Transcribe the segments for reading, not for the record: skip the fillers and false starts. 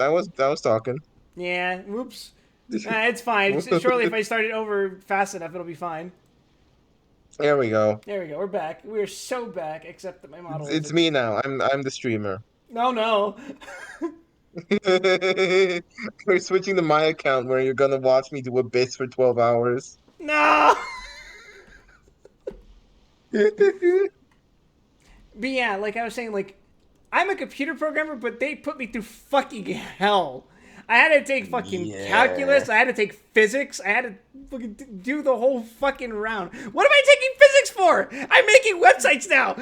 I was talking. Yeah, whoops. It's fine. Surely if I start it over fast enough, it'll be fine. There we go. There we go. We're back. We're so back, except that my It's, model it's isn't. me now. I'm the streamer. No, no. We're switching to my account where you're gonna watch me do Abyss for 12 hours. No! But yeah, like I was saying, like, I'm a computer programmer, but they put me through fucking hell. I had to take fucking Yeah. calculus. I had to take physics. I had to fucking do the whole fucking round. What am I taking physics for? I'm making websites now.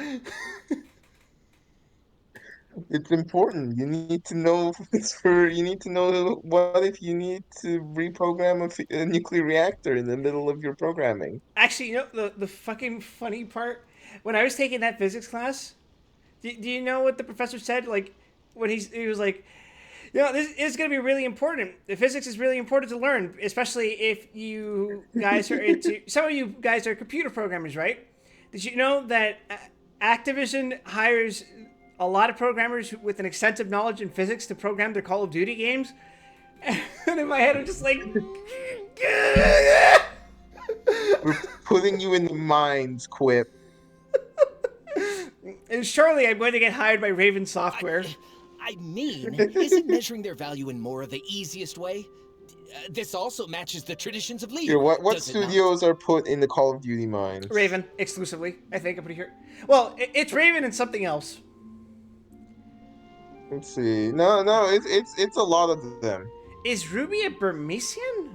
It's important. You need to know you need to know what if you need to reprogram a nuclear reactor in the middle of your programming. Actually, you know the fucking funny part? When I was taking that physics class, do you know what the professor said? Like, when he was like, you know, this is going to be really important. The physics is really important to learn, especially if you guys are into. Some of you guys are computer programmers, right? Did you know that Activision hires a lot of programmers with an extensive knowledge in physics to program their Call of Duty games? And in my head, I'm just like, We're putting you in the mines, Quip. and surely I'm going to get hired by Raven Software. I mean, isn't measuring their value in more of the easiest way? This also matches the traditions of League. Here, what does it not? studios are put in the Call of Duty mines? Raven exclusively, I think. I'm pretty sure. Well, it's Raven and something else. Let's see. No, no, it's a lot of them. Is Ruby a Burmesian?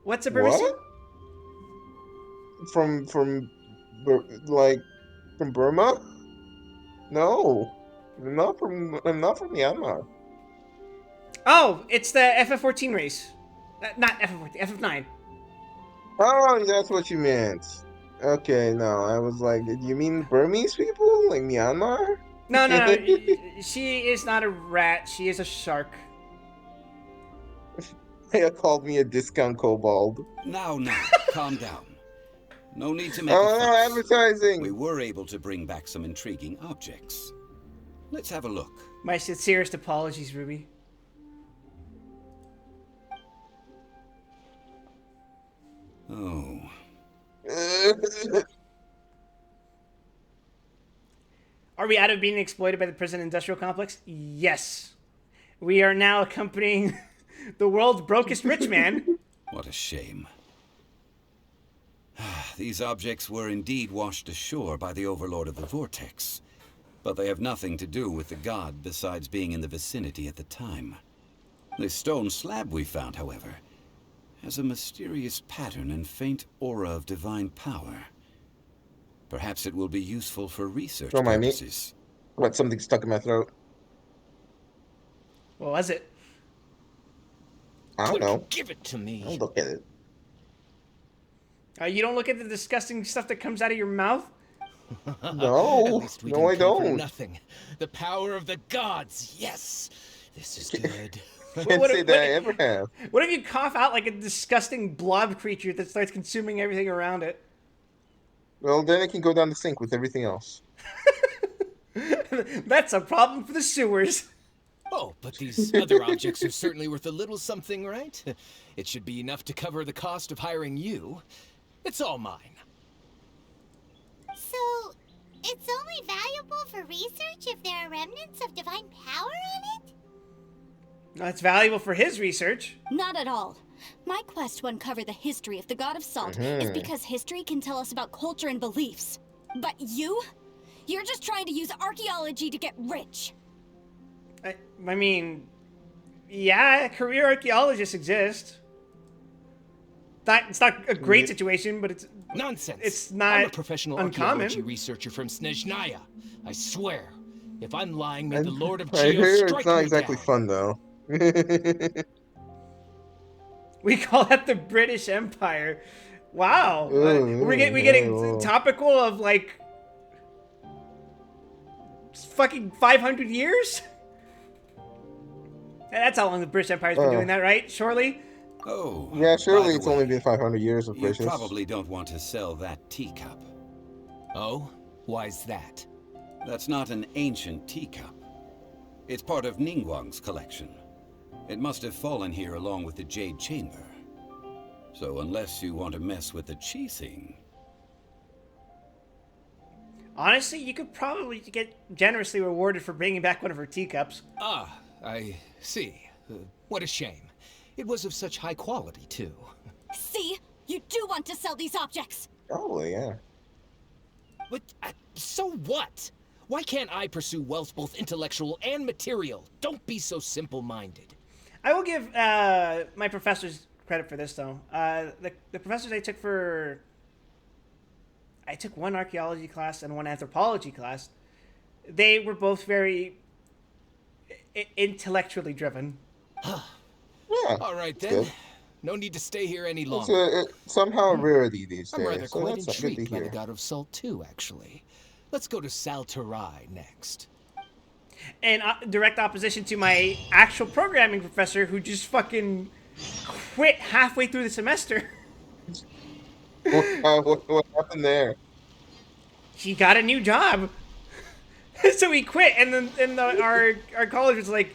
What's a Burmesian? What? Like from Burma? No. I'm not from Myanmar. Oh, it's the FF14 race. Not FF14, FF9. Oh, that's what you meant. Okay, no, I was like, you mean Burmese people? Like Myanmar? No, no, no. She is not a rat. She is a shark. They called me a discount kobold. Now, calm down. No need to make Oh, a no, fuss. advertising! We were able to bring back some intriguing objects. Let's have a look. My sincerest apologies, Ruby. Oh, Are we out of being exploited by the prison industrial complex? Yes. We are now accompanying the world's brokest rich man. what a shame. These objects were indeed washed ashore by the Overlord of the Vortex, but they have nothing to do with the god besides being in the vicinity at the time. The stone slab we found, however, has a mysterious pattern and faint aura of divine power. Perhaps it will be useful for research Don't mind me. purposes. What, something stuck in my throat? What was it? I don't know. Give it to me. I'll look at it. You don't look at the disgusting stuff that comes out of your mouth? No, At least we no, I didn't come for don't. nothing. The power of the gods. Yes, this is good. Can't What- say what- that I ever have. What if you cough out like a disgusting blob creature that starts consuming everything around it? Well, then it can go down the sink with everything else. That's a problem for the sewers. Oh, but these other objects are certainly worth a little something, right? It should be enough to cover the cost of hiring you. It's all mine. So, it's only valuable for research if there are remnants of divine power in it? That's valuable for his research. Not at all. My quest to uncover the history of the God of Salt is because history can tell us about culture and beliefs. But you're just trying to use archaeology to get rich. I mean, yeah, career archaeologists exist. It's not a great situation, but it's Nonsense. It's not I'm a professional uncommon. archaeology researcher from Snezhnaya. I swear. If I'm lying, may the And Lord of I Geo hear strike it's not me exactly down. fun though. We call that the British Empire. Wow. Ooh, we getting ooh. topical of like fucking 500 years? That's how long the British Empire's been doing that, right? Surely? Oh, Yeah, by surely the it's only way, been 500 years of You British. probably don't want to sell that teacup. Oh? Why's that? That's not an ancient teacup. It's part of Ningguang's collection. It must have fallen here along with the Jade Chamber. So unless you want to mess with the chasing... Honestly, you could probably get generously rewarded for bringing back one of her teacups. Ah, I see. What a shame. It was of such high quality, too. See? You do want to sell these objects! Probably, yeah. But, so what? Why can't I pursue wealth both intellectual and material? Don't be so simple-minded. I will give my professors credit for this, though. The professors I took one archaeology class and one anthropology class. They were both very intellectually driven. Yeah. All right, that's then. good. No need to stay here any It's longer. somehow a rarity these I'm rather days, so quite that's good to intrigued by the hear. God of Salt, too, actually. Let's go to Saltarai next. In direct opposition to my actual programming professor, who just fucking quit halfway through the semester. What happened there? He got a new job. So he quit, and then our college was like,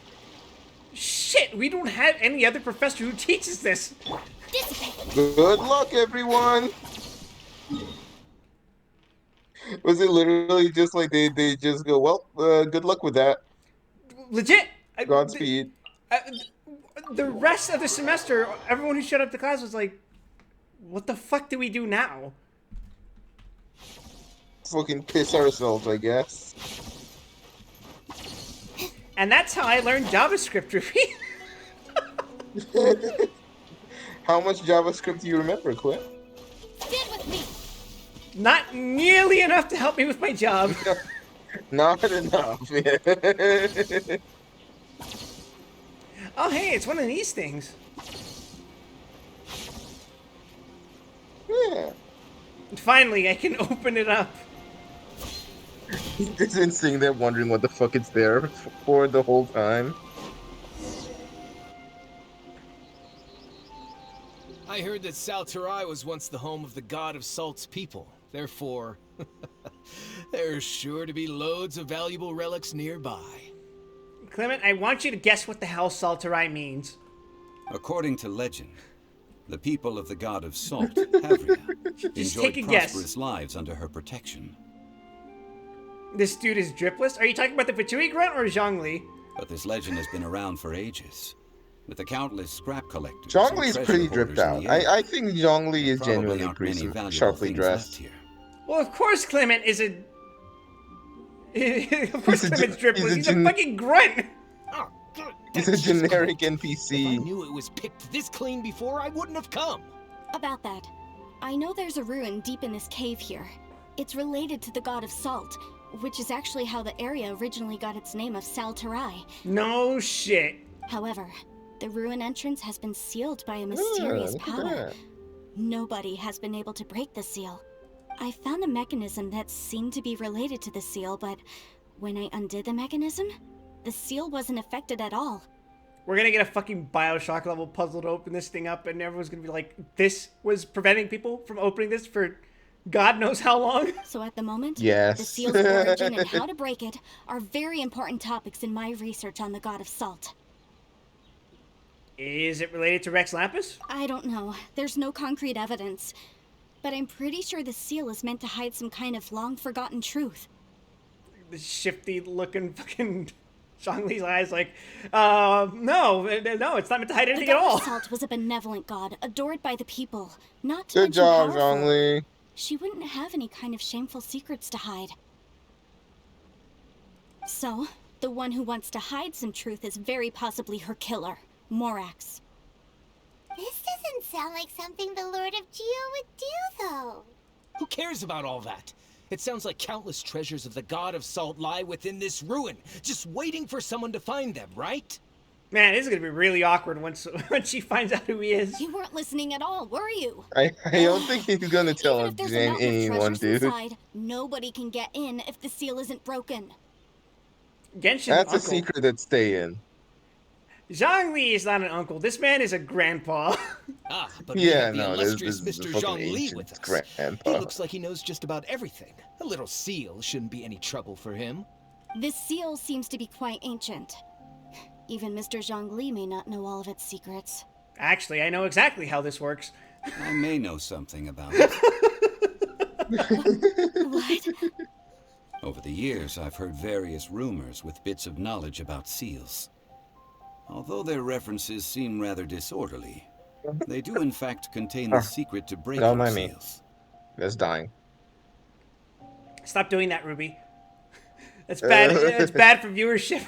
shit, we don't have any other professor who teaches this. Good luck, everyone! Was it literally just like they just go, well, good luck with that. Legit. Godspeed. The rest of the semester, everyone who showed up to class was like, what the fuck do we do now? Fucking piss ourselves, I guess. And that's how I learned JavaScript, Ruby. How much JavaScript do you remember, Cliff? Stand with me! Not nearly enough to help me with my job. Not enough, man. Oh, hey, it's one of these things. Yeah. Finally, I can open it up. He's been sitting there wondering what the fuck it's there for the whole time. I heard that Saltarai was once the home of the God of Salt's people. Therefore, there's sure to be loads of valuable relics nearby. Clement, I want you to guess what the hell Saltarai means. According to legend, the people of the God of Salt, Havria, Just enjoyed take a guess. prosperous lives under her protection. This dude is dripless? Are you talking about the Fatui grunt or Zhongli? But this legend has been around for ages, with the countless scrap collectors. Zhongli is and pretty treasure dripped hoarders in out. the area. I think Zhongli is Probably genuinely aren't many pretty valuable sharply things dressed. left here. Well, of course Clement is a... of course He's a Clement's ge- dripless. he's a He's a gen- fucking grunt. Oh, God, He's a that's just generic great. If I NPC. knew it was picked this clean before, I wouldn't have come. About that, I know there's a ruin deep in this cave here. It's related to the God of Salt, which is actually how the area originally got its name of Saltarai. No shit. However, the ruin entrance has been sealed by a mysterious look at power. that. Nobody has been able to break the seal. I found a mechanism that seemed to be related to the seal, but when I undid the mechanism, the seal wasn't affected at all. We're gonna get a fucking Bioshock level puzzle to open this thing up, and everyone's gonna be like, this was preventing people from opening this for God knows how long. So at the moment, Yes. the seal's origin and how to break it are very important topics in my research on the God of Salt. Is it related to Rex Lapis? I don't know. There's no concrete evidence. But I'm pretty sure the seal is meant to hide some kind of long-forgotten truth. The shifty looking fucking Zhongli's eyes like, no, it's not meant to hide The anything at God all. of Salt was a benevolent god, adored by the people. Not to Good mention job, powerful. Zhongli. She wouldn't have any kind of shameful secrets to hide. So, the one who wants to hide some truth is very possibly her killer, Morax. This doesn't sound like something the Lord of Geo would do, though. Who cares about all that? It sounds like countless treasures of the God of Salt lie within this ruin, just waiting for someone to find them, right? Man, this is gonna be really awkward once she finds out who he is. You weren't listening at all, were you? I don't think he's gonna tell Even if there's a mountain of anyone, treasures dude. inside, nobody can get in if the seal isn't broken. Genshin That's a uncle. secret that's staying. Zhongli is not an uncle. This man is a grandpa. Ah, but Yeah, we have the no, this illustrious is the Mr. fucking Zhang Li ancient with us. grandpa. He looks like he knows just about everything. A little seal shouldn't be any trouble for him. This seal seems to be quite ancient. Even Mr. Zhongli may not know all of its secrets. Actually, I know exactly how this works. I may know something about it. What? Over the years, I've heard various rumors with bits of knowledge about seals. Although their references seem rather disorderly, they do in fact contain the secret to Don't breaking mind me. seals. That's dying. Stop doing that, Ruby. That's bad. It's bad for viewership.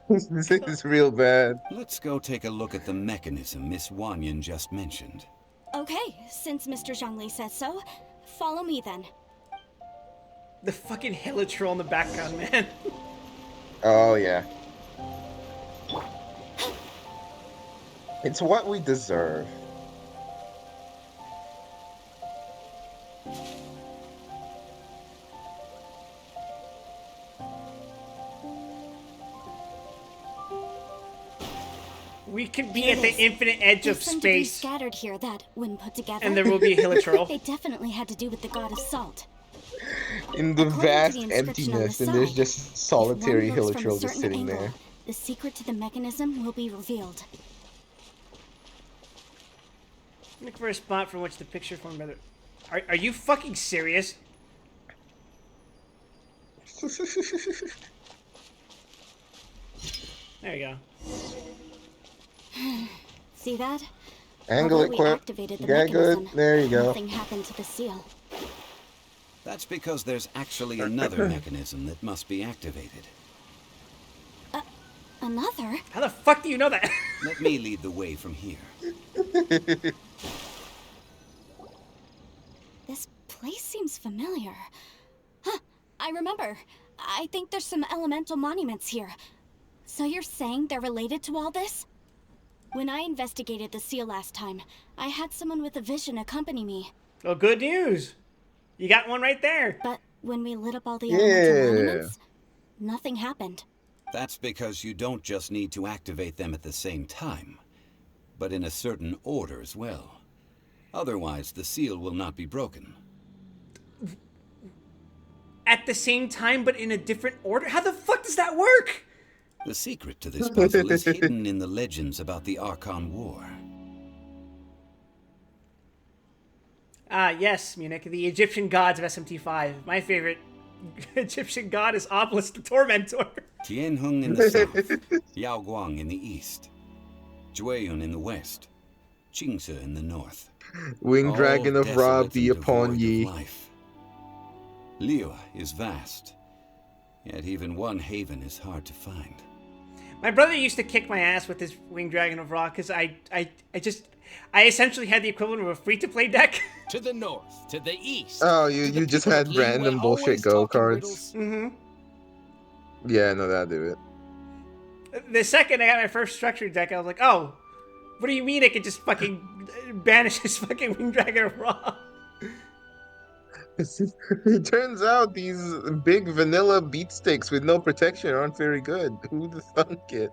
This is real bad. Let's go take a look at the mechanism Miss Wanyan just mentioned. Okay, since Mr. Zhongli says so, follow me then. The fucking helitroll in the background, man. Oh, yeah. It's what we deserve. We could be Here at it the is. infinite edge There's of some debris space, scattered here that, when put together, and there will be a helitroll. they definitely had to do with the god of salt. In the According to vast the inscription on the emptiness, and there's side, just solitary if one looks from a helitroll just certain sitting angle, there. the secret to the mechanism will be revealed. Look for a spot from which the picture from another. Are you fucking serious? There you go. See that? Angle Although it we quick. activated the Get good. mechanism, There you go. nothing happened to the seal. That's because there's actually another mechanism that must be activated. Another? How the fuck do you know that? Let me lead the way from here. This place seems familiar. Huh, I remember. I think there's some elemental monuments here. So you're saying they're related to all this? When I investigated the seal last time, I had someone with a vision accompany me. Well, good news. You got one right there. But when we lit up all the Yeah. elemental monuments, nothing happened. That's because you don't just need to activate them at the same time, but in a certain order as well. Otherwise, the seal will not be broken. At the same time, but in a different order? How the fuck does that work? The secret to this puzzle is hidden in the legends about the Archon War. Ah, yes, Munich, the Egyptian gods of SMT5. My favorite Egyptian god is Obelisk the Tormentor. Tianheng in the south, Yaoguang in the east, Jueyun in the west, Qingse in the north. Winged All dragon of Ra desolate be and upon devoid ye. of life. Liyue is vast, yet even one haven is hard to find. My brother used to kick my ass with his Winged Dragon of Ra because I essentially had the equivalent of a free-to-play deck. To the north, to the east. Oh, to you the just people had of Liyue random bullshit always go talking cards. riddles. Mm-hmm. Yeah, no, that'll do it. The second I got my first structured deck, I was like, oh, what do you mean I could just fucking banish his fucking Winged Dragon of Ra? It turns out these big vanilla beatsticks with no protection aren't very good. Who'd have thunk it?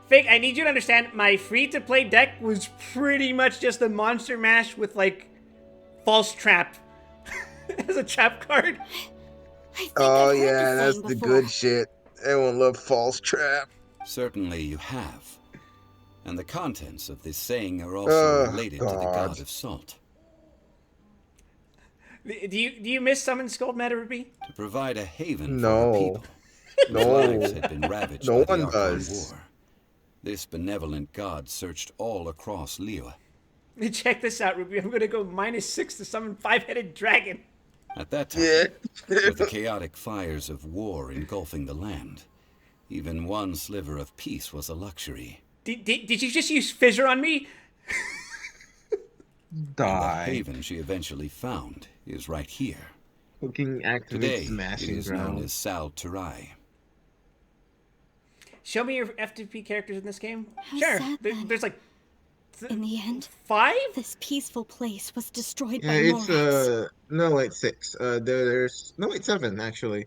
Fake, I need you to understand, my free-to-play deck was pretty much just a Monster Mash with, like, False Trap as a trap card. I think Oh I've heard yeah, this that's saying the before. good shit. Everyone love false trap. Certainly you have. And the contents of this saying are also related to the God. god of salt. Do you miss Summon Scold Meta Ruby? To provide a haven for No. her people, whose No. lives had been ravaged No by the one Archon does. War. This benevolent god searched all across Liyue. Check this out, Ruby. I'm gonna go -6 to summon 5-headed dragon. At that time, Yeah. with the chaotic fires of war engulfing the land, even one sliver of peace was a luxury. Did you just use Fissure on me? And the Die. haven she eventually found is right here. Cooking activates Today, it smashing is known ground. as Sal Turai. Show me your FTP characters in this game. How Sure. sad, then. There's like In the end, 5? this peaceful place was destroyed Yeah, by it's Morax. no wait 6. There's no wait 7 actually.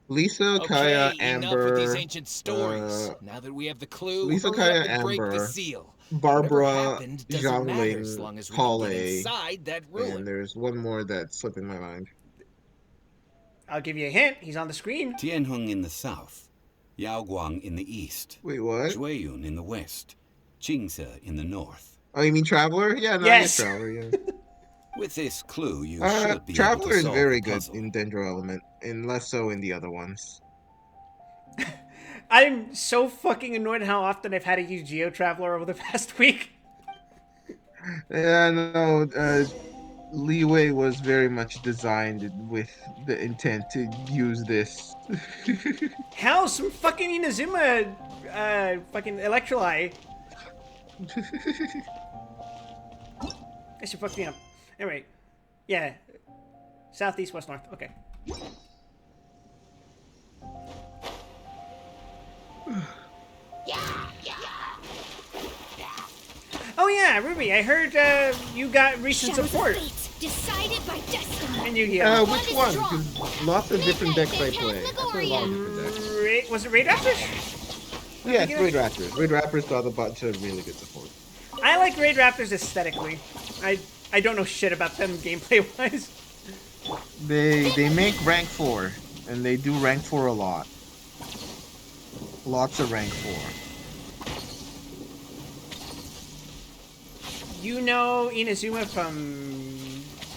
Lisa, Kaya, Okay, enough with these Amber, ancient stories. Now that we have the clue, Lisa, hurry Kaya, up and break the Amber, seal. Barbara, Whatever happened doesn't matter as Zhongling, long as we can Paul get A, inside that and ruin. there's one more that's slipping my mind. I'll give you a hint. He's on the screen. Tianheng in the south, Yaoguang in the east, Wait, what? Zhuiyun in the west, Qingse in the north. Oh, you mean Traveler? Yeah, no, Yes. yes, Traveler. Yeah. With this clue, you should be able Traveler to is solve very the good puzzle. in Dendro Element, and less so in the other ones. I'm so fucking annoyed how often I've had to use Geo Traveler over the past week. Yeah, no, Leeway was very much designed with the intent to use this. Hell, some fucking Inazuma, fucking Electrolyte. That should fuck me up. Anyway, yeah. Southeast, west, north. Okay. Oh yeah, Ruby, I heard you got recent Shadows support of fate, decided by destiny. in Yu-Gi-Oh. Which one? Because lots of different decks I play. I play a lot of different decks. Was it Raid Raptors? Yes, Raid Raptors. Raid Raptors got a bunch of really good support. I like Raid Raptors aesthetically. I don't know shit about them gameplay wise. They make rank 4, and they do rank 4 a lot. Lots of rank 4. You know Inazuma from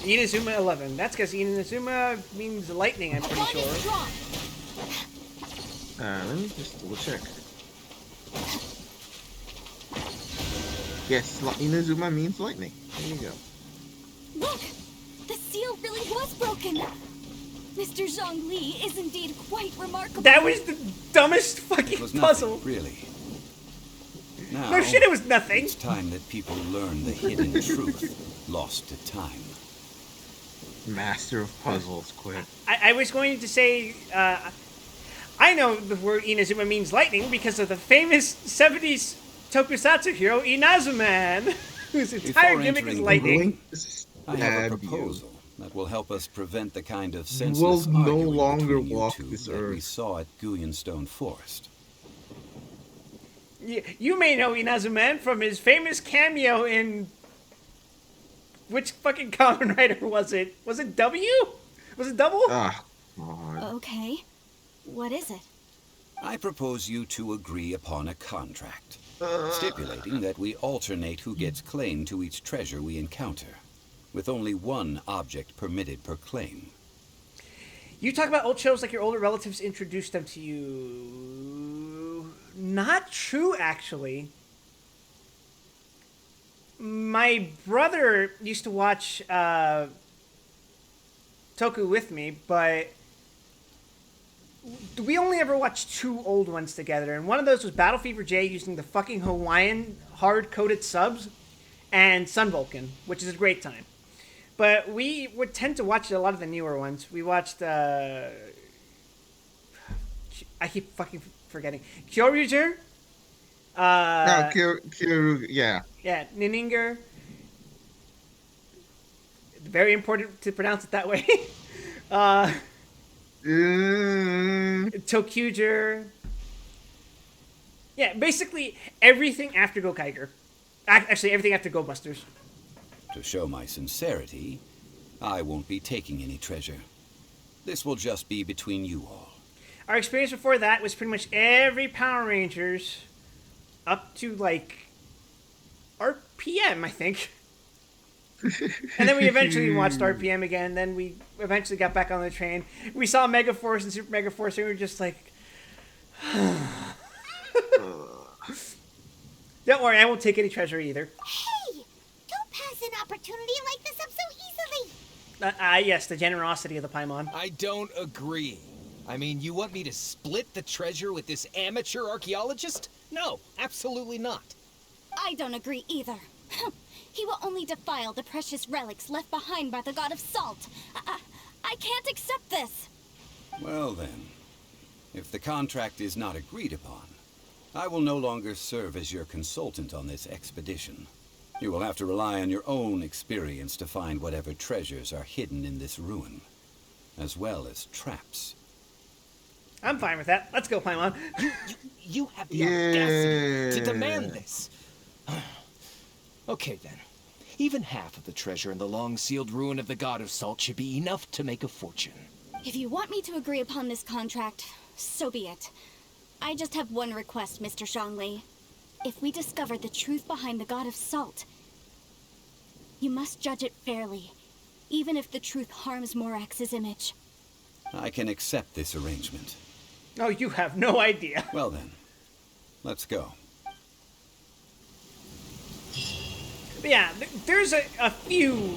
Inazuma 11. That's because Inazuma means lightning, I'm pretty One is sure. strong. Let me just double check. Yes, Inazuma means lightning. There you go. Look, the seal really was broken. Mr. Zhongli is indeed quite remarkable. That was the dumbest It fucking was puzzle. nothing, really. Now, No shit, it was nothing. it's time that people learn the hidden truth lost to time. Master of puzzles, quit. I was going to say, I know the word Inazuma means lightning because of the famous 70s tokusatsu hero Inazuman, whose entire Before gimmick is entering the lightning. room, I have a Stab you. proposal that will help us prevent the kind of You will senseless no arguing longer between you walk two this that we earth. saw at Guyenstone Forest. You may know Inazuman from his famous cameo in... Which fucking Kamen Rider was it? Was it W? Was it Double? Ah, God. Okay, what is it? I propose you two agree upon a contract, stipulating that we alternate who gets claim to each treasure we encounter, with only one object permitted per claim. You talk about old shows like your older relatives introduced them to you. Not true, actually. My brother used to watch Toku with me, but we only ever watched two old ones together. And one of those was Battle Fever J using the fucking Hawaiian hard-coded subs, and Sun Vulcan, which is a great time. But we would tend to watch a lot of the newer ones. We watched, I keep fucking forgetting. Kyoryuger? No, Kyoru, yeah. Yeah, Nininger. Very important to pronounce it that way. Tokyuger. Yeah, basically everything after Gokaiger. Actually, everything after Go Busters. To show my sincerity, I won't be taking any treasure. This will just be between you all. Our experience before that was pretty much every Power Rangers up to, like, RPM, I think. And then we eventually watched RPM again. Then we eventually got back on the train. We saw Mega Force and Super Mega Force, and we were just like... Don't worry, I won't take any treasure either. Hey! Don't pass an opportunity like this up so easily! Yes, the generosity of the Paimon. I don't agree. I mean, you want me to split the treasure with this amateur archaeologist? No, absolutely not. I don't agree either. He will only defile the precious relics left behind by the god of salt. I can't accept this. Well then, if the contract is not agreed upon, I will no longer serve as your consultant on this expedition. You will have to rely on your own experience to find whatever treasures are hidden in this ruin, as well as traps. I'm fine with that. Let's go, Paimon. You have the audacity to demand this. Okay then. Even half of the treasure in the long-sealed ruin of the God of Salt should be enough to make a fortune. If you want me to agree upon this contract, so be it. I just have one request, Mr. Zhongli. If we discover the truth behind the God of Salt, you must judge it fairly, even if the truth harms Morax's image. I can accept this arrangement. Oh, you have no idea. Well then, let's go. But yeah, there's a few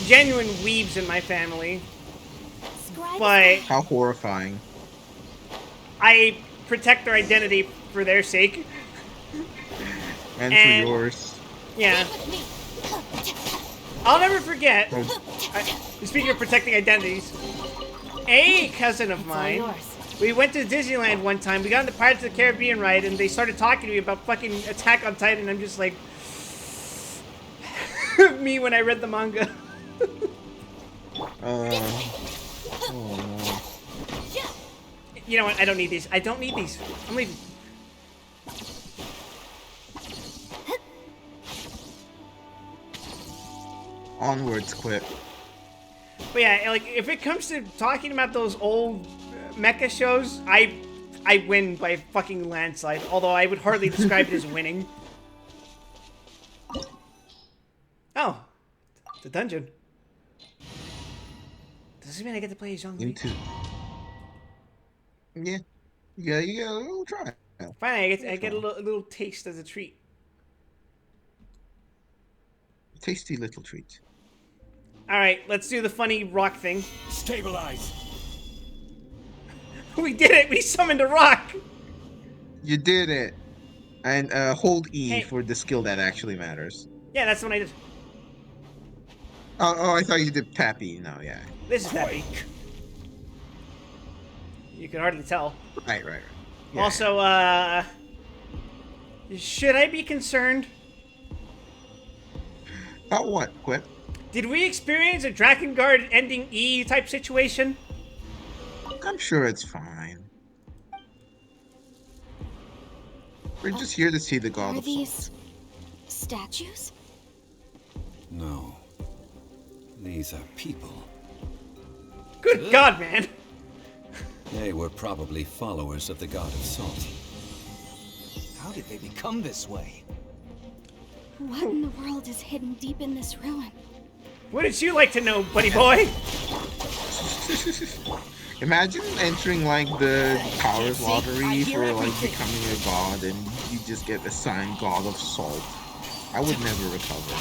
genuine weebs in my family, Scribe but How horrifying. I protect their identity for their sake. And And- for yours. Yeah, with me. I'll never forget. Oh, Speaking of protecting identities, a cousin of It's all mine, yours. we went to Disneyland one time. We got on the Pirates of the Caribbean ride, and they started talking to me about fucking Attack on Titan. I'm just like, me when I read the manga. oh You know what? I don't need these. I don't need these. I'm leaving. no. Onwards, quit. But yeah, like if it comes to talking about those old mecha shows, I win by fucking landslide. Although I would hardly describe it as winning. Oh, it's a dungeon. Does this mean I get to play as Zhongli? Into. Yeah. Yeah, we'll try. Fine, I get a little taste as a treat. Tasty little treat. All right, let's do the funny rock thing. Stabilize. We did it. We summoned a rock. You did it. And hold E Hey. for the skill that actually matters. Yeah, that's what I did. Oh, I thought you did tap E. No, yeah. This is that. You can hardly tell. Right. Yeah. Also, should I be concerned? About what? Quit. Did we experience a Drakengard ending E type situation? I'm sure it's fine. We're just here to see the god Are of these statues? No. These are people. Good God, man. They were probably followers of the God of Salt. How did they become this way? What in the world is hidden deep in this ruin? Wouldn't you like to know, buddy boy? Imagine entering like the Powers See, lottery I hear for like everything. becoming a god and you just get assigned God of Salt. I would never recover.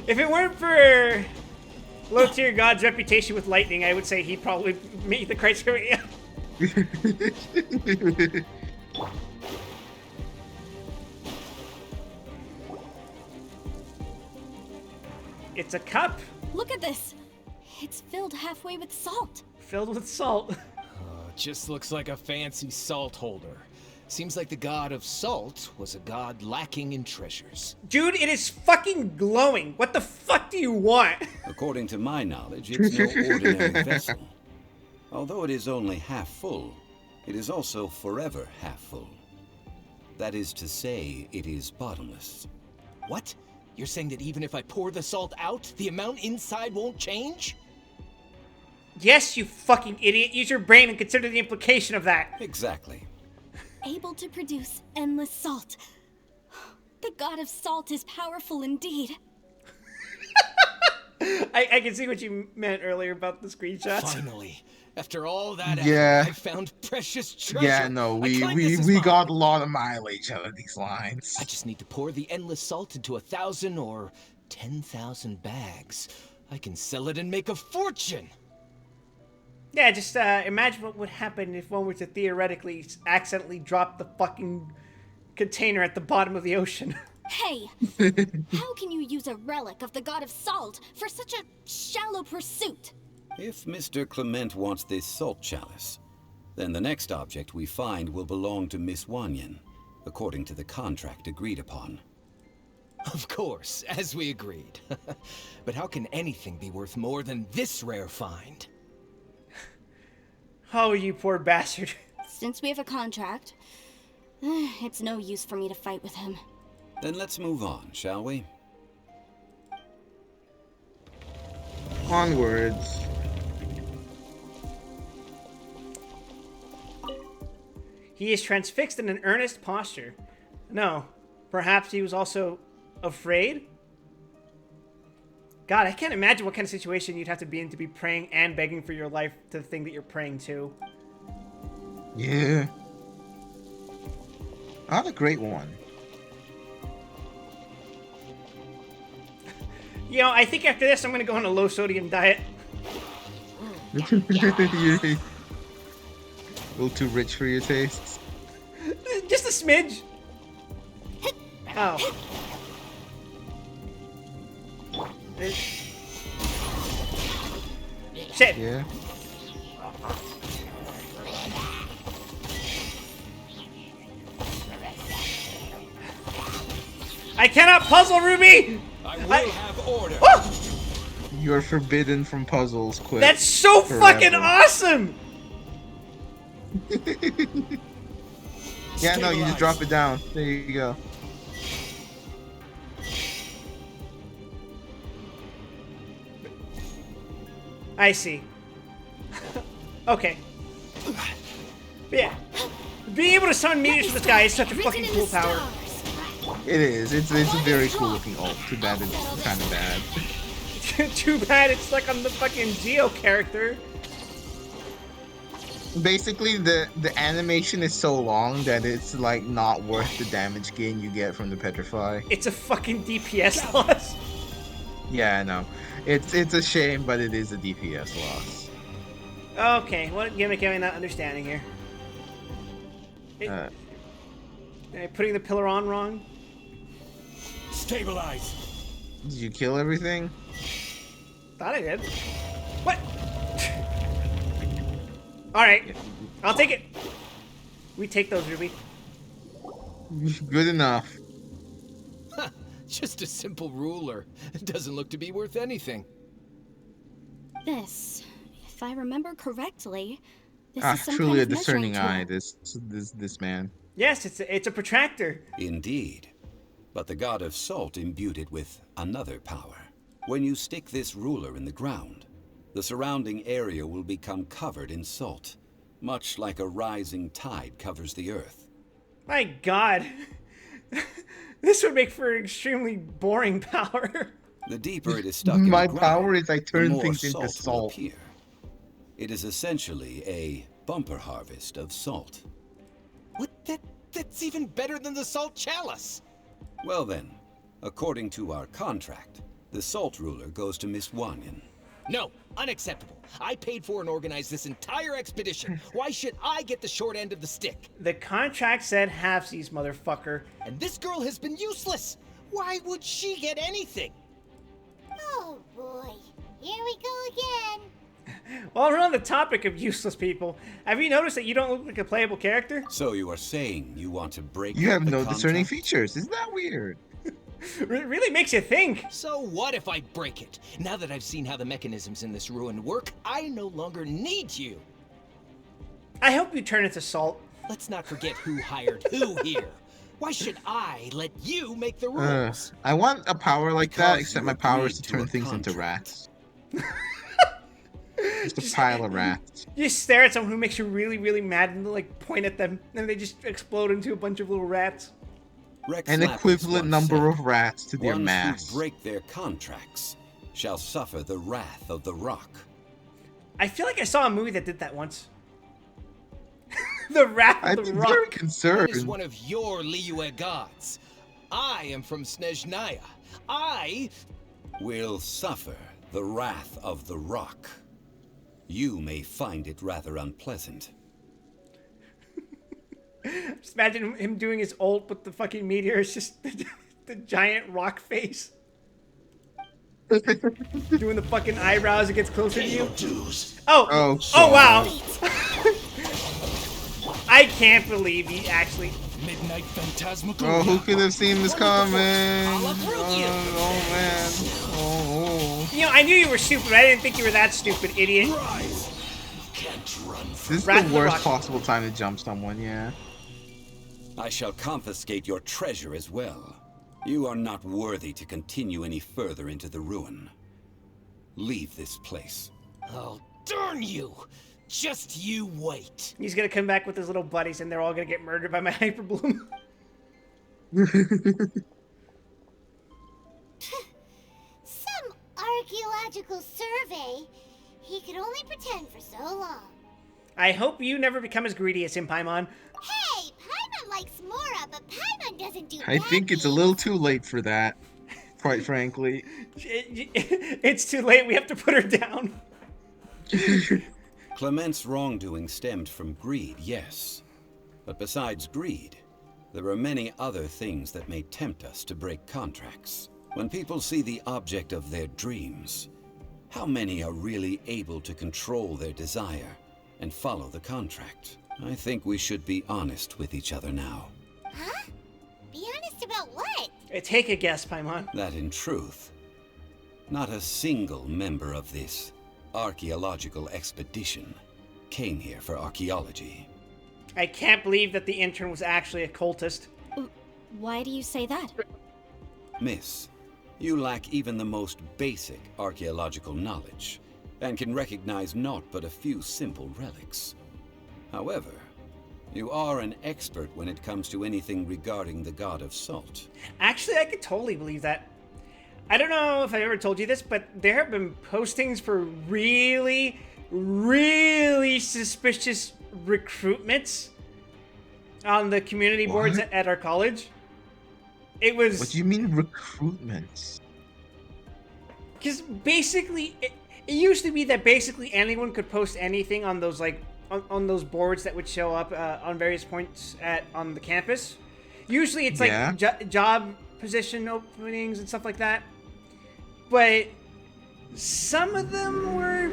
If it weren't for low tier god's reputation with lightning, I would say he'd probably meet the criteria. It's a cup Look at this. It's filled halfway with salt. filled with salt. Just looks like a fancy salt holder. Seems like the god of salt was a god lacking in treasures. Dude, it is fucking glowing. What the fuck do you want? According to my knowledge, it's no ordinary vessel. Although it is only half full, it is also forever half full. That is to say, it is bottomless. What? You're saying that even if I pour the salt out, the amount inside won't change? Yes, you fucking idiot. Use your brain and consider the implication of that. Exactly. Able to produce endless salt. The god of salt is powerful indeed. I can see what you meant earlier about the screenshots. Finally. After all that Yeah. effort, I found precious treasure. Yeah, no, I we claim this is we mine. got a lot of mileage out of these lines. I just need to pour the endless salt into 1,000 or 10,000 bags. I can sell it and make a fortune. Yeah, just imagine what would happen if one were to theoretically accidentally drop the fucking container at the bottom of the ocean. Hey, how can you use a relic of the god of salt for such a shallow pursuit? If Mr. Clement wants this salt chalice, then the next object we find will belong to Miss Wanyan, according to the contract agreed upon. Of course, as we agreed. But how can anything be worth more than this rare find? Oh, you poor bastard. Since we have a contract, it's no use for me to fight with him. Then let's move on, shall we? Onwards. He is transfixed in an earnest posture. No, perhaps he was also afraid? God, I can't imagine what kind of situation you'd have to be in to be praying and begging for your life to the thing that you're praying to. Yeah. Not a great one. You know, I think after this I'm gonna go on a low sodium diet. You're a little too rich for your tastes. Just a smidge. Oh. Shit. Yeah. I cannot puzzle, Ruby! I will have order. Oh! You're forbidden from puzzles, quit. That's so fucking awesome! Yeah, no, you just drop it down. There you go. I see. Okay. But yeah. Being able to summon meteors from the sky is such a fucking cool power. It is. It's a very cool looking ult. Too bad it's kind of bad. Too bad it's like I'm the fucking Geo character. Basically, the animation is so long that it's like not worth the damage gain you get from the petrify. It's a fucking DPS loss. Yeah, I know. It's a shame, but it is a DPS loss. Okay, what gimmick am I not understanding here? Am I putting the pillar on wrong? Stabilize. Did you kill everything? Thought I did. What? Alright, I'll take it. We take those, Ruby. Good enough. Huh, just a simple ruler. It doesn't look to be worth anything. This, if I remember correctly, this is some Truly kind a of measuring discerning eye, tool. this man. Yes, it's a protractor. Indeed. But the god of salt imbued it with another power. When you stick this ruler in the ground, the surrounding area will become covered in salt, much like a rising tide covers the earth. My god. This would make for an extremely boring power. The deeper it is stuck in My the ground, power is I the turn more things into will salt. appear. It is essentially a bumper harvest of salt. What? That's even better than the salt chalice. Well then, according to our contract, the salt ruler goes to Miss Wanyan. No, unacceptable. I paid for and organized this entire expedition. Why should I get the short end of the stick? The contract said halfsies, motherfucker. And this girl has been useless. Why would she get anything? Oh boy, here we go again. While we're on the topic of useless people, have you noticed that you don't look like a playable character? So you are saying you want to break You up have the no discerning contract? features. Isn't that weird? It really makes you think. So what if I break it? Now that I've seen how the mechanisms in this ruin work, I no longer need you. I hope you turn into salt. Let's not forget who hired who here. Why should I let you make the rules? I want a power like that, Because except you my power is to agreed to turn a things into contract. rats. Just a pile of rats. You just stare at someone who makes you really, really mad and like point at them, and they just explode into a bunch of little rats. Rex An Lapis equivalent once number said, of rats to their "Ones mass. who break their contracts shall suffer the wrath of the rock." I feel like I saw a movie that did that once. The Wrath I'd of be the very Rock. That is concerned. one of your Liyue gods. I am from Snezhnaya. I Will suffer the wrath of the rock. You may find it rather unpleasant. Just imagine him doing his ult, but the fucking meteor is just the giant rock face. Doing the fucking eyebrows as it gets closer to you. Oh, oh wow. I can't believe he actually. Midnight Phantasmagoria. Oh, who could have seen this coming? I'll uproot you. Oh man. Oh. You know, I knew you were stupid, but I didn't think you were that stupid, idiot. Rise. You can't run from This is Rat the in the worst rock. possible time to jump someone, yeah. I shall confiscate your treasure as well. You are not worthy to continue any further into the ruin. leave this place. Oh, darn you! Just you wait. He's gonna come back with his little buddies, and they're all gonna get murdered by my hyperbloom. Some archaeological survey. He could only pretend for so long. I hope you never become as greedy as him, Paimon. Hey, Paimon likes Mora, but Paimon doesn't do I think it's a little too late for that, quite frankly. It's too late. We have to put her down. Clement's wrongdoing stemmed from greed, yes. But besides greed, there are many other things that may tempt us to break contracts. When people see the object of their dreams, how many are really able to control their desire and follow the contract? I think we should be honest with each other now. Huh? Be honest about what? Take a guess, Paimon. That in truth, not a single member of this archaeological expedition came here for archaeology. I can't believe that the intern was actually a cultist. Why do you say that? Miss, you lack even the most basic archaeological knowledge, and can recognize naught but a few simple relics. However, you are an expert when it comes to anything regarding the god of salt. Actually, I could totally believe that. I don't know if I've ever told you this, but there have been postings for really, really suspicious recruitments on the community boards at our college. It was... What do you mean recruitments? Because basically, it used to be that basically anyone could post anything on those on those boards that would show up on various points on the campus. Usually, it's like job position openings and stuff like that. But some of them were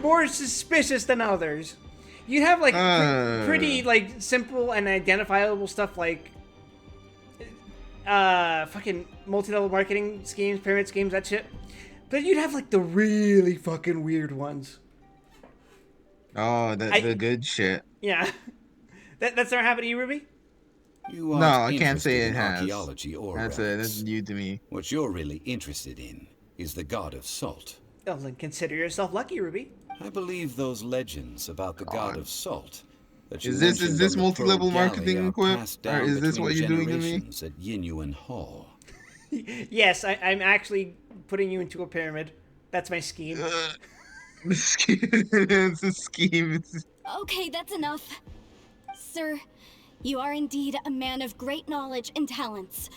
more suspicious than others. You'd have like pretty like simple and identifiable stuff like fucking multi-level marketing schemes, pyramid schemes, that shit. But you'd have like the really fucking weird ones. Oh, the good shit. Yeah. That's not happening to you, Ruby? You are No, I can't say it has. archaeology or That's relics. that's new to me. What you're really interested in is the god of salt. Well, then consider yourself lucky, Ruby. I believe those legends about the god of salt. That you Is this mentioned on the multi-level Pro marketing Galley are quip? passed Or down is this between what you're doing to me? generations at Yinyuan Hall. Yes, I'm actually putting you into a pyramid. That's my scheme. The scheme. It's a scheme. Okay, that's enough. Sir, you are indeed a man of great knowledge and talents.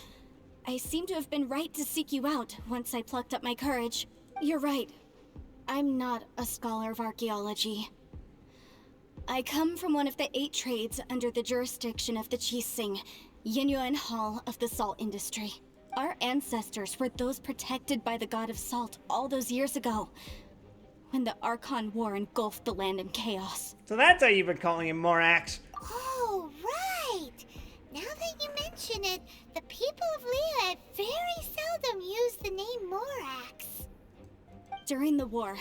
I seem to have been right to seek you out once I plucked up my courage. You're right. I'm not a scholar of archaeology. I come from one of the 8 trades under the jurisdiction of the Chising, Yinyuan Hall of the salt industry. Our ancestors were those protected by the god of salt all those years ago, when the Archon War engulfed the land in chaos. So that's how you've been calling him Morax. Oh, right! Now that you mention it, the people of Leah very seldom use the name Morax. During the war,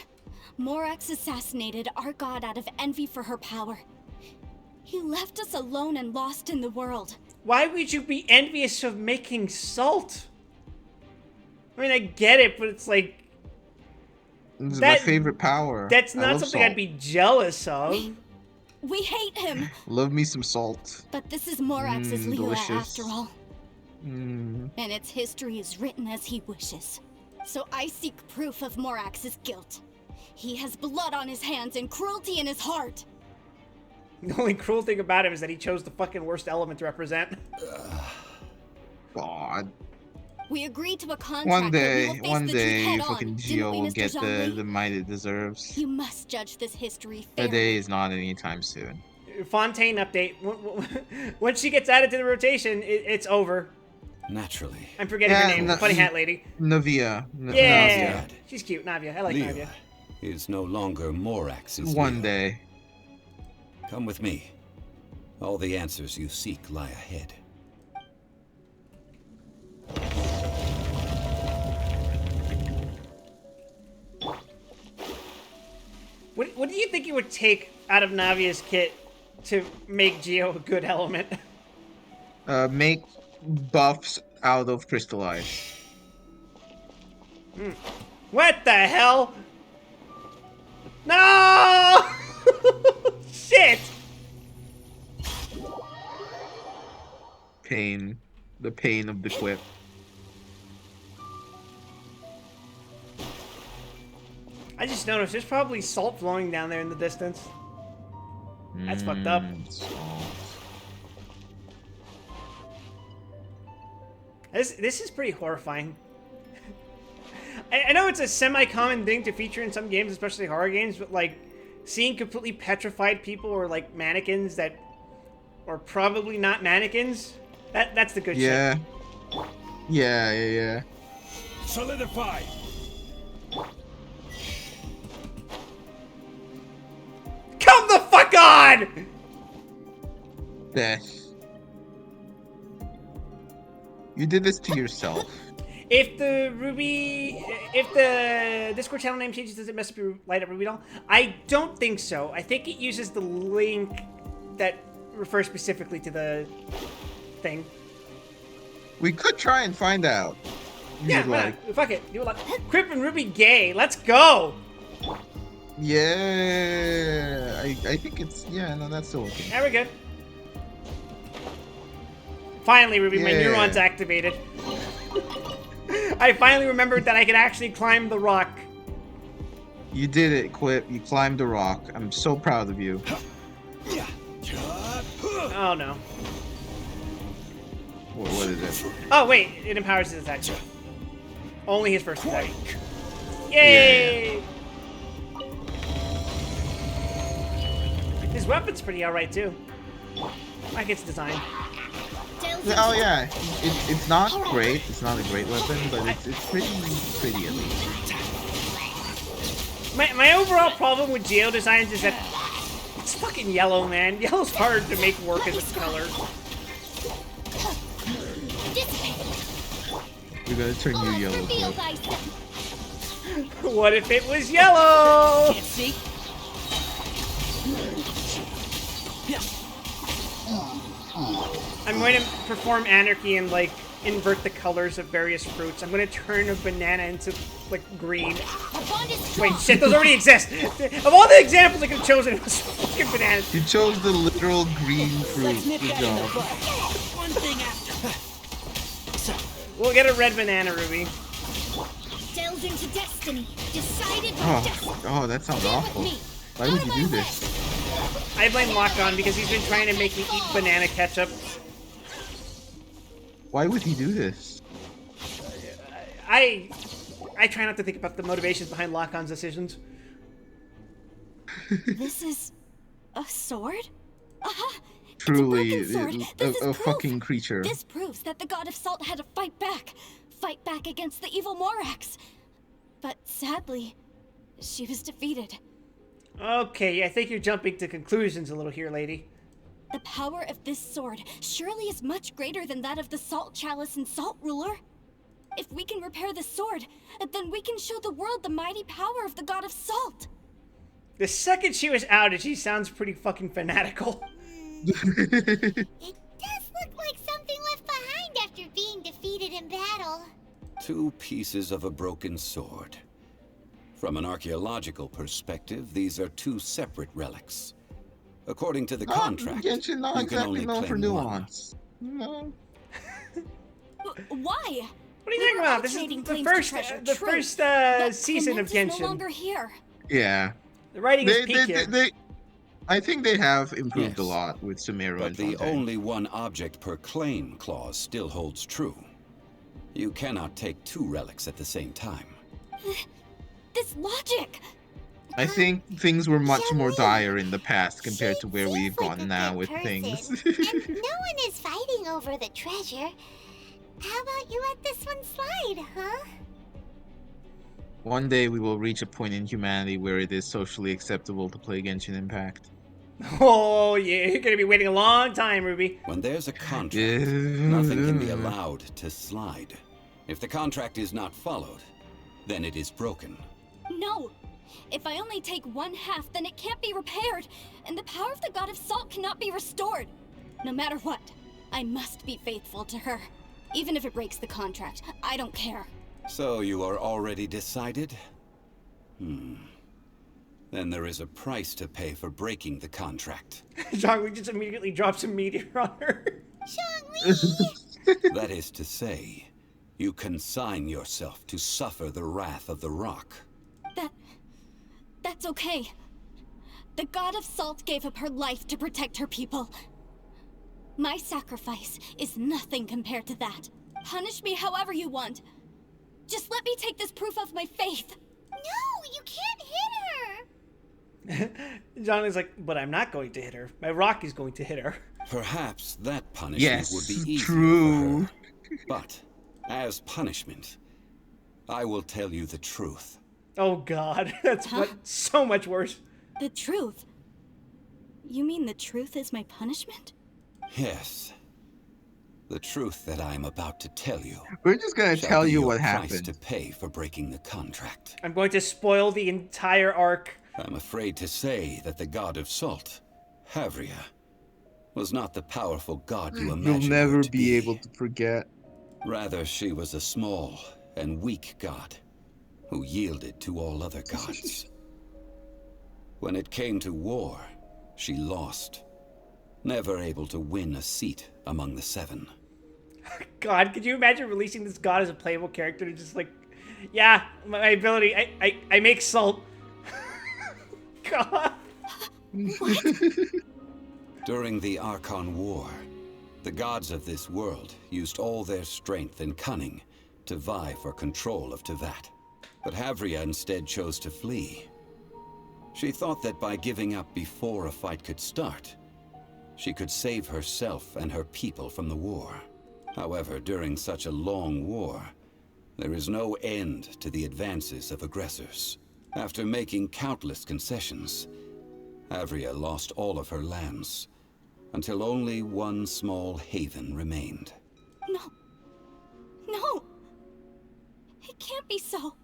Morax assassinated our god out of envy for her power. He left us alone and lost in the world. Why would you be envious of making salt? I mean, I get it, but it's like... This is my favorite power. That's I not love something salt. I'd be jealous of. We hate him, Love me some salt. but this is Morax's Leela delicious. after all. Mm. And its history is written as he wishes. So I seek proof of Morax's guilt. He has blood on his hands and cruelty in his heart. The only cruel thing about him is that he chose the fucking worst element to represent. God. We agreed to a contract One that we day, will face one the truth day, head fucking on. Geo Didn't we, will Mr. get Zhongli? the might it deserves. You must judge this history The fairly. day is not anytime soon. Fontaine update. Once she gets added to the rotation, it's over. Naturally. I'm forgetting her name. Funny hat lady. Navia. Yeah. Navia. She's cute. Navia. I like Leela Navia. is no longer Morax's One Leela. day. Come with me. All the answers you seek lie ahead. What do you think it would take out of Navia's kit to make Geo a good element? Make buffs out of crystallize. What the hell? No! Shit! Pain. The pain of the quip. I just noticed there's probably salt flowing down there in the distance. That's fucked up. Salt. This is pretty horrifying. I know it's a semi-common thing to feature in some games, especially horror games, but like seeing completely petrified people or like mannequins that are probably not mannequins, that's the good Yeah. shit. Yeah. Solidify! Come the fuck on! Death. You did this to yourself. If the Discord channel name changes, does it mess up your light up Ruby doll? I don't think so. I think it uses the link that refers specifically to the thing. We could try and find out. Yeah, You'd why like. not? Fuck it. You like Crip and Ruby gay. Let's go. Yeah. I think it's. Yeah, no, that's still okay. There we go. Finally, Ruby, my Yeah. neurons activated. I finally remembered that I could actually climb the rock. You did it, Quip. You climbed the rock. I'm so proud of you. Oh no. What is it? Oh wait, it empowers his attack. Only his first attack. Yay! His weapon's pretty alright too. Like its design. Oh yeah, it's not great. It's not a great weapon, but it's pretty at least. My overall problem with Geo designs is that it's fucking yellow, man. Yellow's hard to make work as a color. We're gonna turn you yellow. Quip. What if it was yellow? Can't see? I'm going to perform anarchy and like invert the colors of various fruits. I'm going to turn a banana into like green. Wait, shit, those already exist. Of all the examples I could have chosen, it was fucking bananas. You chose the literal green fruit. Let's nip Good that in the job. bud. One thing after. So, We'll get a red banana, Ruby. Delves into destiny. Decided with Oh, destiny. that sounds Bear with awful. me. Why would you do this? I blame Lock-On because he's been trying to make me eat banana ketchup. Why would he do this? I try not to think about the motivations behind Lock-On's decisions. This is a sword? Uh-huh. Truly, It's a broken sword. This is a proof. fucking creature. This proves that the god of salt had to fight back. Fight back against the evil Morax. But sadly, she was defeated. Okay, I think you're jumping to conclusions a little here, lady. The power of this sword surely is much greater than that of the Salt Chalice and Salt Ruler. If we can repair the sword, then we can show the world the mighty power of the god of salt. The second she was outed, she sounds pretty fucking fanatical. It does look like something left behind after being defeated in battle. 2 pieces of a broken sword. From an archaeological perspective, these are 2 separate relics. According to the contract, Genshin not you can exactly only known for claim one. nuance. No. Why? What are you We talking were about? all This is trading the claims to first, treasure, the true. first But season of Clemence is no Genshin. longer here. Yeah. The writing is peak here. I think they have improved a Yes. lot with Sumeru But and the Fontaine. only one object per claim clause still holds true. You cannot take 2 relics at the same time. This logic! I think things were much more Shall we? dire in the past compared She to where we've seems like gone a now good with person, things. And no one is fighting over the treasure. How about you let this one slide, huh? One day we will reach a point in humanity where it is socially acceptable to play Genshin Impact. Oh yeah, you're gonna be waiting a long time, Ruby. When there's a contract, nothing can be allowed to slide. If the contract is not followed, then it is broken. No! If I only take 1/2, then it can't be repaired, and the power of the god of salt cannot be restored. No matter what, I must be faithful to her. Even if it breaks the contract, I don't care. So you are already decided? then there is a price to pay for breaking the contract. Zhongli just immediately drops a meteor on her. Zhongli! That is to say, you consign yourself to suffer the wrath of the rock. That's okay. The God of Salt gave up her life to protect her people. My sacrifice is nothing compared to that. Punish me however you want. Just let me take this proof of my faith. No, you can't hit her! Zhongli's like, but I'm not going to hit her. My rock is going to hit her. Perhaps that punishment Yes, would be easier true. for her. But, as punishment, I will tell you the truth. Oh god, that's so much worse. The truth? You mean the truth is my punishment? Yes. The truth that I am about to tell you We're just gonna shall tell be you your what price happened. to pay for breaking the contract. I'm going to spoil the entire arc. I'm afraid to say that the god of salt, Havria, was not the powerful god you imagine You'll her never to be able to forget. Rather, she was a small and weak god who yielded to all other gods. When it came to war, she lost, never able to win a seat among the seven. God, could you imagine releasing this god as a playable character and just like, yeah, my ability, I make salt. God. During the Archon War, the gods of this world used all their strength and cunning to vie for control of Tevat. But Havria instead chose to flee. She thought that by giving up before a fight could start, she could save herself and her people from the war. However, during such a long war, there is no end to the advances of aggressors. After making countless concessions, Havria lost all of her lands, until only one small haven remained. No. No. It can't be so.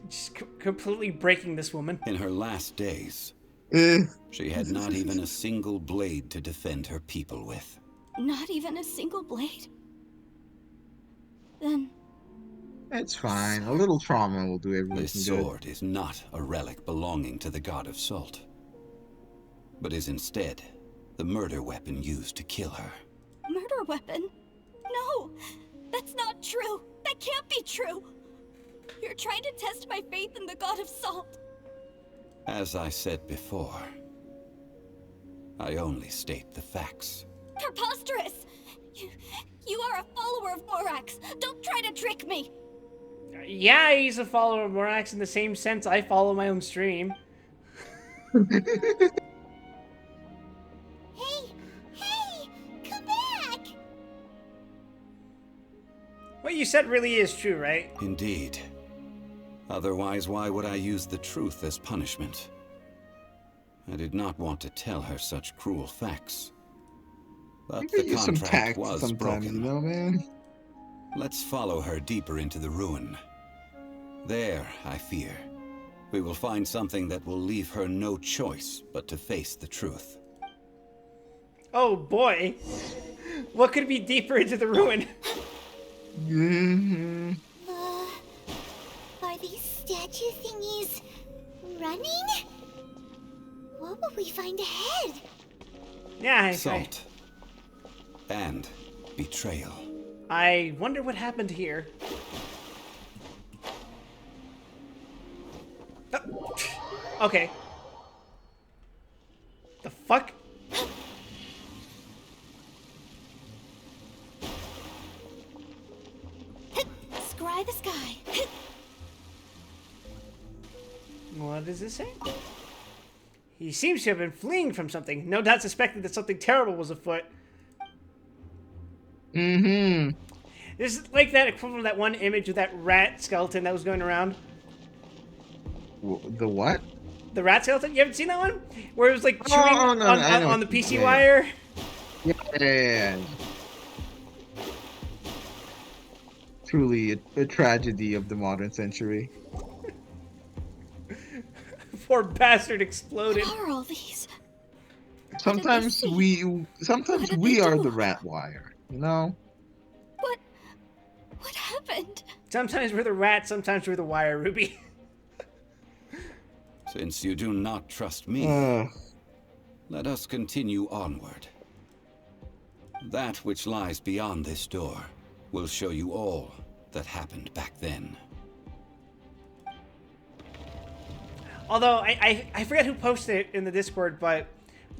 Just completely breaking this woman. In her last days, Eh, she had not even a single blade to defend her people with. Not even a single blade? Then it's fine. A little trauma will do everything This good. sword is not a relic belonging to the god of salt, but is instead the murder weapon used to kill her. murder weapon? No! That's not true! That can't be true! You're trying to test my faith in the god of salt. As I said before, I only state the facts. Preposterous! You are a follower of Morax. Don't try to trick me. Yeah, he's a follower of Morax in the same sense I follow my own stream. Hey, come back! What you said really is true, right? Indeed. Otherwise, why would I use the truth as punishment? I did not want to tell her such cruel facts. But You the could use some contract tact was sometimes, broken. you know, man. Let's follow her deeper into the ruin. There, I fear, we will find something that will leave her no choice but to face the truth. Oh boy. What could be deeper into the ruin? Mhm. Are these statue thingies running? What will we find ahead? Yeah, Salt. And betrayal. I wonder what happened here. Oh. Okay. The fuck? Scry the sky. What does this say? He seems to have been fleeing from something. No doubt suspected that something terrible was afoot. Mm-hmm. This is like that equivalent of that one image of that rat skeleton that was going around. The what? The rat skeleton? You haven't seen that one? Where it was like chewing Oh, no, I know on the what you PC mean. wire? Yeah. Truly a tragedy of the modern century. Poor bastard exploded. What are all these? Sometimes see? sometimes What did we they are do? the rat wire, you know? What happened? Sometimes we're the rat, sometimes we're the wire, Ruby. Since you do not trust me, let us continue onward. That which lies beyond this door will show you all that happened back then. Although I forget who posted it in the Discord, but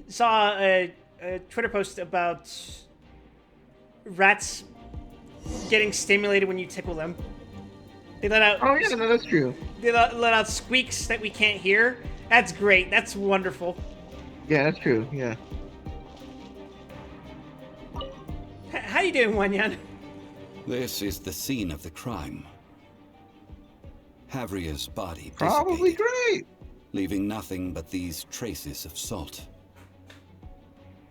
saw a Twitter post about rats getting stimulated when you tickle them. They let out. Oh yeah, no, that's true. They let out squeaks that we can't hear. That's great. That's wonderful. Yeah, that's true. Yeah. How you doing, Wanyan? This is the scene of the crime. Havria's body Probably dissipated, great. leaving nothing but these traces of salt.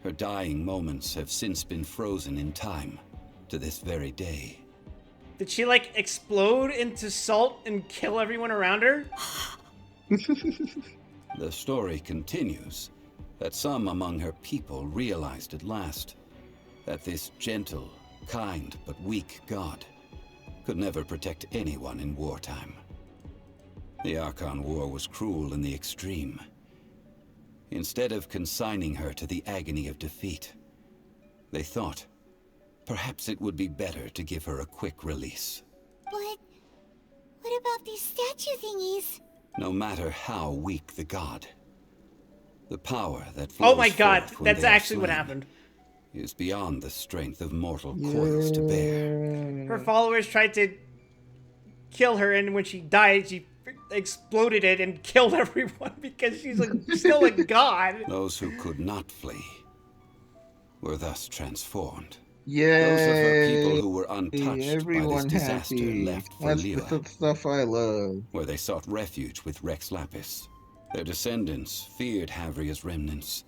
Her dying moments have since been frozen in time to this very day. Did she like explode into salt and kill everyone around her? The story continues that some among her people realized at last that this gentle, kind, but weak god could never protect anyone in wartime. The Archon War was cruel in the extreme. Instead of consigning her to the agony of defeat, they thought perhaps it would be better to give her a quick release. But what about these statue thingies? No matter how weak the god, the power that Oh flows my god, forth when that's they are actually what slain happened. is beyond the strength of mortal coils to bear. Her followers tried to kill her, and when she died, she exploded it and killed everyone because she's like still a god. Those who could not flee were thus transformed. Yeah. Those of her people who were untouched by this Everyone disaster happy. left for That's Liyue, the stuff I love. where they sought refuge with Rex Lapis. Their descendants feared Havria's remnants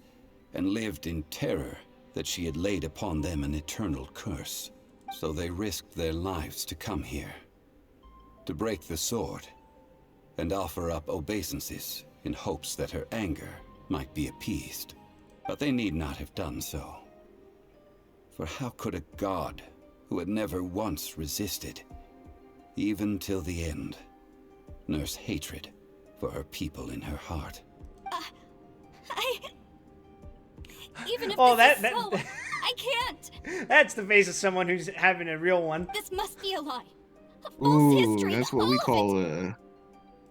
and lived in terror that she had laid upon them an eternal curse. So they risked their lives to come here, to break the sword and offer up obeisances in hopes that her anger might be appeased. But they need not have done so. For how could a god who had never once resisted, even till the end, nurse hatred for her people in her heart? Even if Oh, this that- is so, I can't. That's the face of someone who's having a real one. This must be a lie. A false Ooh, history. that's what all we of call it. a Don't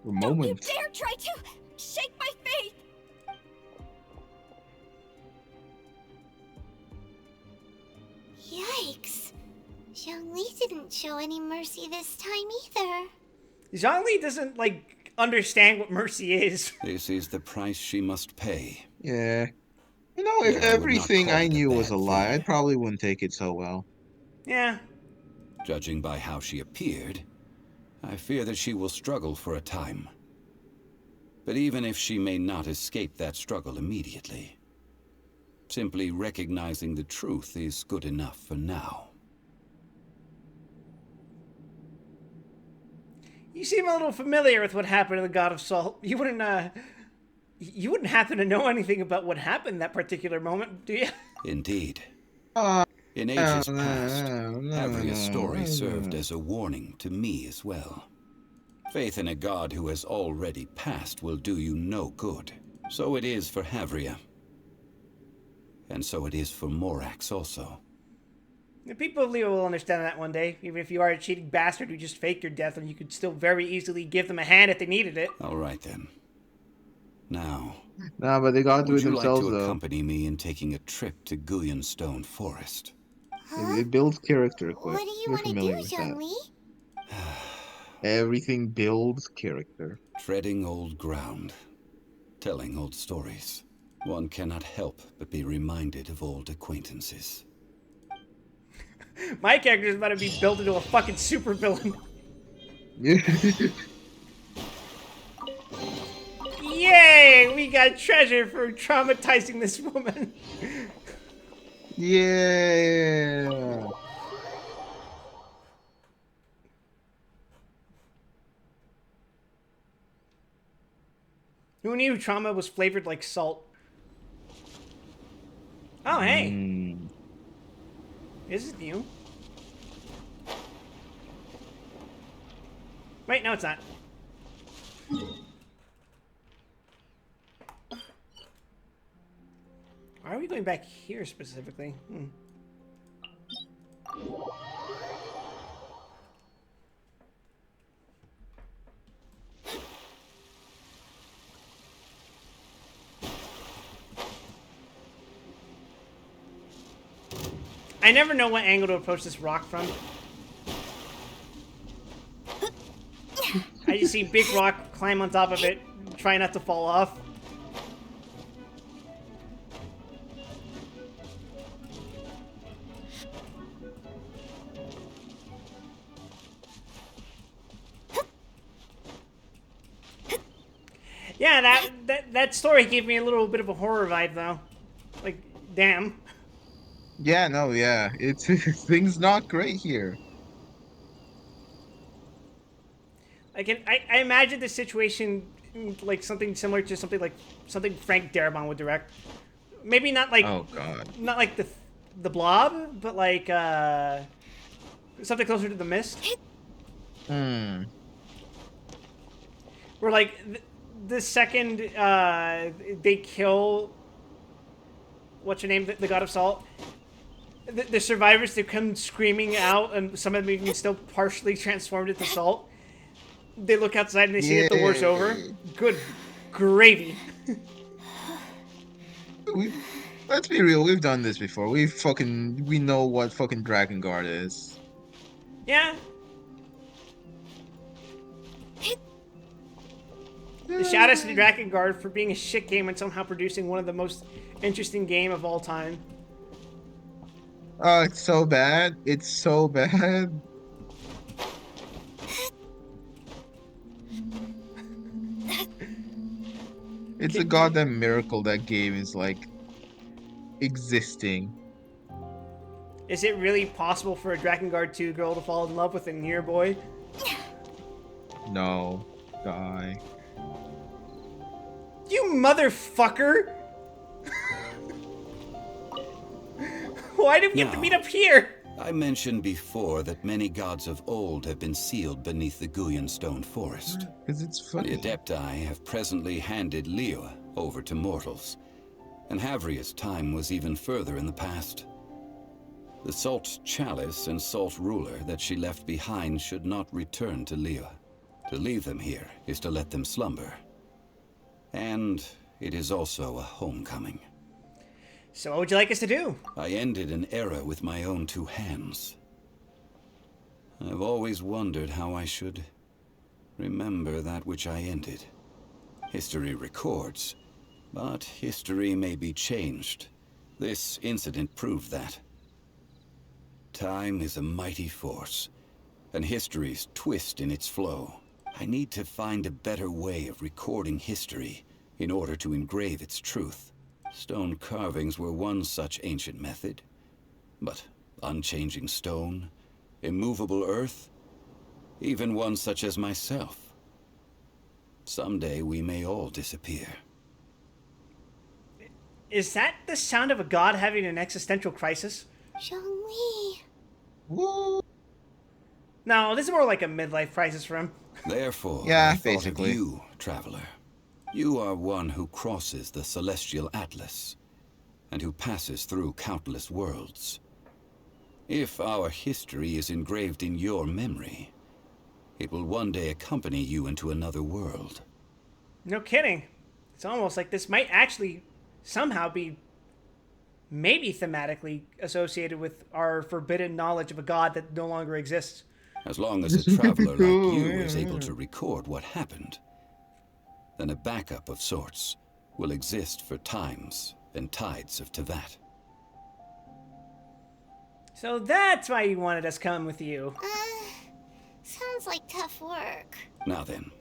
you moment. dare try to shake my faith. Yikes. Zhongli didn't show any mercy this time either. Zhongli doesn't like understand what mercy is. This is the price she must pay. Yeah. You know, if Yeah, I would not everything call I it a knew was bad a lie, thing. I probably wouldn't take it so well. Yeah. Judging by how she appeared, I fear that she will struggle for a time. But even if she may not escape that struggle immediately, simply recognizing the truth is good enough for now. You seem a little familiar with what happened to the God of Salt. You wouldn't happen to know anything about what happened that particular moment, do you? Indeed. Uh, In ages no, past, no, Havria's no, story no. served as a warning to me as well. Faith in a god who has already passed will do you no good. So it is for Havria. And so it is for Morax also. The people of Liyue will understand that one day, even if you are a cheating bastard who just faked your death, and you could still very easily give them a hand if they needed it. All right then. Now, Nah, but they gotta do would it you like themselves, to though. accompany me in taking a trip to Guyonstone Forest? It builds character quick. What do you You're want to do, familiar with that. Zhongli? Everything builds character. Treading old ground, telling old stories. One cannot help but be reminded of old acquaintances. My character is about to be built into a fucking supervillain. Yay! We got treasure for traumatizing this woman. Yeah. Who knew trauma was flavored like salt? Oh, hey. Mm. This is new. Wait, no, it's not. Why are we going back here specifically? I never know what angle to approach this rock from. I just see big rock, climb on top of it, try not to fall off. Yeah, that story gave me a little bit of a horror vibe though. Like, damn. Yeah, no, yeah. It's things not great here. I imagine the situation like something similar to something Frank Darabont would direct. Maybe not like Oh God. not like the Blob, but like something closer to the Mist. Hmm. Where like the second they kill what's your name, the god of salt, the survivors, they come screaming out, and some of them even still partially transformed into salt. They look outside and they see that the war's over. Good gravy. We let's be real. We've done this before. We know what fucking Dragon Guard is. Yeah. Shout out to the Dragon Guard for being a shit game and somehow producing one of the most interesting game of all time. Oh, it's so bad. It's so bad. It's a goddamn miracle that game is like existing. Is it really possible for a Dragon Guard 2 girl to fall in love with a near boy? No, die. You motherfucker! Why did we have to meet up here? I mentioned before that many gods of old have been sealed beneath the Guyan stone forest. Because it's The funny. Adepti have presently handed Liyue over to mortals, and Havria's time was even further in the past. The Salt Chalice and Salt Ruler that she left behind should not return to Liyue. To leave them here is to let them slumber. And it is also a homecoming. So what would you like us to do? I ended an era with my own two hands. I've always wondered how I should remember that which I ended. History records, but history may be changed. This incident proved that. Time is a mighty force, and history's twist in its flow. I need to find a better way of recording history in order to engrave its truth. Stone carvings were one such ancient method, but unchanging stone, immovable earth, even one such as myself. Someday we may all disappear. Is that the sound of a god having an existential crisis? Zhongli. Woo. No, this is more like a midlife crisis for him. Therefore, Yeah, I thought basically. of you, traveler. You are one who crosses the celestial atlas, and who passes through countless worlds. If our history is engraved in your memory, it will one day accompany you into another world. No kidding. It's almost like this might actually somehow be maybe thematically associated with our forbidden knowledge of a god that no longer exists. As long as a traveler like you is able to record what happened, then a backup of sorts will exist for times and tides of Tevat. So that's why you wanted us come with you. Sounds like tough work. Now then,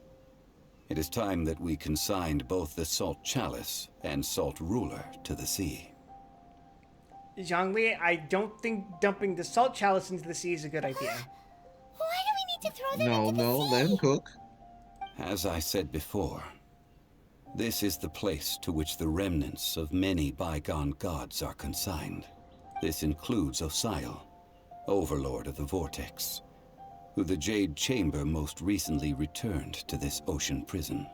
it is time that we consigned both the Salt Chalice and Salt Ruler to the sea. Zhongli, I don't think dumping the salt chalice into the sea is a good idea. Why do we need to throw them No, into the no, sea? let him cook. As I said before, this is the place to which the remnants of many bygone gods are consigned. This includes Osial, Overlord of the Vortex, who the Jade Chamber most recently returned to this ocean prison.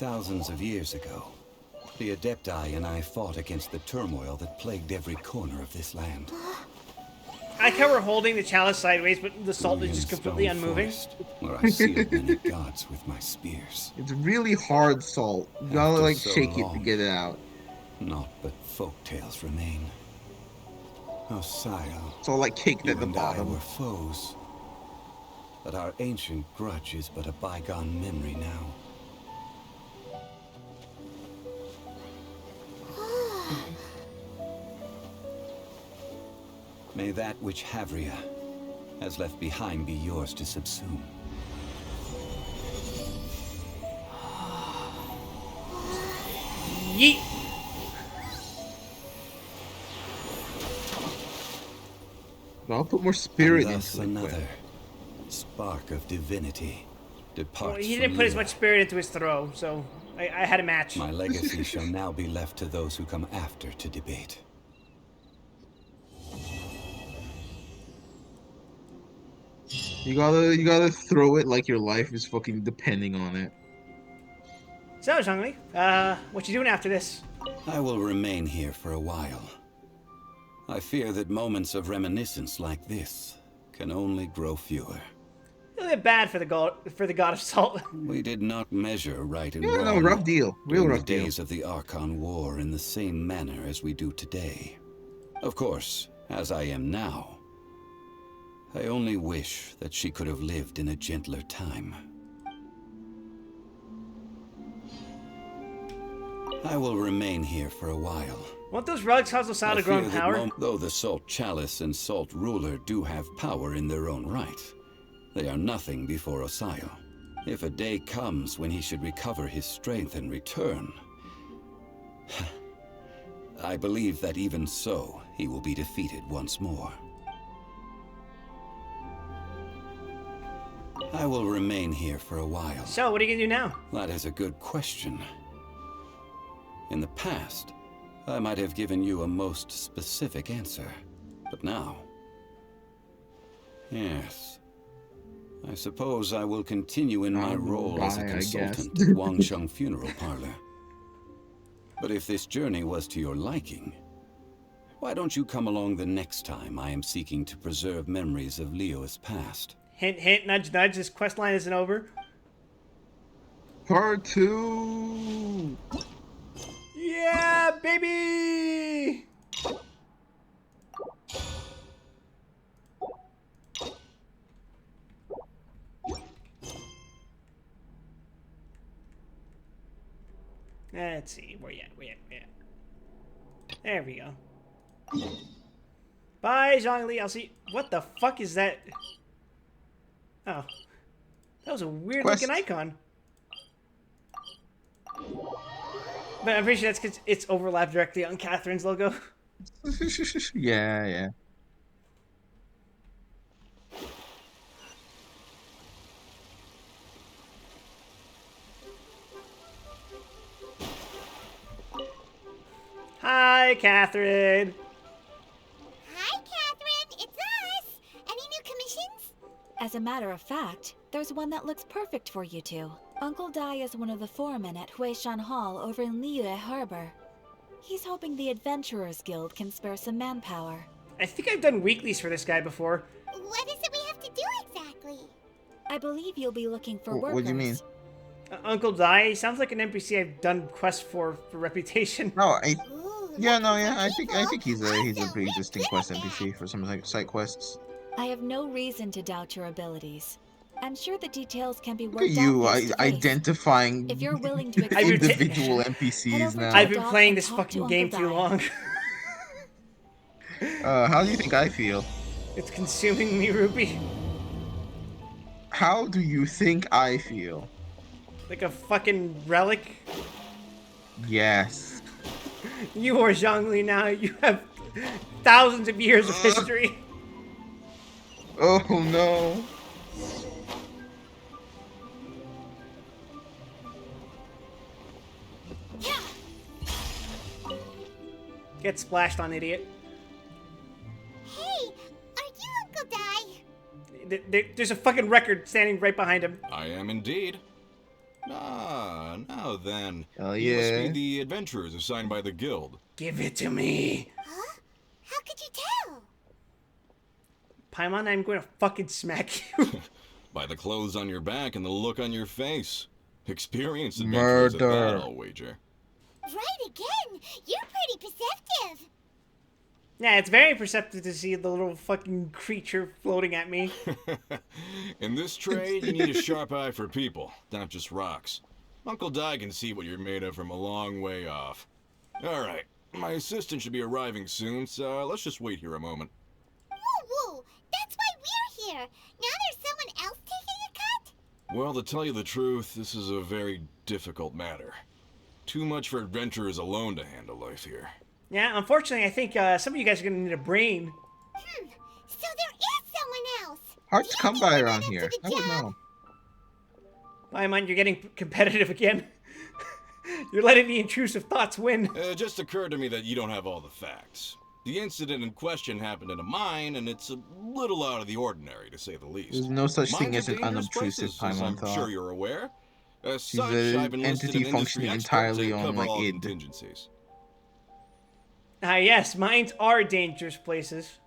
thousands of years ago, the Adepti and I fought against the turmoil that plagued every corner of this land. I cover holding the chalice sideways, but the salt is just Stone completely unmoving. forest, where I sealed many gods with my spears. It's really hard salt. You gotta After like so shake it to long, get it out. naught but folk tales remain. Osial, It's all like caked you at the and I bottom. were foes. But our ancient grudge is but a bygone memory now. May that which Havria has left behind be yours to subsume. Yeet. I'll put more spirit And thus into it. another spark of divinity departs Well, he from didn't put as Lyra. much spirit into his throw, so I had a match. My legacy shall now be left to those who come after to debate. You gotta throw it like your life is fucking depending on it. So, Zhongli, what you doing after this? I will remain here for a while. I fear that moments of reminiscence like this can only grow fewer. A little bit bad for the god of salt. We did not measure right and Yeah, wrong no, rough deal. Real during rough the deal. days of the Archon War in the same manner as we do today. Of course, as I am now, I only wish that she could have lived in a gentler time. I will remain here for a while. Won't those relics cause Osal to grow in power? Though the Salt Chalice and Salt Ruler do have power in their own right, they are nothing before Osio. If a day comes when he should recover his strength and return, I believe that even so, he will be defeated once more. I will remain here for a while. So, what are you gonna do now? That is a good question. In the past, I might have given you a most specific answer. But now... Yes. I suppose I will continue in my role as a consultant at Wangsheng Funeral Parlor. But if this journey was to your liking, why don't you come along the next time I am seeking to preserve memories of Leo's past? Hint, hint, nudge, nudge. This quest line isn't over. Part 2. Yeah, baby! Let's see. Where you at? Where you at? There we go. Bye, Zhongli. I'll see. What the fuck is that? Oh. That was a weird looking icon. But I'm pretty sure that's because it's overlapped directly on Catherine's logo. Yeah, yeah. Hi, Catherine. Hi, Catherine. It's us. Any new commissions? As a matter of fact, there's one that looks perfect for you two. Uncle Dai is one of the foremen at Huishan Hall over in Liyue Harbor. He's hoping the Adventurers Guild can spare some manpower. I think I've done weeklies for this guy before. What is it we have to do exactly? I believe you'll be looking for workers. What do you mean? Uncle Dai sounds like an NPC I've done quests for reputation. No, Ooh, yeah, looking no, for yeah. I people. think he's a Awesome, pre-existing we're quest good at NPC for some like side quests. I have no reason to doubt your abilities. I'm sure the details can be Look at worked out you face to face. identifying If you're willing to I've been individual head NPCs over now. to I've been Dock playing and this talk fucking to game Uncle too Dai. long. How do you think I feel? It's consuming me, Ruby. How do you think I feel? Like a fucking relic. Yes. You are Zhongli now. You have thousands of years of history. Oh no. Get splashed on, idiot. Hey, are you Uncle Dai? There's a fucking record standing right behind him. I am indeed. Ah, now then. Oh You must be yeah. the adventurers assigned by the guild. Give it to me. Huh? How could you tell? Paimon, I'm going to fucking smack you. By the clothes on your back and the look on your face. Experienced adventurers at that, Murder. I'll wager. Right again. You're pretty perceptive. Yeah, it's very perceptive to see the little fucking creature floating at me. In this trade, you need a sharp eye for people, not just rocks. Uncle Di can see what you're made of from a long way off. Alright, my assistant should be arriving soon, so let's just wait here a moment. Woo! That's why we're here. Now there's someone else taking a cut? Well, to tell you the truth, this is a very difficult matter. Too much for adventurers alone to handle life here. Yeah, unfortunately, I think some of you guys are going to need a brain. So there is someone else. Hard Do to you come think by we're around not up here. to the I would job? know. Paimon, you're getting competitive again. You're letting the intrusive thoughts win. It just occurred to me that you don't have all the facts. The incident in question happened in a mine, and it's a little out of the ordinary, to say the least. There's no such thing Mines as are an dangerous unobtrusive places, as Paimon I'm thought. sure you're aware. As She's such, I've an enlisted entity an industry functioning expert entirely to on cover like all id. contingencies. Ah, yes, mines are dangerous places.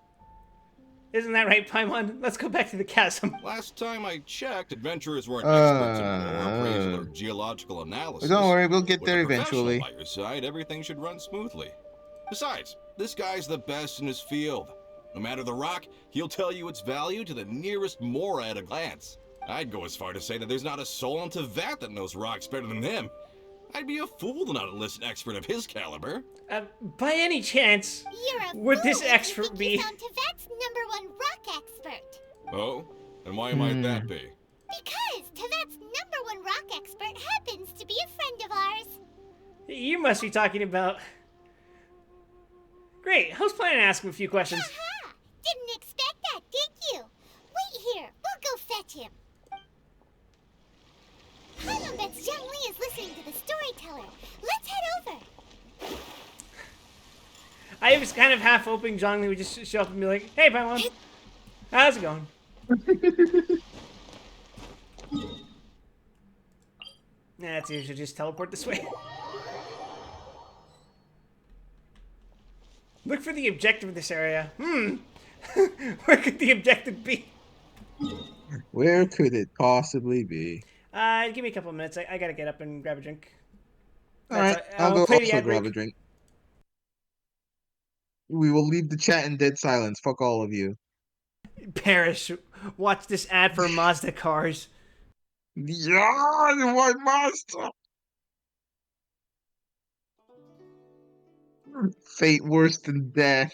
Isn't that right, Paimon? Let's go back to the chasm. Last time I checked, adventurers weren't experts in ore appraisal or Uh, geological analysis. don't worry, we'll get With there a professional eventually. by your side, everything should run smoothly. Besides, this guy's the best in his field. No matter the rock, he'll tell you its value to the nearest mora at a glance. I'd go as far to say that there's not a soul on Tevat that knows rocks better than him. I'd be a fool to not enlist an expert of his caliber. By any chance, You're a would fool this if you expert think be? he's on Tevat's #1 rock expert. Oh? And why might that be? Because Tevat's #1 rock expert happens to be a friend of ours. You must be talking about. Great, I was planning to ask him a few questions. Aha! Didn't expect that, did you? Wait here. We'll go fetch him. Paimon bets Zhang Li is listening to the storyteller. Let's head over. I was kind of half hoping Zhang Li would just show up and be like, "Hey, Paimon, how's it going?" Nah, it's easier to just teleport this way. Look for the objective of this area. Where could the objective be? Where could it possibly be? Give me a couple of minutes. I gotta get up and grab a drink. Alright, I'll I'll go play the also ad grab break. a drink. We will leave the chat in dead silence. Fuck all of you. Perish. Watch this ad for Mazda cars. Yeah, what master? Fate worse than death.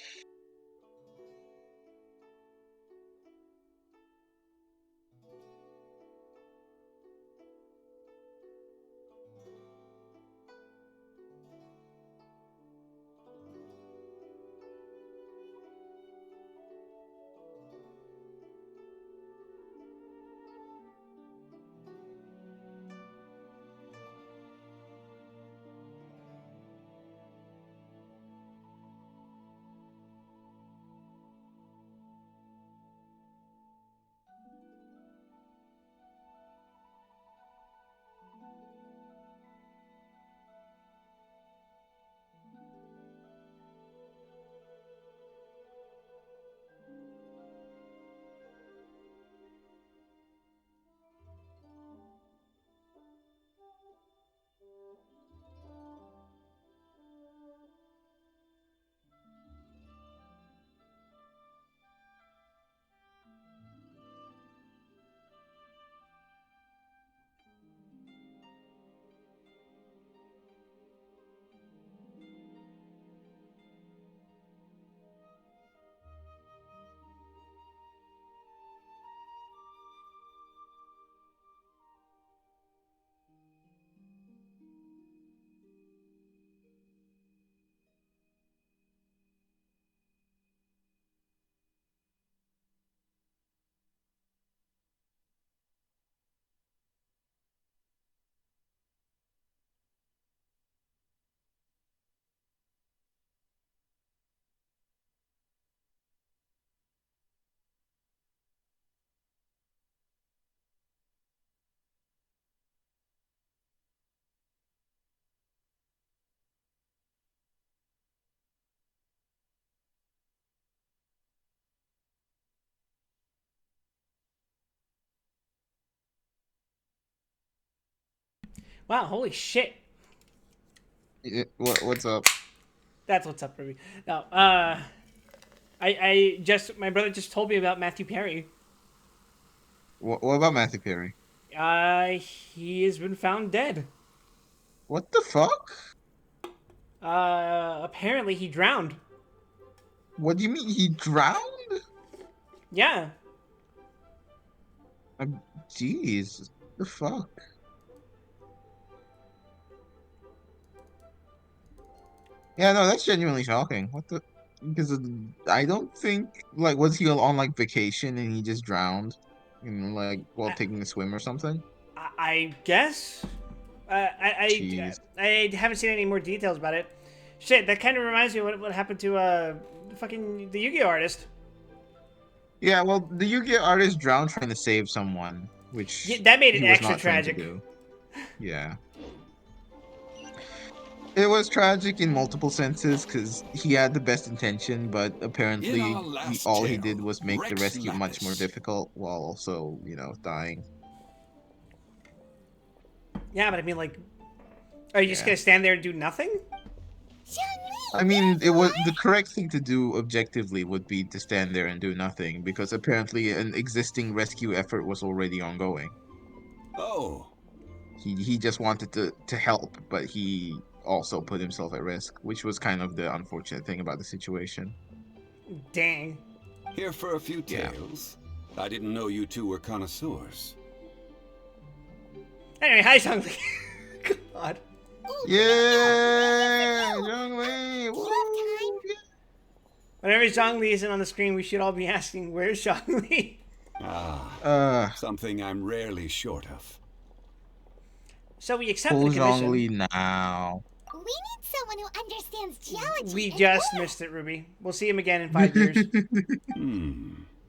Wow, holy shit. What's up? That's what's up, Ruby. No, my brother just told me about Matthew Perry. What about Matthew Perry? He has been found dead. What the fuck? Apparently he drowned. What do you mean he drowned? Yeah. Jeez, the fuck? Yeah, no, that's genuinely shocking. What the? Because I don't think like was he on like vacation and he just drowned, like while taking a swim or something? I guess. Jeez. I haven't seen any more details about it. Shit, that kind of reminds me of what happened to fucking the Yu-Gi-Oh artist. Yeah, well, the Yu-Gi-Oh artist drowned trying to save someone, Yeah, which that made it he was extra not trying to tragic. do. Yeah. It was tragic in multiple senses because he had the best intention, but In apparently our last all he did tale, was make the Rex rescue much more Lapis. difficult while also, dying. Yeah, but I mean, like, are you just Yeah. gonna stand there and do nothing? I mean, it was the correct thing to do objectively would be to stand there and do nothing because apparently an existing rescue effort was already ongoing. Oh, He just wanted to help, but he also put himself at risk, which was kind of the unfortunate thing about the situation. Dang. here for a few Yeah. tales. I didn't know you two were connoisseurs. Anyway, hi, Zhongli. God. Yeah, Zhongli. Woo! Yeah. Whenever Zhongli isn't on the screen, we should all be asking, where's Zhongli? Ah, something I'm rarely short of. So we accepted Pull the commission. Zhongli now. We need someone who understands geology. We and just ore. missed it, Ruby. We'll see him again in 5 years.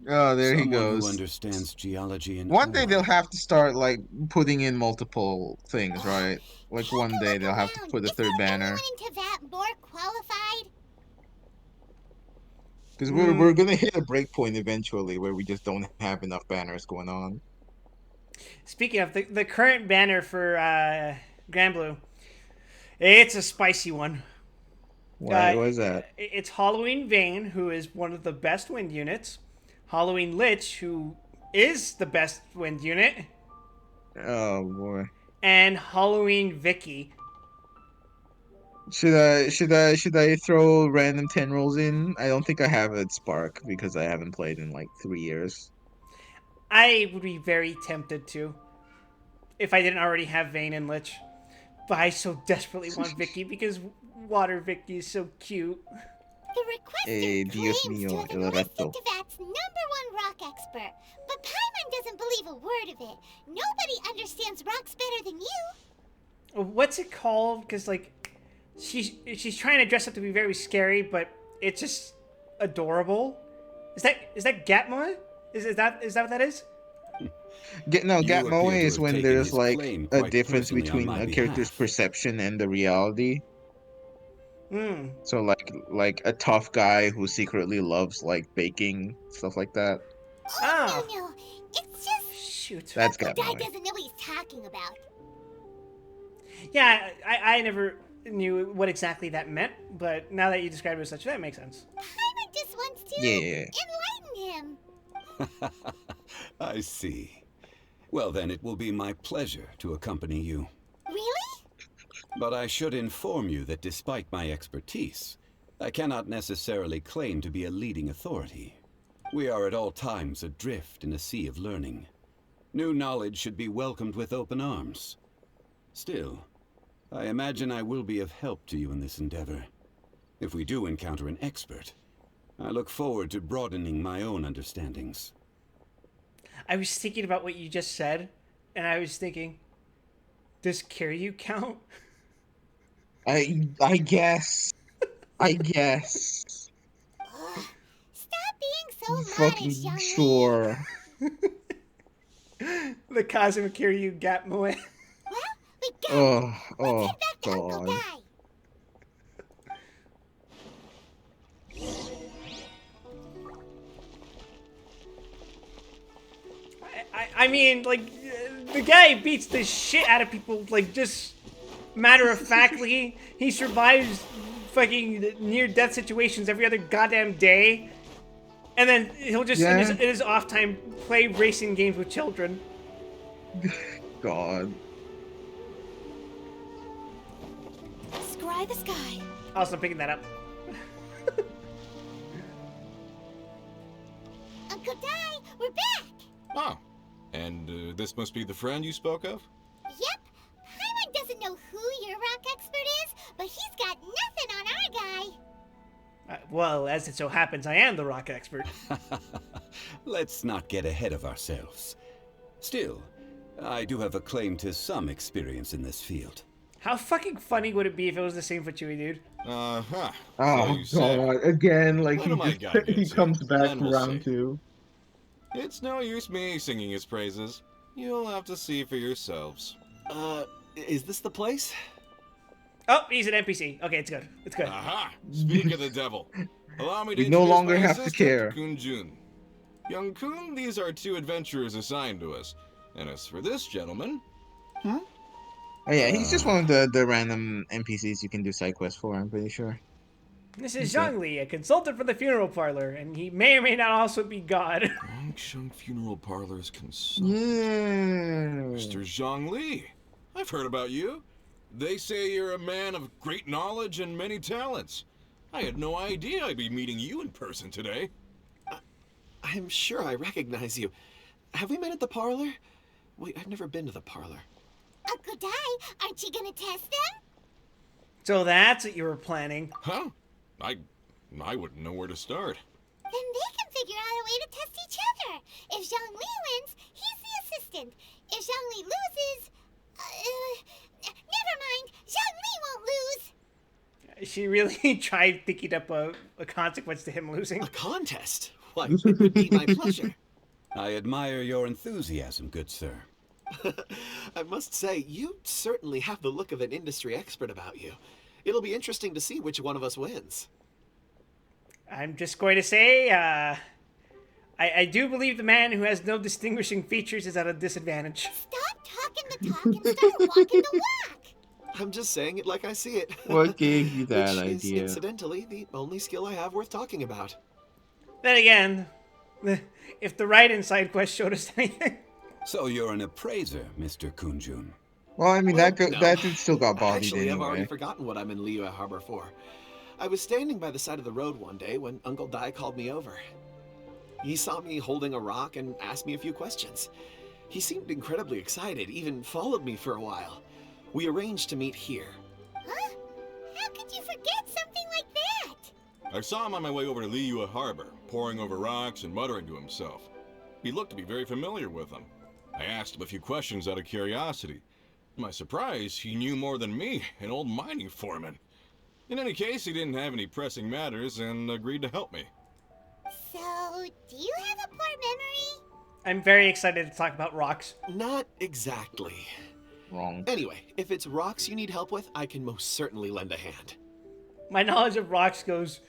Oh, there he Someone who goes. understands geology and One day ore. they'll have to start like putting in multiple things, right? Like Take one a day look they'll have to around. put a Is third there banner. anyone in Teyvat more qualified? Because we're gonna hit a break point eventually where we just don't have enough banners going on. Speaking of, the current banner for Grand Blue, it's a spicy one. What was that? It's Halloween Vane, who is one of the best wind units. Halloween Lich, who is the best wind unit. Oh boy. And Halloween Vicky. Should I throw random 10 rolls in? I don't think I have it Spark because I haven't played in like 3 years. I would be very tempted to, if I didn't already have Vane and Lich. But I so desperately want Vicky because Water Vicky is so cute. The requester Dios claims to mío, have el enlisted resto. Teyvat's #1 rock expert, but Paimon doesn't believe a word of it. Nobody understands rocks better than you. What's it called? Because like, she's trying to dress up to be very scary, but it's just adorable. Is that Gatmoe? Is that what that is? No, You Gap Moe appear to is have when taken there's his like claim a quite difference personally on between my a character's behalf. perception and the reality. Hmm. So like a tough guy who secretly loves like baking stuff like that. Ah, No. It's just shoot. That's the Gap guy Moe. doesn't know what he's talking about. Yeah, I never knew what exactly that meant, but now that you describe it as such, that makes sense. Paimon just wants to Yeah. enlighten him. I see. Well, then it will be my pleasure to accompany you. Really? But I should inform you that despite my expertise, I cannot necessarily claim to be a leading authority. We are at all times adrift in a sea of learning. New knowledge should be welcomed with open arms. Still, I imagine I will be of help to you in this endeavor. If we do encounter an expert, I look forward to broadening my own understandings. I was thinking about what you just said, and I was thinking, does Kiryu count? I guess. I guess. Stop being so modest, Fucking young lady. sure. The Cosmic Kiryu Gatmoe. Well, we got it. Oh, Let's head back to Uncle God. Guy. I mean, like, the guy beats the shit out of people, like, just matter-of-factly. He survives fucking near-death situations every other goddamn day. And then he'll just, Yeah. in his off time, play racing games with children. God. Scry the sky. Also, I'm picking that up. Uncle Di, we're back! Oh. And this must be the friend you spoke of? Yep. Paimon doesn't know who your rock expert is, but he's got nothing on our guy. Well, as it so happens, I am the rock expert. Let's not get ahead of ourselves. Still, I do have a claim to some experience in this field. How fucking funny would it be if it was the same for Chewie, dude? Uh-huh. Oh So you say. God! Again, like Wait till my guy he gets comes here, back then for we'll round see. 2. It's no use me singing his praises. You'll have to see for yourselves. Is this the place? Oh, he's an NPC. Okay, it's good. It's good. Aha! Speak of the devil. Allow me to We no introduce longer my have to assistant, care. Kun Jun. Young Kun, these are 2 adventurers assigned to us. And as for this gentleman, Oh yeah, he's just one of the random NPCs you can do side quests for. I'm pretty sure. This is Zhang Li, a consultant for the funeral parlor, and he may or may not also be God. Wangsheng Funeral Parlor's consultant. Yeah. Mr. Zhang Li. I've heard about you. They say you're a man of great knowledge and many talents. I had no idea I'd be meeting you in person today. I'm sure I recognize you. Have we met at the parlor? Wait, I've never been to the parlor. Uncle Di, aren't you gonna test them? So that's what you were planning. Huh? I wouldn't know where to start. Then they can figure out a way to test each other. If Zhang Li wins, he's the assistant. If Zhang Li loses, never mind. Zhang Li won't lose. She really tried thinking up a consequence to him losing. A contest? Why, it would be my pleasure. I admire your enthusiasm, good sir. I must say, you certainly have the look of an industry expert about you. It'll be interesting to see which one of us wins. I'm just going to say, I do believe the man who has no distinguishing features is at a disadvantage. Stop talking the talk and start walking the walk. I'm just saying it like I see it. What gave you that Which is, idea? incidentally, the only skill I have worth talking about. Then again, if the right inside quest showed us anything. So you're an appraiser, Mr. Kunjun. Well, I mean Well, that no. that dude still got bodied Actually, I've already anyway. forgotten what I'm in Liyue Harbor for. I was standing by the side of the road one day when Uncle Dai called me over. He saw me holding a rock and asked me a few questions. He seemed incredibly excited, even followed me for a while. We arranged to meet here. Huh? How could you forget something like that? I saw him on my way over to Liyue Harbor, poring over rocks and muttering to himself. He looked to be very familiar with them. I asked him a few questions out of curiosity. To my surprise, he knew more than me, an old mining foreman. In any case, he didn't have any pressing matters and agreed to help me. So, do you have a poor memory? I'm very excited to talk about rocks. Not exactly. Wrong. Anyway, if it's rocks you need help with, I can most certainly lend a hand. My knowledge of rocks goes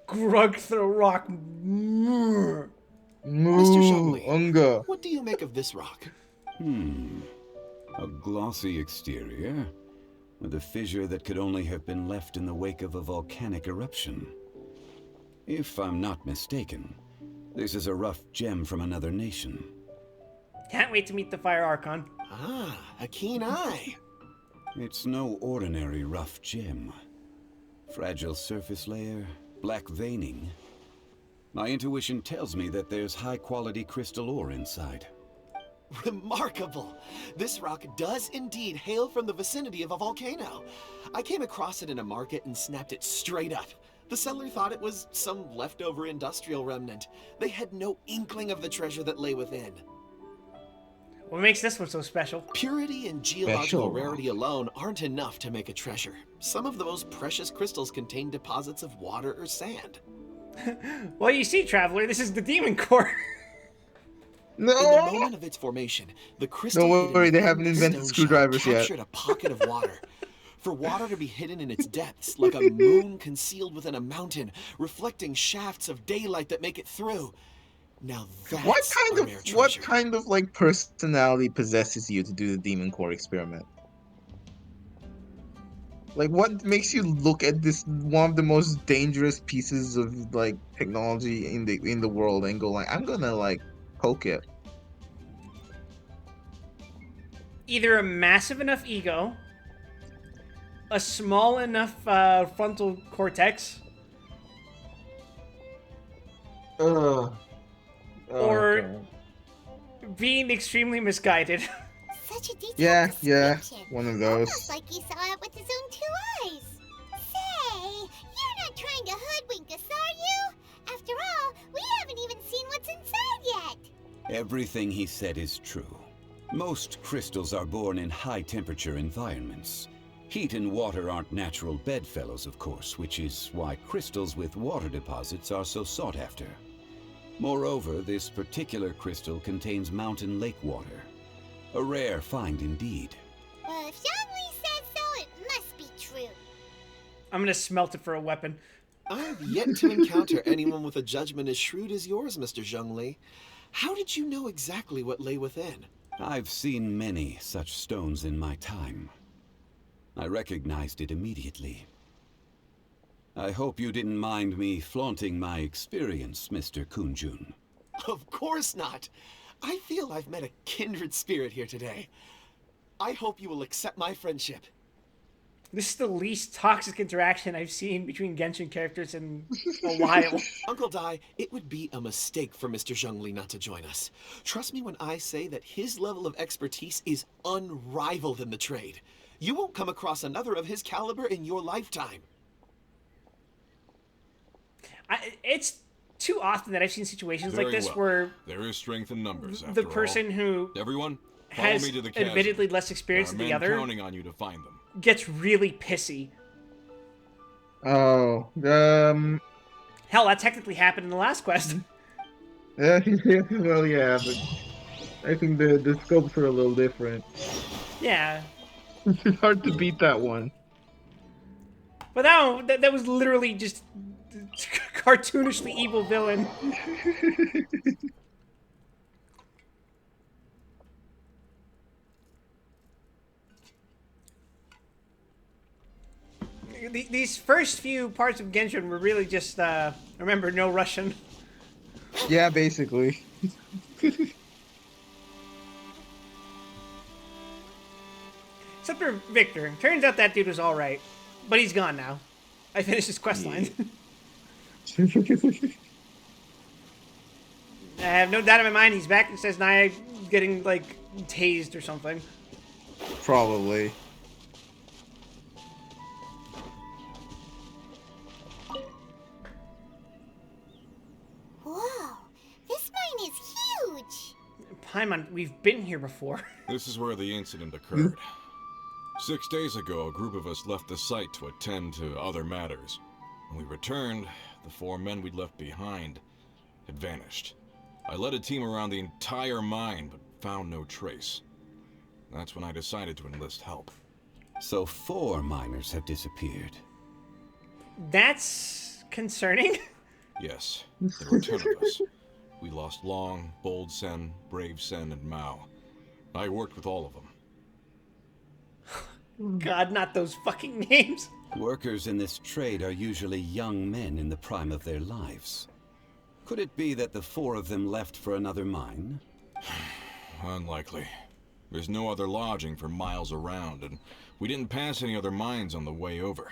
grug through rock. Mr. Moo, Zhongli, Unga. what do you make of this rock? A glossy exterior, with a fissure that could only have been left in the wake of a volcanic eruption. If I'm not mistaken, this is a rough gem from another nation. Can't wait to meet the Fire Archon. Ah, a keen eye. It's no ordinary rough gem. Fragile surface layer, black veining. My intuition tells me that there's high-quality crystal ore inside. Remarkable! This rock does indeed hail from the vicinity of a volcano. I came across it in a market and snapped it straight up. The seller thought it was some leftover industrial remnant. They had no inkling of the treasure that lay within. What makes this one so special? Purity and geological Special. rarity alone aren't enough to make a treasure. Some of the most precious crystals contain deposits of water or sand. Well, you see, Traveler, this is the Demon Core. In the No. moment of its formation, the crystal Don't hidden worry, they within haven't the invented stone screwdrivers shell yet. captured a pocket of water. For water to be hidden in its depths, like a moon concealed within a mountain, reflecting shafts of daylight that make it through. Now that's our rare what treasure. kind of like personality possesses you to do the demon core experiment? Like, what makes you look at this one of the most dangerous pieces of like technology in the world and go like, I'm gonna like poke it? Either a massive enough ego, a small enough frontal cortex, Ugh. Oh or god. being extremely misguided. Such a detailed Yeah, description. one of Almost those. like he saw it with his own 2 eyes. Say, you're not trying to hoodwink us, are you? After all, we haven't even seen what's inside yet. Everything he said is true. Most crystals are born in high-temperature environments. Heat and water aren't natural bedfellows, of course, which is why crystals with water deposits are so sought after. Moreover, this particular crystal contains mountain lake water. A rare find indeed. Well, if Zhongli says so, it must be true. I'm gonna smelt it for a weapon. I've yet to encounter anyone with a judgment as shrewd as yours, Mr. Zhongli. How did you know exactly what lay within? I've seen many such stones in my time. I recognized it immediately. I hope you didn't mind me flaunting my experience, Mr. Kunjun. Of course not. I feel I've met a kindred spirit here today. I hope you will accept my friendship. This is the least toxic interaction I've seen between Genshin characters in a while. Uncle Dai, it would be a mistake for Mr. Zhongli not to join us. Trust me when I say that his level of expertise is unrivaled in the trade. You won't come across another of his caliber in your lifetime. It's too often that I've seen situations like Very this well. where There is strength in numbers, after the person all. who Everyone, follow has me to the chasm. admittedly less experience There than are the men other counting on you to find them. gets really pissy. Oh, Hell, that technically happened in the last quest. well, yeah, but I think the scopes are a little different. Yeah. It's hard to beat that one. But that was literally just cartoonishly evil villain. These first few parts of Genshin were really just, remember, no Russian. Yeah, basically. Except for Victor. Turns out that dude was alright. But he's gone now. I finished his quest line. I have no doubt in my mind he's back and says Naya getting, like, tased or something. Probably. Whoa, this mine is huge. Paimon, we've been here before. This is where the incident occurred. 6 days ago, a group of us left the site to attend to other matters. When we returned, the 4 men we'd left behind had vanished. I led a team around the entire mine, but found no trace. That's when I decided to enlist help. So 4 miners have disappeared. That's concerning. Yes, there were 10 of us. We lost Long, Bold Sen, Brave Sen, and Mao. I worked with all of them. God, not those fucking names. Workers in this trade are usually young men in the prime of their lives. Could it be that the 4 of them left for another mine? Unlikely. There's no other lodging for miles around, and we didn't pass any other mines on the way over.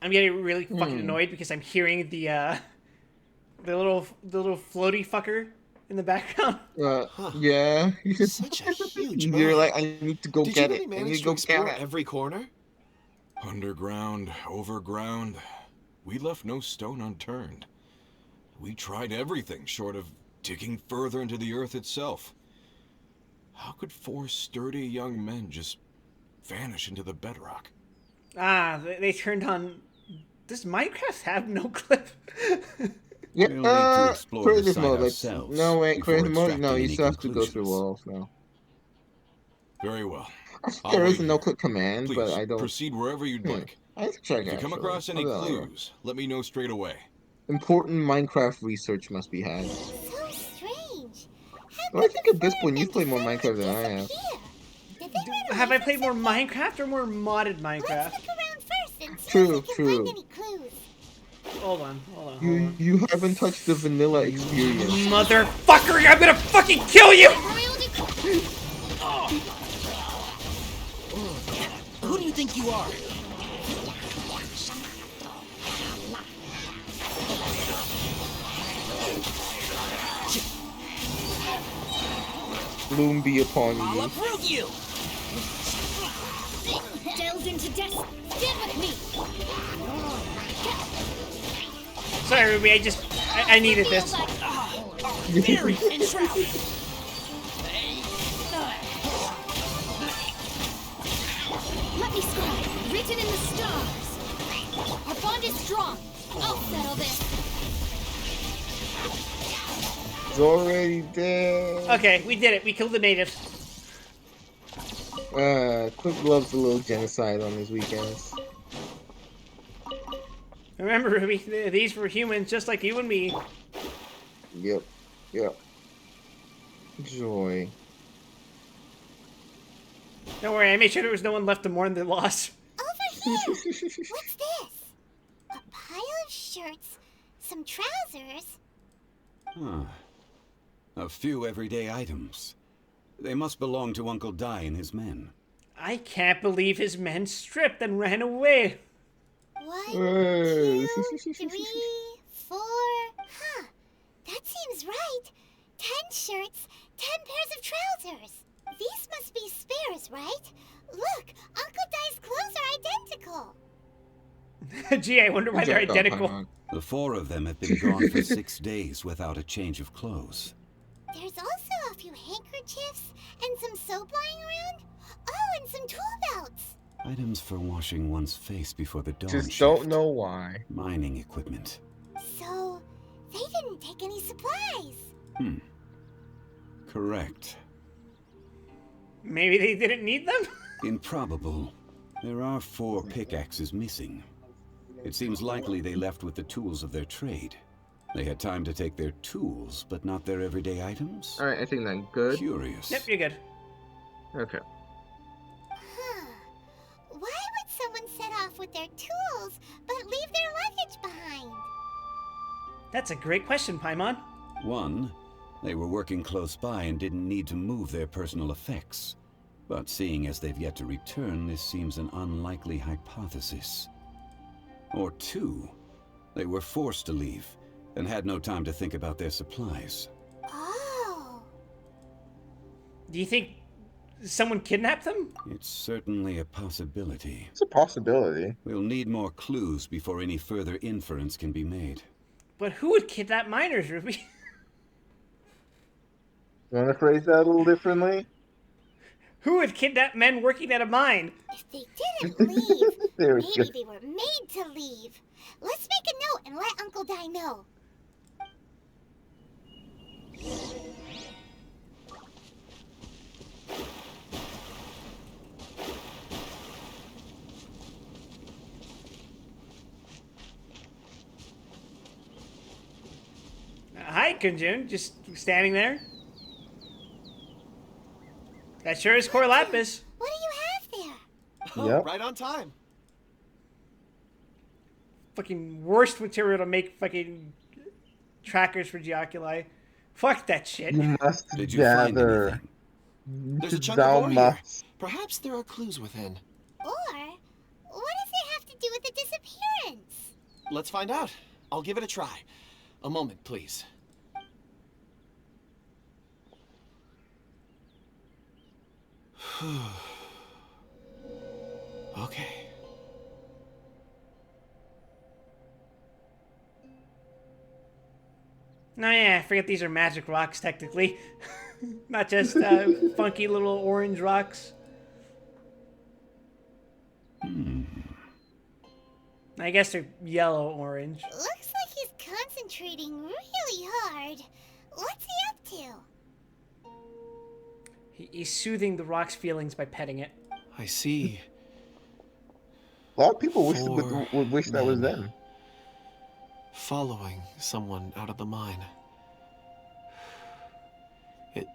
I'm getting really fucking annoyed because I'm hearing the little floaty fucker in the background. Yeah. Such a huge You're mine. like, I need to go Did get you it. really I need manage to to go explore get it. every corner? Underground, overground, we left no stone unturned. We tried everything short of digging further into the earth itself. How could 4 sturdy young men just vanish into the bedrock? They turned on. Does Minecraft have no clip? Yeah, We'll need to explore the creative site mode. ourselves No, wait, before creative mode. No, extracting you any still have to go through conclusions. walls now. Very well. I think I'll there is wait a here. no-click command, Please, but I don't. proceed wherever you'd like. I have to check If you come actually. across I'll any do that later. clues, let me know straight away. Important Minecraft research must be had. So strange. How Well, I could think the at this four point of you've them played more suddenly Minecraft than I have. disappear? Did they run Have away I from played more something? Minecraft or more modded Let's Minecraft? look around first and see if True, we can true. find any clues. Hold on, hold on, hold You on. you haven't touched the vanilla experience. Motherfucker, I'm gonna fucking kill you! Who do you think you are? Bloom be upon I'll you. uproot you! Delve into death. Stand with me. Sorry, Ruby, I needed this. Fury and Shroud! Let me scribe. Written in the stars. Our bond is strong. I'll settle this. It's already dead. Okay, we did it. We killed the natives. Cliff loves a little genocide on his weekends. Remember, Ruby, these were humans just like you and me. Yep. Yep. Joy. Don't worry, I made sure there was no one left to mourn the loss. Over here! What's this? A pile of shirts, some trousers. Huh. A few everyday items. They must belong to Uncle Dai and his men. I can't believe his men stripped and ran away. 1, Hey. 2, 3, 4. Huh. That seems right. 10 shirts, 10 pairs of trousers. These must be spares, right? Look, Uncle Dai's clothes are identical. Gee, I wonder why they're Jack off, identical. Paimon. The 4 of them have been gone for 6 days without a change of clothes. There's also a few handkerchiefs and some soap lying around. Oh, and some tool belts. Items for washing one's face before the dawn Just shift. don't know why. Mining equipment. So, they didn't take any supplies. Correct. Maybe they didn't need them? Improbable. There are 4 pickaxes missing. It seems likely they left with the tools of their trade. They had time to take their tools, but not their everyday items? Alright, I think that's good. Curious. Yep, you're good. Okay. Huh. Why would someone set off with their tools, but leave their luggage behind? That's a great question, Paimon. 1, they were working close by and didn't need to move their personal effects. But seeing as they've yet to return, this seems an unlikely hypothesis. Or 2, they were forced to leave and had no time to think about their supplies. Oh. Do you think someone kidnapped them? It's certainly a possibility. It's a possibility. We'll need more clues before any further inference can be made. But who would kidnap miners, Ruby? You want to phrase that a little differently? Who would kidnap men working at a mine? If they didn't leave, There we maybe go. they were made to leave. Let's make a note and let Uncle Dai know. Hi, Kunjun. Just standing there. That sure is core lapis. What do you have there? Oh, Yep. right on time. Fucking worst material to make fucking trackers for Geoculi. Fuck that shit. You must Did you find gather. anything? There's a chunk Thou of ore here. must. Perhaps there are clues within. Or, what does it have to do with the disappearance? Let's find out. I'll give it a try. A moment, please. Okay. No, yeah, I forget these are magic rocks, technically. Not just funky little orange rocks. I guess they're yellow-orange. Looks like he's concentrating really hard. What's he up to? He's soothing the rock's feelings by petting it. I see. A lot of people Four would wish that was men. them. following someone out of the mine. It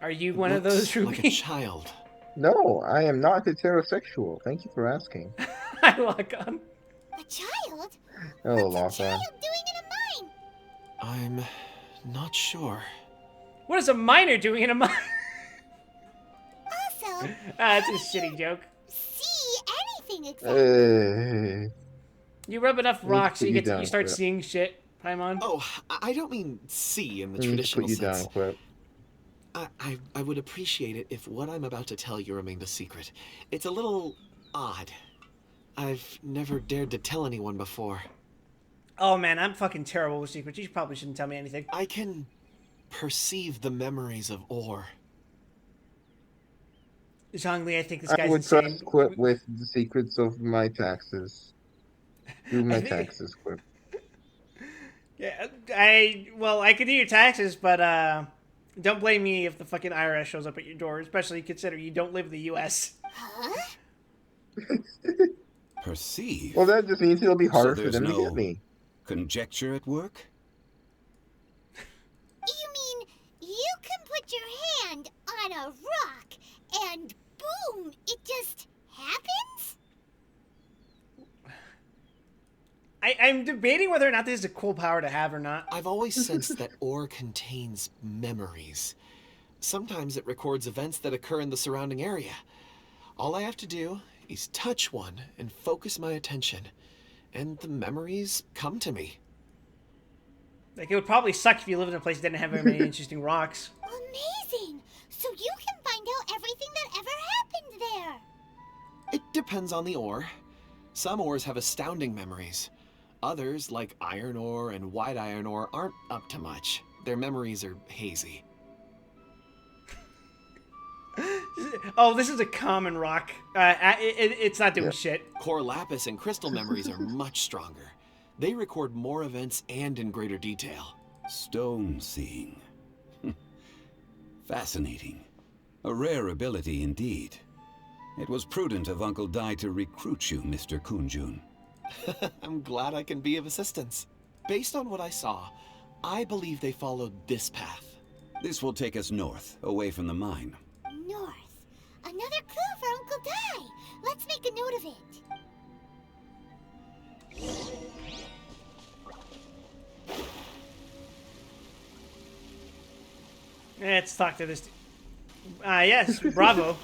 Are you one of those, looks like a Ruby? child. No, I am not heterosexual. Thank you for asking. I lock on. A child? Oh, What's a lock on. child doing in a mine? I'm not sure. What is a miner doing in a mine? Also, That's a shitty joke. see anything exactly. You rub enough I need to rocks, put you you get to, down, you start Quip. seeing shit. Paimon. Oh, I don't mean see in the I need to traditional put you sense. down, Quip. I would appreciate it if what I'm about to tell you remained a secret. It's a little odd. I've never dared to tell anyone before. Oh man, I'm fucking terrible with secrets. You probably shouldn't tell me anything. I can perceive the memories of ore. Zhongli, I think this I guy's would insane. trust Quip with the secrets of my taxes. Do my I think- taxes, Quip. Yeah, I could do your taxes, but don't blame me if the fucking IRS shows up at your door, especially consider you don't live in the U.S. Huh? Perceive? Well, that just means it'll be harder for there's them to no get me. conjecture at work? You mean you can put your hand on a rock and boom, it just happens? I'm debating whether or not this is a cool power to have or not. I've always sensed that ore contains memories. Sometimes it records events that occur in the surrounding area. All I have to do is touch one and focus my attention, and the memories come to me. Like, it would probably suck if you lived in a place that didn't have very many interesting rocks. Amazing! So you can find out everything that ever happened there. It depends on the ore. Some ores have astounding memories. Others, like iron ore and white iron ore, aren't up to much. Their memories are hazy. Oh, this is a common rock. It's not doing shit. Core lapis and crystal memories are much stronger. They record more events and in greater detail. Stone seeing. Fascinating. A rare ability indeed. It was prudent of Uncle Dai to recruit you, Mr. Kunjun. I'm glad I can be of assistance. Based on what I saw, I believe they followed this path. This will take us north, away from the mine. North. Another clue for Uncle Dai. Let's make a note of it. Let's talk to this. Yes, bravo.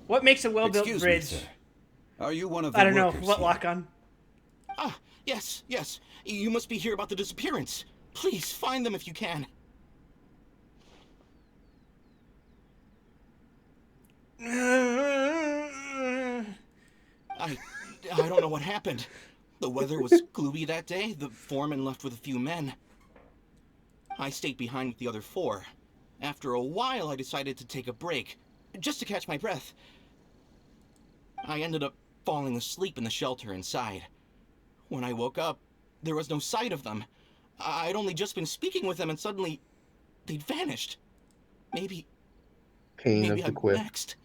What makes a well-built Excuse bridge? me, sir. Are you one of the I don't know. workers What here? lock on? Ah, yes, yes. You must be here about the disappearance. Please find them if you can. I don't know what happened. The weather was gloomy that day. The foreman left with a few men. I stayed behind with the other 4. After a while, I decided to take a break, just to catch my breath. I ended up falling asleep in the shelter inside. When I woke up, there was no sight of them. I'd only just been speaking with them and suddenly they'd vanished. Maybe Pain of the I'm Quip. next.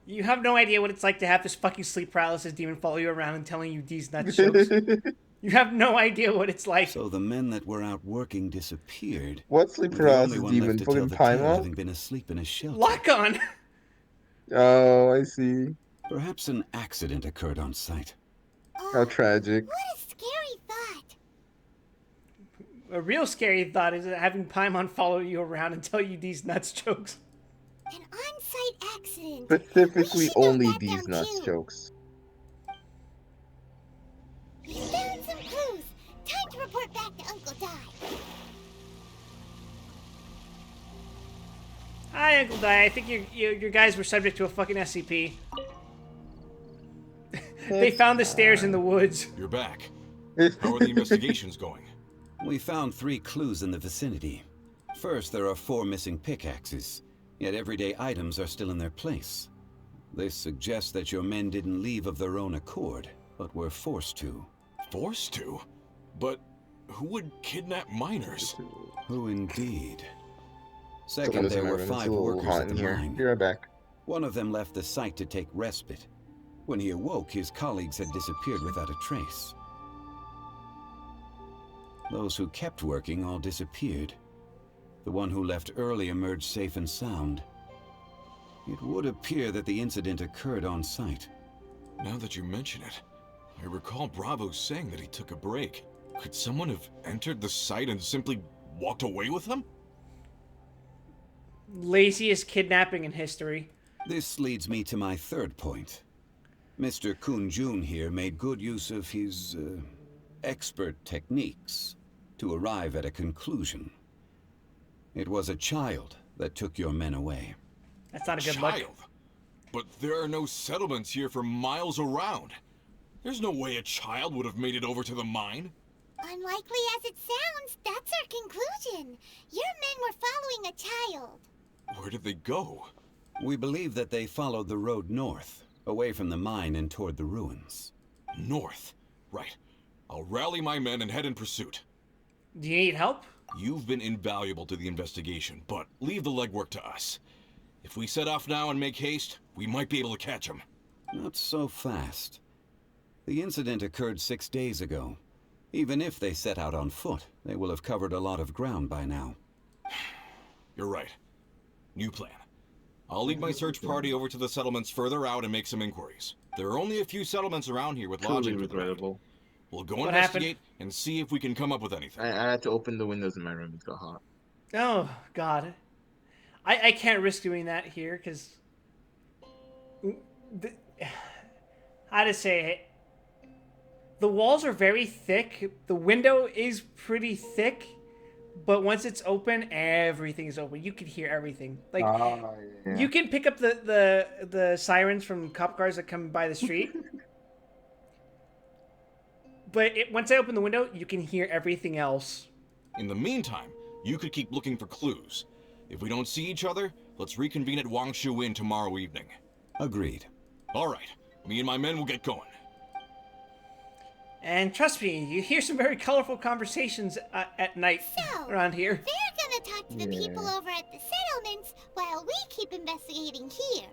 You have no idea what it's like to have this fucking sleep paralysis demon follow you around and telling you these nuts jokes. You have no idea what it's like. So the men that were out working disappeared. What sleep with the only paralysis one demon? left to tell Fucking the tale Paimon? having been asleep in a shelter. Lock on. Oh, I see. Perhaps an accident occurred on site. How tragic. What a scary thought. A real scary thought is having Paimon follow you around and tell you these nuts jokes. An on-site accident. Specifically, We should note only that these down, nuts too. jokes. We found some clues. Time to report back to Uncle Dai. Hi, Uncle Dai. I think your guys were subject to a fucking SCP. They found the stairs in the woods. You're back. How are the investigations going? We found 3 clues in the vicinity. First, there are 4 missing pickaxes, yet everyday items are still in their place. This suggests that your men didn't leave of their own accord, but were forced to. Forced to? But who would kidnap miners? Who indeed? Still Second, missing there my were room. It's 5 a little workers hot at in the here. mine. Be right back. One of them left the site to take respite. When he awoke, his colleagues had disappeared without a trace. Those who kept working all disappeared. The one who left early emerged safe and sound. It would appear that the incident occurred on site. Now that you mention it, I recall Bravo saying that he took a break. Could someone have entered the site and simply walked away with him? Laziest kidnapping in history. This leads me to my third point. Mr. Kun-jun here made good use of his, expert techniques to arrive at a conclusion. It was a child that took your men away. That's not a good look. Child? But there are no settlements here for miles around. There's no way a child would have made it over to the mine. Unlikely as it sounds, that's our conclusion. Your men were following a child. Where did they go? We believe that they followed the road north, away from the mine and toward the ruins. North. Right. I'll rally my men and head in pursuit. Do you need help? You've been invaluable to the investigation, but leave the legwork to us. If we set off now and make haste, we might be able to catch him. Not so fast. The incident occurred 6 days ago. Even if they set out on foot, they will have covered a lot of ground by now. You're right. New plan. I'll lead my search party over to the settlements further out and make some inquiries. There are only a few settlements around here with Truly lodging for the night. regrettable. We'll go What investigate and see if we can come up with anything. I had to open the windows in my room. It got hot. Oh, God. I can't risk doing that here, because... How to say it? The walls are very thick. The window is pretty thick. But once it's open, everything is open. You can hear everything. Like, Yeah. you can pick up the sirens from cop cars that come by the street. But once I open the window, you can hear everything else. In the meantime, you could keep looking for clues. If we don't see each other, let's reconvene at Wangshu Inn tomorrow evening. Agreed. All right. Me and my men will get going. And trust me, you hear some very colorful conversations at night So, around here. they're gonna talk to the people over at the settlements while we keep investigating here.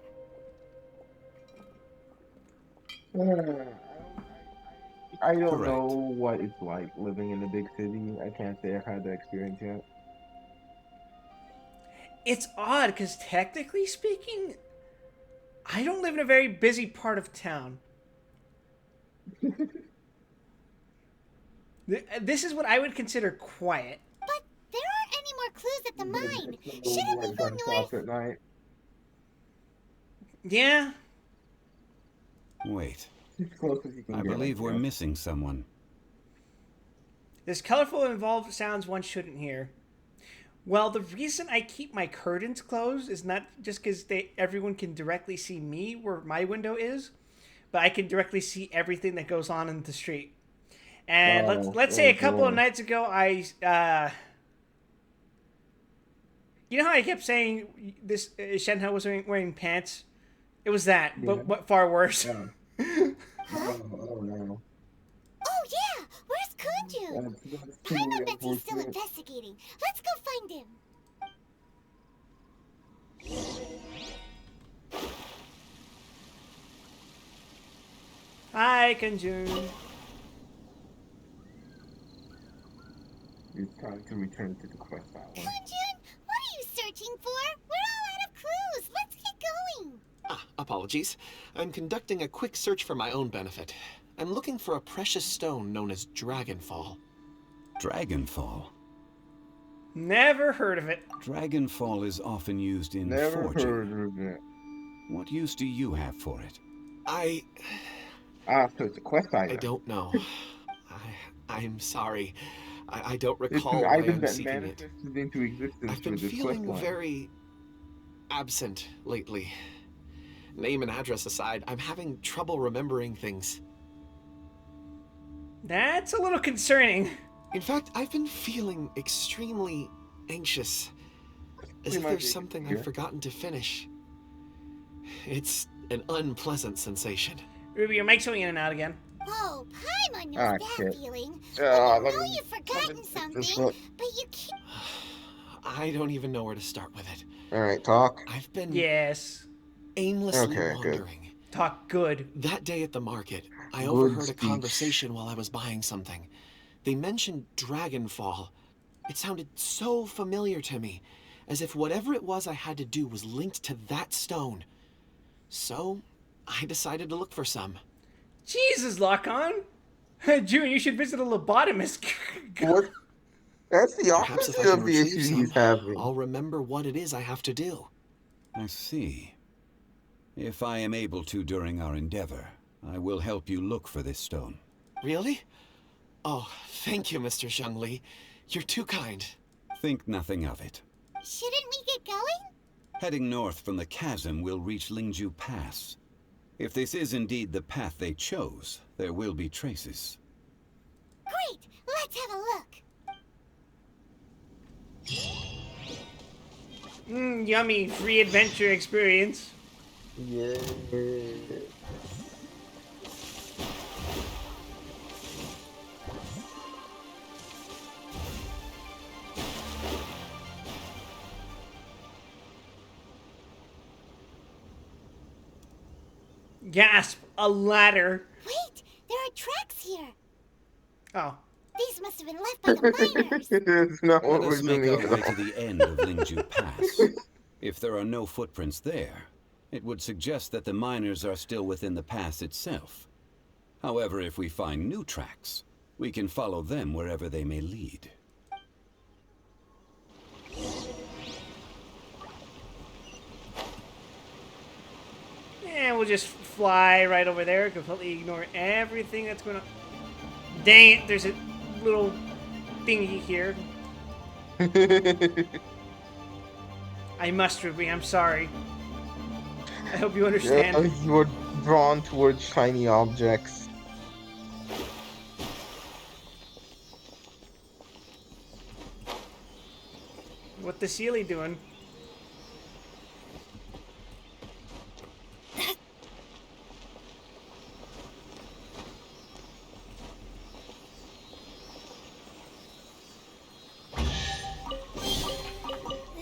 I don't Correct. know what it's like living in a big city. I can't say I've had that experience yet. It's odd, because technically speaking, I don't live in a very busy part of town. This is what I would consider quiet. But there aren't any more clues at the mine. Shouldn't we go north? At night. Yeah, Wait. As close as you can I get, believe we're guess. missing someone. there's colorful and involved sounds one shouldn't hear. Well, the reason I keep my curtains closed is not just because everyone can directly see me where my window is, but I can directly see everything that goes on in the street. And let's say a couple of nights ago, you know how I kept saying this Shenhe was wearing pants? It was that, but far worse. Yeah. Oh, no. Oh yeah, where's Kunju? That's I too bet he's still unfortunate. investigating. Let's go find him. Hi, Kanjun. It's time to return to the quest island. Kunjun, what are you searching for? We're all out of clues. Let's get going. Apologies. I'm conducting a quick search for my own benefit. I'm looking for a precious stone known as Dragonfall. Dragonfall. Never heard of it. Dragonfall is often used in Never forging. heard of it. What use do you have for it? So it's a quest item. I don't know. I'm sorry. I don't It's recall an why item I'm that seeking it. manifested into existence I've been through this feeling quest line. very absent lately. Name and address aside, I'm having trouble remembering things. That's a little concerning. In fact, I've been feeling extremely anxious. As We if might there's be something here. I've forgotten to finish. It's an unpleasant sensation. Ruby, your mic's going in and out again. Oh, Paimon knows that shit. feeling. Let When you know me- you've forgotten just something, look. but you keep... I don't even know where to start with it. Alright, talk. I've been Yes. aimlessly Okay, good. wandering. Talk good. That day at the market, I Good overheard a speech. conversation while I was buying something. They mentioned Dragonfall. It sounded so familiar to me, as if whatever it was I had to do was linked to that stone. So, I decided to look for some. Jesus, Lock-On! June, you should visit a lobotomist. What? That's the Perhaps if I opposite can of the retrieve issue he's some, having. I'll remember what it is I have to do. I see. If I am able to during our endeavor, I will help you look for this stone. Really? Oh, thank you, Mr. Zhongli. You're too kind. Think nothing of it. Shouldn't we get going? Heading north from the chasm, we'll reach Lingju Pass. If this is indeed the path they chose, there will be traces. Great! Let's have a look. Yummy free adventure experience. Yeah. Gasp! A ladder. Wait, there are tracks here. Oh. These must have been left by the miners. It's not what Let we're us make doing our at way all. to the end of Lingju Pass. If there are no footprints there, it would suggest that the miners are still within the pass itself. However, if we find new tracks, we can follow them wherever they may lead. And we'll just fly right over there, completely ignore everything that's going on. Dang it, there's a little thingy here. I must, Ruby, I'm sorry. I hope you understand. Yeah, you're drawn towards shiny objects. What the Sealy doing?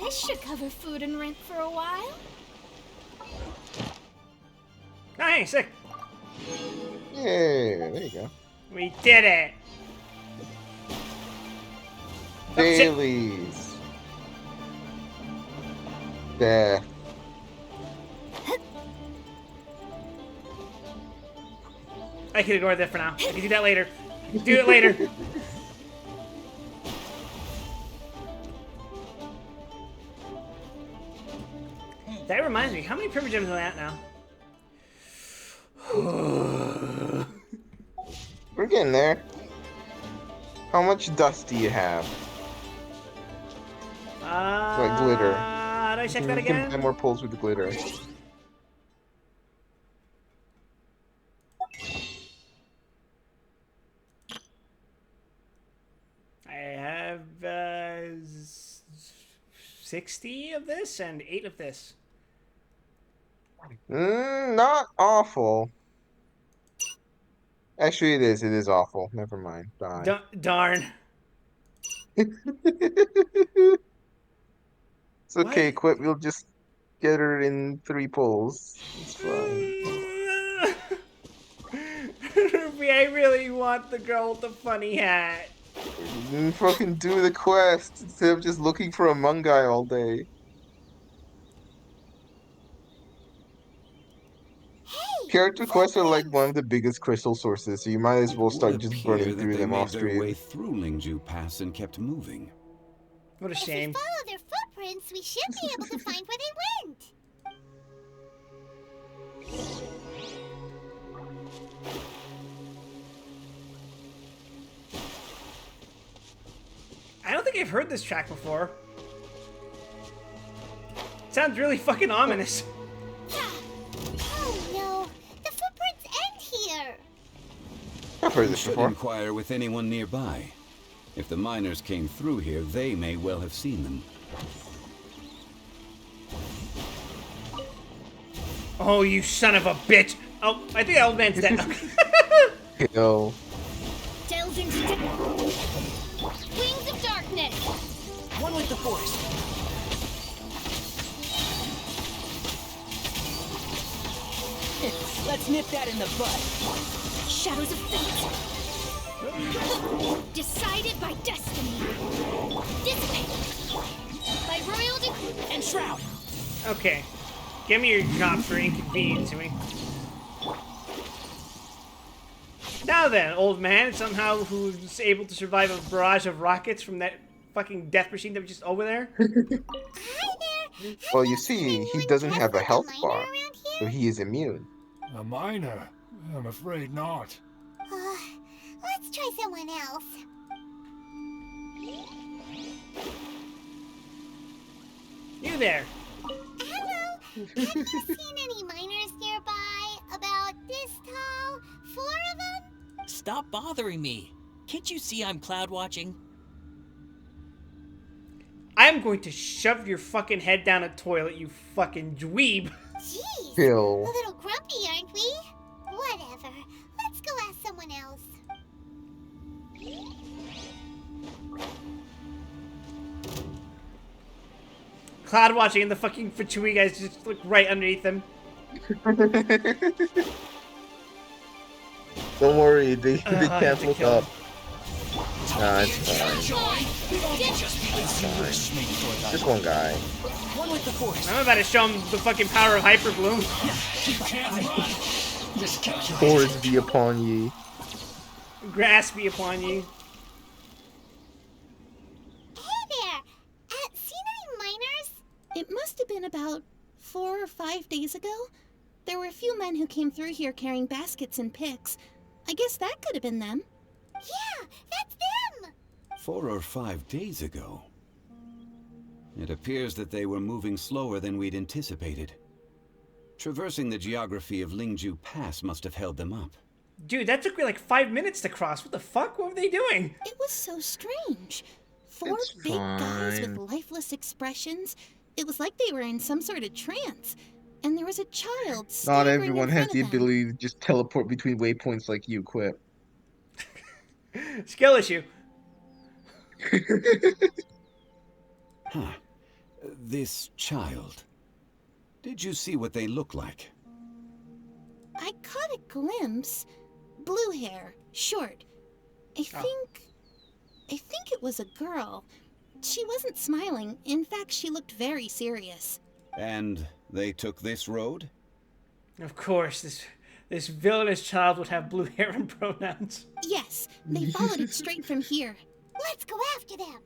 This should cover food and rent for a while. Nice, sick. Yeah, there you go. We did it. Dailies. Death. I can ignore that for now. I can do that later. Do it later. That reminds me, how many Primer Gems am I at now? We're getting there. How much dust do you have? Like glitter. How do I check that You can buy again? more pulls with the glitter. I have 60 of this and 8 of this. Not awful. Actually, it is. It is awful. Never mind. Die. Darn. It's okay, What? Quip. We'll just get her in 3 pulls. It's fine. Ruby, I really want the girl with the funny hat. Fucking do the quest instead of just looking for a Mungai all day. Hey, Character quests are like one of the biggest crystal sources, so you might as well It start would just appear burning that through they them made off their way stream. through Lingju Pass and kept moving. What a if we shame. follow their footprints, we should be able to find where they went. I don't think I've heard this track before. Sounds really fucking ominous. Oh no, the footprints end here. I've heard You this should before. inquire with anyone nearby. If the miners came through here, they may well have seen them. Oh, you son of a bitch. Oh, I think that old man's dead. Yo. Delve into Wings of Darkness. One with the Force. Let's nip that in the bud. Shadows of Fate. Decided by destiny. Dissipate. By royalty and shroud. Okay. Give me your job for inconveniencing me. Now then, old man, somehow who's able to survive a barrage of rockets from that fucking death machine that was just over there? Hi there. Well, Have you you seen see, he anyone doesn't dressed have a like health miner bar, around so here? he is immune. A miner? I'm afraid not. Let's try someone else. You there. Hello. Have you seen any miners nearby? About this tall? 4 of them? Stop bothering me. Can't you see I'm cloud watching? I'm going to shove your fucking head down a toilet, you fucking dweeb. Jeez. Phil. A little grumpy, aren't we? Whatever. Let's go ask someone else. Cloud watching and the fucking Fatui guys just look right underneath them. Don't worry, they I have to cancel kill up. him. Nah, it's fine. Just one guy. One with the force. I'm about to show him the fucking power of Hyper Bloom. Force be upon ye. Grass be upon you. Hey there. Seen any miners? It must have been about 4 or 5 days ago. There were a few men who came through here carrying baskets and picks. I guess that could have been them. Yeah, that's them. 4 or 5 days ago. It appears that they were moving slower than we'd anticipated. Traversing the geography of Lingju Pass must have held them up. Dude, that took me like 5 minutes to cross. What the fuck? What were they doing? It was so strange. 4 It's big guys with fine. lifeless expressions. It was like they were in some sort of trance. And there was a child Not staggering everyone in has front the of them. ability to just teleport between waypoints like you, Quip. Skill issue. Huh. This child. Did you see what they look like? I caught a glimpse. Blue hair, short. I think it was a girl. She wasn't smiling. In fact, she looked very serious. And they took this road? Of course, this villainous child would have blue hair and pronouns. Yes, they followed it straight from here. Let's go after them.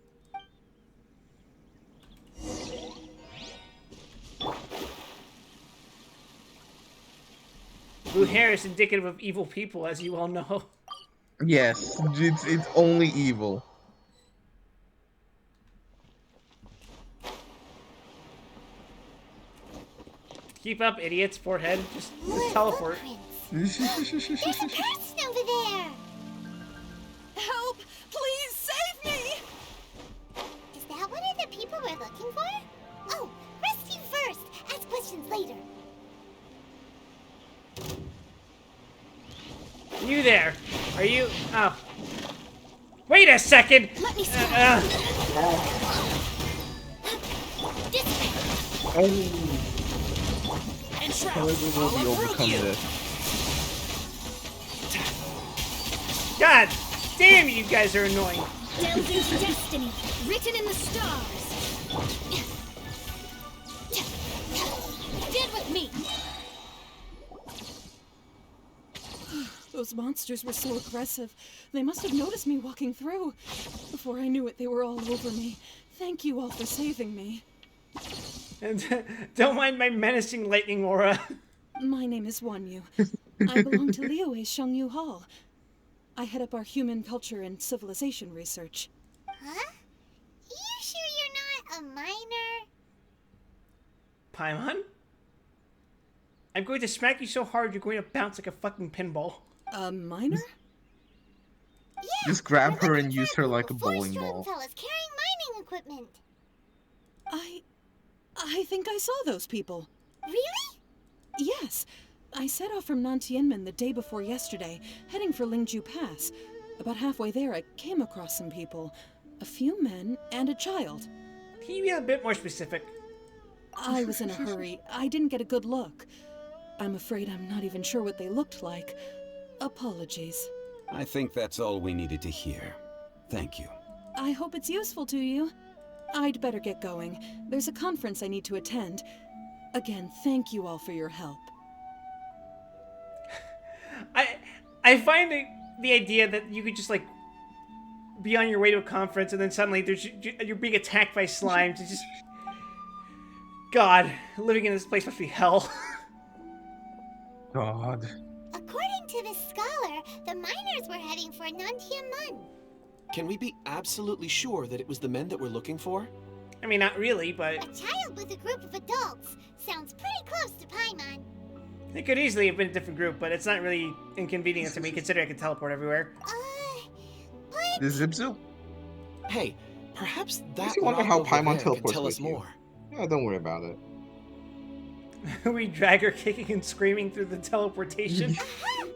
Blue hair is indicative of evil people, as you all know. Yes, it's only evil. Keep up, idiots. Forehead. Just More teleport. footprints. There's a person over there. Help! Please save me! Is that one of the people we're looking for? Oh, rescue first. Ask questions later. You there? Are you? Oh. Wait a second. Let me see. And shroud. However, will we overcome this? God damn, you guys are annoying. Delved into destiny, written in the stars. Dead with me. Those monsters were so aggressive. They must have noticed me walking through. Before I knew it, they were all over me. Thank you all for saving me. And don't mind my menacing lightning aura. My name is Wanyu. I belong to Liyue Shengyu Hall. I head up our human culture and civilization research. Huh? You sure you're not a miner? Paimon? I'm going to smack you so hard you're going to bounce like a fucking pinball. A miner? Yeah. Just grab we're her looking and for use her like a group of 4 bowling strong ball. fellas carrying mining equipment. I think I saw those people. Really? Yes. I set off from Nantianmen the day before yesterday, heading for Lingju Pass. About halfway there, I came across some people. A few men and a child. Can you be a bit more specific? I was in a hurry. I didn't get a good look. I'm afraid I'm not even sure what they looked like. Apologies. I think that's all we needed to hear. Thank you. I hope it's useful to you. I'd better get going. There's a conference I need to attend. Again, thank you all for your help. I find the idea that you could just like be on your way to a conference and then suddenly you're being attacked by slimes. It's just God, living in this place must be hell. God. According to this scholar, the miners were heading for Nantiamun. Can we be absolutely sure that it was the men that we're looking for? I mean, not really, but A child with a group of adults sounds pretty close to Paimon. it could easily have been a different group, but it's not really inconvenient to me considering I can teleport everywhere. But The Zip Zoop? Hey, perhaps that you wonder rock how over Paimon there can teleports tell us with you. more. Yeah, don't worry about it. We drag her kicking and screaming through the teleportation. Paimon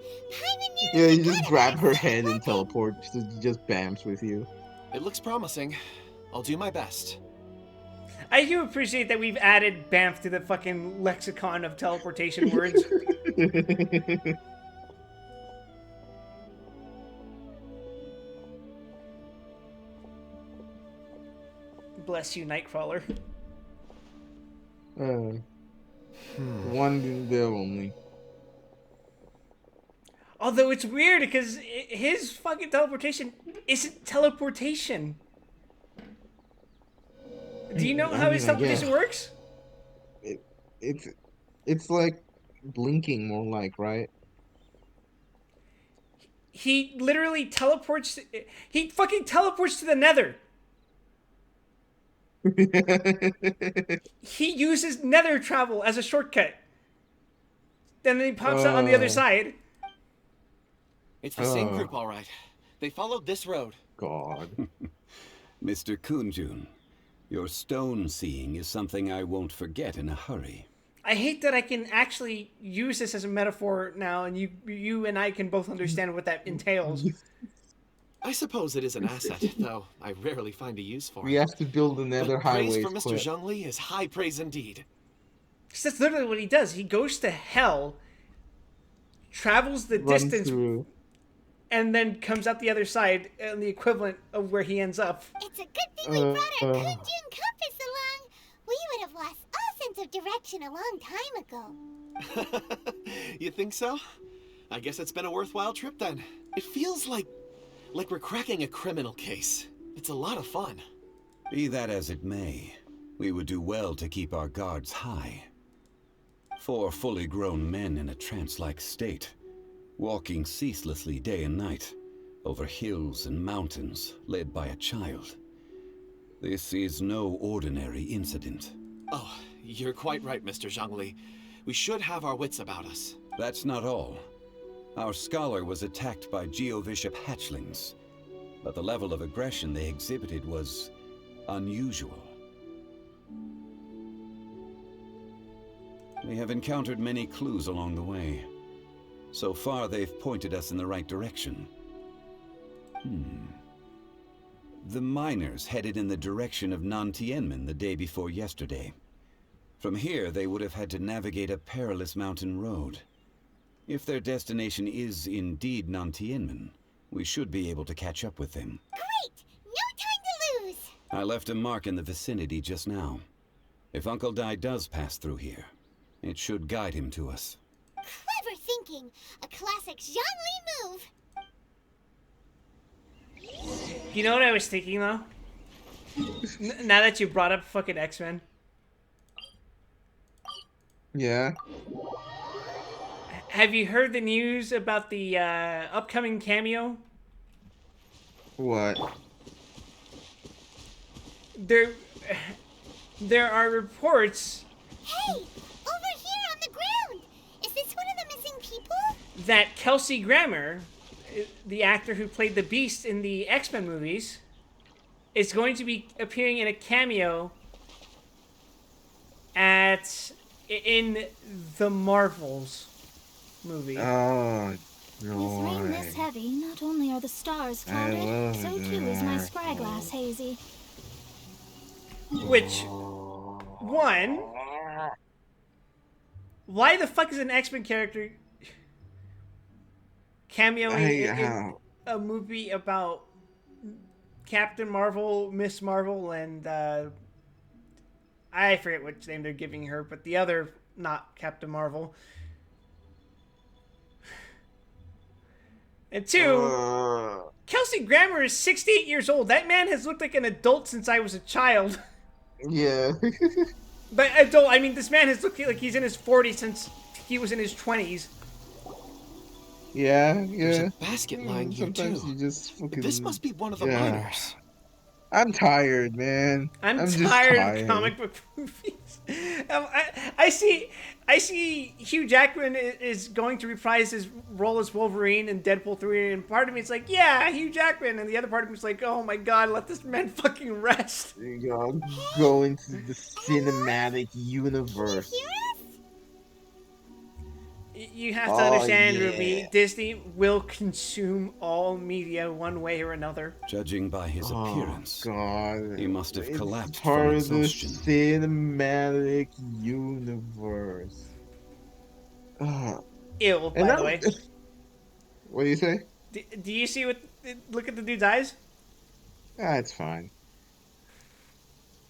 Yeah, nearly you just got grab it. her head and teleport. Just bams with you. It looks promising. I'll do my best. I do appreciate that we've added Banff to the fucking lexicon of teleportation words. Bless you, Nightcrawler. One there only. Although it's weird because his fucking teleportation isn't teleportation. Do you know how his teleportation works? It's like blinking more like, right? He literally teleports. He fucking teleports to the Nether. He uses Nether travel as a shortcut. Then he pops out on the other side. It's the same group, all right. They followed this road. God. Mr. Kunjun, your stone seeing is something I won't forget in a hurry. I hate that I can actually use this as a metaphor now, and you and I can both understand what that entails. I suppose it is an asset, though I rarely find a use for it. We have to build another But highway. praise for Mr. Zhongli is high praise indeed. Because that's literally what he does. He goes to hell, travels the distance, through. and then comes out the other side, and the equivalent of where he ends up. It's a good thing we brought our Kunjun compass along. We would have lost all sense of direction a long time ago. You think so? I guess it's been a worthwhile trip then. It feels like we're cracking a criminal case. It's a lot of fun. Be that as it may, we would do well to keep our guards high. 4 fully grown men in a trance-like state, walking ceaselessly day and night, over hills and mountains, led by a child. This is no ordinary incident. Oh, you're quite right, Mr. Zhongli. We should have our wits about us. That's not all. Our scholar was attacked by Geovishap hatchlings, but the level of aggression they exhibited was unusual. We have encountered many clues along the way. So far, they've pointed us in the right direction. The miners headed in the direction of Nantianmen the day before yesterday. From here, they would have had to navigate a perilous mountain road. If their destination is indeed Nantianmen, we should be able to catch up with them. Great! No time to lose! I left a mark in the vicinity just now. If Uncle Dai does pass through here, it should guide him to us. Clever thinking. A classic Zhongli move. You know what I was thinking, though? Now that you brought up fucking X-Men. Yeah. Have you heard the news about the upcoming cameo? What? There are reports Hey! Over here on the ground! Is this one of the missing people? that Kelsey Grammer, the actor who played the Beast in the X-Men movies, is going to be appearing in a cameo in the Marvels movie. Oh, With rain this heavy, not only are the stars clouded, so too is my scryglass hazy. Which, one, why the fuck is an X-Men character cameoing a movie about Captain Marvel, Miss Marvel, and I forget which name they're giving her, but the other, not Captain Marvel. And two, Uh, Kelsey Grammer is 68 years old. That man has looked like an adult since I was a child. yeah. But adult, I mean, this man has looked like he's in his 40s since he was in his 20s. Yeah, There's a yeah. basket lying here, Sometimes too. you just This fucking. must be one of the Yeah. miners. I'm tired, man. I'm I'm just tired of tired. comic book movies. I see Hugh Jackman is going to reprise his role as Wolverine in Deadpool 3, and part of me is like, yeah, Hugh Jackman, and the other part of me is like, oh my god, let this man fucking rest. You know, go into the Hello? cinematic Can you universe. hear us? You have to Oh understand, Ruby, yeah. Disney will consume all media one way or another. Judging by his Oh appearance, god. he must have It's collapsed from part of the exhaustion. cinematic universe. Uh, Ill, and by the I'm. way. What do you say? Do you see what? Look at the dude's eyes. Ah, it's fine.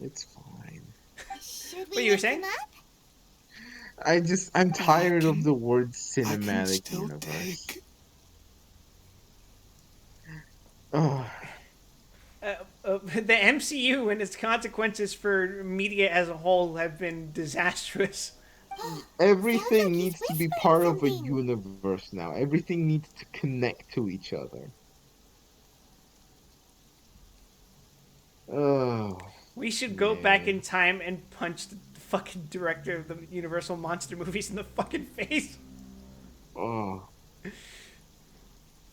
It's fine. Should What we you were lift him saying? up? I'm tired of the word I can cinematic still universe. take. Oh, The MCU and its consequences for media as a whole have been disastrous. Sounds everything like he's needs to be whispering part of a something. universe now. Everything needs to connect to each other. Oh, We should go back in man. time and punch the fucking director of the Universal monster movies in the fucking face. Oh,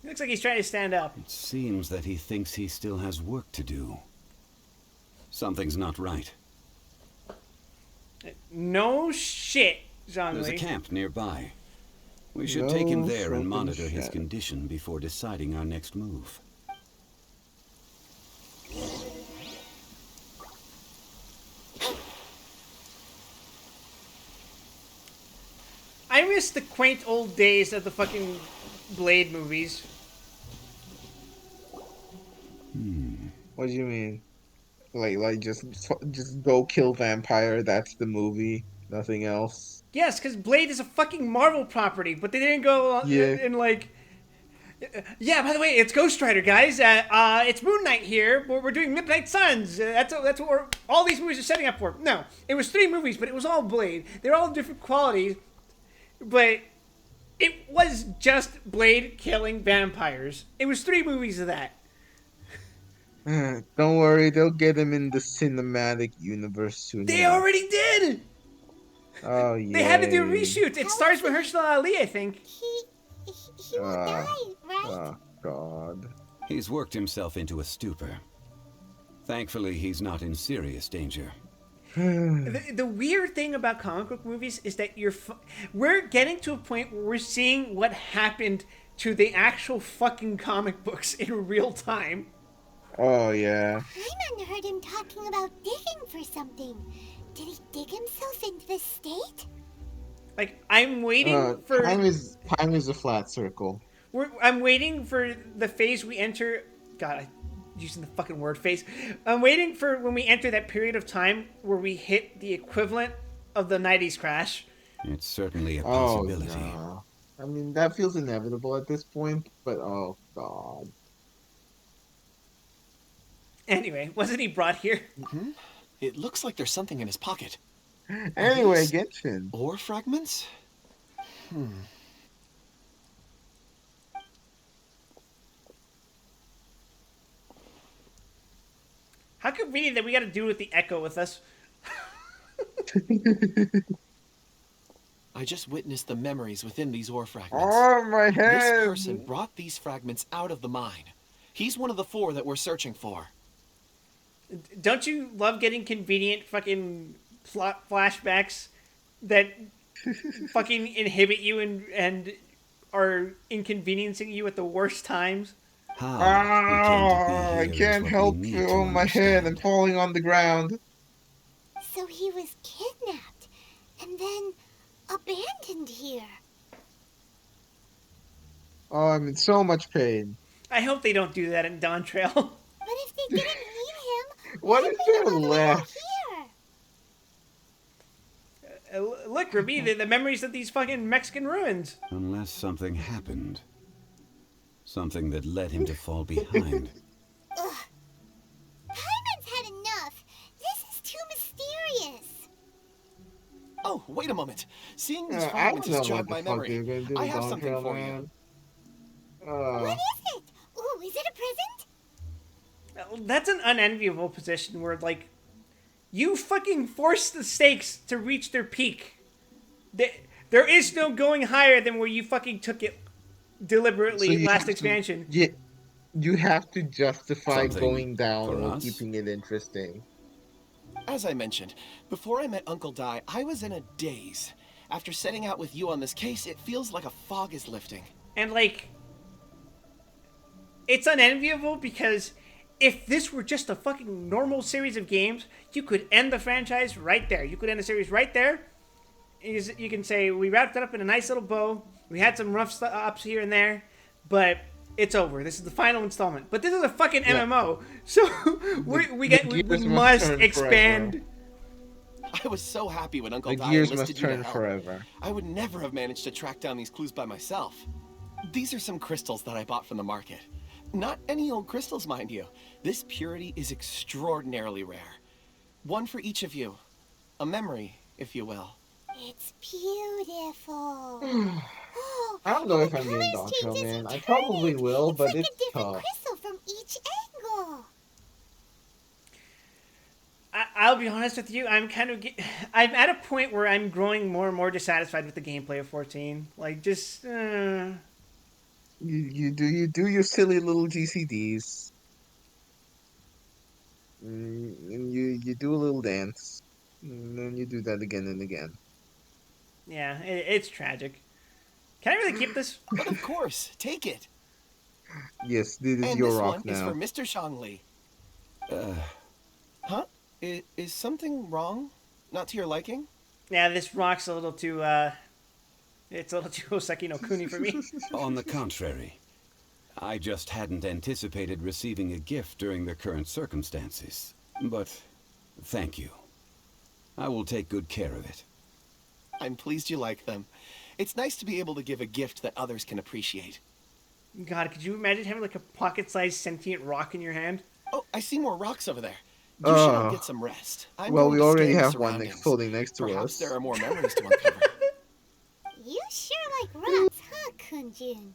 He looks like he's trying to stand up. It seems that he thinks he still has work to do. Something's not right. No shit, There's a Zhongli. camp nearby. We should take him no there and fucking monitor his shit. condition before deciding our next move. I miss the quaint old days of the fucking Blade movies. What do you mean? Like just go kill vampire. That's the movie. Nothing else. Yes, because Blade is a fucking Marvel property, but they didn't go Yeah. and like. Yeah, by the way, it's Ghost Rider, guys. It's Moon Knight here. We're doing Midnight Suns. That's what all these movies are setting up for. No, it was 3 movies, but it was all Blade. They're all different qualities, but it was just Blade killing vampires. It was 3 movies of that. Don't worry, they'll get him in the cinematic universe soon They enough. already did. Oh They had to do a yay. reshoot. It stars Mahershala Ali, I think. He won't die, right? Oh god. He's worked himself into a stupor. Thankfully, he's not in serious danger. The weird thing about comic book movies is that we're getting to a point where we're seeing what happened to the actual fucking comic books in real time. Oh yeah. Hyman heard him talking about digging for something. Did he dig himself into this state? Like I'm waiting for Time is a flat circle. I'm waiting for the phase we enter. God, I'm using the fucking word phase. I'm waiting for when we enter that period of time where we hit the equivalent of the '90s crash. It's certainly a Oh possibility. no. I mean that feels inevitable at this point, but oh god. Anyway, wasn't he brought here? It looks like there's something in his pocket. Anyway, These Genshin. ore fragments? How convenient that we got to do with the Echo with us. I just witnessed the memories within these ore fragments. Oh my This head. person brought these fragments out of the mine. He's one of the 4 that we're searching for. Don't you love getting convenient fucking flashbacks that fucking inhibit you and are inconveniencing you at the worst times? How Ah, I he came to be here is can't what help we need feel to my head. I'm understand. falling on the ground. So he was kidnapped and then abandoned here. Oh, I'm in so much pain. I hope they don't do that in Dawn Trail. But if they didn't need him, What why is bring there him all the way out left? here? Look, Ruby, the memories of these fucking Mexican ruins. Unless something happened. Something that led him to fall behind. Ugh. Paimon's had enough. This is too mysterious. Oh, wait a moment. Seeing these I fragments don't know has what jogged the my fuck memory. they're gonna do I with have Dawn something Trail, for you. man. What is it? Ooh, is it a present? That's an unenviable position where, like, you fucking force the stakes to reach their peak. There is no going higher than where you fucking took it So deliberately you last have to, expansion. you have to justify Something going down for while us? keeping it interesting. As I mentioned, before I met Uncle Dai, I was in a daze. After setting out with you on this case, it feels like a fog is lifting. And, like, it's unenviable because if this were just a fucking normal series of games, you could end the franchise right there. You could end the series right there. You can say, we wrapped it up in a nice little bow. We had some rough ups here and there, but it's over. This is the final installment. But this is a fucking MMO, so we must expand. I was so happy when Uncle The Dai gears enlisted must you to turn help. forever. I would never have managed to track down these clues by myself. These are some crystals that I bought from the market. Not any old crystals, mind you. This purity is extraordinarily rare. One for each of you. A memory, if you will. It's beautiful. Oh, I don't know and if the I'm getting colors Dawn Trail, change as you man. I turn probably it. will, It's but like it's a different tough. crystal from each angle. I'll be honest with you. I'm at a point where I'm growing more and more dissatisfied with the gameplay of 14. Like, just You do your silly little GCDs. And you do a little dance. And then you do that again and again. yeah, it's tragic. Can I really keep this? But of course, take it. Yes, this is And your this rock one is for now. Mr. Shangli. Huh? Is something wrong? Not to your liking? Yeah, this rock's a little too it's a little too Oseki no Kuni for me. On the contrary, I just hadn't anticipated receiving a gift during the current circumstances. But thank you. I will take good care of it. I'm pleased you like them. It's nice to be able to give a gift that others can appreciate. God, could you imagine having like a pocket-sized sentient rock in your hand? Oh, I see more rocks over there. You should all Oh. get some rest. I'm Well, going we to already scan the have one surroundings. floating next to Perhaps us. there are more memories to uncover. You sure like rocks, huh, Kunjun?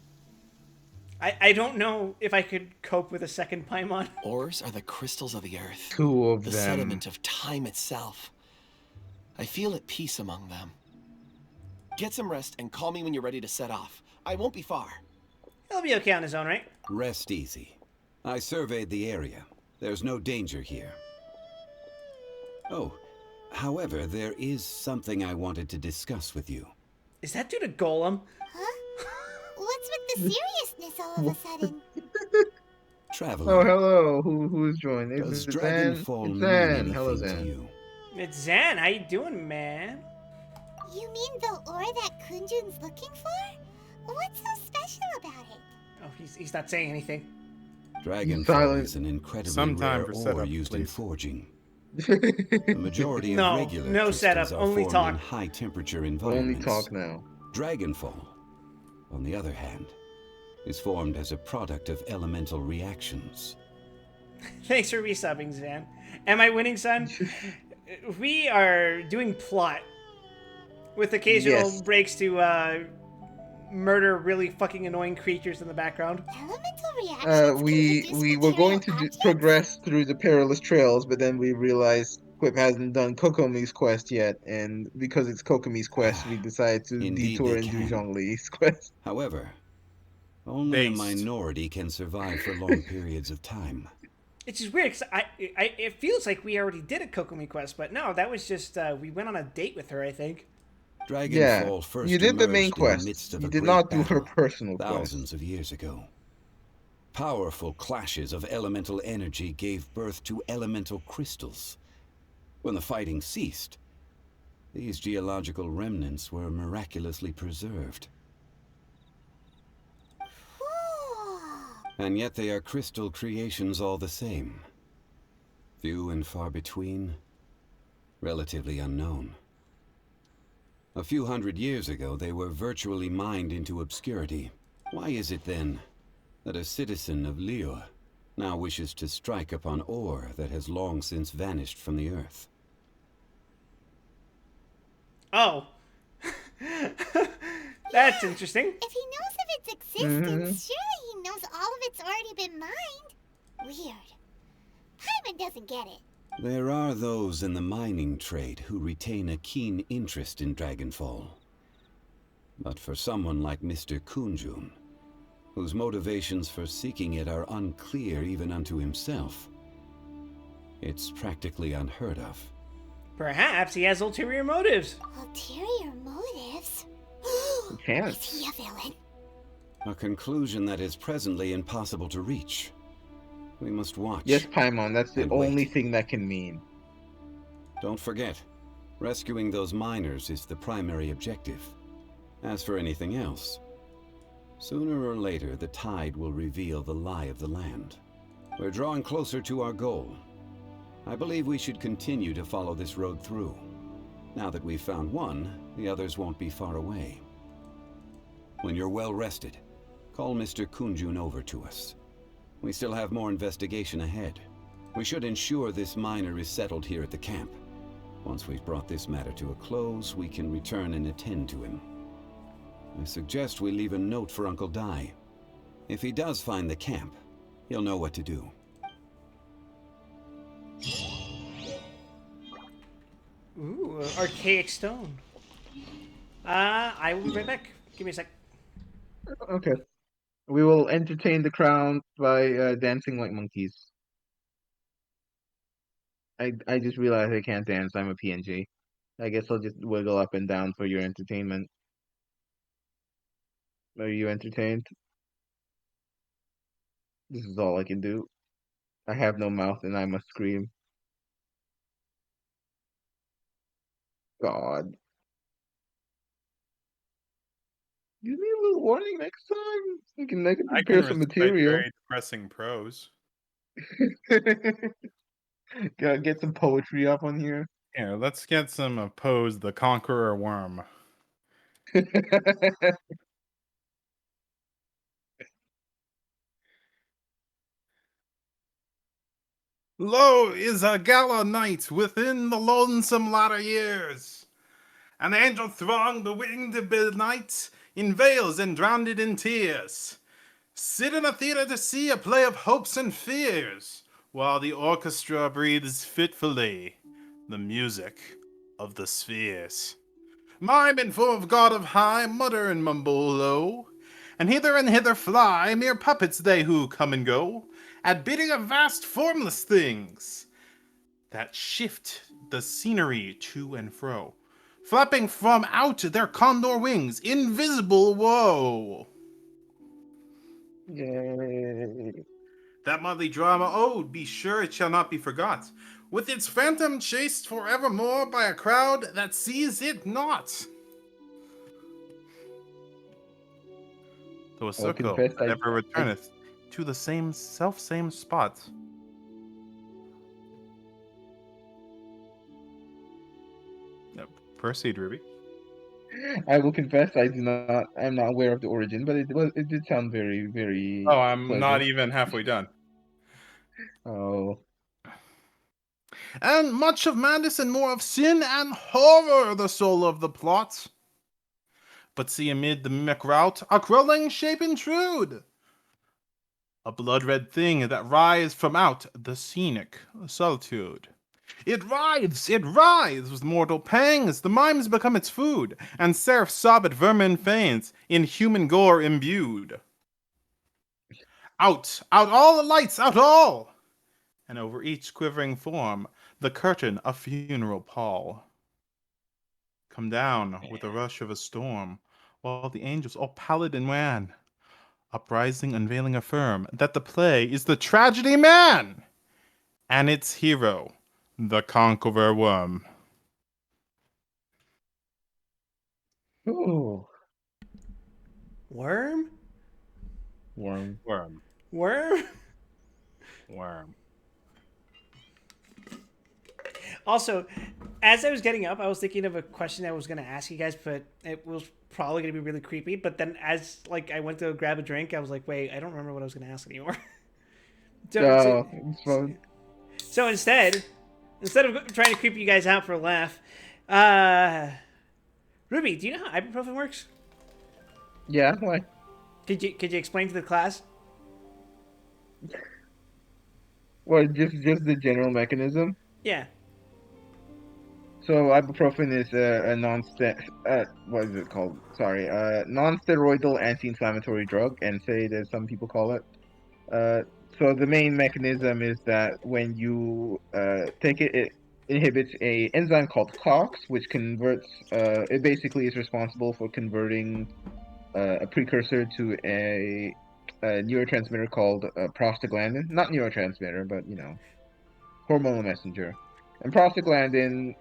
I don't know if I could cope with a second Paimon. Ores are the crystals of the earth. Two of The them. sediment of time itself. I feel at peace among them. Get some rest and call me when you're ready to set off. I won't be far. He'll be okay on his own, right? Rest easy. I surveyed the area. There's no danger here. Oh, however, there is something I wanted to discuss with you. Is that due to Golem? Huh? What's with the seriousness all of a sudden? Traveler, Oh, hello. Who's joined? does Is it Dragonfall Zan? It's mean Zan. Hello, anything to Zan. you? It's Zan. How you doing, man? You mean the ore that Kunjun's looking for? What's so special about it? Oh, he's not saying anything. Dragonfall silent. is an incredibly Some time rare for ore setup, used in please. forging. The majority No, of regular no crystals setup, are only formed talk. in high-temperature Only environments. talk now. Dragonfall, on the other hand, is formed as a product of elemental reactions. Thanks for resubbing, Zan. Am I winning, son? We are doing plot with occasional Yes. breaks to murder really fucking annoying creatures in the background. Elemental reactions can We produce were going to material objects? progress through the perilous trails, but then we realized Quip hasn't done Kokomi's quest yet, and because it's Kokomi's quest, we decided to Indeed detour they and do can. Zhongli's quest. However, only a Based. minority can survive for long periods of time. It's just weird because it feels like we already did a Kokomi quest, but no, that was just we went on a date with her, I think. Dragonfall Yeah, first you did the emerged main in quest. the midst of You a did great not do her battle personal quest. thousands of years ago. Powerful clashes of elemental energy gave birth to elemental crystals. When the fighting ceased, these geological remnants were miraculously preserved. Whoa. And yet they are crystal creations all the same. Few and far between, relatively unknown. A few hundred years ago, they were virtually mined into obscurity. Why is it then that a citizen of Liu now wishes to strike upon ore that has long since vanished from the earth? Oh. That's interesting. If he knows of its Mm-hmm. existence, surely he knows all of it's already been mined. Weird. Paimon doesn't get it. There are those in the mining trade who retain a keen interest in Dragonfall. But for someone like Mr. Kunjun, whose motivations for seeking it are unclear even unto himself, it's practically unheard of. Perhaps he has ulterior motives. Ulterior motives? Chance. Is he a villain? A conclusion that is presently impossible to reach. We must watch. Yes, Paimon, that's the and only wait. thing that can mean. Don't forget, rescuing those miners is the primary objective. As for anything else, sooner or later the tide will reveal the lie of the land. We're drawing closer to our goal. I believe we should continue to follow this road through. Now that we've found one, the others won't be far away. When you're well rested, call Mr. Kunjun over to us. We still have more investigation ahead. We should ensure this miner is settled here at the camp. Once we've brought this matter to a close, we can return and attend to him. I suggest we leave a note for Uncle Dai. If he does find the camp, he'll know what to do. Ooh, archaic stone. I will be right back. Give me a sec. Okay. We will entertain the crowd by dancing like monkeys. I just realized I can't dance. I'm a PNG. I guess I'll just wiggle up and down for your entertainment. Are you entertained? This is all I can do. I have no mouth and I must scream. God. Give me a little warning next time. I can I can prepare some recite material. very depressing prose. Get some poetry up on here. Here, let's get some Pose the Conqueror Worm. Lo is a gala night within the lonesome latter years. An angel thronged the winged midnight in veils and drowned it in tears. Sit in a theater to see a play of hopes and fears, while the orchestra breathes fitfully the music of the spheres. Mime in form of god of high, mutter and mumble low, and hither fly, mere puppets they who come and go, at bidding of vast formless things, that shift the scenery to and fro, flapping from out their condor wings, invisible woe. Yay. That motley drama, oh, be sure it shall not be forgot, with its phantom chased forevermore by a crowd that sees it not. Though a I will circle confess that ever returneth to the same self-same spot. Proceed, Ruby. I will confess I'm not aware of the origin, but it did sound very, very Oh, I'm not pleasant. even halfway done. Oh. And much of madness and more of sin and horror the soul of the plot. But see amid the mimic rout a crawling shape intrude, a blood-red thing that writhes from out the scenic solitude. It writhes with mortal pangs, the mimes become its food, and seraphs sob at vermin fanes, in human gore imbued. Out all the lights, out all! And over each quivering form, the curtain of funeral pall. Come down with the rush of a storm, while the angels, all pallid and wan, uprising, unveiling, affirm that the play is the tragedy man, and its hero, the conqueror worm. Ooh. Worm? Worm. Worm. Worm? Worm. Also, as I was getting up, I was thinking of a question I was going to ask you guys, but it was probably going to be really creepy. But then, as like I went to grab a drink, I was like, "Wait, I don't remember what I was going to ask anymore." so, so, It's fun. so instead of trying to creep you guys out for a laugh, uh, Ruby, do you know how ibuprofen works? Yeah, why? Could you explain to the class? Well, just the general mechanism. Yeah. So ibuprofen is a what is it called? Sorry, non-steroidal anti-inflammatory drug, NSAID as some people call it. Uh, so the main mechanism is that when you take it, it inhibits a enzyme called COX, which converts. It basically is responsible for converting a precursor to a neurotransmitter called prostaglandin. Not neurotransmitter, but hormonal messenger. And prostaglandin,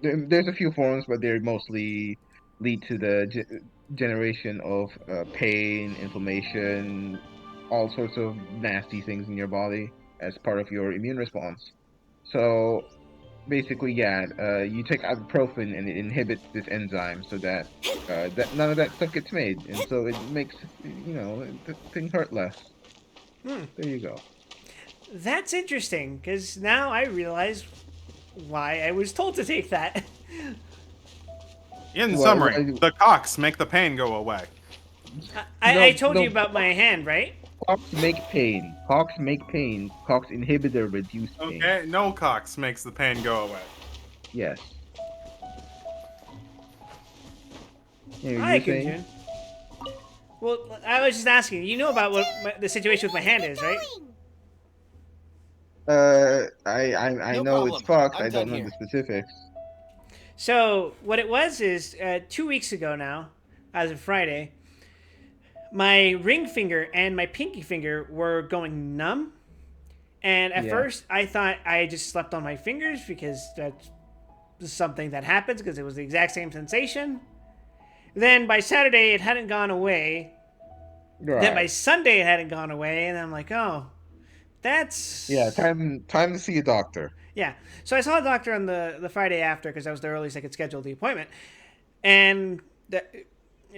there's a few forms, but they mostly lead to the generation of pain, inflammation, all sorts of nasty things in your body as part of your immune response. So basically, yeah, you take ibuprofen and it inhibits this enzyme so that that none of that stuff gets made, and so it makes the thing hurt less. Hmm. There you go. That's interesting because now I realize why I was told to take that. In What? summary, the cocks make the pain go away. I told No, you about my hand, right? Cox make pain. Cox make pain. Cox inhibitor reduce pain. Okay, no cocks makes the pain go away. Yes. You Hi, were saying? Kunjun. Well, I was just asking. You know about what the situation with my hand is, right? I No know it's problem. fucked. I'm I don't done know here. the specifics. So what it was is 2 weeks ago now, as of Friday, my ring finger and my pinky finger were going numb. And at Yeah. first, I thought I just slept on my fingers because that's something that happens because it was the exact same sensation. Then by Saturday, it hadn't gone away. Then by Right. Sunday, it hadn't gone away, and I'm like, oh, that's Yeah. Time to see a doctor. yeah. So I saw a doctor on the Friday after because that was the earliest I could schedule the appointment, and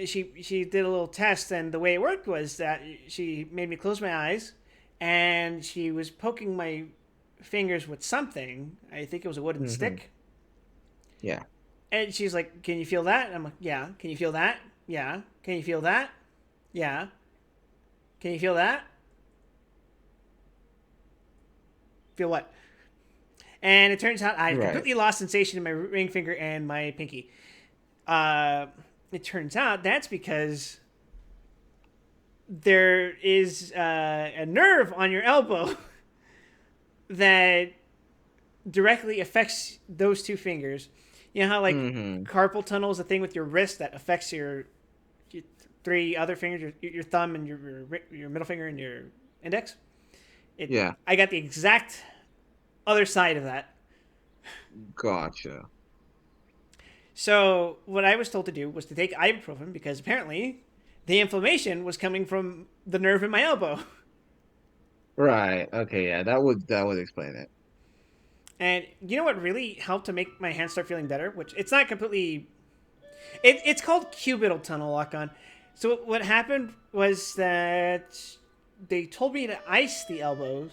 she did a little test, and the way it worked was that she made me close my eyes, and she was poking my fingers with something. I think it was a wooden stick. Yeah. And she's like, "Can you feel that?" And I'm like, "Yeah." "Can you feel that?" "Yeah." "Can you feel that?" "Yeah." "Can you feel that?" "Feel what?" And it turns out I Right. completely lost sensation in my ring finger and my pinky. It turns out that's because there is a nerve on your elbow that directly affects those two fingers. You know how like carpal tunnel is a thing with your wrist that affects your three other fingers, your thumb and your middle finger and your index? Yeah. I got the exact other side of that. Gotcha. So what I was told to do was to take ibuprofen because apparently the inflammation was coming from the nerve in my elbow. Right. Okay. Yeah. That would explain it. And you know what really helped to make my hand start feeling better? Which it's not completely. It's called cubital tunnel lock on. So what happened was that they told me to ice the elbows.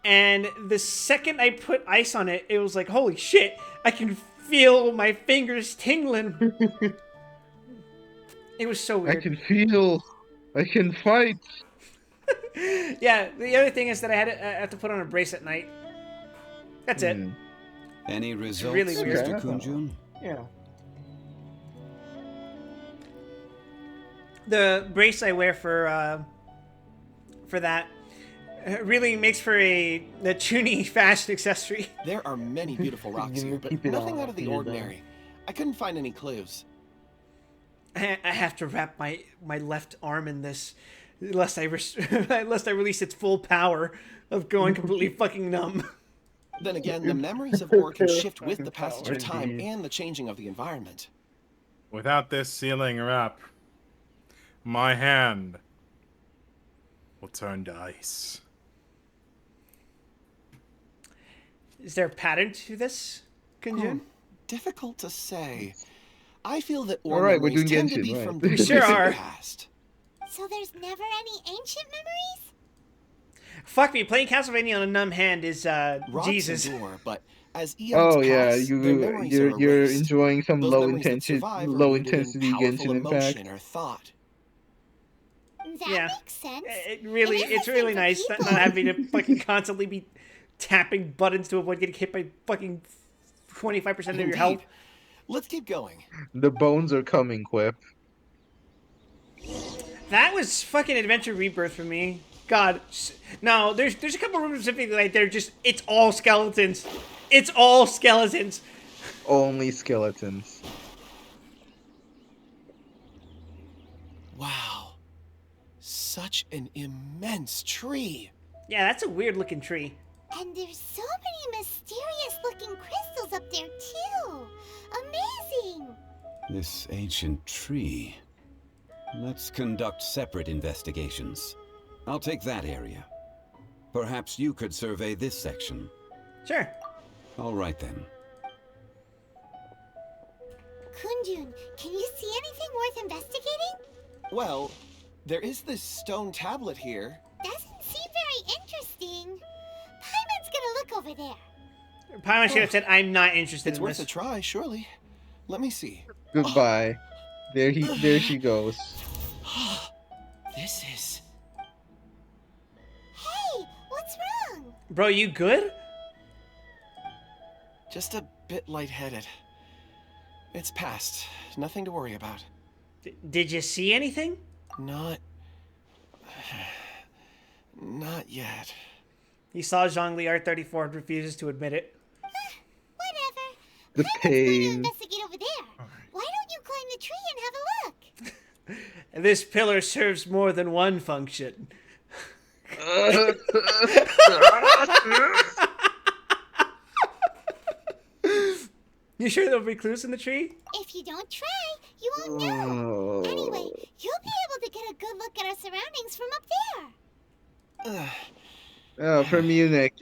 And the second I put ice on it, it was like, holy shit, I can feel my fingers tingling. It was so weird. I can fight. Yeah, the other thing is that I have to put on a brace at night. That's it. Any results, really weird. Mr. Kunjun? Yeah. The brace I wear for that really makes for a chuny fashion accessory. There are many beautiful rocks here, but Keep it nothing on. out of the Keep it on. ordinary. I couldn't find any clues. I have to wrap my left arm in this, lest I release its full power of going completely fucking numb. Then again, the memories of ore can shift with the passage of time and the changing of the environment. Without this sealing her up, my hand will turn to ice. Is there a pattern to this, Kunjun? Difficult to say. I feel that All ore right, we're memories doing tend to Genshin, be right? from the We sure distant are. past. So there's never any ancient memories? Fuck me, playing Castlevania on a numb hand is Rocks Jesus. endure, but as eons Oh yeah, pass, their memories are you're erased. enjoying some Those memories that survive are low rooted in intensity powerful Genshin emotion impact. or thought. That Yeah. makes sense. It's It makes really sense for nice not people. having to fucking constantly be tapping buttons to avoid getting hit by fucking 25% of your health. Indeed. Let's keep going. The bones are coming, Quip. That was fucking Adventure Rebirth for me. God, no, there's a couple rooms specifically like they're just it's all skeletons. It's all skeletons. Only skeletons. Wow. Such an immense tree. Yeah, that's a weird looking tree. And there's so many mysterious looking crystals up there too. Amazing. This ancient tree. Let's conduct separate investigations. I'll take that area. Perhaps you could survey this section. Sure. All right then. Kunjun, can you see anything worth investigating? Well, there is this stone tablet here. Doesn't seem very interesting. Paimon's gonna look over there. Paimon should have said, I'm not interested It's in worth this. a try, surely. Let me see. Goodbye. There she goes. This is... Hey, what's wrong? Bro, you good? just a bit lightheaded. It's past. Nothing to worry about. Did you see anything? Not yet. He saw Zhongli R34 and refuses to admit it. Whatever. The Paimon's going to pain. investigate over there. Why don't you climb the tree and have a look? This pillar serves more than one function. You sure there'll be clues in the tree? If you don't try, you won't know. Anyway, you'll be able to get a good look at our surroundings from up there. From Munich,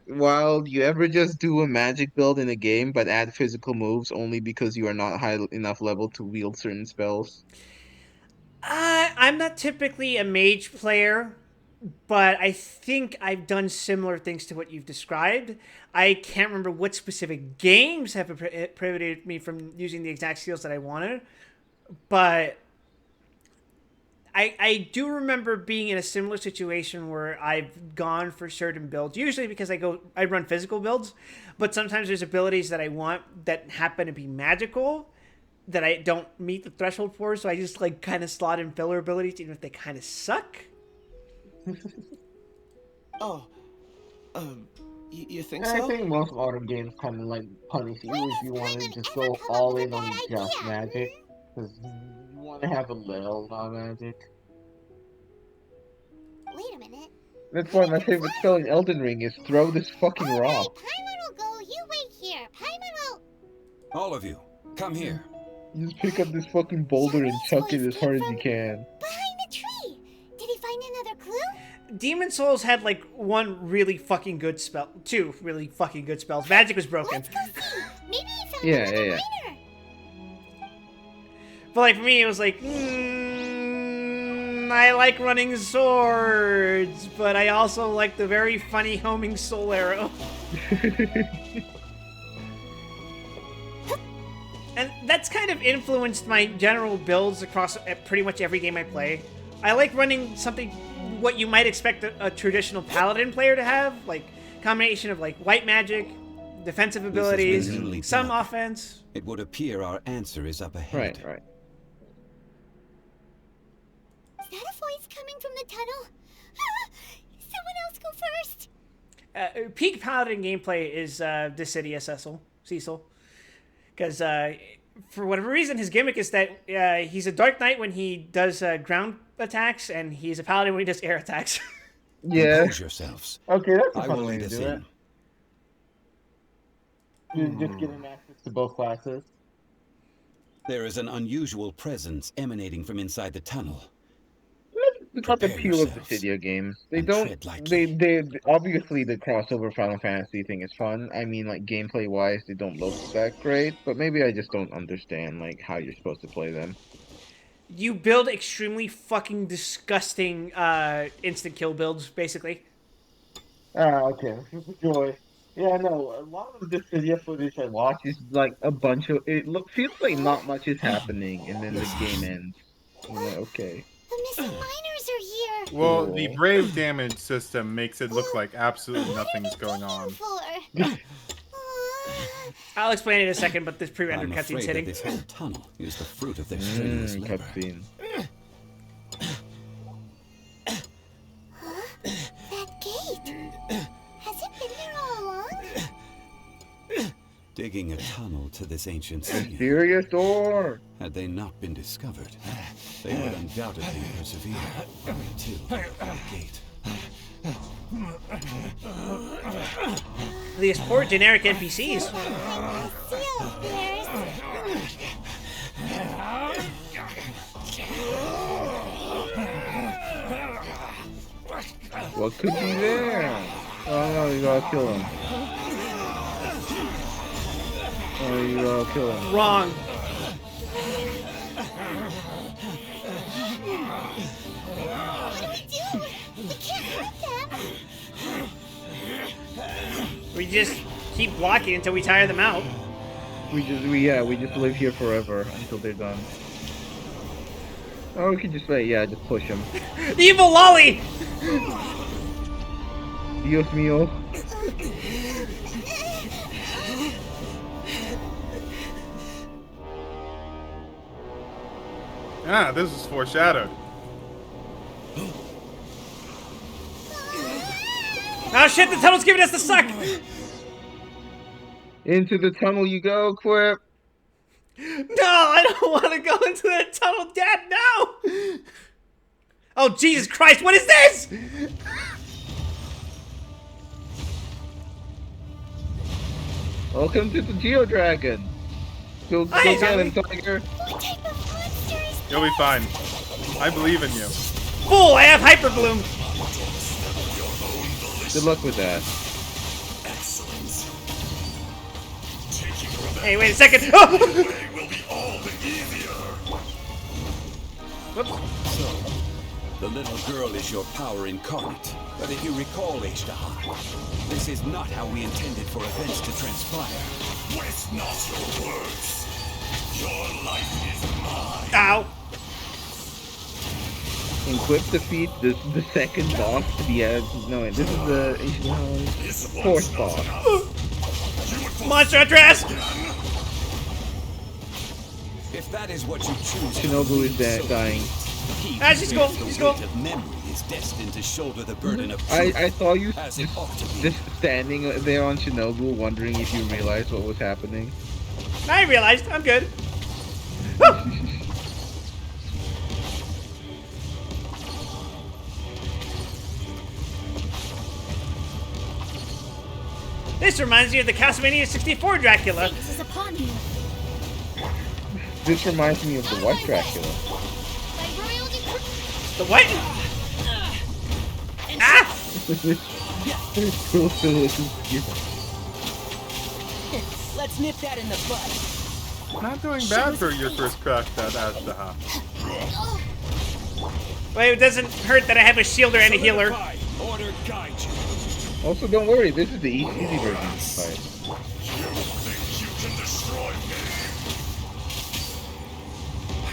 while you ever just do a magic build in a game but add physical moves only because you are not high enough level to wield certain spells? I'm not typically a mage player, but I think I've done similar things to what you've described. I can't remember what specific games have prohibited me from using the exact skills that I wanted, but I do remember being in a similar situation where I've gone for certain builds, usually because I run physical builds, but sometimes there's abilities that I want that happen to be magical that I don't meet the threshold for, so I just like kind of slot in filler abilities even if they kind of suck. You think I so? think most autumn games kind of like punish you if you want to just go all in on just magic, because you want to have a little non-magic. Wait a minute. That's why my favorite spell in Elden Ring is throw this fucking All rock. right, Paimon will go. You wait here. Paimon will... All of you, come here. You just pick up this fucking boulder and chuck it as hard as you can. Behind the tree. Did he find another clue? Demon Souls had like one really fucking good spell, two really fucking good spells. Magic was broken. Let's go see. Maybe he found Yeah, another yeah. miner. But like for me, it was like, I like running swords, but I also like the very funny homing soul arrow. And that's kind of influenced my general builds across pretty much every game I play. I like running something, what you might expect a traditional paladin player to have, like combination of like white magic, defensive abilities, visually some dark. offense. It would appear our answer is up ahead. Right. Is that a voice coming from the tunnel? Someone else go first. Peak paladin gameplay is Dissidia Cecil. Because for whatever reason, his gimmick is that he's a Dark Knight when he does ground attacks, and he's a paladin when he does air attacks. Yeah. Compose yourselves. Okay, that's a I fun will way lead to us do it. in. Just getting access to both classes. There is an unusual presence emanating from inside the tunnel. It's not the Prepare appeal of the yourselves video games. They and don't. tread lightly. They obviously the crossover Final Fantasy thing is fun. I mean, like gameplay wise, they don't look that great. But maybe I just don't understand like how you're supposed to play them. You build extremely fucking disgusting instant kill builds, basically. Ah, okay. Joy. Yeah, no. A lot of this video footage I watch is like a bunch of. Feels like not much is happening, and then the game ends. I'm like, okay, The missing miners are here. Well, the cool. brave damage system makes it look like absolutely What are nothing's they going digging on. for? I'll explain in a second, but this pre-rendered I'm cutscene's afraid that hitting. this whole tunnel is the fruit of their strenuous labor. Cutscene. That gate. Has it been there all along? Digging a tunnel to this ancient city. Mysterious door. Had they not been discovered, they would undoubtedly persevere until the gate. These poor generic NPCs. Seal bears. What could be there? Oh no, you gotta kill him. Oh, you gotta kill him. Wrong. What do we do? We can't hurt them. We just keep blocking until we tire them out. We just live here forever until they're done. Or we could just just push him. Evil lolly! Dios mío. Ah, this is foreshadowed. Oh shit, the tunnel's giving us the suck! Into the tunnel you go, Quip. No, I don't want to go into that tunnel, Dad, no! Oh, Jesus Christ, what is this? Welcome to the Geo Dragon. Go Hey, get him, zombie. Tiger. What type of monster is You'll be fine. I believe in you. Fool, I have hyper bloom. Good luck with that. Hey, wait a second. Oh! Whoops. The little girl is your power incarnate. But if you recall, Ashtaha, this is not how we intended for events to transpire. Waste not your words. Your life is mine. Ow. And Quip defeats the second boss to be no, this is the fourth boss. Monster address! If that is what you choose, Shinobu is dying. Ah, she's cool, she's cool. The memory is destined to shoulder the burden of I saw you as it ought to be. just standing there on Shinobu, wondering if you realized what was happening. I realized, I'm good. This reminds me of the Castlevania 64 Dracula. This is upon you. This reminds me of the White Dracula. By royal decree. The what? Ah! Let's nip that in the bud. Not doing bad for your first crack at Ashtaha. Well, it doesn't hurt that I have a shielder and a healer. Order guide you. Also, don't worry, this is the easy version of the fight. You can destroy me.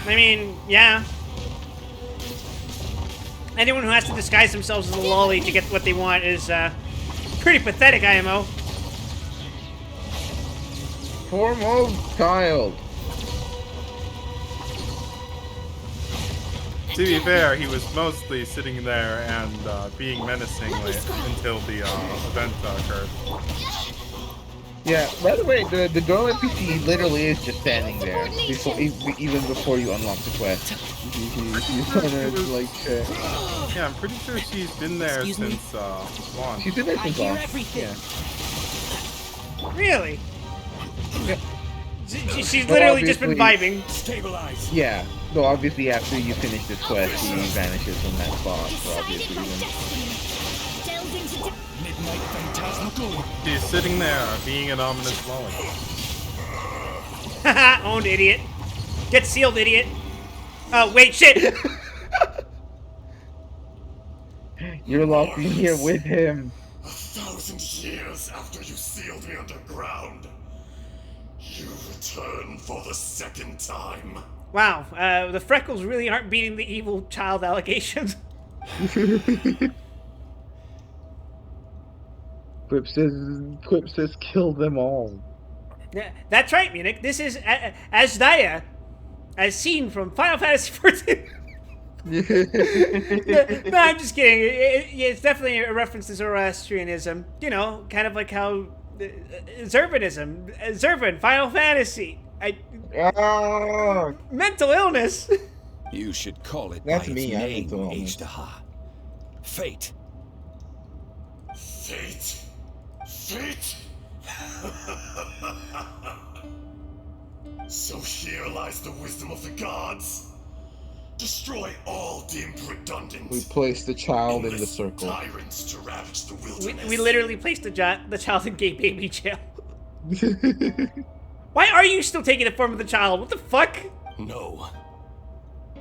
I mean, yeah. Anyone who has to disguise themselves as a lolly to get what they want is pretty pathetic, IMO. Foremost child. To be fair, he was mostly sitting there and being menacing until the event occurred. Yeah, by the way, the girl NPC literally is just standing there even before you unlock the quest. She's gonna like Yeah, I'm pretty sure she's been there since launch. she's been there since I hear launch. everything. Yeah. Really? Yeah. She's Well, literally just been obviously- vibing. Stabilize. Yeah. So obviously after you finish this quest, he vanishes from that spot for obvious reasons. Midnight Phantasmagoria. He's sitting there, being an ominous blowing. Haha, owned, idiot. Get sealed, idiot. Oh, wait, shit! You're locked in here with him. 1,000 years after you sealed me underground, you return for the second time. Wow, the freckles really aren't beating the evil child allegations. Quip says kill them all. Yeah, that's right, Munich. This is Asdaya, as seen from Final Fantasy XIV. No, I'm just kidding. It's definitely a reference to Zoroastrianism. You know, kind of like how Zervanism, Zervan, Final Fantasy. Mental illness. You should call it That's by me, its I'm name, mental illness. Ashtaha. Fate. Fate. Fate? So here lies the wisdom of the gods. Destroy all deemed redundant. We place the child in the Endless circle. Tyrants to ravage the wilderness. We literally placed the child in gay baby jail. Why are you still taking the form of the child? What the fuck? No.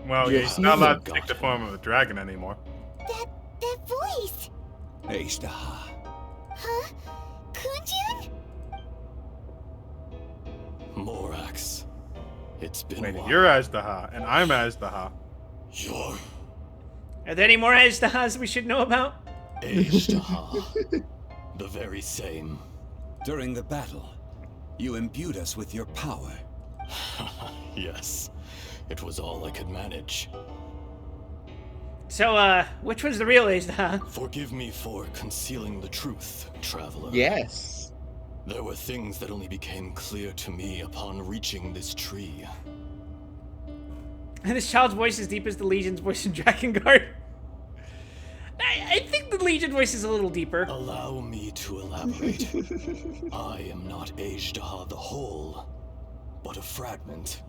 Well, Yeah, he's not allowed to forgot. take the form of a dragon anymore. That voice. Ashtaha. Huh? Kunjun? Morax. It's been a Wait, while. you're Ashtaha, and I'm Ashtaha. You're Are there any more Asdahas we should know about? Ashtaha. The very same. During the battle, you imbued us with your power. Yes. It was all I could manage. So, which was the real Asdaha? Forgive me for concealing the truth, traveler. Yes. There were things that only became clear to me upon reaching this tree. And this child's voice is deep as the Legion's voice in Drakengard. I think the Legion voice is a little deeper. Allow me to elaborate. I am not Ashtaha the whole, but a fragment.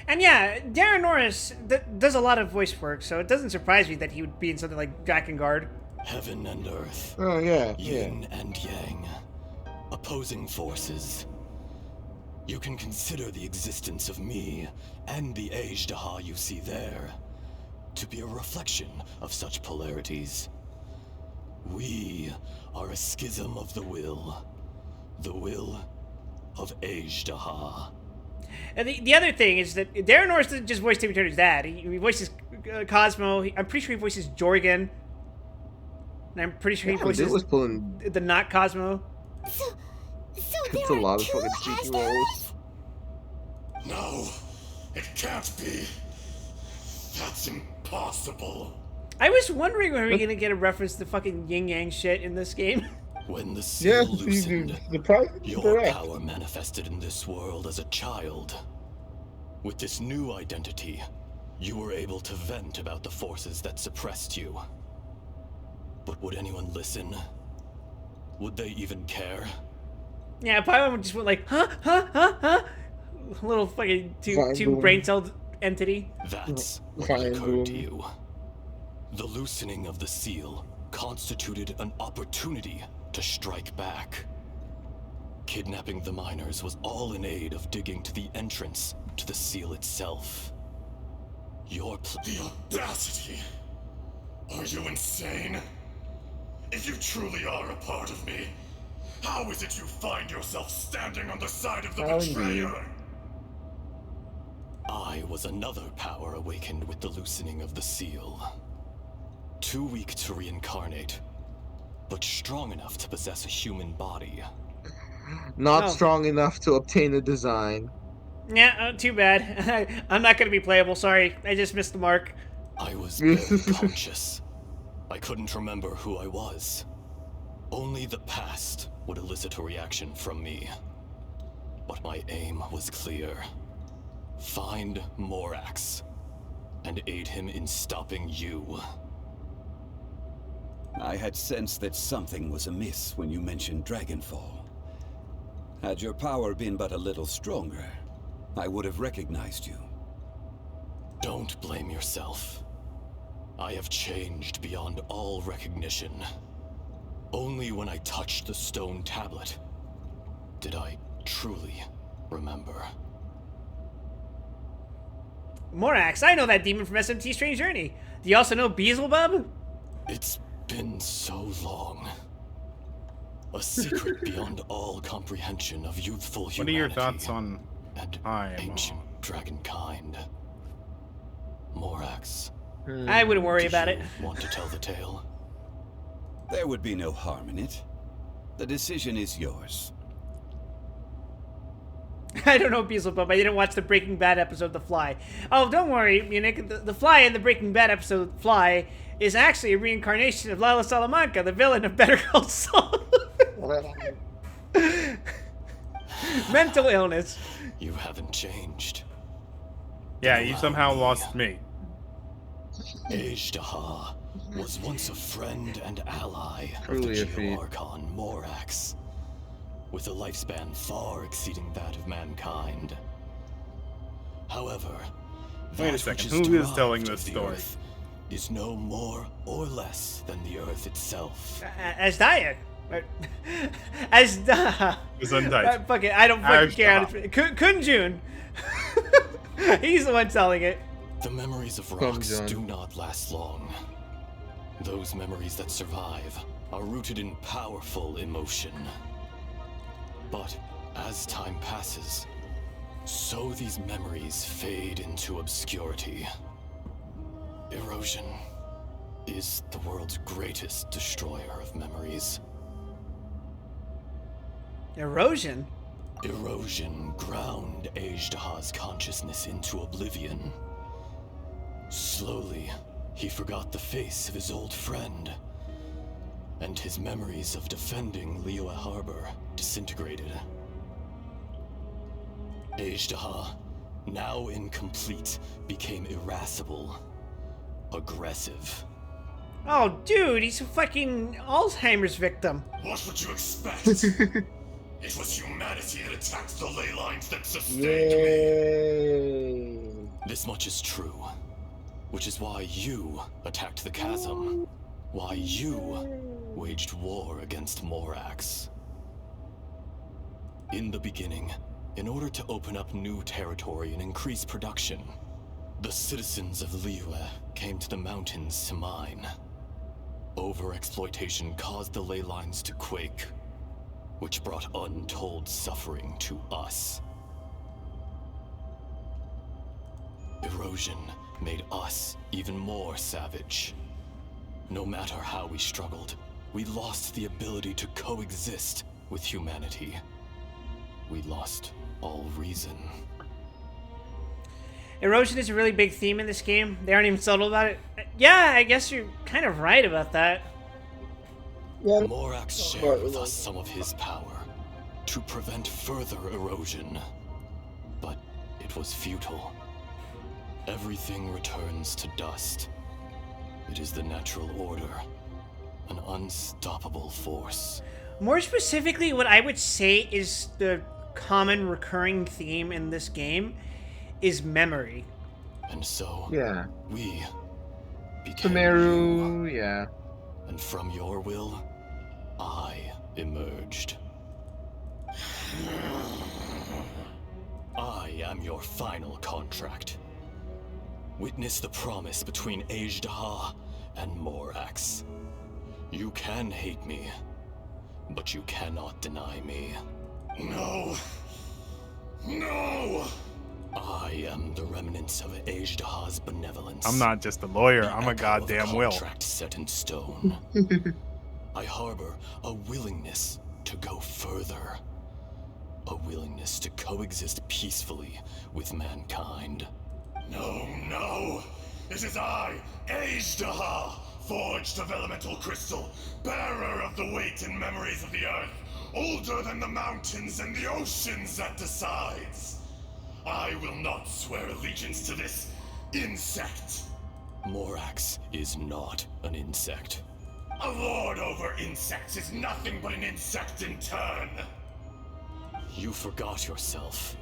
And yeah, Darren Norris does a lot of voice work, so it doesn't surprise me that he would be in something like Drakengard. Heaven and earth. Oh yeah. Yin and yang. Opposing forces. You can consider the existence of me and the Ashtaha you see there to be a reflection of such polarities. We are a schism of the will of Ashtaha. And the other thing is that Darren Norris doesn't just voice Timmy Turner's dad. He voices Cosmo. I'm pretty sure he voices Jorgen. And I'm pretty sure he It voices was pulling. the not Cosmo. So It's there a are lot of two fucking speaking Asdahas? roles. No, it can't be. That's impossible. I was wondering when we were gonna get a reference to fucking yin yang shit in this game. When the Yeah, seal loosened, the price is your correct. power manifested in this world as a child. With this new identity, you were able to vent about the forces that suppressed you. But would anyone listen? Would they even care? Yeah, Paimon just went like, huh? A little fucking Fine, two boom. brain-celled entity. That's what Fine, occurred to boom. you. The loosening of the seal constituted an opportunity to strike back. Kidnapping the miners was all in aid of digging to the entrance to the seal itself. Your The audacity. Are you insane? If you truly are a part of me, how is it you find yourself standing on the side of the How betrayer? I was another power awakened with the loosening of the seal. Too weak to reincarnate, but strong enough to possess a human body. Not Oh. strong enough to obtain a design. Yeah, too bad. I'm not gonna be playable. Sorry, I just missed the mark. I was barely conscious. I couldn't remember who I was. Only the past would elicit a reaction from me. But my aim was clear. Find Morax and aid him in stopping you. I had sensed that something was amiss when you mentioned Dragonfall. Had your power been but a little stronger, I would have recognized you. Don't blame yourself. I have changed beyond all recognition. Only when I touched the stone tablet did I truly remember. Morax, I know that demon from SMT Strange Journey. Do you also know Beelzebub? It's been so long. A secret beyond all comprehension of youthful humanity. What are your thoughts on and Paimon? ancient dragonkind? Morax. I wouldn't worry about it. Want to tell the tale? There would be no harm in it. The decision is yours. I don't know Beelzebub. I didn't watch the Breaking Bad episode The Fly. Oh, don't worry, Munich. The Fly in the Breaking Bad episode Fly is actually a reincarnation of Lila Salamanca, the villain of Better Call Saul. Mental illness. You haven't changed. Yeah, you somehow lost me. Ejdaha was once a friend and ally of Truly the a feat. Geo-Archon Morax, with a lifespan far exceeding that of mankind. However, Wait a that second, which who is derived telling of this the story? Earth is no more or less than the Earth itself. As Daya. As Da. Gesundheit. Fuck it, I don't fucking As care. Da. Kunjun. He's the one telling it. The memories of Come, rocks John. do not last long. Those memories that survive are rooted in powerful emotion. But as time passes, so these memories fade into obscurity. Erosion is the world's greatest destroyer of memories. Erosion? Erosion ground Ejdaha's consciousness into oblivion. Slowly, he forgot the face of his old friend, and his memories of defending Liyue Harbor disintegrated. Ejdaha, now incomplete, became irascible, aggressive. Oh, dude, he's a fucking Alzheimer's victim. What would you expect? It was humanity that attacked the ley lines that sustained me. This much is true, which is why you attacked the chasm, why you waged war against Morax. In the beginning, in order to open up new territory and increase production, the citizens of Liyue came to the mountains to mine. Overexploitation caused the ley lines to quake, which brought untold suffering to us. Erosion made us even more savage. No matter how we struggled, we lost the ability to coexist with humanity. We lost all reason. Erosion is a really big theme in this game. They aren't even subtle about it. Yeah, I guess you're kind of right about that. Morax shared with us some of his power to prevent further erosion, but it was futile. Everything returns to dust. It is the natural order, an unstoppable force. More specifically, what I would say is the common recurring theme in this game is memory. And so, Yeah. we became you. Sumeru, yeah. And from your will, I emerged. I am your final contract. Witness the promise between Ejdaha and Morax. You can hate me, but you cannot deny me. No. No! I am the remnants of Ejdaha's benevolence. I'm not just a lawyer, I'm a Echo of goddamn will. contract set in stone. I harbor a willingness to go further. A willingness to coexist peacefully with mankind. No, no! It is I, Ejdaha, forged of elemental crystal, bearer of the weight and memories of the earth, older than the mountains and the oceans that decides. I will not swear allegiance to this insect. Morax is not an insect. A lord over insects is nothing but an insect in turn. You forgot yourself.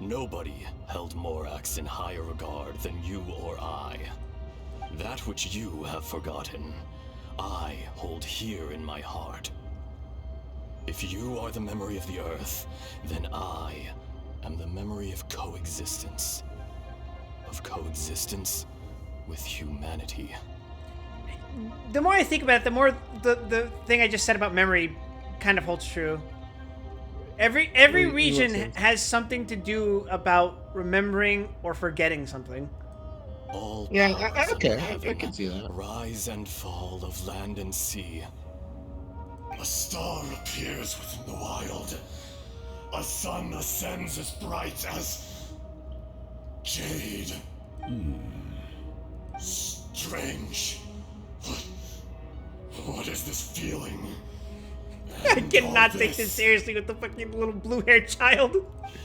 Nobody held Morax in higher regard than you or I. That which you have forgotten, I hold here in my heart. If you are the memory of the Earth, then I am the memory of coexistence. Of coexistence with humanity. The more I think about it, the more the thing I just said about memory kind of holds true. Every region has something to do about remembering or forgetting something. All Yeah, powers okay, under I heaven, can see that. rise and fall of land and sea. A star appears within the wild. A sun ascends as bright as jade. Strange. What is this feeling? I cannot take this seriously with the fucking little blue-haired child.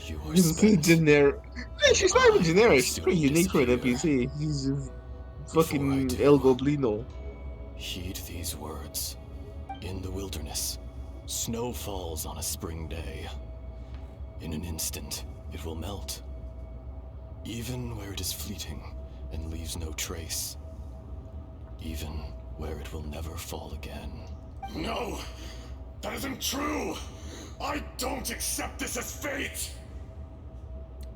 You are She's spent. generic. Hey, she's not even generic. She's Soon pretty unique for an disappear. NPC. She's just Before I fucking do, El Goblino. Heed these words. In the wilderness, snow falls on a spring day. In an instant, it will melt. Even where it is fleeting and leaves no trace. Even where it will never fall again. No! That isn't true! I don't accept this as fate!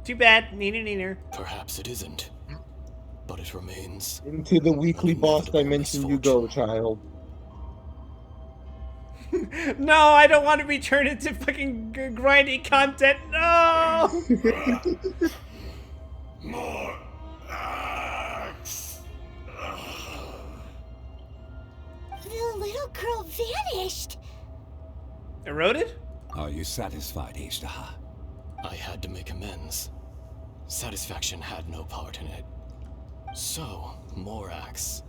Too bad. Neener. Perhaps it isn't. But it remains. Into the weekly an boss inevitable dimension you go, child. No, I don't want to be turned into fucking grindy content. No! More axe! The little girl vanished. Eroded? Are you satisfied, Ishtaha? I had to make amends. Satisfaction had no part in it. So, Morax.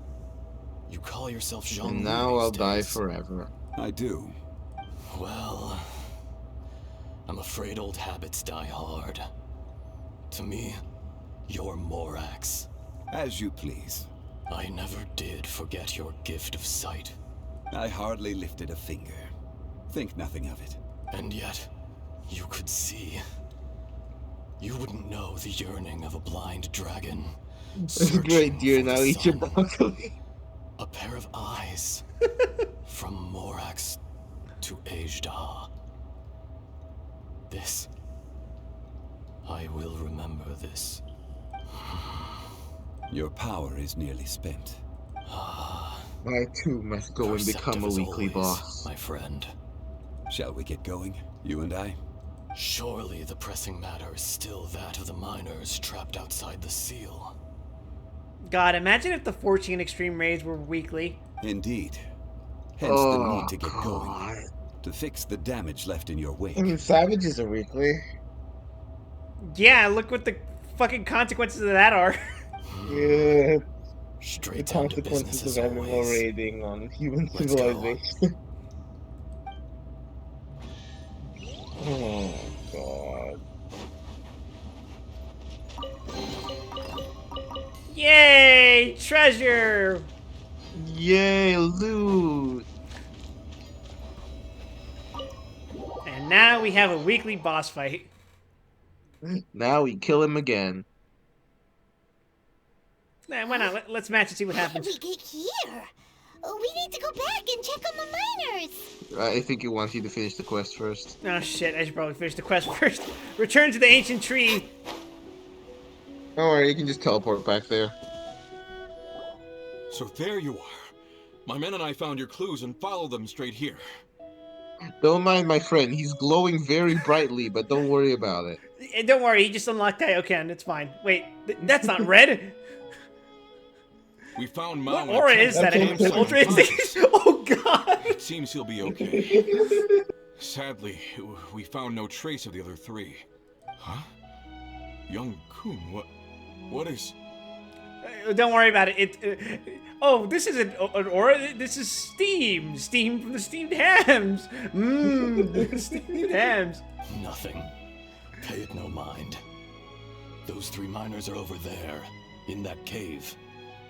You call yourself Jean And now I'll die forever. I do. Well, I'm afraid old habits die hard. To me, you're Morax. As you please. I never did forget your gift of sight. I hardly lifted a finger. Think nothing of it. And yet, you could see. You wouldn't know the yearning of a blind dragon. Great dear, for the now eat your sun. broccoli. A pair of eyes. From Morax to Ejda. This. I will remember this. Your power is nearly spent. I too must go and become a Perceptive as weekly always, boss. my friend. Shall we get going, you and I? Surely the pressing matter is still that of the miners trapped outside the seal. God, imagine if the 14 extreme raids were weekly. Indeed. Hence the need to get going. To fix the damage left in your wake. I mean, savages are weekly. Yeah, look what the fucking consequences of that are. Yeah. Straight The down to consequences business of as animal always. raiding on human Let's go. civilization. Oh, God. Yay! Treasure! Yay, loot! And now we have a weekly boss fight. Now we kill him again. Nah, why not? Let's match and see what How did happens. we get here? We need to go back and check on the miners. I think he wants you to finish the quest first. Oh shit, I should probably finish the quest first. Return to the ancient tree. Don't worry, you can just teleport back there. So there you are. My men and I found your clues and followed them straight here. Don't mind my friend, he's glowing very brightly, but don't worry about it. Don't worry, he just unlocked Kaioken. It's fine. Wait, that's not red. We found What Mao. aura is that? Ultra Instinct? Oh god! It seems he'll be okay. Sadly, we found no trace of the other three. Huh? Young Kun, what is... Don't worry about it. Oh, this is an aura. This is steam. Steam from the steamed hams. Mmm, steamed hams. Nothing. Pay it no mind. Those three miners are over there, in that cave.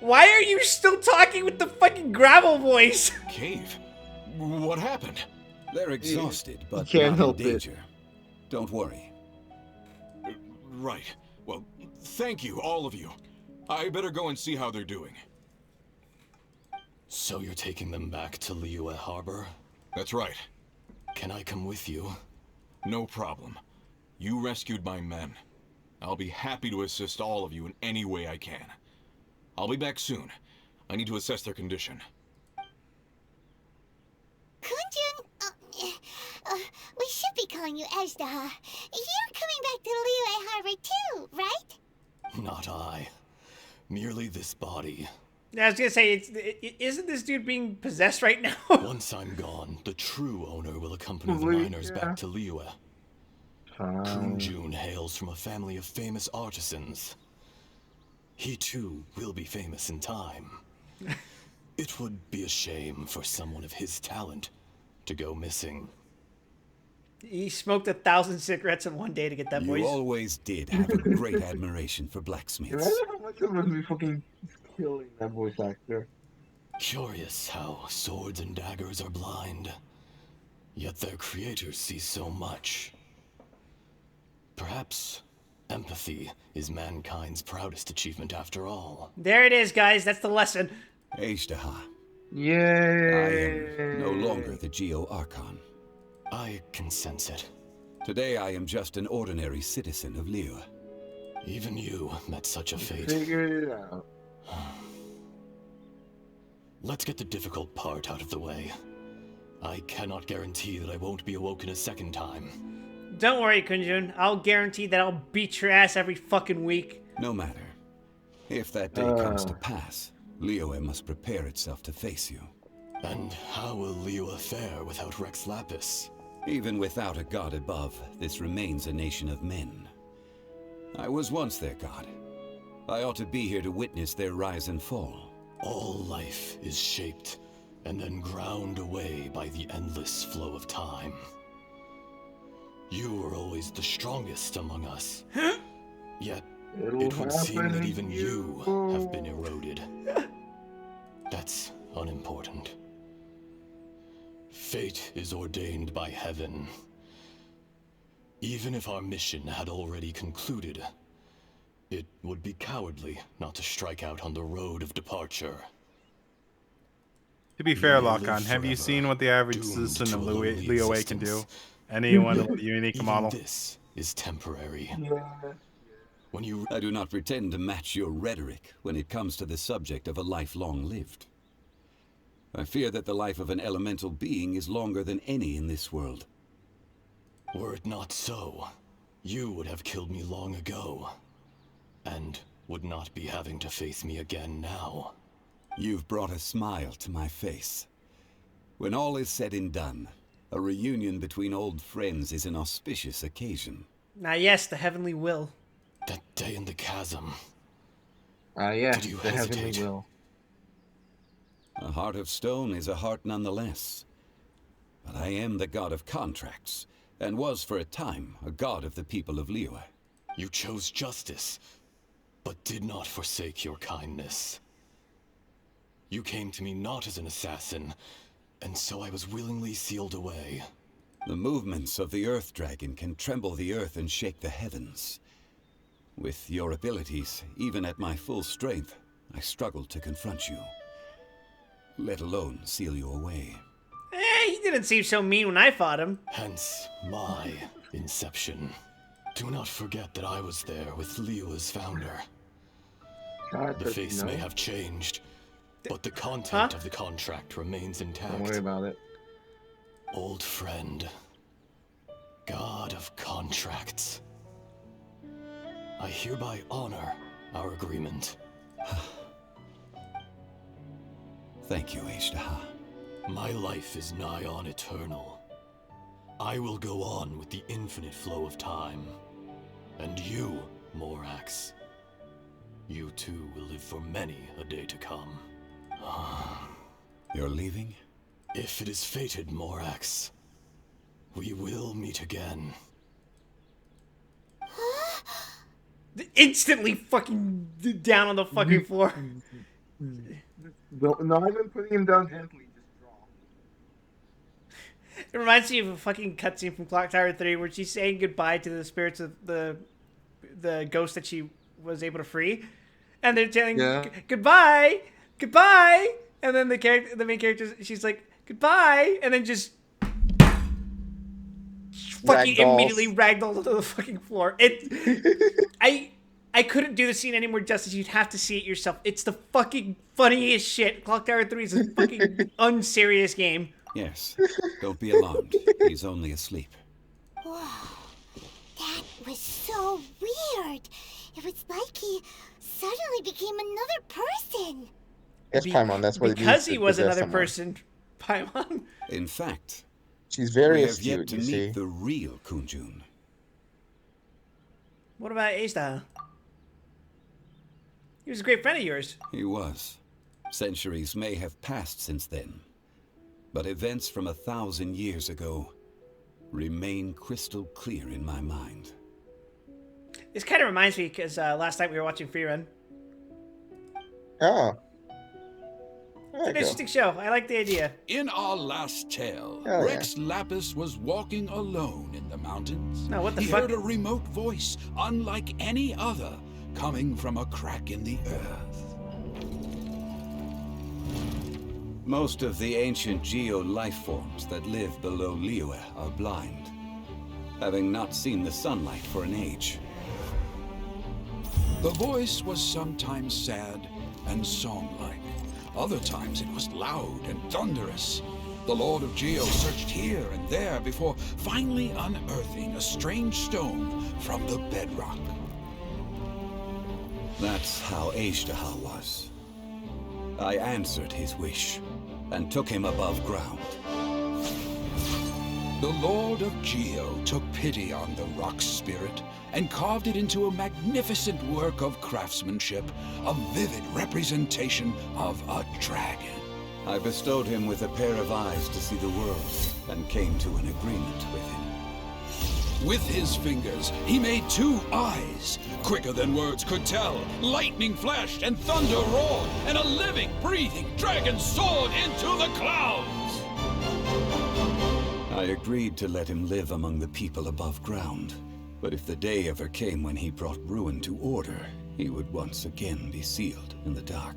Why are you still talking with the fucking gravel voice? Cave? What happened? They're exhausted, but can't not help in it. danger. Don't worry. Right. Well, thank you, all of you. I better go and see how they're doing. So you're taking them back to Liyue Harbor? That's right. Can I come with you? No problem. You rescued my men. I'll be happy to assist all of you in any way I can. I'll be back soon. I need to assess their condition. Kunjun, we should be calling you Ezdaha. You're coming back to Liyue Harbor too, right? Not I. Merely this body. I was gonna say, isn't this dude being possessed right now? Once I'm gone, the true owner will accompany the miners back to Liyue. Kunjun hails from a family of famous artisans. He too will be famous in time. It would be a shame for someone of his talent to go missing. He smoked 1,000 cigarettes in one day to get that voice. You always did have a great admiration for blacksmiths. Imagine how much of us be fucking killing that voice actor. Curious how swords and daggers are blind, yet their creators see so much. Perhaps empathy is mankind's proudest achievement after all. There it is, guys. That's the lesson. Ezdaha. Yay! I am no longer the Geo Archon. I can sense it. Today I am just an ordinary citizen of Liyue. Even you met such a fate. Figured it out. Let's get the difficult part out of the way. I cannot guarantee that I won't be awoken a second time. Don't worry, Kunjun. I'll guarantee that I'll beat your ass every fucking week. No matter. If that day comes to pass, Liyue must prepare itself to face you. And how will Liyue fare without Rex Lapis? Even without a god above, this remains a nation of men. I was once their god. I ought to be here to witness their rise and fall. All life is shaped and then ground away by the endless flow of time. You were always the strongest among us. Yet, it would seem that even you have been eroded. That's unimportant. Fate is ordained by heaven. Even if our mission had already concluded, it would be cowardly not to strike out on the road of departure. To be fair, You live Lock-On, have you forever, seen what the average doomed citizen of to a lonely Liyue can do? existence. Anyone with a unique Even model. this is temporary. When you I do not pretend to match your rhetoric when it comes to the subject of a life long lived. I fear that the life of an elemental being is longer than any in this world. Were it not so, you would have killed me long ago, and would not be having to face me again now. You've brought a smile to my face. When all is said and done, a reunion between old friends is an auspicious occasion. Now, yes, the heavenly will. That day in the chasm. Yes, Did you the heavenly hesitate? will. A heart of stone is a heart nonetheless. But I am the god of contracts, and was for a time a god of the people of Liyue. You chose justice, but did not forsake your kindness. You came to me not as an assassin, and so I was willingly sealed away. The movements of the Earth Dragon can tremble the earth and shake the heavens. With your abilities, even at my full strength, I struggled to confront you. Let alone seal you away. He didn't seem so mean when I fought him. Hence my inception. Do not forget that I was there with Liyue's founder. God, The does face he may know? have changed, but the content of the contract remains Don't intact. worry about it. Old friend, god of contracts. I hereby honor our agreement. Thank you, Ezdaha. My life is nigh on eternal. I will go on with the infinite flow of time. And you, Morax, you too will live for many a day to come. You're leaving? If it is fated, Morax, we will meet again. Instantly fucking down on the fucking floor. Not even putting him down gently, just It reminds me of a fucking cutscene from Clock Tower 3 where she's saying goodbye to the spirits of the ghost that she was able to free, and they're telling Yeah. goodbye, goodbye, and then the main character, she's like goodbye, and then just fucking immediately ragdolled to the fucking floor. I couldn't do the scene any more justice. You'd have to see it yourself. It's the fucking funniest shit. Clock Tower 3 is a fucking unserious game. Yes. Don't be alarmed. He's only asleep. Whoa. That was so weird. It was like he suddenly became another person. Yes, Paimon, that's what it means. Because he was possess another someone. person, Paimon. In fact, She's very we have astute, yet to you meet see. the real Kunjun. What about Aista? He was a great friend of yours. He was. Centuries may have passed since then, but events from 1,000 years ago remain crystal clear in my mind. This kind of reminds me because last night we were watching Free Run. Oh. It's an interesting show. I like the idea. In our last tale, Oh, yeah. Rex Lapis was walking alone in the mountains. No, what the he fuck? heard a remote voice, unlike any other, coming from a crack in the earth. Most of the ancient geo life forms that live below Liyue are blind, having not seen the sunlight for an age. The voice was sometimes sad and song-like. Other times it was loud and thunderous. The Lord of Geo searched here and there before finally unearthing a strange stone from the bedrock. That's how Aishtaha was. I answered his wish and took him above ground. The Lord of Geo took pity on the rock spirit and carved it into a magnificent work of craftsmanship, a vivid representation of a dragon. I bestowed him with a pair of eyes to see the world and came to an agreement with him. With his fingers, he made 2 eyes. Quicker than words could tell, lightning flashed and thunder roared, and a living, breathing dragon soared into the clouds. I agreed to let him live among the people above ground. But if the day ever came when he brought ruin to order, he would once again be sealed in the dark.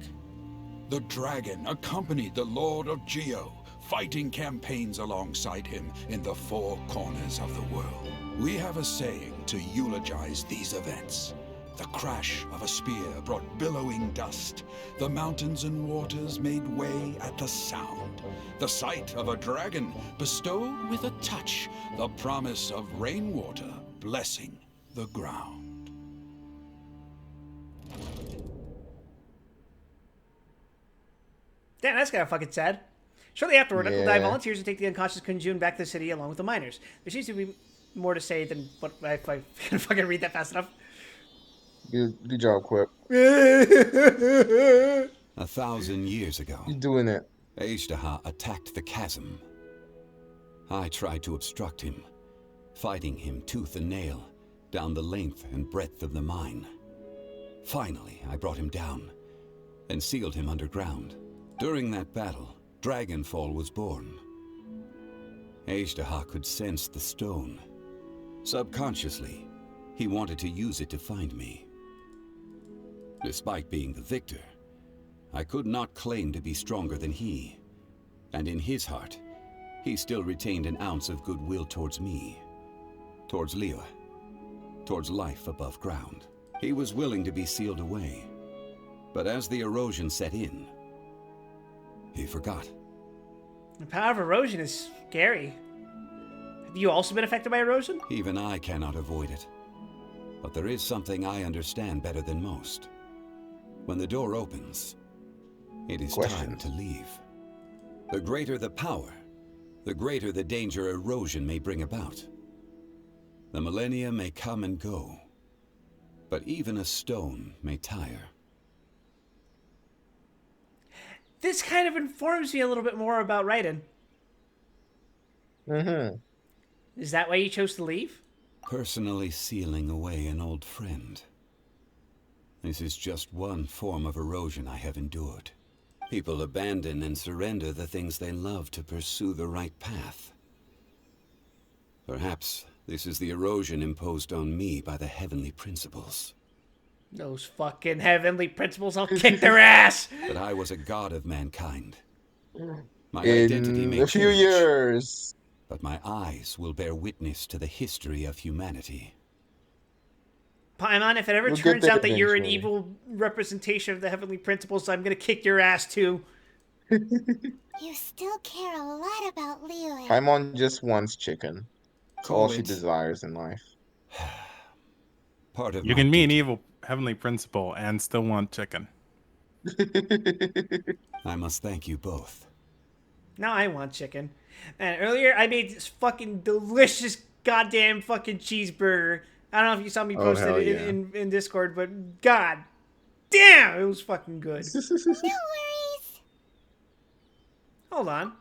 The dragon accompanied the Lord of Geo, fighting campaigns alongside him in the 4 corners of the world. We have a saying to eulogize these events. The crash of a spear brought billowing dust. The mountains and waters made way at the sound. The sight of a dragon bestowed with a touch the promise of rainwater blessing the ground. Damn, that's kind of fucking sad. Shortly afterward, Uncle Dai Yeah. volunteers to take the unconscious Kunjun back to the city along with the miners. There seems to be more to say than what if I can fucking read that fast enough. Good job, Quip. 1,000 years ago, You're doing it. Aishtaha attacked the chasm. I tried to obstruct him, fighting him tooth and nail down the length and breadth of the mine. Finally, I brought him down and sealed him underground. During that battle, Dragonfall was born. Aishtaha could sense the stone. Subconsciously, he wanted to use it to find me. Despite being the victor, I could not claim to be stronger than he. And in his heart, he still retained an ounce of goodwill towards me, towards Liyue, towards life above ground. He was willing to be sealed away. But as the erosion set in, he forgot. The power of erosion is scary. Have you also been affected by erosion? Even I cannot avoid it. But there is something I understand better than most. When the door opens, it is time to leave. The greater the power, the greater the danger erosion may bring about. The millennia may come and go, but even a stone may tire. This kind of informs me a little bit more about Raiden. Mm-hmm. Is that why you chose to leave? Personally sealing away an old friend. This is just one form of erosion I have endured. People abandon and surrender the things they love to pursue the right path. Perhaps this is the erosion imposed on me by the heavenly principles. Those fucking heavenly principles, I'll kick their ass! That I was a god of mankind. My identity In may a few change, years. but my eyes will bear witness to the history of humanity. Paimon, if it ever We'll get turns there out that you're an eventually. evil representation of the heavenly principles, I'm gonna kick your ass too. You still care a lot about Liyue. Paimon just wants chicken. It's all Call she it desires in life. part of You my can be an duty. evil heavenly principal and still want chicken. I must thank you both. Now I want chicken. And earlier I made this fucking delicious goddamn fucking cheeseburger. I don't know if you saw me Oh, post hell it yeah. in Discord, but god damn, it was fucking good. No worries. Hold on.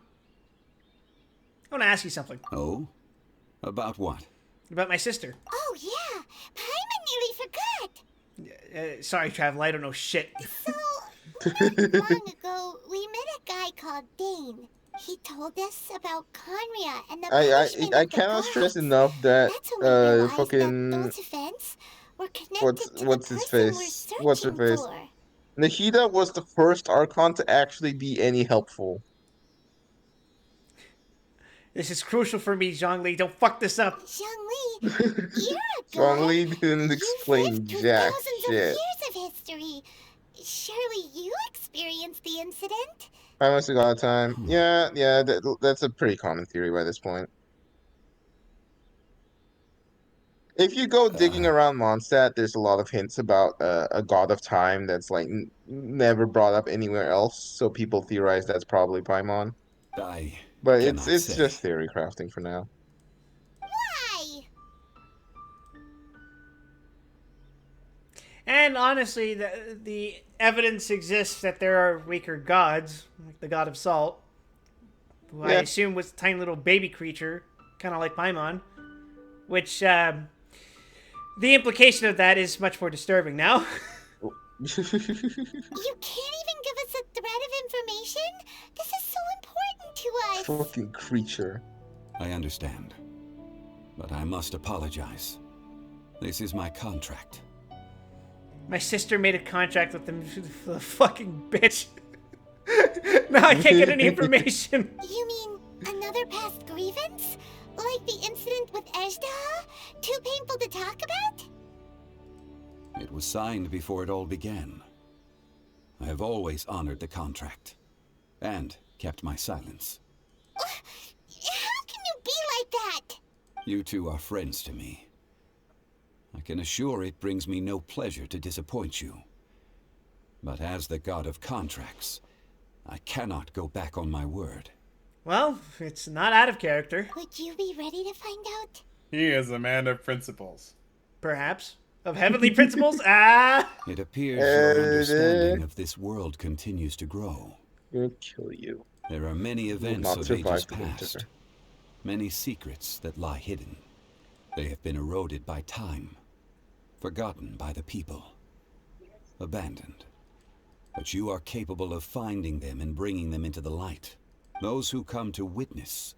I want to ask you something Oh? About what? about my sister. Oh yeah, Paimon nearly forgot. Sorry, Travel, I don't know shit. So, not long ago, we met a guy called Dane. He told us about Conria and the punishment I of the cannot stress gods. enough that That's when we realized fucking that those events were connected to the what's his person we're face? What's her searching face? for. Nahida was the first Archon to actually be any helpful. This is crucial for me, Zhongli. Don't fuck this up. Zhongli, you're a god. Zhongli didn't You've explain lived through jack thousands shit. of years of history. Surely you experienced the incident? I must have got time. Yeah, that's a pretty common theory by this point. If you go digging around Mondstadt, there's a lot of hints about a god of time that's like never brought up anywhere else, so people theorize that's probably Paimon. I But cannot it's say. just theory crafting for now. Why? And honestly, the evidence exists that there are weaker gods, like the god of salt, who I Yeah. assume was a tiny little baby creature, kind of like Paimon, which the implication of that is much more disturbing now. You can't even give us a thread of information? This is so important to us. Fucking creature. I understand. But I must apologize. This is my contract. My sister made a contract with them, the fucking bitch. Now I can't get any information. You mean another past grievance? Like the incident with Ejdah? Too painful to talk about? It was signed before it all began. I have always honored the contract. And kept my silence. How can you be like that? You two are friends to me. I can assure it brings me no pleasure to disappoint you. But as the god of contracts, I cannot go back on my word. Well, it's not out of character. Would you be ready to find out? He is a man of principles. Perhaps. Of heavenly principles? Ah! It appears your understanding of this world continues to grow. Gonna kill you. There are many You will events not of survive ages the winter. past. Many secrets that lie hidden. They have been eroded by time. Forgotten by the people. Abandoned. But you are capable of finding them and bringing them into the light. Those who come to witness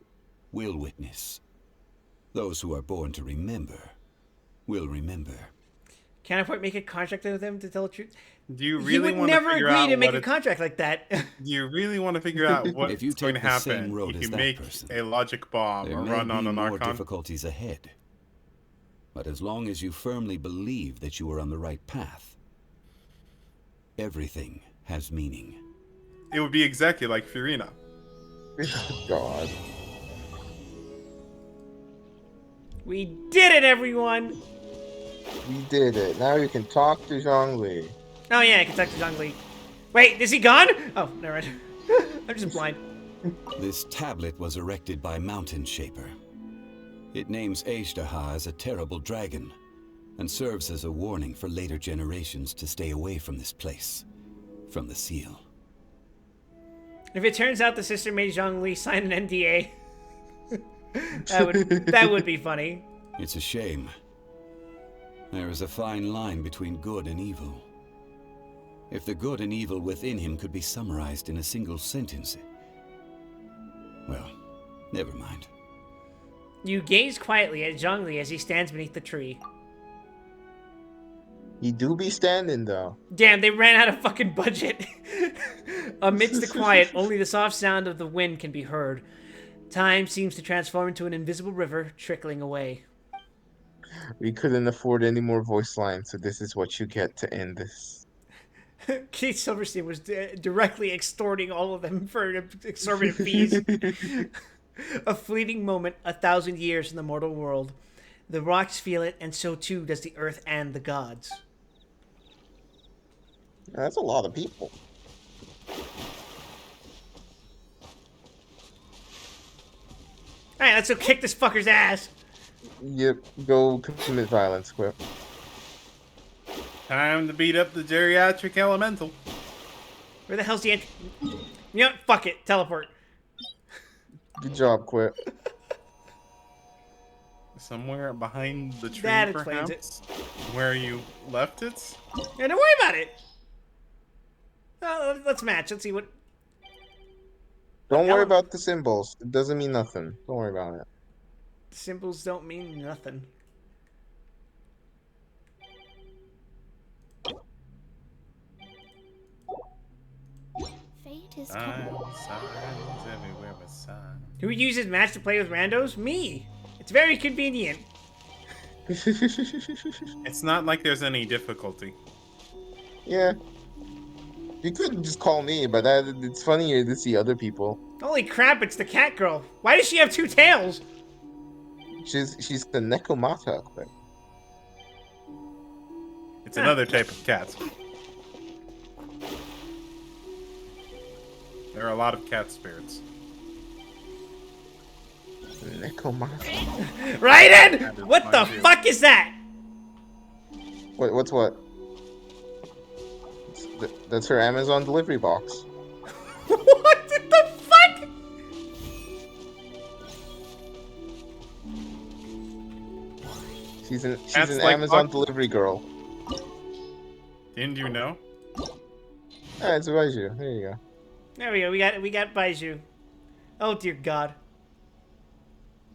will witness. Those who are born to remember will remember. Can I make a contract with them to tell the truth? Do you He really would want to never figure agree out to make what a contract like that. Do you really want to figure out what's If you going to take the same happen road if as you that make person, a logic bomb There or may run be on an more Archon? difficulties ahead. But as long as you firmly believe that you are on the right path, everything has meaning. It would be exactly like Furina. God. We did it, everyone! We did it. Now you can talk to Zhongli. Oh yeah, I can talk to Zhongli. Wait, is he gone? Oh, never mind. I'm just blind. This tablet was erected by Mountain Shaper. It names Ejdah as a terrible dragon, and serves as a warning for later generations to stay away from this place, from the seal. If it turns out the sister made Zhongli sign an NDA, that would be funny. It's a shame. There is a fine line between good and evil. If the good and evil within him could be summarized in a single sentence... Well, never mind. You gaze quietly at Zhongli as he stands beneath the tree. He do be standing though. Damn, they ran out of fucking budget. Amidst the quiet, only the soft sound of the wind can be heard. Time seems to transform into an invisible river trickling away. We couldn't afford any more voice lines, so this is what you get to end this. Keith Silverstein was directly extorting all of them for exorbitant fees. A fleeting moment, 1,000 years in the mortal world. The rocks feel it, and so too does the earth and the gods. That's a lot of people. Alright, let's go kick this fucker's ass. Yep, go commit violence, Quip. Time to beat up the geriatric elemental. Where the hell's the You know what? Fuck it. Teleport. Good job, Quip. Somewhere behind the tree, That explains perhaps? Where you left it? Yeah, don't worry about it. Let's match. Let's see what... Don't worry about the symbols. It doesn't mean nothing. Don't worry about it. Symbols don't mean nothing. Fate is Signs coming. everywhere but signs. Who uses match to play with randos? Me. It's very convenient. It's not like there's any difficulty. Yeah. You could just call me, but it's funnier to see other people. Holy crap, it's the cat girl. Why does she have two tails? She's the Nekomata, Quip. It's another type of cat. There are a lot of cat spirits. Nekomata. Raiden! What the fuck is that? What's what? That's her Amazon delivery box. What the fuck? She's an like Amazon delivery girl. Didn't you know? Ah, it's Baiju. There you go. There we go. We got Baiju. Oh dear God.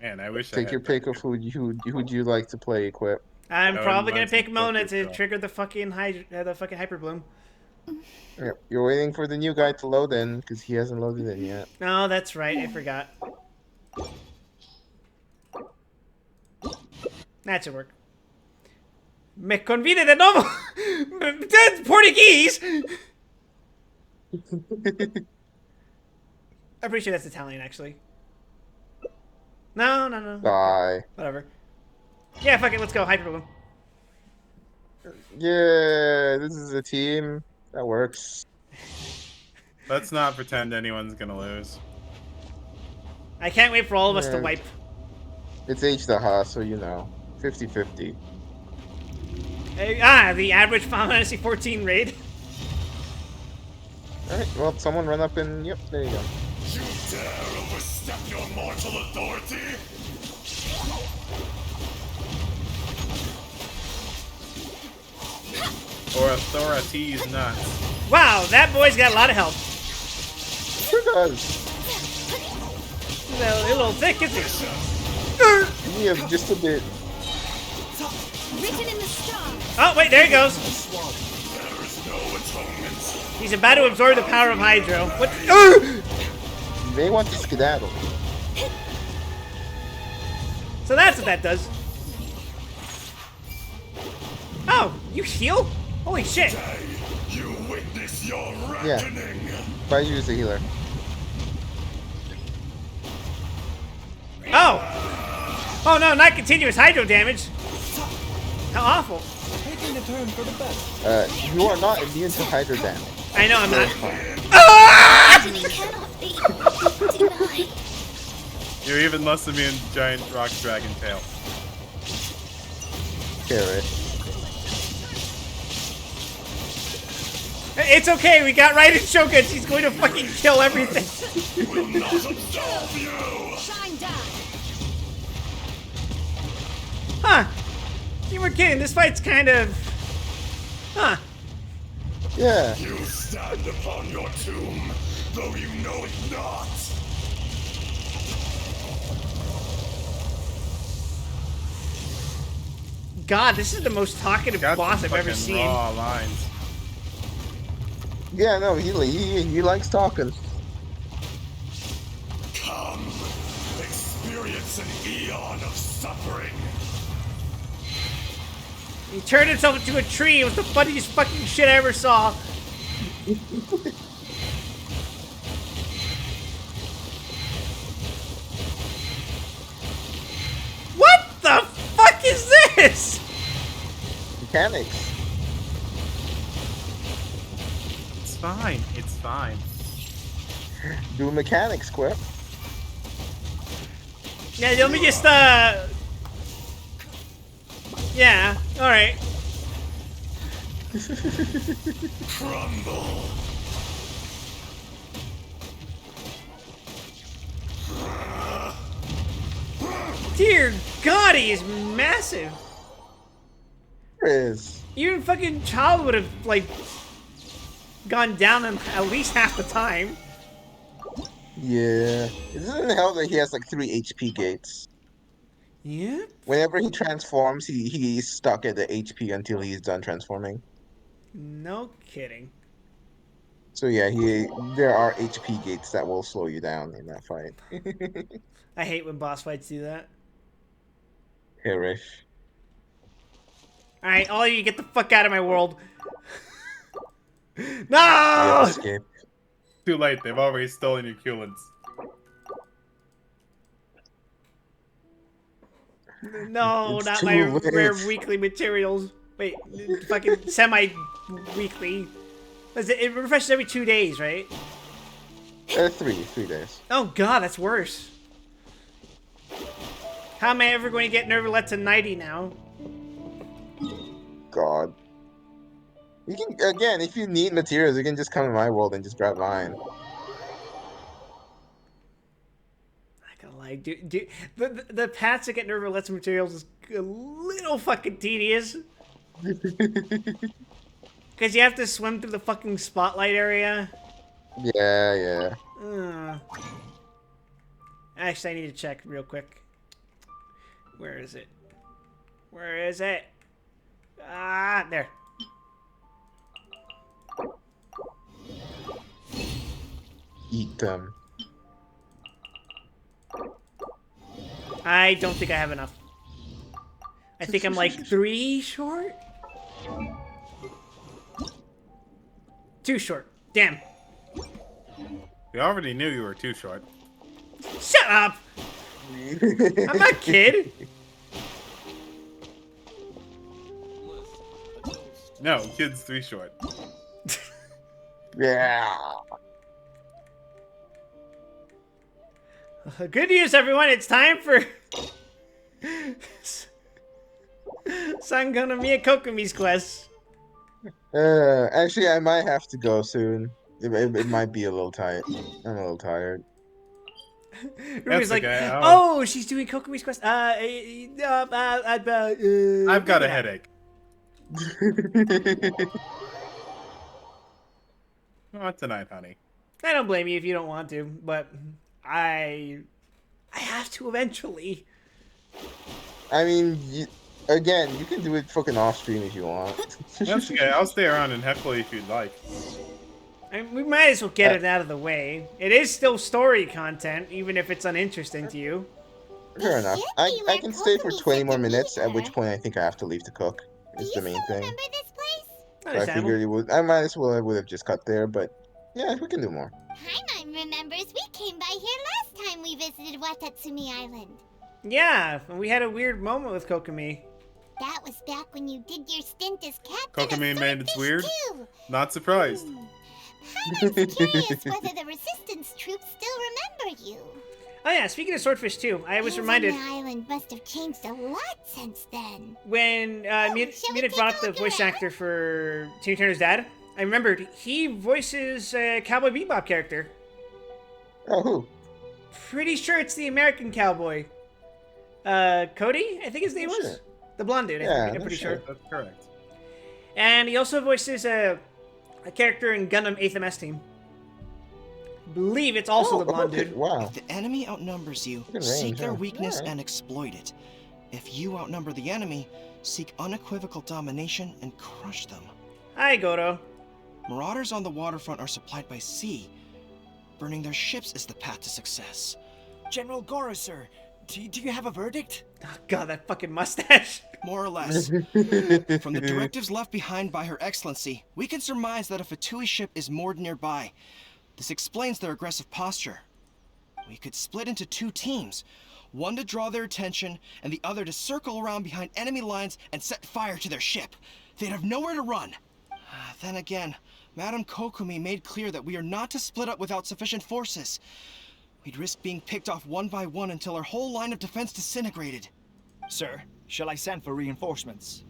Man, I wish I Take had your pick of who'd you like to play, Equip. I'm That probably gonna reminds me pick of Mona Focus to Girl. trigger the fucking hyper bloom. Yep. You're waiting for the new guy to load in because he hasn't loaded in yet. Oh, that's right. I forgot. That should work. Me convide de novo. That's Portuguese. I'm pretty sure that's Italian, actually. No. Die. Whatever. Yeah, fuck it. Let's go. Hyper bloom. Yeah, this is a team. That works. Let's not pretend anyone's gonna lose. I can't wait for all of us to Yeah. wipe. It's H-Daha, so you know. 50-50. The average Final Fantasy 14 raid. Alright, well, someone run up and... Yep, there you go. You dare overstep your mortal authority? Or authorities nuts. Wow, that boy's got a lot of health. Sure does. He's a little thick, isn't he? Yeah, just a bit. Written in the stars. Oh, wait, there he goes. There is no atonement. He's about to absorb the power of Hydro. What? You may want to skedaddle. So that's what that does. Oh, you heal? Holy shit. Today, you witness your Yeah. reckoning. Baiju is a healer. Oh! Oh no, not continuous Hydro damage. How awful. Taking a turn for the better. You are not immune to Hydro damage. I know I'm not. Deny. You're even less immune to giant rock dragon tail. Carrot. It's okay, we got right in Shogun. She's going to fucking kill everything. Will not absolve you. Shine down. Huh. You were kidding. This fight's kind of... Huh. Yeah. You stand upon your tomb, though you know it not. God, this is the most talkative Got boss some I've ever fucking seen. raw lines. Yeah, no, he likes talking. Come, experience an eon of suffering. He turned himself into a tree. It was the funniest fucking shit I ever saw. What the fuck is this? Mechanics. It's fine. It's fine. Do mechanics, Quip. Yeah, let me just, yeah, alright. Crumble. Dear God, he is massive. Is. Even fucking Child would have, like, gone down him at least half the time. Yeah. It doesn't help that he has like 3 HP gates. Yeah. Whenever he transforms, he's stuck at the HP until he's done transforming. No kidding. So yeah, there are HP gates that will slow you down in that fight. I hate when boss fights do that. Perish. Alright, all of you get the fuck out of my world. You No! have to escape. Too late. They've already stolen your Culents. No, It's not too my late. rare weekly materials. Wait, fucking semi-weekly. It refreshes every 2 days, right? 3 days. Oh god, that's worse. How am I ever going to get Nervalet to 90 now? God. You can, again, if you need materials, you can just come to my world and just grab mine. I gotta lie, dude, the paths to get Nervalet's materials is a little fucking tedious. Because you have to swim through the fucking spotlight area. Yeah. Actually, I need to check real quick. Where is it? Where is it? Ah, there. Eat them. I don't think I have enough. I think I'm like 3 short? 2 short. Damn. We already knew you were too short. Shut up! I'm not a kid. No, kid's 3 short. Yeah. Good news, everyone. It's time for Sangona Mia Kokumi's quest. Actually, I might have to go soon. It might be a little tight. I'm a little tired. Ruby's like, okay. oh, she's doing Kokumi's quest. I've got a headache. Not tonight, honey. I don't blame you if you don't want to, but I have to eventually. I mean, again, you can do it fucking off stream if you want. That's okay. I'll stay around and heckle if you'd like. I mean, we might as well get it out of the way. It is still story content, even if it's uninteresting to you. Fair enough. I can stay for 20 more minutes, at which point I think I have to leave to cook. Is the main thing. Remember this place? So I figured it would. I might as well. I would have just cut there, but yeah, we can do more. Paimon remembers we came by here last time we visited Watatsumi Island. Yeah, and we had a weird moment with Kokumi. That was back when you did your stint as captain Kokumi of made it's weird. too. Not surprised. Paimon's curious whether the resistance troops still remember you. Oh yeah, speaking of Swordfish too, I was Things reminded on the island must have changed a lot since then. when Munich brought up the voice actor for Timmy Turner's dad. I remembered he voices a Cowboy Bebop character. Oh, who? Pretty sure it's the American cowboy. Cody, I think his name was. The blonde dude, I'm pretty sure. That's correct. And he also voices a character in Gundam 8th MS Team. I believe it's also the blonde dude. Wow. If the enemy outnumbers you, Good seek range, their huh? weakness Alright. and exploit it. If you outnumber the enemy, seek unequivocal domination, and crush them. Hi, Goto. Marauders on the waterfront are supplied by sea. Burning their ships is the path to success. General Goro, sir, do you have a verdict? Oh, God, that fucking mustache. More or less. From the directives left behind by Her Excellency, we can surmise that a Fatui ship is moored nearby. This explains their aggressive posture. We could split into 2 teams. One to draw their attention, and the other to circle around behind enemy lines and set fire to their ship. They'd have nowhere to run. Then again, Madame Kokumi made clear that we are not to split up without sufficient forces. We'd risk being picked off one by one until our whole line of defense disintegrated. Sir, shall I send for reinforcements?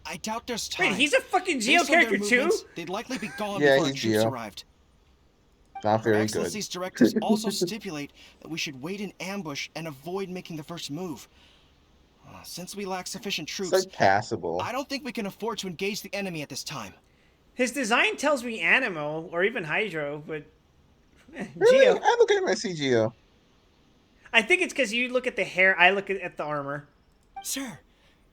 I doubt there's time. Wait, he's a fucking Geo Based on their character too? movements, they'd likely be gone Yeah, before our he's troops Geo. arrived. Not very Her good. Excellency's directives also stipulate that we should wait in ambush and avoid making the first move. Since we lack sufficient troops, It's like passable. I don't think we can afford to engage the enemy at this time. His design tells me Animo or even Hydro, but Really? Geo. I look at my CGO. I think it's because you look at the hair, I look at the armor. Sir,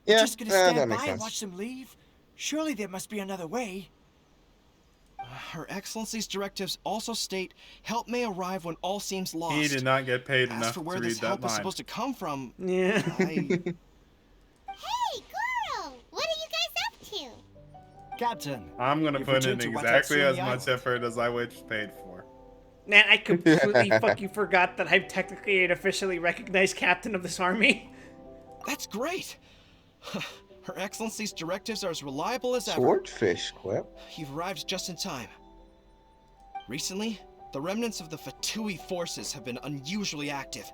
Yeah, we're just gonna stand that by makes and sense. watch them leave? Surely there must be another way. Her Excellency's directives also state help may arrive when all seems lost. He did not get paid As enough for to where read this help that is line. supposed to come from, Yeah. Hey, Goro! What are you guys up to? Captain, I'm gonna you've put in returned to exactly Watatsumi as much Island. effort as I was paid for. Man, I completely fucking forgot that I'm technically an officially recognized captain of this army. That's great. Her Excellency's directives are as reliable as ever. Swordfish quip. You've arrived just in time. Recently, the remnants of the Fatui forces have been unusually active.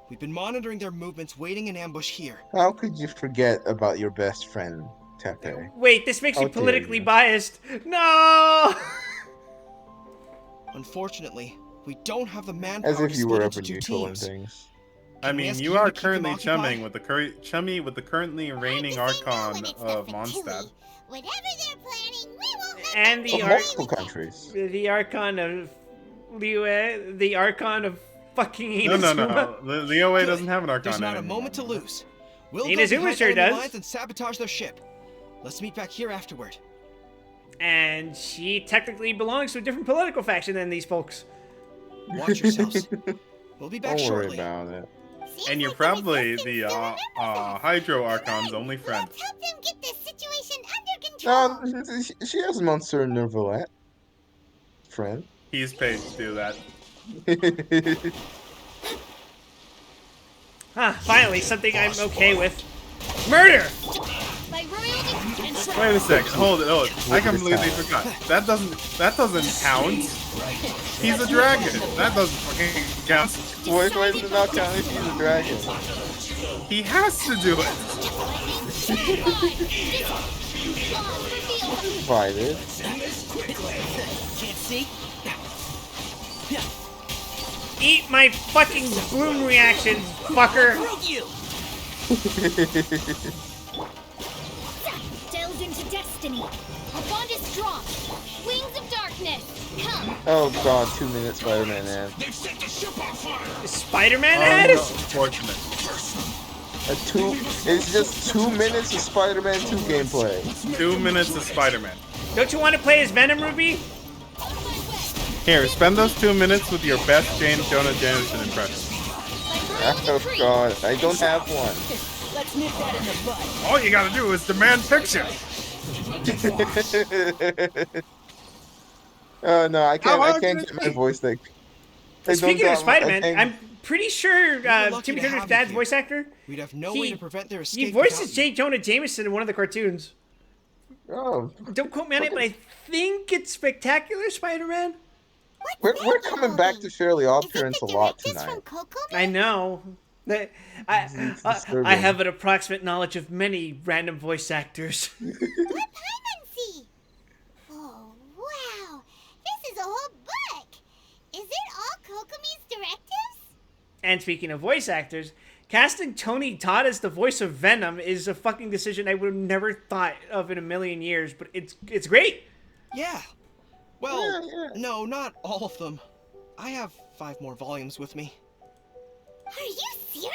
We've been monitoring their movements, waiting in ambush here. How could you forget about your best friend, Tepe? Wait, this makes How you dare politically you. biased. No! Unfortunately, we don't have the manpower As if to you split were into ever 2 neutral in teams. things. I Can we mean, ask you you are to keep them currently chumming occupied? with the currently reigning Archon of Mondstadt. Whatever they're planning, we won't let And them the Of multiple countries. the Archon of Liyue, the Archon of fucking No, Inazuma. Leo doesn't have an Archon There's not a anymore. moment to lose. We'll go Inazuma behind sure enemy does. lines and sabotage their ship. Let's meet back here afterward. And she technically belongs to a different political faction than these folks. Watch yourselves. We'll be back Don't worry shortly. about it. And you're probably the Hydro Archon's only friend. help them get this situation under control. She has Monsieur Nervalette. Friend. He's paid to do that. Ah, finally, something I'm okay with. Murder! By royal decree. Wait a second, hold it. I completely forgot. That doesn't count. He's a dragon. That doesn't fucking count. Why does it not count if he's a dragon? He has to do it. Provided. Can't see? Eat my fucking bloom reaction, fucker! Broke you! Delved into destiny. Our bond is strong. Wings of darkness. Come. Oh god, 2 minutes Spider-Man ad. They've set the ship on fire! Spider-Man Oh, ad? no, unfortunate. It's just 2 minutes of Spider-Man 2 gameplay. 2 minutes of Spider-Man. Don't you want to play as Venom, Ruby? Here, spend those 2 minutes with your best Jonah Jameson impression. Oh god, I don't have one. Let's nip that in the bud. All you gotta do is demand picture. Oh no, I How hard can't can get it my be? voice like. Speaking of Spider-Man, I I'm pretty sure We were lucky Timmy to Turner's have dad's you voice actor. We'd have no way to prevent their escape. He voices without J. Jonah Jameson in one of the cartoons. Oh, Don't quote me on it, but I think it's Spectacular Spider-Man. we're coming back to Fairly Odd Parents a lot tonight. I know. It's I disturbing. have an approximate knowledge of many random voice actors. Oh, wow. This is a whole book. Is it all Kokomi's directives? And speaking of voice actors, casting Tony Todd as the voice of Venom is a fucking decision I would have never thought of in a million years, but it's great. Yeah. Well, no, not all of them. I have 5 more volumes with me. Are you serious?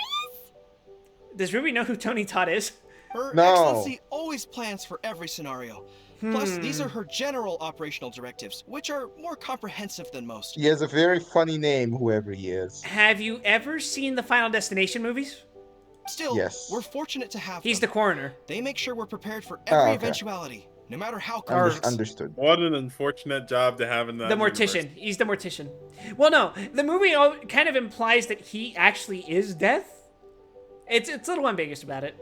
Does Ruby know who Tony Todd is? Her No. Excellency always plans for every scenario. Plus, these are her general operational directives, which are more comprehensive than most. He has a very funny name, whoever he is. Have you ever seen the Final Destination movies? Still, Yes. we're fortunate to have He's them. the coroner. They make sure we're prepared for Oh, every okay. eventuality, no matter how complex. Understood. What an unfortunate job to have in that The mortician. universe. He's the mortician. Well, no, the movie kind of implies that he actually is Death. It's a little ambiguous about it.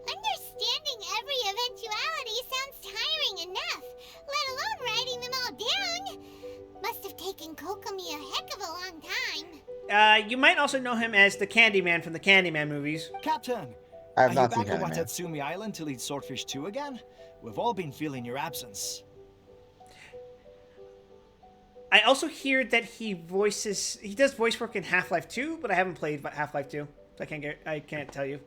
Understanding every eventuality sounds tiring enough, let alone writing them all down. Must have taken Kokomi a heck of a long time. You might also know him as the Candyman from the Candyman movies. Captain, I have are not you seen back at Candyman. Watatsumi Island to lead Swordfish 2 again? We've all been feeling your absence. I also hear that he does voice work in Half-Life 2, but I haven't played Half-Life 2. So I can't tell you.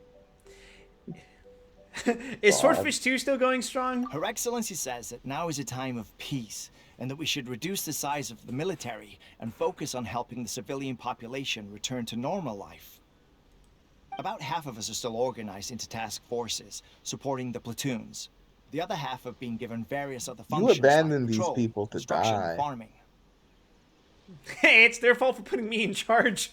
Is Swordfish 2 still going strong? Her Excellency says that now is a time of peace, and that we should reduce the size of the military and focus on helping the civilian population return to normal life. About half of us are still organized into task forces, supporting the platoons. The other half have been given various other functions. You abandoned like these patrol, people to construction, and die. farming. Hey, it's their fault for putting me in charge.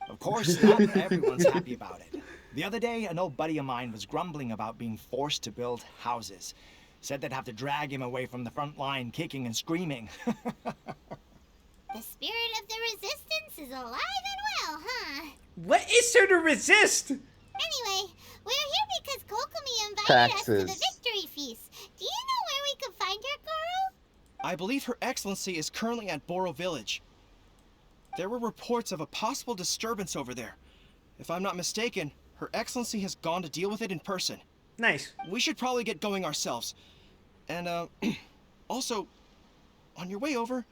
Of course, not everyone's happy about it. The other day, an old buddy of mine was grumbling about being forced to build houses. Said they'd have to drag him away from the front line, kicking and screaming. The spirit of the resistance is alive and well, huh? What is there to resist? Anyway, we're here because Kokomi invited us to the Taxes. victory feast. Do you know where we could find her, Goro? I believe Her Excellency is currently at Boro Village. There were reports of a possible disturbance over there. If I'm not mistaken, Her Excellency has gone to deal with it in person. Nice. We should probably get going ourselves. And, also, on your way over,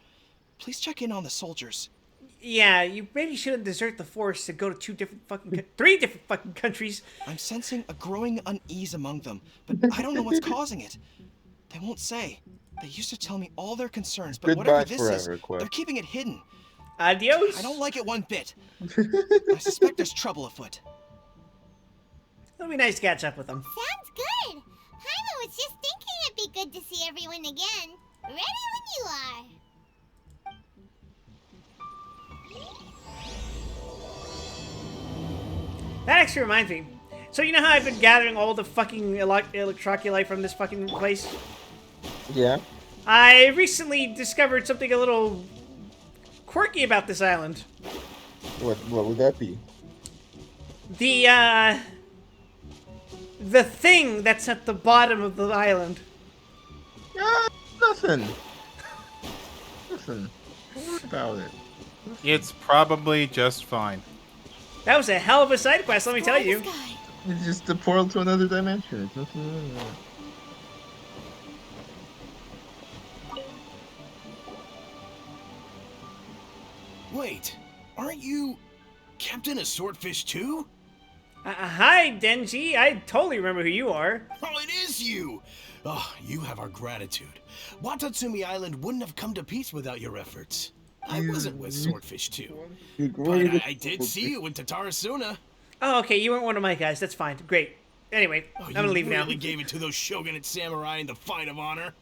please check in on the soldiers. Yeah, you maybe shouldn't desert the force to go to three different fucking countries. I'm sensing a growing unease among them, but I don't know what's causing it. They won't say. They used to tell me all their concerns, but whatever Goodbye this is, forever, Quick. they're keeping it hidden. Adios. I don't like it one bit. I suspect there's trouble afoot. It'll be nice to catch up with them. Sounds good. Jaime was just thinking it'd be good to see everyone again. Ready when you are. That actually reminds me. So you know how I've been gathering all the fucking electroculi from this fucking place? Yeah. I recently discovered something a little quirky about this island. What would that be? The thing that's at the bottom of the island. Nothing. Nothing. Don't worry about it. It's probably just fine. That was a hell of a side quest, let me tell you. It's just a portal to another dimension. It's nothing wrong with that. Wait, aren't you Captain of Swordfish too? Hi, Denji. I totally remember who you are. Oh, it is you! Oh, you have our gratitude. Watatsumi Island wouldn't have come to peace without your efforts. I wasn't with Swordfish too, but I did see you with Tatarasuna. Oh, okay, you weren't one of my guys. That's fine. Great. Anyway, Oh, I'm gonna leave you now. really gave it to those shogunate samurai in the fight of honor.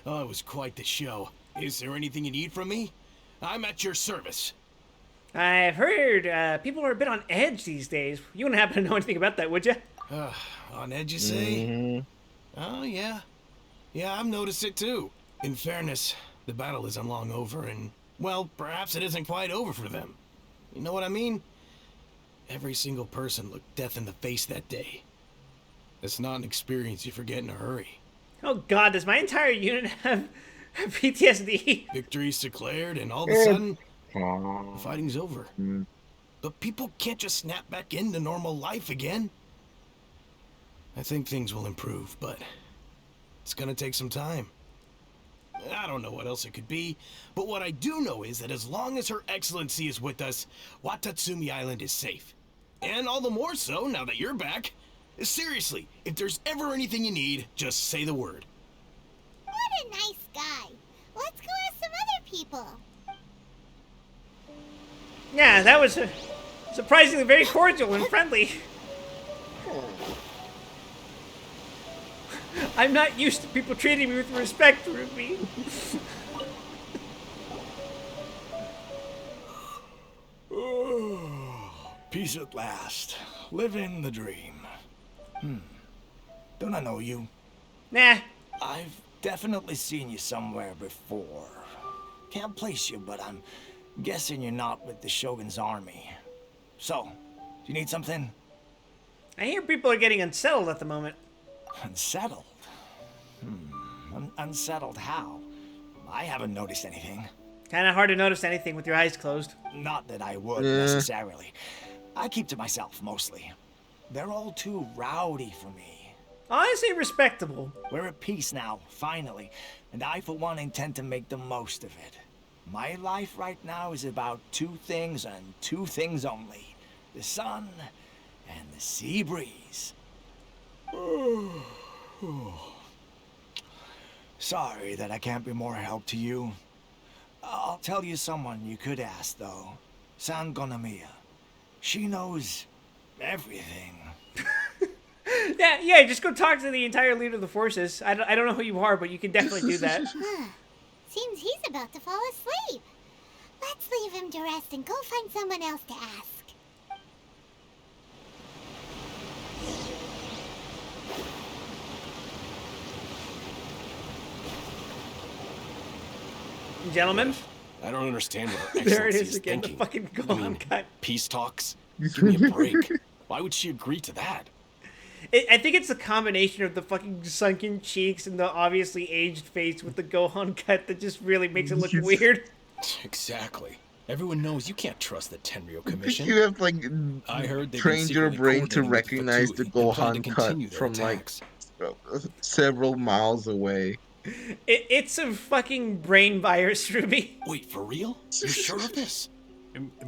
Oh, it was quite the show. Is there anything you need from me? I'm at your service. I've heard people are a bit on edge these days. You wouldn't happen to know anything about that, would you? On edge, you say? Oh, yeah. Yeah, I've noticed it too. In fairness, the battle isn't long over, and, well, perhaps it isn't quite over for them. You know what I mean? Every single person looked death in the face that day. It's not an experience you forget in a hurry. Oh god, does my entire unit have PTSD? Victory's declared, and all of a sudden, the fighting's over. But people can't just snap back into normal life again. I think things will improve, but it's gonna take some time. I don't know what else it could be, but what I do know is that as long as Her Excellency is with us, Watatsumi Island is safe. And all the more so now that you're back. Seriously, if there's ever anything you need, just say the word. What a nice guy. Let's go ask some other people. Yeah, that was surprisingly very cordial and friendly. I'm not used to people treating me with respect, Ruby. Peace at last. Living the dream. Don't I know you? Nah. I've definitely seen you somewhere before. Can't place you, but I'm guessing you're not with the Shogun's army. So, do you need something? I hear people are getting unsettled at the moment. Unsettled? Unsettled how? I haven't noticed anything. Kinda hard to notice anything with your eyes closed. Not that I would, Yeah. necessarily. I keep to myself, mostly. They're all too rowdy for me. Honestly, respectable. We're at peace now, finally, and I, for one, intend to make the most of it. My life right now is about two things and two things only. The sun and the sea breeze. Sorry that I can't be more help to you. I'll tell you someone you could ask, though. Sangonomiya. She knows everything. Yeah, just go talk to the entire leader of the forces. I don't know who you are, but you can definitely do that. Seems he's about to fall asleep. Let's leave him to rest and go find someone else to ask. Gentlemen, I don't understand what her there it excellency is again, thinking. the fucking I Gohan mean, cut. peace talks? Give me a break. Why would she agree to that? I think it's a combination of the fucking sunken cheeks and the obviously aged face with the Gohan cut that just really makes it look weird. Exactly. Everyone knows you can't trust the Tenryo I think Commission. you have like I heard they've been trained your secretly brain to coordinating with recognize the Fatui and plan to Gohan cut continue their from like attacks. several miles away. It's a fucking brain virus, Ruby. Wait, for real? You're sure of this?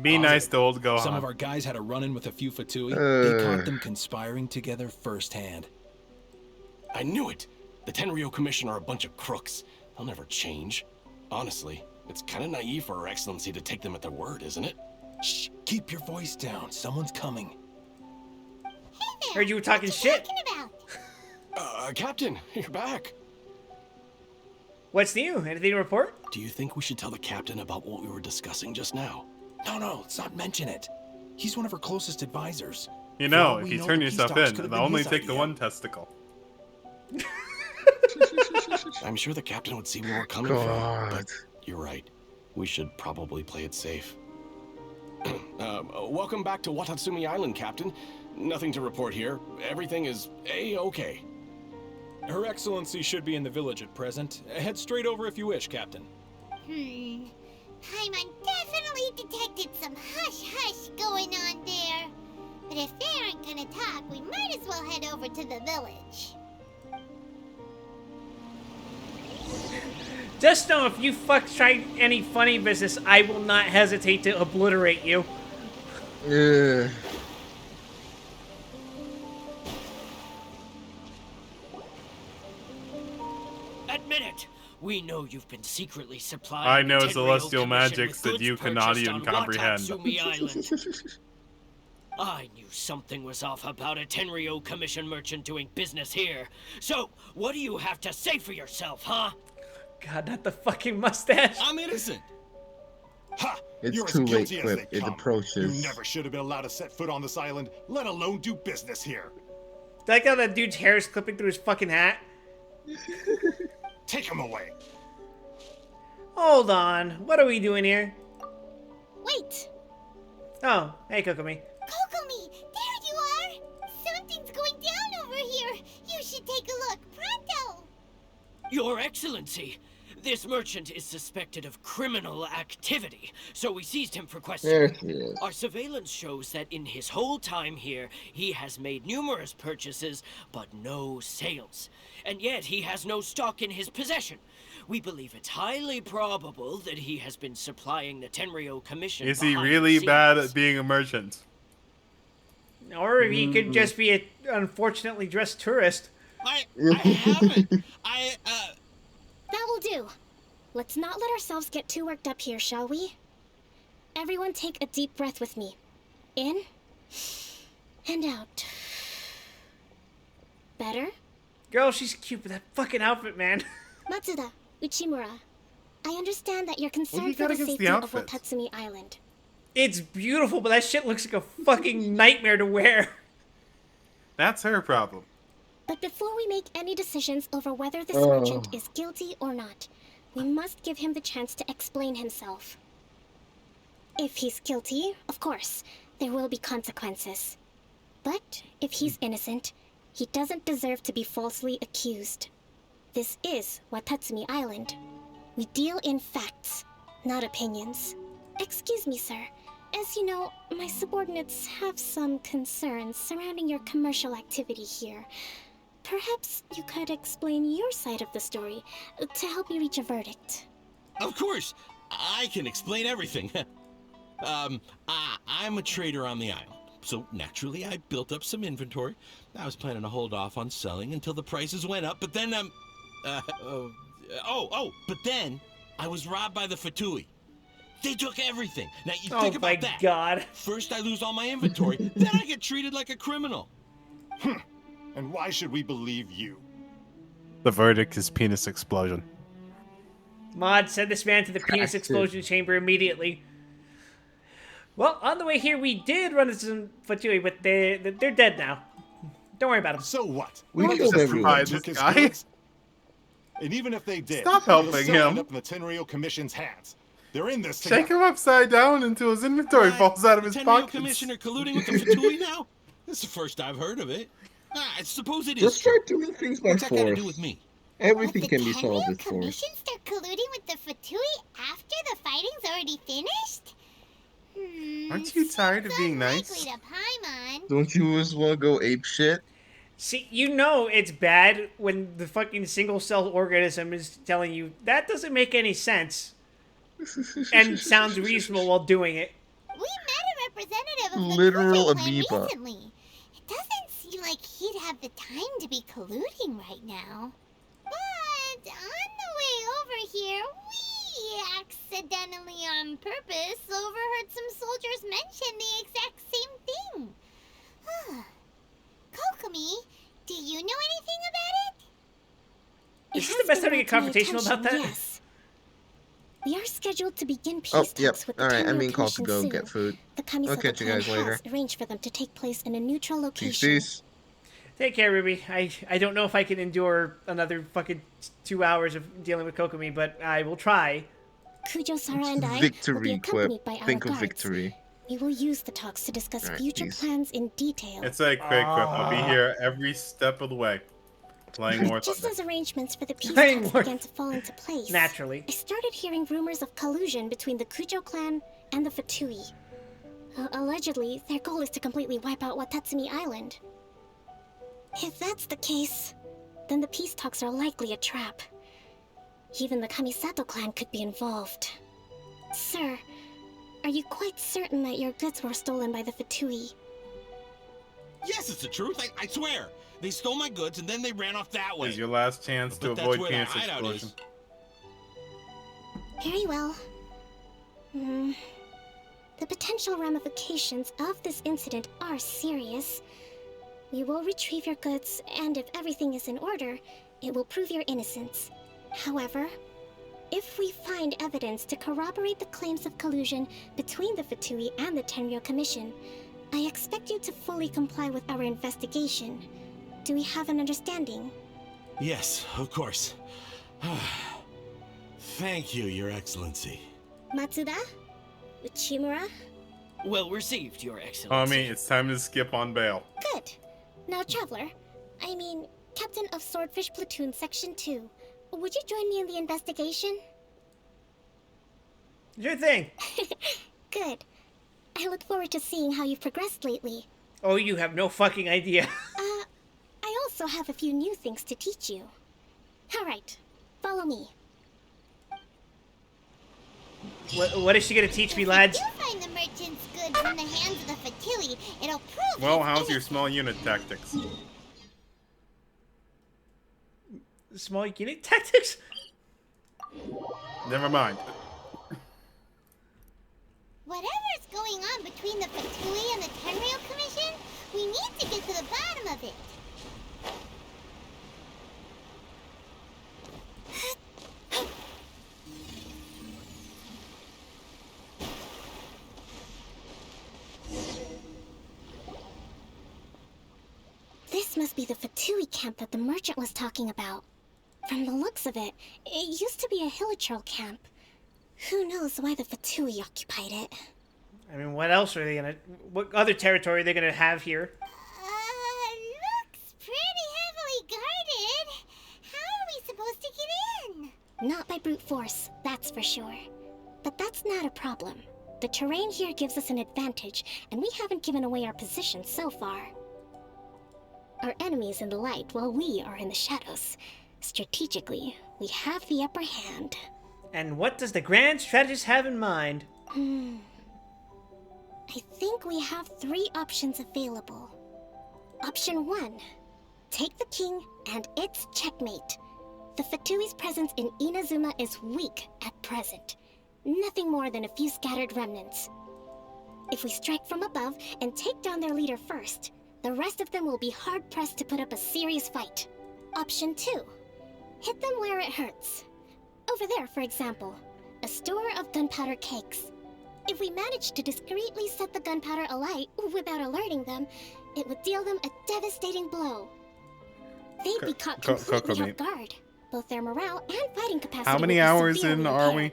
Be nice to old Gohan. Some of our guys had a run-in with a few Fatui. They caught them conspiring together firsthand. I knew it! The Tenryo Commission are a bunch of crooks. They'll never change. Honestly, it's kind of naive for Her Excellency to take them at their word, isn't it? Shh, keep your voice down. Someone's coming. Hey there! Heard you were talking shit. Talking about? Captain, you're back. What's new? Anything to report? Do you think we should tell the captain about what we were discussing just now? No, let's not mention it. He's one of our closest advisors. You For all know, if we you know, turn the peace yourself talks in, could have they'll been only his take the idea. one testicle. I'm sure the captain would see where we're coming from, but you're right. We should probably play it safe. Welcome back to Watatsumi Island, Captain. Nothing to report here. Everything is A-okay. Her Excellency should be in the village at present. Head straight over if you wish, Captain. Paimon definitely detected some hush-hush going on there. But if they aren't gonna talk, we might as well head over to the village. Just know if you try any funny business, I will not hesitate to obliterate you. Yeah. Admit it. We know you've been secretly supplying I know the Tenryo celestial Commission magics with that you goods cannot purchased even on comprehend. Watatsumi Island. I knew something was off about a Tenryo Commission merchant doing business here. So, what do you have to say for yourself, huh? God, not the fucking mustache. I'm innocent. Ha! It's You're as too late, guilty as Clip. they It come. approaches. You never should have been allowed to set foot on this island, let alone do business here. Like how that dude's hair is clipping through his fucking hat. Take him away. Hold on. What are we doing here? Wait! Oh, hey, Kokomi. Kokomi, there you are! Something's going down over here. You should take a look, pronto! Your Excellency, this merchant is suspected of criminal activity, so we seized him for There questioning. he is. Our surveillance shows that in his whole time here, he has made numerous purchases, but no sales. And yet he has no stock in his possession. We believe it's highly probable that he has been supplying the Tenryo Commission. Is he behind really the bad scenes. at being a merchant? Or he could just be an unfortunately dressed tourist. I haven't. That will do. Let's not let ourselves get too worked up here, shall we? Everyone take a deep breath with me. In and out. Better? Girl, she's cute, but that fucking outfit, man. Matsuda, Uchimura, I understand that you're What do you concerned for got the against safety the of outfit? Watatsumi Island. It's beautiful, but that shit looks like a fucking nightmare to wear. That's her problem. But before we make any decisions over whether this Oh. merchant is guilty or not, we must give him the chance to explain himself. If he's guilty, of course, there will be consequences. But if he's innocent, he doesn't deserve to be falsely accused. This is Watatsumi Island. We deal in facts, not opinions. Excuse me, sir. As you know, my subordinates have some concerns surrounding your commercial activity here. Perhaps you could explain your side of the story to help me reach a verdict. Of course, I can explain everything. I'm a trader on the island, so naturally I built up some inventory. I was planning to hold off on selling until the prices went up, but then, but then I was robbed by the Fatui. They took everything. Now you think about that. Oh my god. First I lose all my inventory, then I get treated like a criminal. And why should we believe you? The verdict is penis explosion. Mod, send this man to the penis explosion chamber immediately. Well, on the way here, we did run into some Fatui, but they're dead now. Don't worry about them. So what? We They killed just everyone. took his Guy? goods? And even if they did, Stop they'll helping still end him. up in the Tenryou Commission's hands. They're in this Shake together. him upside down until his inventory falls out of his Tenryou pockets. Commissioner colluding with the Fatui now? This is the first I've heard of it. I suppose it is. Just start doing things by What's that got to force. do with me? Everything The can be solved Tenryou with force. Commission start colluding with the Fatui after the fighting's already finished? Aren't you tired of being nice? Likely to Paimon. Don't you just want to go ape shit? See, you know it's bad when the fucking single-cell organism is telling you, that doesn't make any sense, and sounds reasonable while doing it. We met a representative of the Literal Kujo clan amoeba. recently. It doesn't seem like he'd have the time to be colluding right now. But on the way over here, we accidentally on purpose overheard some soldiers mention the exact same thing. Kokomi, do you know anything about it? Is this the best time to get confrontational about that? Yes. We are scheduled to begin peace Oh, talks yep. with the Alright, I'm Tenryou being called to Commission go soon. get food. The Kamisato I'll catch you clan guys later. has arranged for them to take place in a neutral Peace, location. peace. Take care, Ruby. I don't know if I can endure another fucking 2 hours of dealing with Kokomi, but I will try. Kujo-Sara and I will be Victory accompanied clip. by our Think of guards. victory. We will use the talks to discuss Alright, future peace. plans in detail. It's a quick whip. I'll be here every step of the way. Playing more Just Thunder. as arrangements for the peace Playing talks more- began to fall into place, Naturally. I started hearing rumors of collusion between the Kujo clan and the Fatui. Allegedly, their goal is to completely wipe out Watatsumi Island. If that's the case, then the peace talks are likely a trap. Even the Kamisato clan could be involved. Sir, are you quite certain that your goods were stolen by the Fatui? Yes, it's the truth. I swear. They stole my goods and then they ran off that way. Is your last chance to But that's avoid where the penis hideout explosion. is. Very well. The potential ramifications of this incident are serious. We will retrieve your goods, and if everything is in order, it will prove your innocence. However, if we find evidence to corroborate the claims of collusion between the Fatui and the Tenryou Commission, I expect you to fully comply with our investigation. Do we have an understanding? Yes, of course. Thank you, Your Excellency. Matsuda? Uchimura? Well received, Your Excellency. Tommy, it's time to skip on bail. Good. Now, Traveler, Captain of Swordfish Platoon Section 2, would you join me in the investigation? Sure thing. Good. I look forward to seeing how you've progressed lately. Oh, you have no fucking idea. I also have a few new things to teach you. Alright, follow me. What is she gonna teach me, lads? If you find the merchant's goods in the hands of the Fatui, it'll prove Well, his how's your small unit tactics? Small unit tactics? Never mind. Whatever's going on between the Fatui and the Tenryou Commission, we need to get to the bottom of it. must be the Fatui camp that the merchant was talking about. From the looks of it, it used to be a hilichurl camp. Who knows why the Fatui occupied it? I mean, what else are they gonna... What other territory are they gonna have here? Looks pretty heavily guarded. How are we supposed to get in? Not by brute force, that's for sure. But that's not a problem. The terrain here gives us an advantage, and we haven't given away our position so far. Our enemy is in the light, while we are in the shadows. Strategically, we have the upper hand. And what does the grand strategist have in mind? I think we have 3 options available. Option 1. Take the king, and it's checkmate. The Fatui's presence in Inazuma is weak at present. Nothing more than a few scattered remnants. If we strike from above and take down their leader first, the rest of them will be hard-pressed to put up a serious fight. Option 2. Hit them where it hurts. Over there, for example, a store of gunpowder cakes. If we manage to discreetly set the gunpowder alight without alerting them, it would deal them a devastating blow. They'd be caught completely off guard. Both their morale and fighting capacity. How many hours in are we?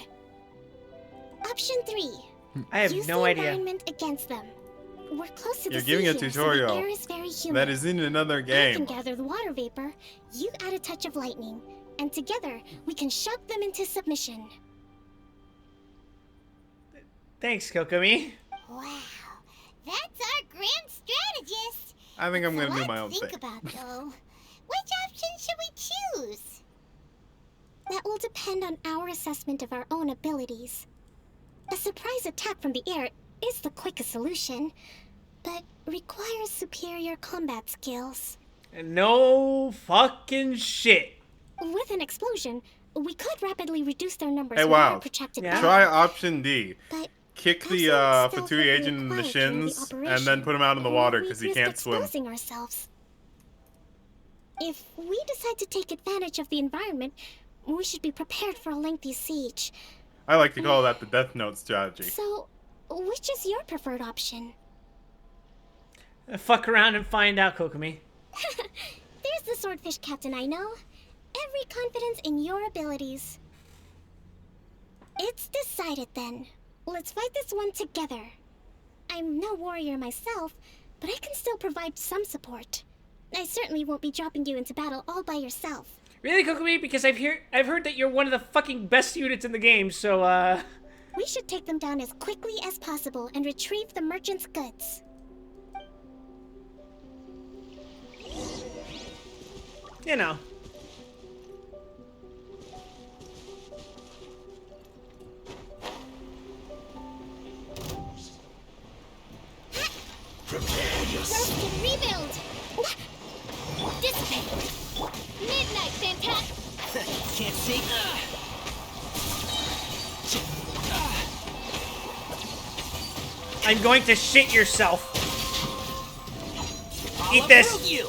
Option 3. I have Use no the idea. environment against them. We're close to the You're sea giving a here, so the tutorial. air is very humid. That is in another I game. can gather the water vapor. You add a touch of lightning, and together we can shock them into submission. Thanks, Kokomi. Wow, that's our grand strategist. I think I'm It's a gonna do lot my to own think thing. about, though. Which option should we choose? That will depend on our assessment of our own abilities. A surprise attack from the air is the quickest solution, but requires superior combat skills. No fucking shit. With an explosion, we could rapidly reduce their numbers Hey, with wow. our protracted Try battle. option D. But Kick the Fatui agent in the shins and then put him out in the water because he can't swim. Exposing ourselves. If we decide to take advantage of the environment, we should be prepared for a lengthy siege. I like to call that the Death Note strategy. So, which is your preferred option? Fuck around and find out, Kokomi. There's the swordfish captain I know. Every confidence in your abilities. It's decided then. Let's fight this one together. I'm no warrior myself, but I can still provide some support. I certainly won't be dropping you into battle all by yourself. Really, Kokomi? Because I've heard that you're one of the fucking best units in the game, so We should take them down as quickly as possible and retrieve the merchant's goods. you know. Prepare yourself. Roast and rebuild! Dissipate! Midnight, fantastic! Can't see. I'm going to shit yourself. I'll Eat this. uproot you.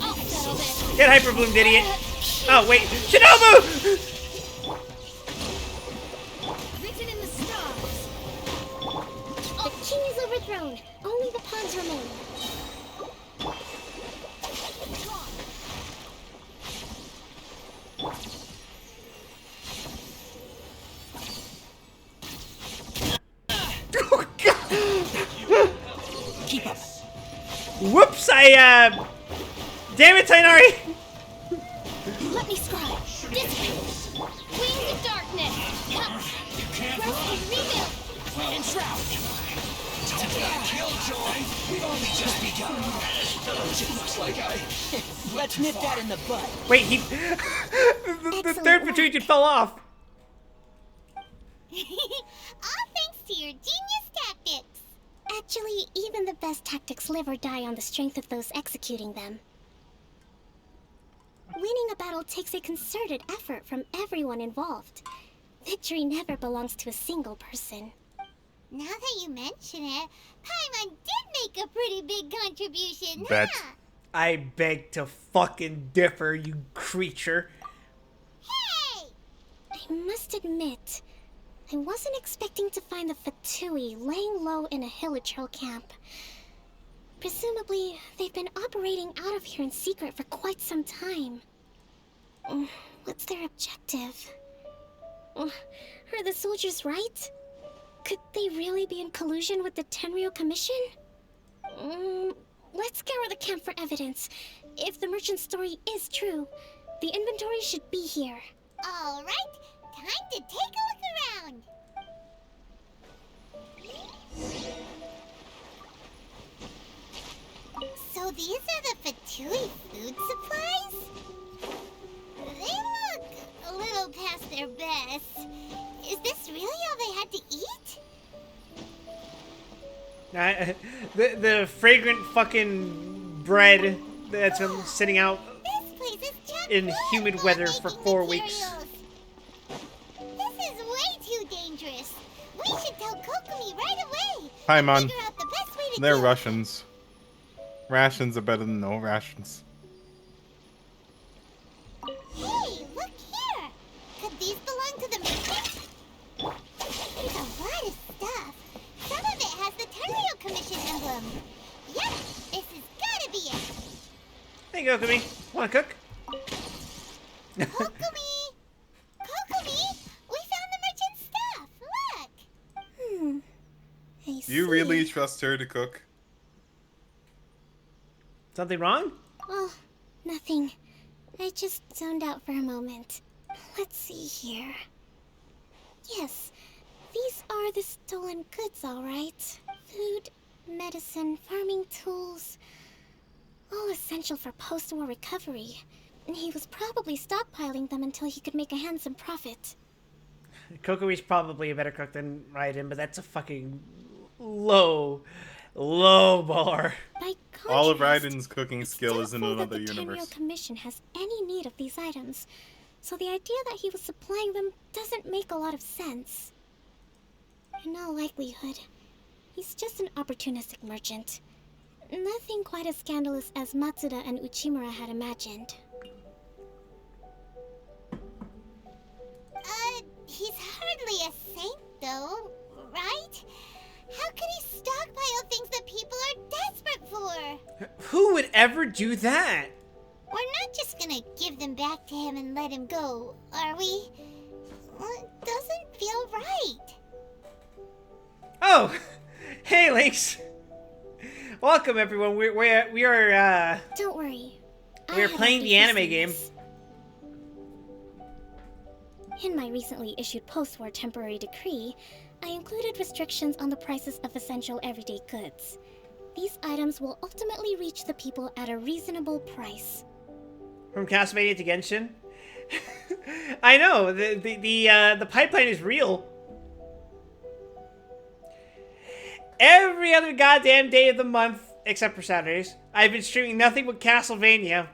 I'll settle this. Get hyperbloomed, idiot. Oh, wait. Shinobu! Written in the stars. The king is overthrown. Only the pawns remain. Keep up. Whoops, damn it, Tainari! Let me scribe. Dissipate. Wings of darkness. Come. Roast and rebuild. And shroud. Killjoy! We've only just begun. It looks like Let's nip that in the bud. Wait, the third Patrician fell off. All thanks to your genius tactics. Actually, even the best tactics live or die on the strength of those executing them. Winning a battle takes a concerted effort from everyone involved. Victory never belongs to a single person. Now that you mention it, Paimon did make a pretty big contribution, Bet. huh? I beg to fucking differ, you creature. Hey! I must admit, I wasn't expecting to find the Fatui laying low in a hilichurl camp. Presumably, they've been operating out of here in secret for quite some time. What's their objective? Are the soldiers right? Could they really be in collusion with the Tenryou Commission? Let's scour the camp for evidence. If the merchant's story is true, the inventory should be here. All right, time to take a look around. So these are the Fatui food supplies? They look a little past their best. Is this really all they had to eat? The fragrant fucking bread that's been sitting out in humid weather for 4 weeks. This is way too dangerous. We should tell Kokomi right away. Hi, man. Figure out the best way to They're deal. Russians. Rations are better than no rations. Hey, look here. Could these belong to the merchant? There's a lot of stuff. Some of it has the Tenryou Commission emblem. Yep, this has gotta be it. Hey, Kokumi. Wanna cook? Kokomi! Kokomi! We found the merchant's stuff. Look. I Do you see. really trust her to cook? Something wrong? Oh, nothing. I just zoned out for a moment. Let's see here. Yes, these are the stolen goods, all right. Food, medicine, farming tools. All essential for post-war recovery. And he was probably stockpiling them until he could make a handsome profit. Kokumi's probably a better cook than Raiden, but that's a fucking low bar. By All of contrast, Raiden's cooking skill is in doubtful another that the Tenryou universe. Commission has any need of these items, so the idea that he was supplying them doesn't make a lot of sense. In all likelihood, he's just an opportunistic merchant. Nothing quite as scandalous as Matsuda and Uchimura had imagined. He's hardly a saint, though, right? How could he stockpile things that people are desperate for? Who would ever do that? We're not just gonna give them back to him and let him go, are we? Well, it doesn't feel right. Oh, hey, Lynx. Welcome, everyone. We are Don't worry. we are playing the anime game. In my recently issued post-war temporary decree, I included restrictions on the prices of essential everyday goods. These items will ultimately reach the people at a reasonable price. From Castlevania to Genshin. I know the pipeline is real. Every other goddamn day of the month, except for Saturdays, I've been streaming nothing but Castlevania,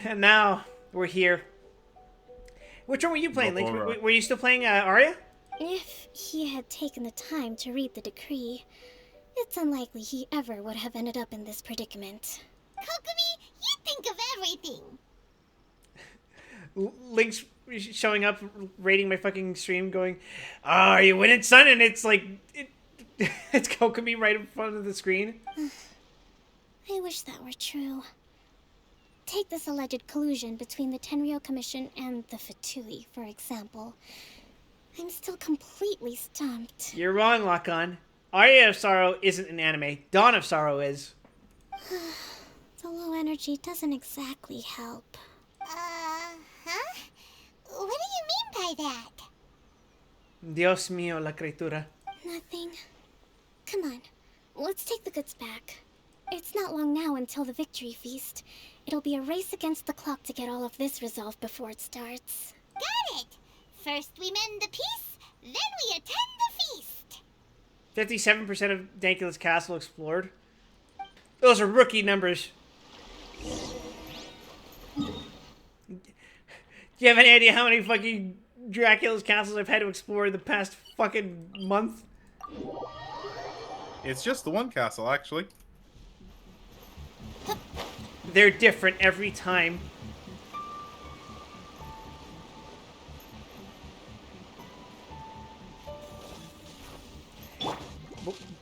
and now we're here. Which one were you playing, Link? Were you still playing Arya? If he had taken the time to read the decree, it's unlikely he ever would have ended up in this predicament. Kokomi, you think of everything. Link's showing up, rating my fucking stream, going, "Are you winning, son?" And it's like, it's Kokomi right in front of the screen. I wish that were true. Take this alleged collusion between the Tenryou Commission and the Fatui, for example. I'm still completely stumped. You're wrong, Lakan. Aria of Sorrow isn't an anime. Dawn of Sorrow is. The low energy doesn't exactly help. Huh? What do you mean by that? Dios mío, la criatura. Nothing. Come on, let's take the goods back. It's not long now until the victory feast. It'll be a race against the clock to get all of this resolved before it starts. Got it! First we mend the peace, then we attend the feast. 57% of Dankula's castle explored. Those are rookie numbers. Do you have any idea how many fucking Dracula's castles I've had to explore the past fucking month? It's just the one castle, actually. They're different every time.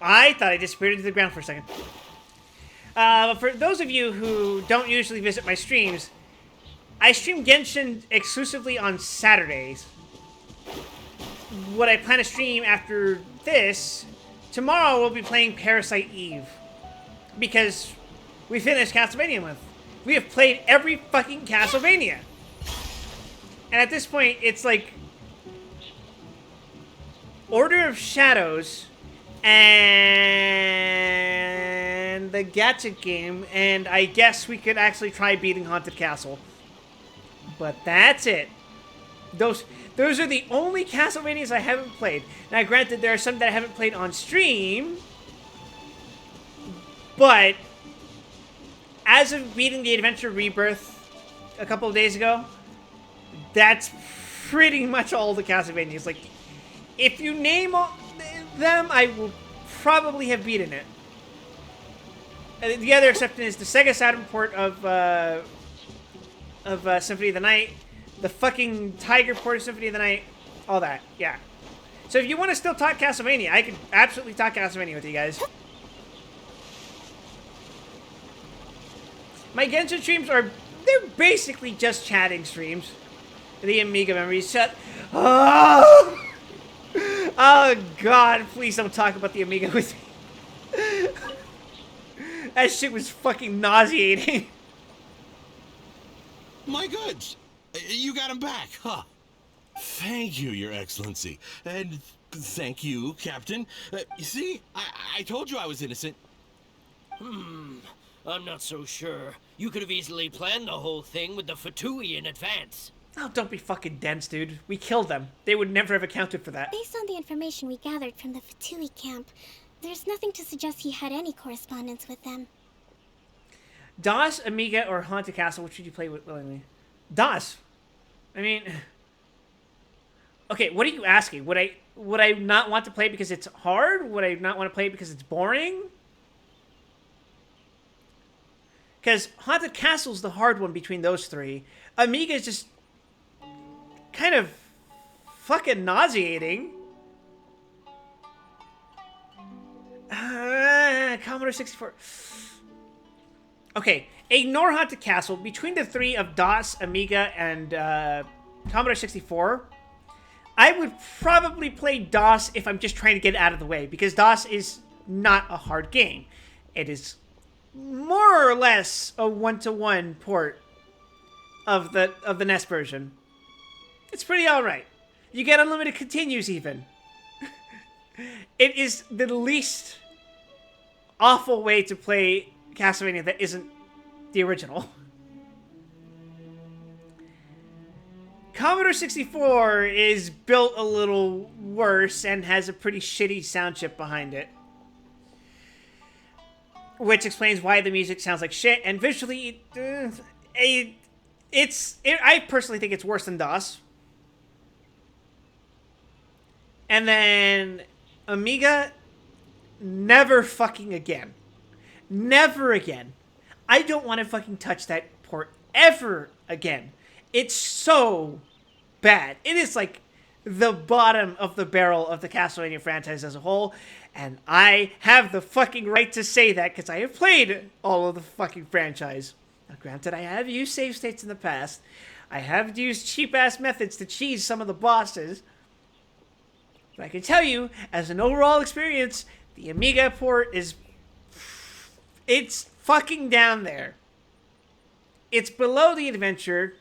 I thought I disappeared into the ground for a second. For those of you who don't usually visit my streams, I stream Genshin exclusively on Saturdays. What I plan to stream after this, tomorrow we'll be playing Parasite Eve. Because we finished Castlevania month. We have played every fucking Castlevania. And at this point, it's like Order of Shadows and the Gadget game, and I guess we could actually try beating Haunted Castle. But that's it. Those are the only Castlevanias I haven't played. Now, granted, there are some that I haven't played on stream, but as of beating the Adventure Rebirth a couple of days ago, that's pretty much all the Castlevanias. Like, if you name all them, I will probably have beaten it. And the other exception is the Sega Saturn port of Symphony of the Night, the fucking Tiger port of Symphony of the Night, all that, yeah. So if you want to still talk Castlevania, I could absolutely talk Castlevania with you guys. My Genshin streams they're basically just chatting streams. The Amiga memories. Oh! Oh god, please don't talk about the Amiga with me. That shit was fucking nauseating. My goods! You got him back, huh? Thank you, Your Excellency. And thank you, Captain. You see? I told you I was innocent. I'm not so sure. You could have easily planned the whole thing with the Fatui in advance. Oh, don't be fucking dense, dude. We killed them. They would never have accounted for that. Based on the information we gathered from the Fatui camp, there's nothing to suggest he had any correspondence with them. DOS, Amiga, or Haunted Castle, which would you play willingly? DOS. I mean... Okay, what are you asking? Would I not want to play it because it's hard? Would I not want to play it because it's boring? Because Haunted Castle's the hard one between those three. Amiga is just kind of fucking nauseating. Commodore 64. Okay, ignore Haunted Castle. Between the three of DOS, Amiga, and Commodore 64, I would probably play DOS if I'm just trying to get it out of the way, because DOS is not a hard game. It is more or less a one-to-one port of the NES version. It's pretty alright. You get unlimited continues even. It is the least awful way to play Castlevania that isn't the original. Commodore 64 is built a little worse and has a pretty shitty sound chip behind it. Which explains why the music sounds like shit, and visually, I personally think it's worse than DOS. And then Amiga, never fucking again. Never again. I don't want to fucking touch that port ever again. It's so bad. It is like the bottom of the barrel of the Castlevania franchise as a whole, and I have the fucking right to say that because I have played all of the fucking franchise. Now, granted, I have used save states in the past. I have used cheap-ass methods to cheese some of the bosses. But I can tell you, as an overall experience, the Amiga port is... It's fucking down there. It's below the Adventure,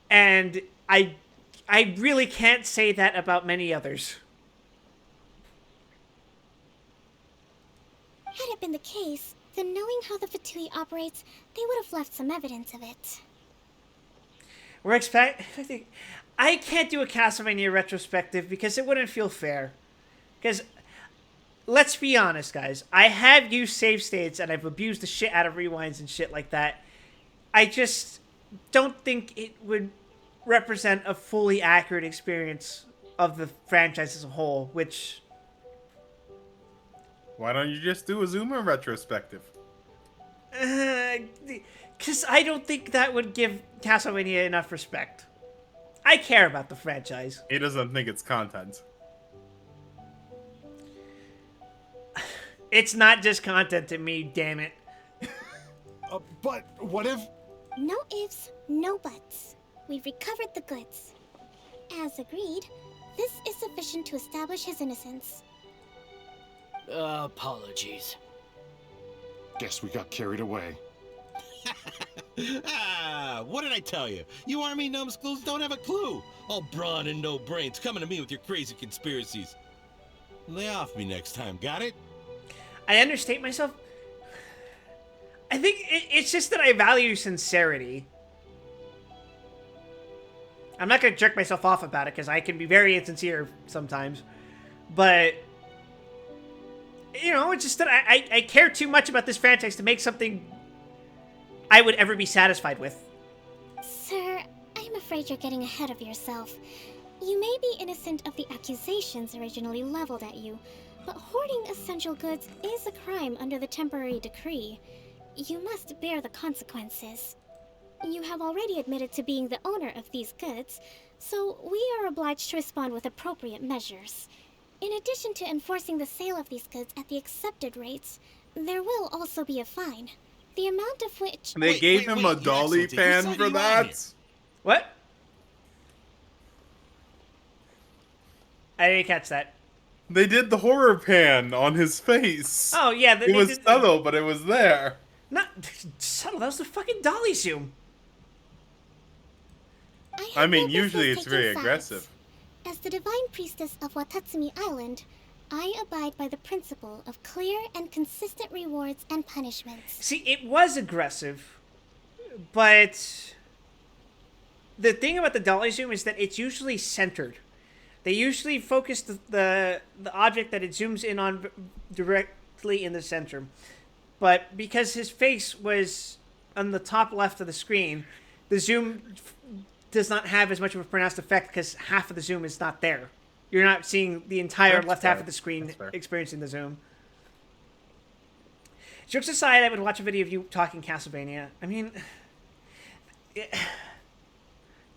and I really can't say that about many others. Had it been the case, then knowing how the Fatui operates, they would have left some evidence of it. I can't do a Castlevania retrospective because it wouldn't feel fair. Because, let's be honest, guys. I have used save states and I've abused the shit out of rewinds and shit like that. I just don't think it would represent a fully accurate experience of the franchise as a whole, which... Why don't you just do a Zoomer retrospective? Because I don't think that would give Castlevania enough respect. I care about the franchise. He doesn't think it's content. It's not just content to me, damn it. But what if... No ifs, no buts. We've recovered the goods. As agreed, this is sufficient to establish his innocence. Apologies. Guess we got carried away. What did I tell you? You army numbskulls don't have a clue. All brawn and no brains coming to me with your crazy conspiracies. Lay off me next time, got it? I understate myself. I think it's just that I value sincerity. I'm not going to jerk myself off about it because I can be very insincere sometimes. But, you know, it's just that I care too much about this franchise to make something I would ever be satisfied with. Sir, I'm afraid you're getting ahead of yourself. You may be innocent of the accusations originally leveled at you, but hoarding essential goods is a crime under the temporary decree. You must bear the consequences. You have already admitted to being the owner of these goods, so we are obliged to respond with appropriate measures. In addition to enforcing the sale of these goods at the accepted rates, there will also be a fine. The amount of which... They gave him a dolly pan for that? What? I didn't catch that. They did the horror pan on his face. Oh, yeah. It was subtle, but it was there. Not subtle, that was the fucking dolly zoom. I mean, usually it's very aggressive. As the divine priestess of Watatsumi Island, I abide by the principle of clear and consistent rewards and punishments. See, it was aggressive, but the thing about the dolly zoom is that it's usually centered. They usually focus the object that it zooms in on directly in the center. But because his face was on the top left of the screen, the zoom does not have as much of a pronounced effect because half of the zoom is not there. You're not seeing the entire left half of the screen experiencing the zoom. Jokes aside, I would watch a video of you talking Castlevania. I mean,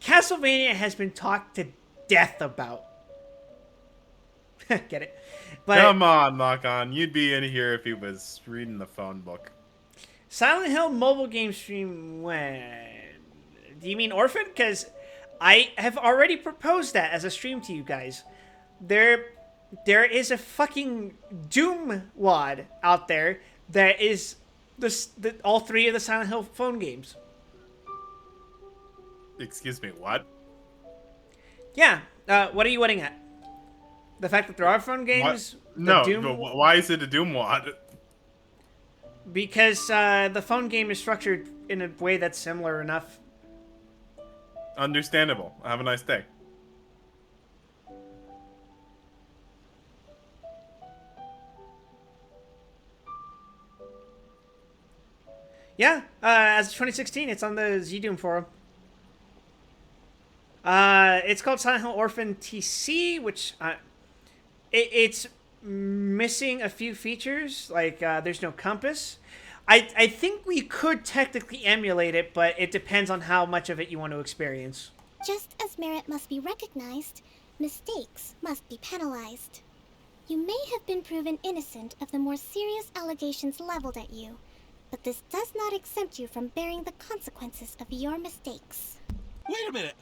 Castlevania has been talked to death about. Get it? But come on, Lock-On. You'd be in here if he was reading the phone book. Silent Hill mobile game stream when? Do you mean Orphan? Because I have already proposed that as a stream to you guys. There is a fucking Doom wad out there that is all three of the Silent Hill phone games. Excuse me, what? Yeah. What are you wetting at? The fact that there are phone games? No, but why is it a Doom wad? Because the phone game is structured in a way that's similar enough. Understandable. Have a nice day. Yeah, as of 2016, it's on the Z-Doom forum. It's called Silent Hill Orphan TC, which it's missing a few features, like there's no compass. I think we could technically emulate it, but it depends on how much of it you want to experience. Just as merit must be recognized, mistakes must be penalized. You may have been proven innocent of the more serious allegations leveled at you, but this does not exempt you from bearing the consequences of your mistakes. Wait a minute,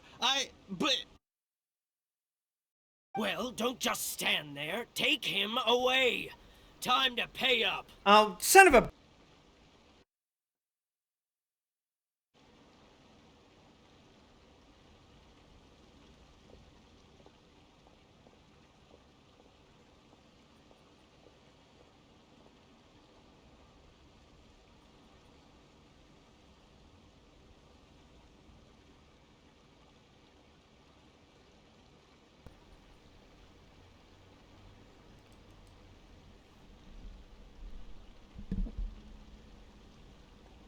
but... Well, don't just stand there. Take him away. Time to pay up. Oh, son of a...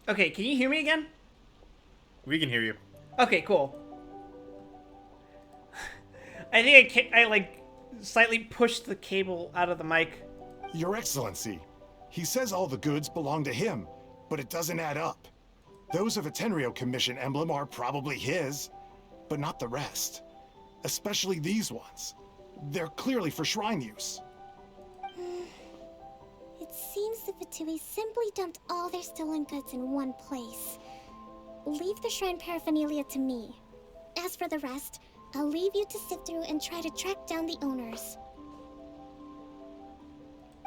Okay, can you hear me again? We can hear you. Okay, cool. I think I like slightly pushed the cable out of the mic. Your Excellency, he says all the goods belong to him, but it doesn't add up. Those of a Tenryo Commission emblem are probably his, but not the rest. Especially these ones. They're clearly for shrine use. It Seems the Fatui simply dumped all their stolen goods in one place. Leave the shrine paraphernalia to me. As for the rest, I'll leave you to sift through and try to track down the owners.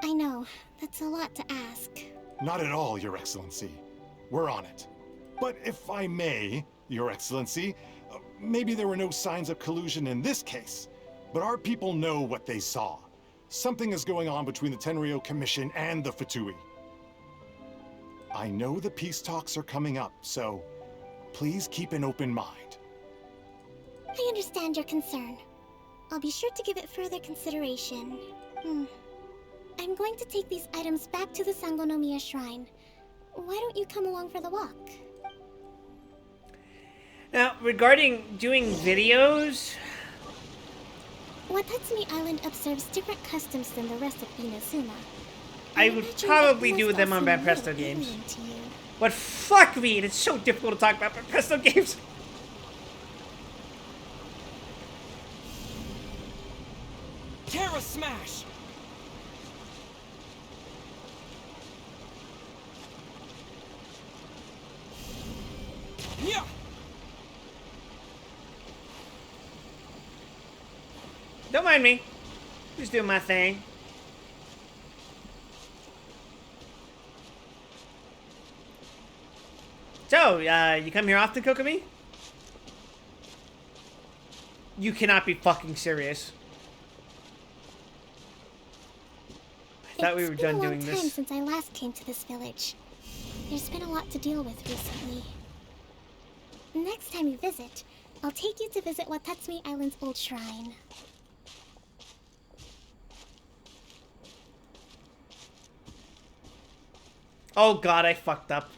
I know, that's a lot to ask. Not at all, Your Excellency. We're on it. But if I may, Your Excellency, maybe there were no signs of collusion in this case, but our people know what they saw. Something is going on between the Tenryou Commission and the Fatui. I know the peace talks are coming up, so please keep an open mind. I understand your concern. I'll be sure to give it further consideration. I'm going to take these items back to the Sangonomiya Shrine. Why don't you come along for the walk? Now, regarding doing videos... Watatsumi Island observes different customs than the rest of Inazuma. I would probably do them on Bad Presto games. But fuck me, it's so difficult to talk about Bad Presto games. Terra Smash! Yeah! Don't mind me. Just doing my thing. So, you come here often, Kokomi? You cannot be fucking serious. I thought we were done doing It's been a long time since I last came to this village. There's been a lot to deal with recently. Next time you visit, I'll take you to visit Watatsumi Island's old shrine. Oh god, I fucked up.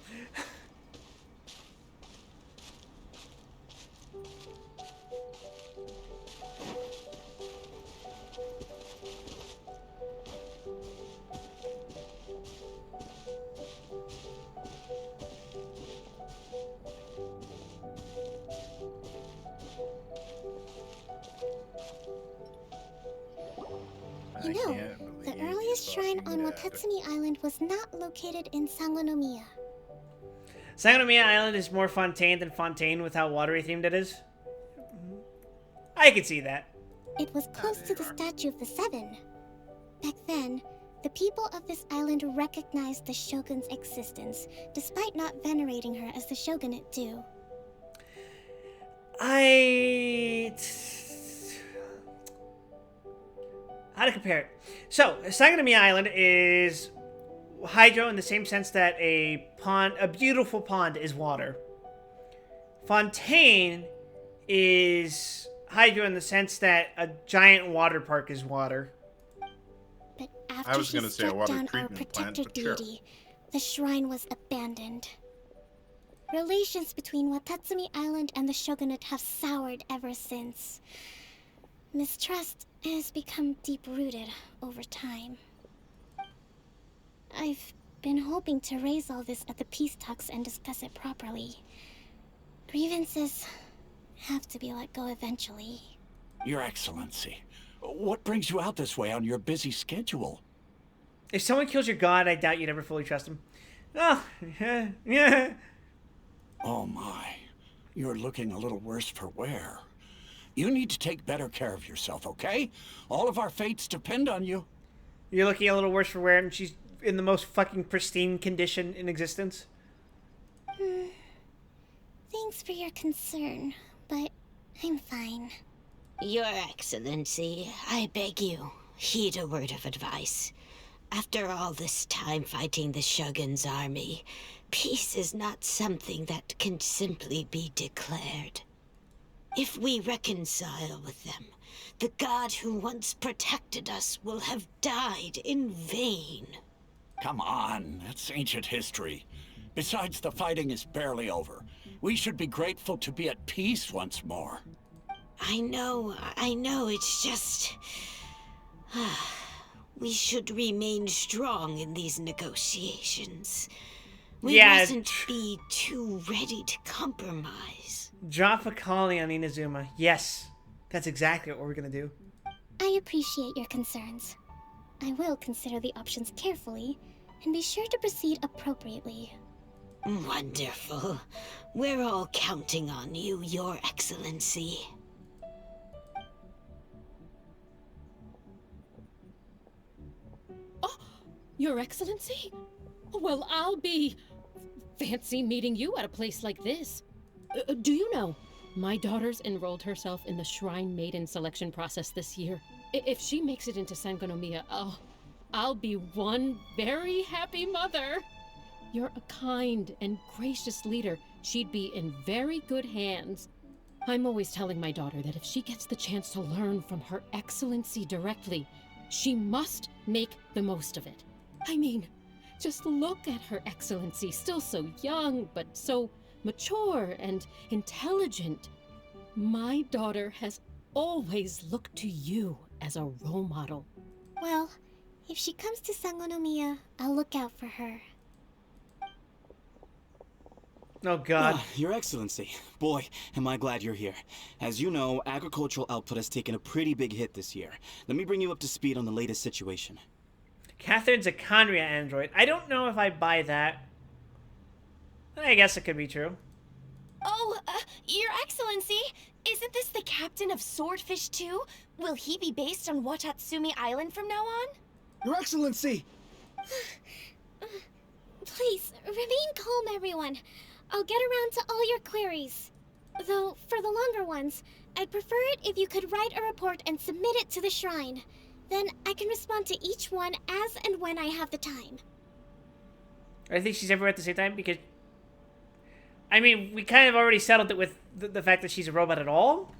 You know, the earliest shrine on Watatsumi Island was not located in Sangonomiya. Sangonomiya Island is more Fontaine than Fontaine with how watery themed it is. I can see that. It was close to the Statue of the Seven. Back then, the people of this island recognized the Shogun's existence, despite not venerating her as the Shogunate do. How to compare it? So, Sangonomiya Island is hydro in the same sense that a beautiful pond is water. Fontaine is hydro in the sense that a giant water park is water. But after she struck down our protector deity, the shrine was abandoned. Relations between Watatsumi Island and the Shogunate have soured ever since. Mistrust has become deep-rooted over time. I've been hoping to raise all this at the peace talks and discuss it properly. Grievances have to be let go eventually. Your Excellency, what brings you out this way on your busy schedule? If someone kills your god, I doubt you'd ever fully trust him. Oh, yeah. Oh my, you're looking a little worse for wear. You need to take better care of yourself, okay? All of our fates depend on you. You're looking a little worse for wear, and she's in the most fucking pristine condition in existence. Thanks for your concern, but I'm fine. Your Excellency, I beg you, heed a word of advice. After all this time fighting the Shogun's army, peace is not something that can simply be declared. If we reconcile with them, the god who once protected us will have died in vain. Come on, that's ancient history. Besides, the fighting is barely over. We should be grateful to be at peace once more. I know, it's just... we should remain strong in these negotiations. We mustn't be too ready to compromise. Drop a colony on Inazuma. Yes, that's exactly what we're gonna do. I appreciate your concerns. I will consider the options carefully, And be sure to proceed appropriately. Wonderful. We're all counting on you, Your Excellency. Your Excellency? Well, I'll be... fancy meeting you at a place like this. Do you know, my daughter's enrolled herself in the Shrine Maiden selection process this year. If she makes it into Sangonomiya, I'll be one very happy mother. You're a kind and gracious leader. She'd be in very good hands. I'm always telling my daughter that if she gets the chance to learn from Her Excellency directly, she must make the most of it. I mean, just look at Her Excellency, still so young, but so mature and intelligent. My daughter has always looked to you as a role model. Well, if she comes to Sangonomiya, I'll look out for her. Oh God. Your Excellency. Boy, am I glad you're here. As you know, agricultural output has taken a pretty big hit this year. Let me bring you up to speed on the latest situation. Catherine's a Conria android. I don't know if I buy that. I guess it could be true. Oh, Your Excellency, isn't this the captain of Swordfish 2? Will he be based on Watatsumi Island from now on? Your Excellency! Please, remain calm, everyone. I'll get around to all your queries. Though, for the longer ones, I'd prefer it if you could write a report and submit it to the shrine. Then I can respond to each one as and when I have the time. I think she's everywhere at the same time because... I mean, we kind of already settled it with the fact that she's a robot at all.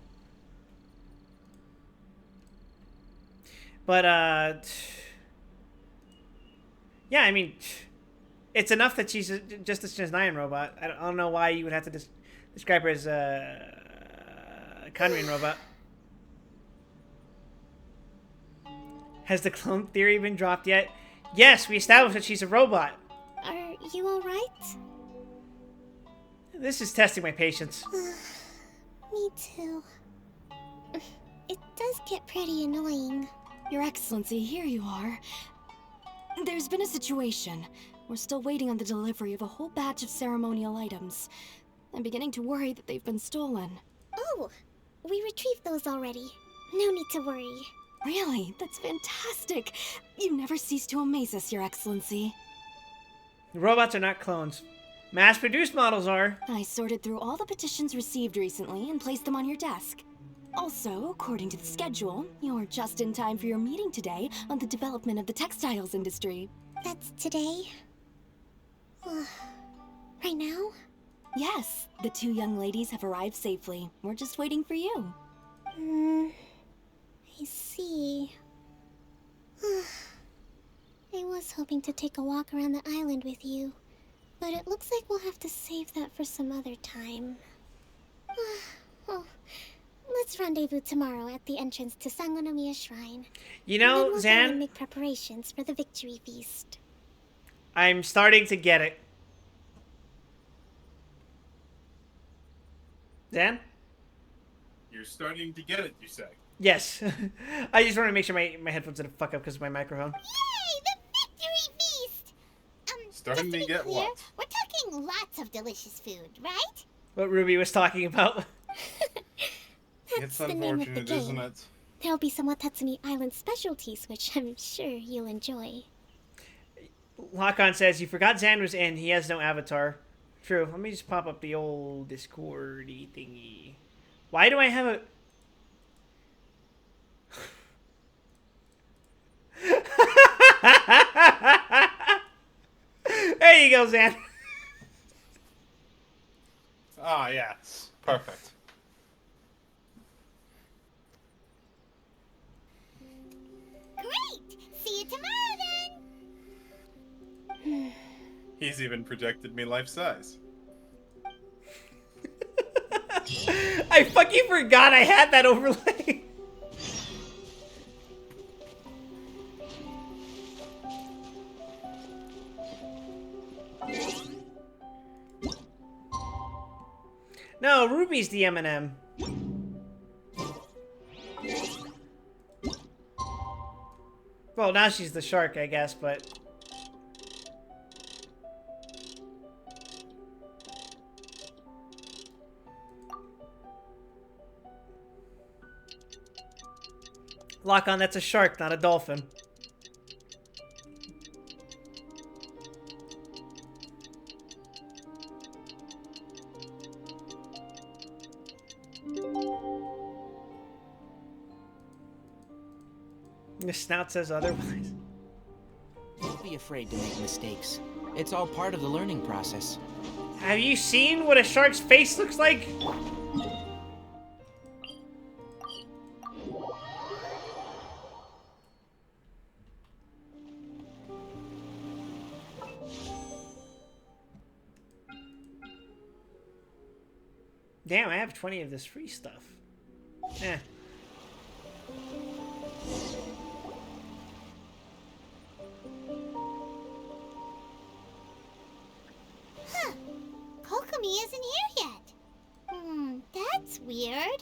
But, yeah, I mean, it's enough that she's just a Chesnaian robot. I don't know why you would have to describe her as a Conrian robot. Has the clone theory been dropped yet? Yes, we established that she's a robot. Are you alright? This is testing my patience. Me too. It does get pretty annoying. Your Excellency, here you are. There's been a situation. We're still waiting on the delivery of a whole batch of ceremonial items. I'm beginning to worry that they've been stolen. Oh, we retrieved those already. No need to worry. Really? That's fantastic. You never cease to amaze us, Your Excellency. Robots are not clones. Mass-produced models are. I sorted through all the petitions received recently and placed them on your desk. Also, according to the schedule, you're just in time for your meeting today on the development of the textiles industry. That's today? Right now? Yes, the two young ladies have arrived safely. We're just waiting for you. I see. I was hoping to take a walk around the island with you, but it looks like we'll have to save that for some other time. Well, let's rendezvous tomorrow at the entrance to Sangonomiya Shrine. You know, and then Zan, we'll go and make preparations for the victory feast. I'm starting to get it. Zan? You're starting to get it, you say? Yes. I just want to make sure my headphones didn't fuck up because of my microphone. Yay! The victory feast! Starting just to be get clear, what? we're talking lots of delicious food, right? What Ruby was talking about. It's the name of the unfortunate, game. isn't it? There'll be some Watatsumi Island specialties, which I'm sure you'll enjoy. Lock-on says, you forgot Zan was in. He has no avatar. True. Let me just pop up the old Discord-y thingy. Why do I have a... There you go, Zan. Ah, yes. Perfect. Great! See you tomorrow then! He's even projected me life size. I fucking forgot I had that overlay. No, Ruby's the M&M. Well, now she's the shark, I guess, but... Lock on, that's a shark, not a dolphin. The snout says otherwise. Don't be afraid to make mistakes. It's all part of the learning process. Have you seen what a shark's face looks like? Damn, I have 20 of this free stuff. Eh. Huh. Kokomi isn't here yet. That's weird.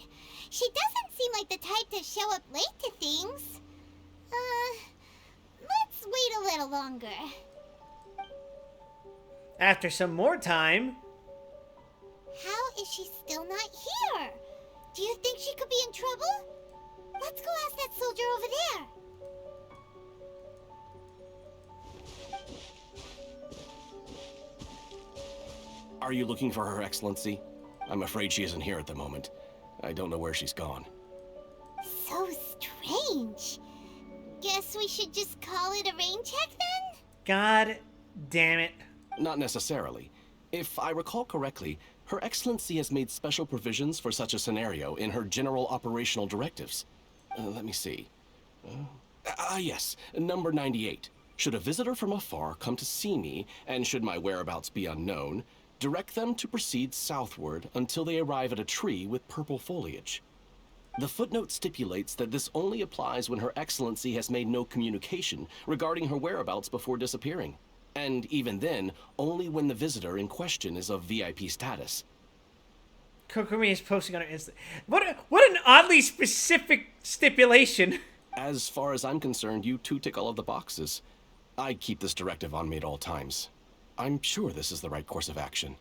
She doesn't seem like the type to show up late to things. Let's wait a little longer. After some more time... How is she still not here? Do you think she could be in trouble? Let's go ask that soldier over there. Are you looking for Her Excellency? I'm afraid she isn't here at the moment. I don't know where she's gone. So strange. Guess we should just call it a rain check then? God damn it. Not necessarily. If I recall correctly, Her Excellency has made special provisions for such a scenario in her general operational directives. Let me see. Yes, number 98. Should a visitor from afar come to see me, and should my whereabouts be unknown, direct them to proceed southward until they arrive at a tree with purple foliage. The footnote stipulates that this only applies when Her Excellency has made no communication regarding her whereabouts before disappearing. And even then, only when the visitor in question is of VIP status. Kokomi is posting on her Insta. What an oddly specific stipulation. As far as I'm concerned, you two tick all of the boxes. I keep this directive on me at all times. I'm sure this is the right course of action.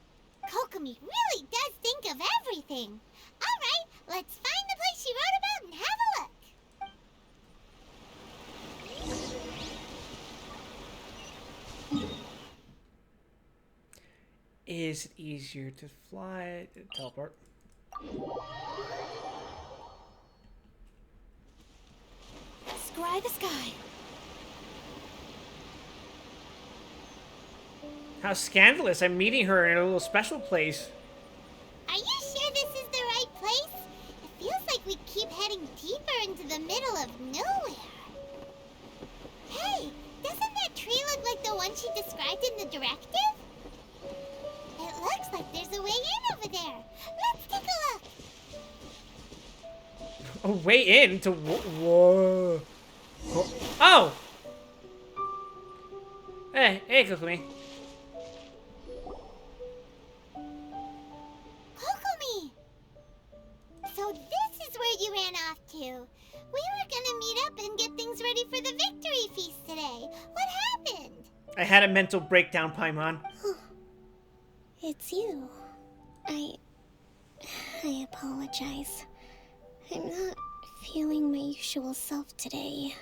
Kokomi really does think of everything. All right, let's find the place she wrote about and have a look. Is it easier to fly? Teleport. Scry the sky. How scandalous. I'm meeting her in a little special place. Are you sure this is the right place? It feels like we keep heading deeper into the middle of nowhere. Hey, doesn't that tree look like the one she described in the directive? It looks like there's a way in over there. Let's take a look. A way in to whoa. Oh! Hey, Kokomi. Kokomi! So this is where you ran off to. We were gonna meet up and get things ready for the victory feast today. What happened? I had a mental breakdown, Paimon. It's you. I apologize. I'm not feeling my usual self today.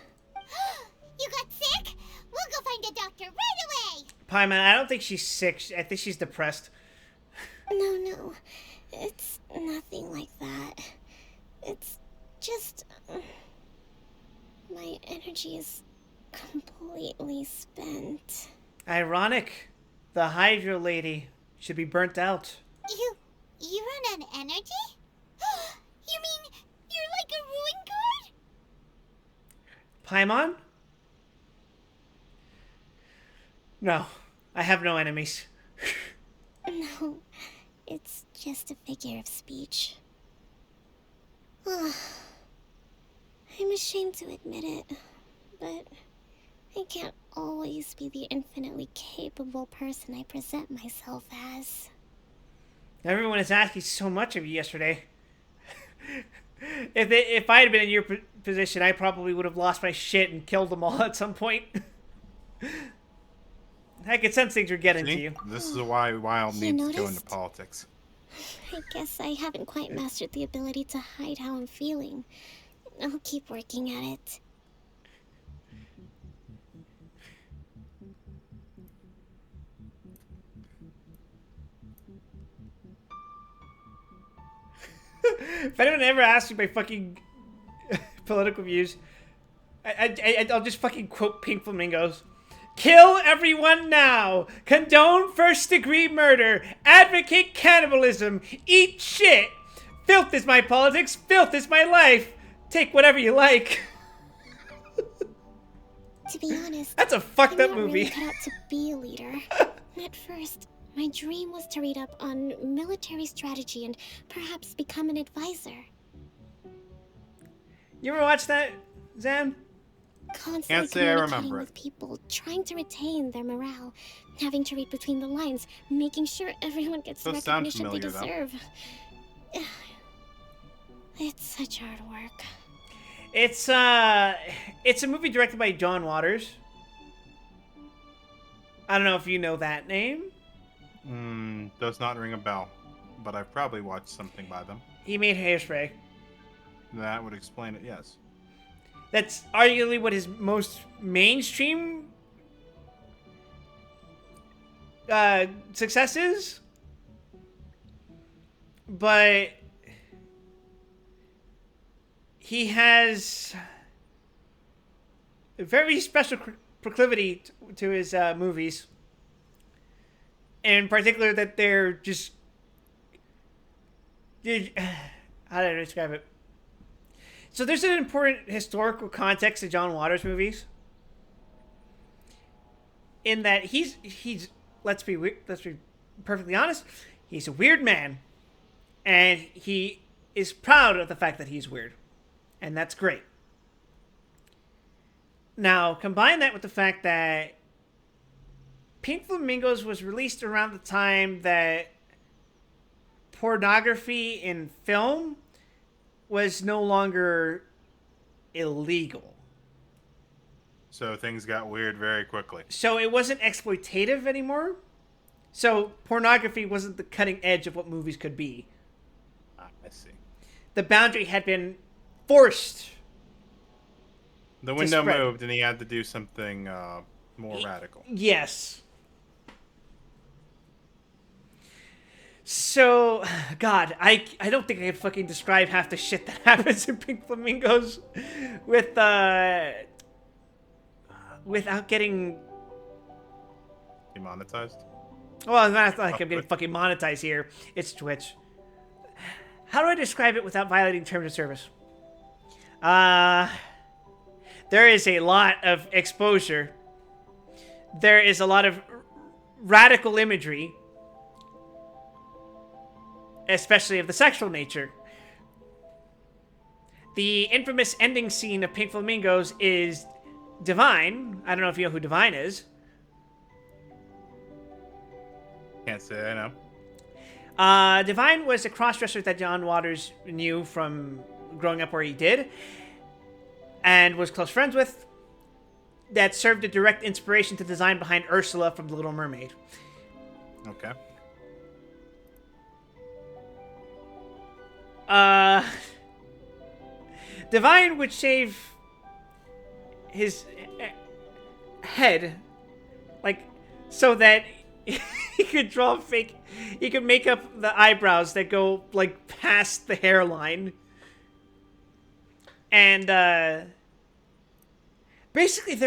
You got sick? We'll go find a doctor right away. Paimon, I don't think she's sick. I think she's depressed. No. It's nothing like that. It's just... my energy is completely spent. Ironic. The Hydra lady should be burnt out. You run on energy? You mean you're like a ruin guard? Paimon? No, I have no enemies. No, it's just a figure of speech. I'm ashamed to admit it, but I can't always be the infinitely capable person I present myself as. Everyone is asking so much of you yesterday. If I had been in your position, I probably would have lost my shit and killed them all at some point. I could sense things were getting to you. This is why Wild needs to go into noticed? politics. I guess I haven't quite mastered the ability to hide how I'm feeling. I'll keep working at it. If anyone ever asks me my fucking political views, I'll just fucking quote Pink Flamingos. Kill everyone now! Condone first-degree murder! Advocate cannibalism! Eat shit! Filth is my politics! Filth is my life! Take whatever you like. To be honest, that's a fucked up I'm not movie. really cut out to be a leader. At first, my dream was to read up on military strategy and perhaps become an advisor. You ever watch that, Zan? Constantly Can't say I communicating remember with it. people, trying to retain their morale, having to read between the lines, making sure everyone gets the Does sound recognition they familiar, though. deserve. It's such hard work. It's a movie directed by John Waters. I don't know if you know that name. Does not ring a bell, but I've probably watched something by them. He made Hairspray. That would explain it, yes. That's arguably what his most mainstream success is. But he has a very special proclivity to his movies. In particular, that they're just... How do I describe it? So there's an important historical context to John Waters movies. In that he's let's be perfectly honest, he's a weird man, and he is proud of the fact that he's weird, and that's great. Now combine that with the fact that Pink Flamingos was released around the time that pornography in film was no longer illegal. So things got weird very quickly. So it wasn't exploitative anymore. So pornography wasn't the cutting edge of what movies could be. I see. The boundary had been forced. The window moved and he had to do something more radical. Yes. So, God, I don't think I can fucking describe half the shit that happens in Pink Flamingos without getting demonetized. Well, it's not like I'm getting fucking monetized here. It's Twitch. How do I describe it without violating terms of service? There is a lot of exposure. There is a lot of radical imagery. Especially of the sexual nature. The infamous ending scene of Pink Flamingos is Divine. I don't know if you know who Divine is. Can't say I know. Divine was a crossdresser that John Waters knew from growing up where he did. And was close friends with. That served a direct inspiration to the design behind Ursula from The Little Mermaid. Okay. Divine would shave his head, like, so that he could draw fake. He could make up the eyebrows that go like past the hairline, and basically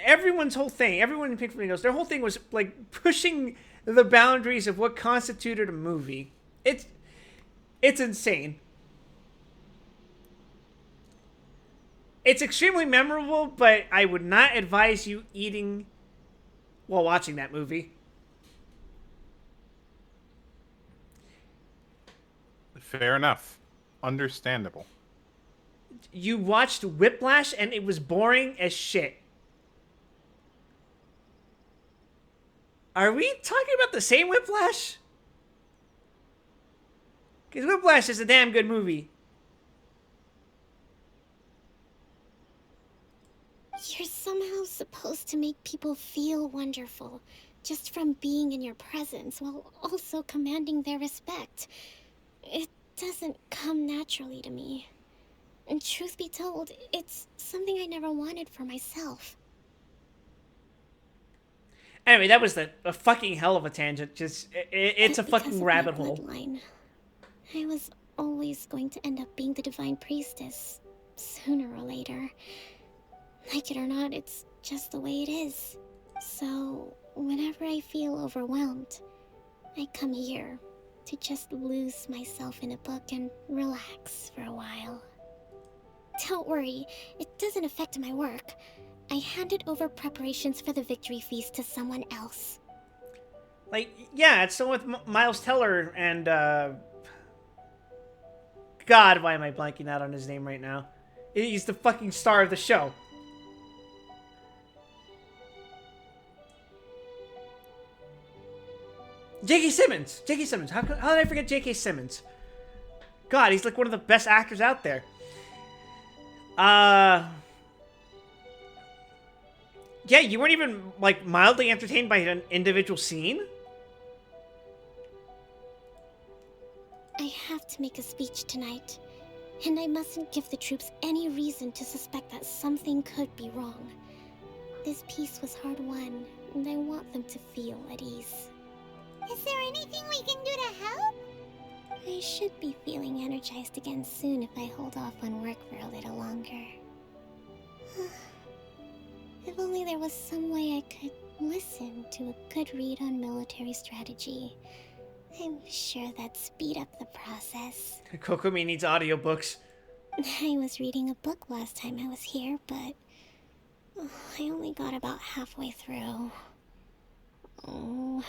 everyone's whole thing, everyone in Pink Flamingos, their whole thing was like pushing the boundaries of what constituted a movie. It's insane. It's extremely memorable, but I would not advise you eating while watching that movie. Fair enough. Understandable. You watched Whiplash and it was boring as shit. Are we talking about the same Whiplash? Because Whiplash is a damn good movie. You're somehow supposed to make people feel wonderful, just from being in your presence, while also commanding their respect. It doesn't come naturally to me. And truth be told, it's something I never wanted for myself. Anyway, that was a fucking hell of a tangent. Just, it's a Because fucking of rabbit my hole. bloodline, I was always going to end up being the Divine Priestess, sooner or later. Like it or not, it's just the way it is. So, whenever I feel overwhelmed, I come here to just lose myself in a book and relax for a while. Don't worry, it doesn't affect my work. I handed over preparations for the victory feast to someone else. Like, yeah, it's the one with Miles Teller and, God, why am I blanking out on his name right now? He's the fucking star of the show. J.K. Simmons! J.K. Simmons. How did I forget J.K. Simmons? God, he's like one of the best actors out there. Yeah, you weren't even, like, mildly entertained by an individual scene? I have to make a speech tonight, and I mustn't give the troops any reason to suspect that something could be wrong. This peace was hard-won, and I want them to feel at ease. Is there anything we can do to help? I should be feeling energized again soon if I hold off on work for a little longer. If only there was some way I could listen to a good read on military strategy. I'm sure that'd speed up the process. Kokomi needs audiobooks. I was reading a book last time I was here, but I only got about halfway through. Oh,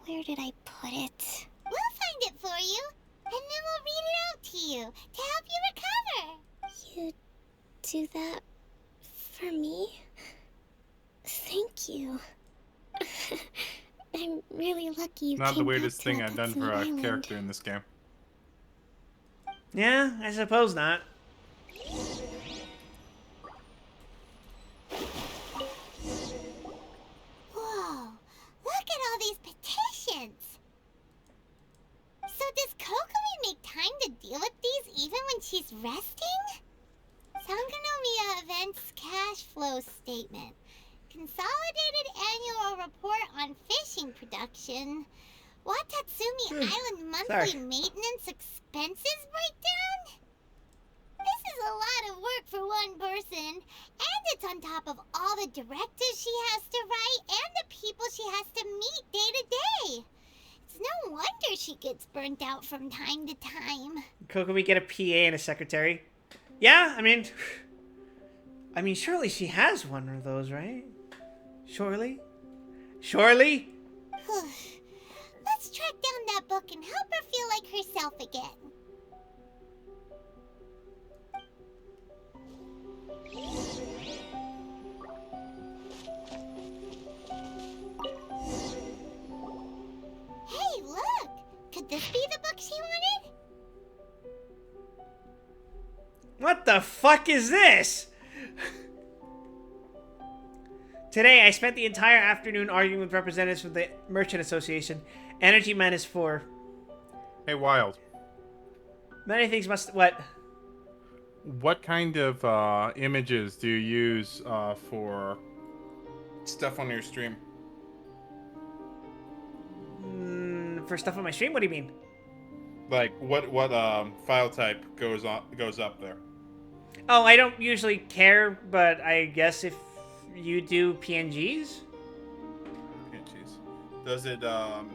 where did I put it? We'll find it for you, and then we'll read it out to you to help you recover. You do that for me? Thank you. I'm really lucky you Not came the back weirdest to thing that I've done Hudson for a Island. character in this game. Yeah, I suppose not. Whoa, look at all these petitions. So does Kokomi make time to deal with these even when she's resting? Sangonomiya Events Cash Flow Statement. Consolidated Annual Report on Fishing Production. Watatsumi Island Monthly Sorry. Maintenance Expenses Breakdown? This is a lot of work for one person, and it's on top of all the directives she has to write and the people she has to meet day to day. It's no wonder she gets burnt out from time to time. Kokomi get a PA and a secretary. Yeah, I mean, surely she has one of those, right? Surely? Surely? Let's track down that book and help her feel like herself again. Hey, look! Could this be the book she wanted? What the fuck is this? Today, I spent the entire afternoon arguing with representatives from the Merchant Association. Energy Man is for... Hey, Wild. Many things must... What? What kind of images do you use for stuff on your stream? For stuff on my stream? What do you mean? Like what file type goes up there? Oh, I don't usually care, but I guess if you do PNGs? PNGs. Does it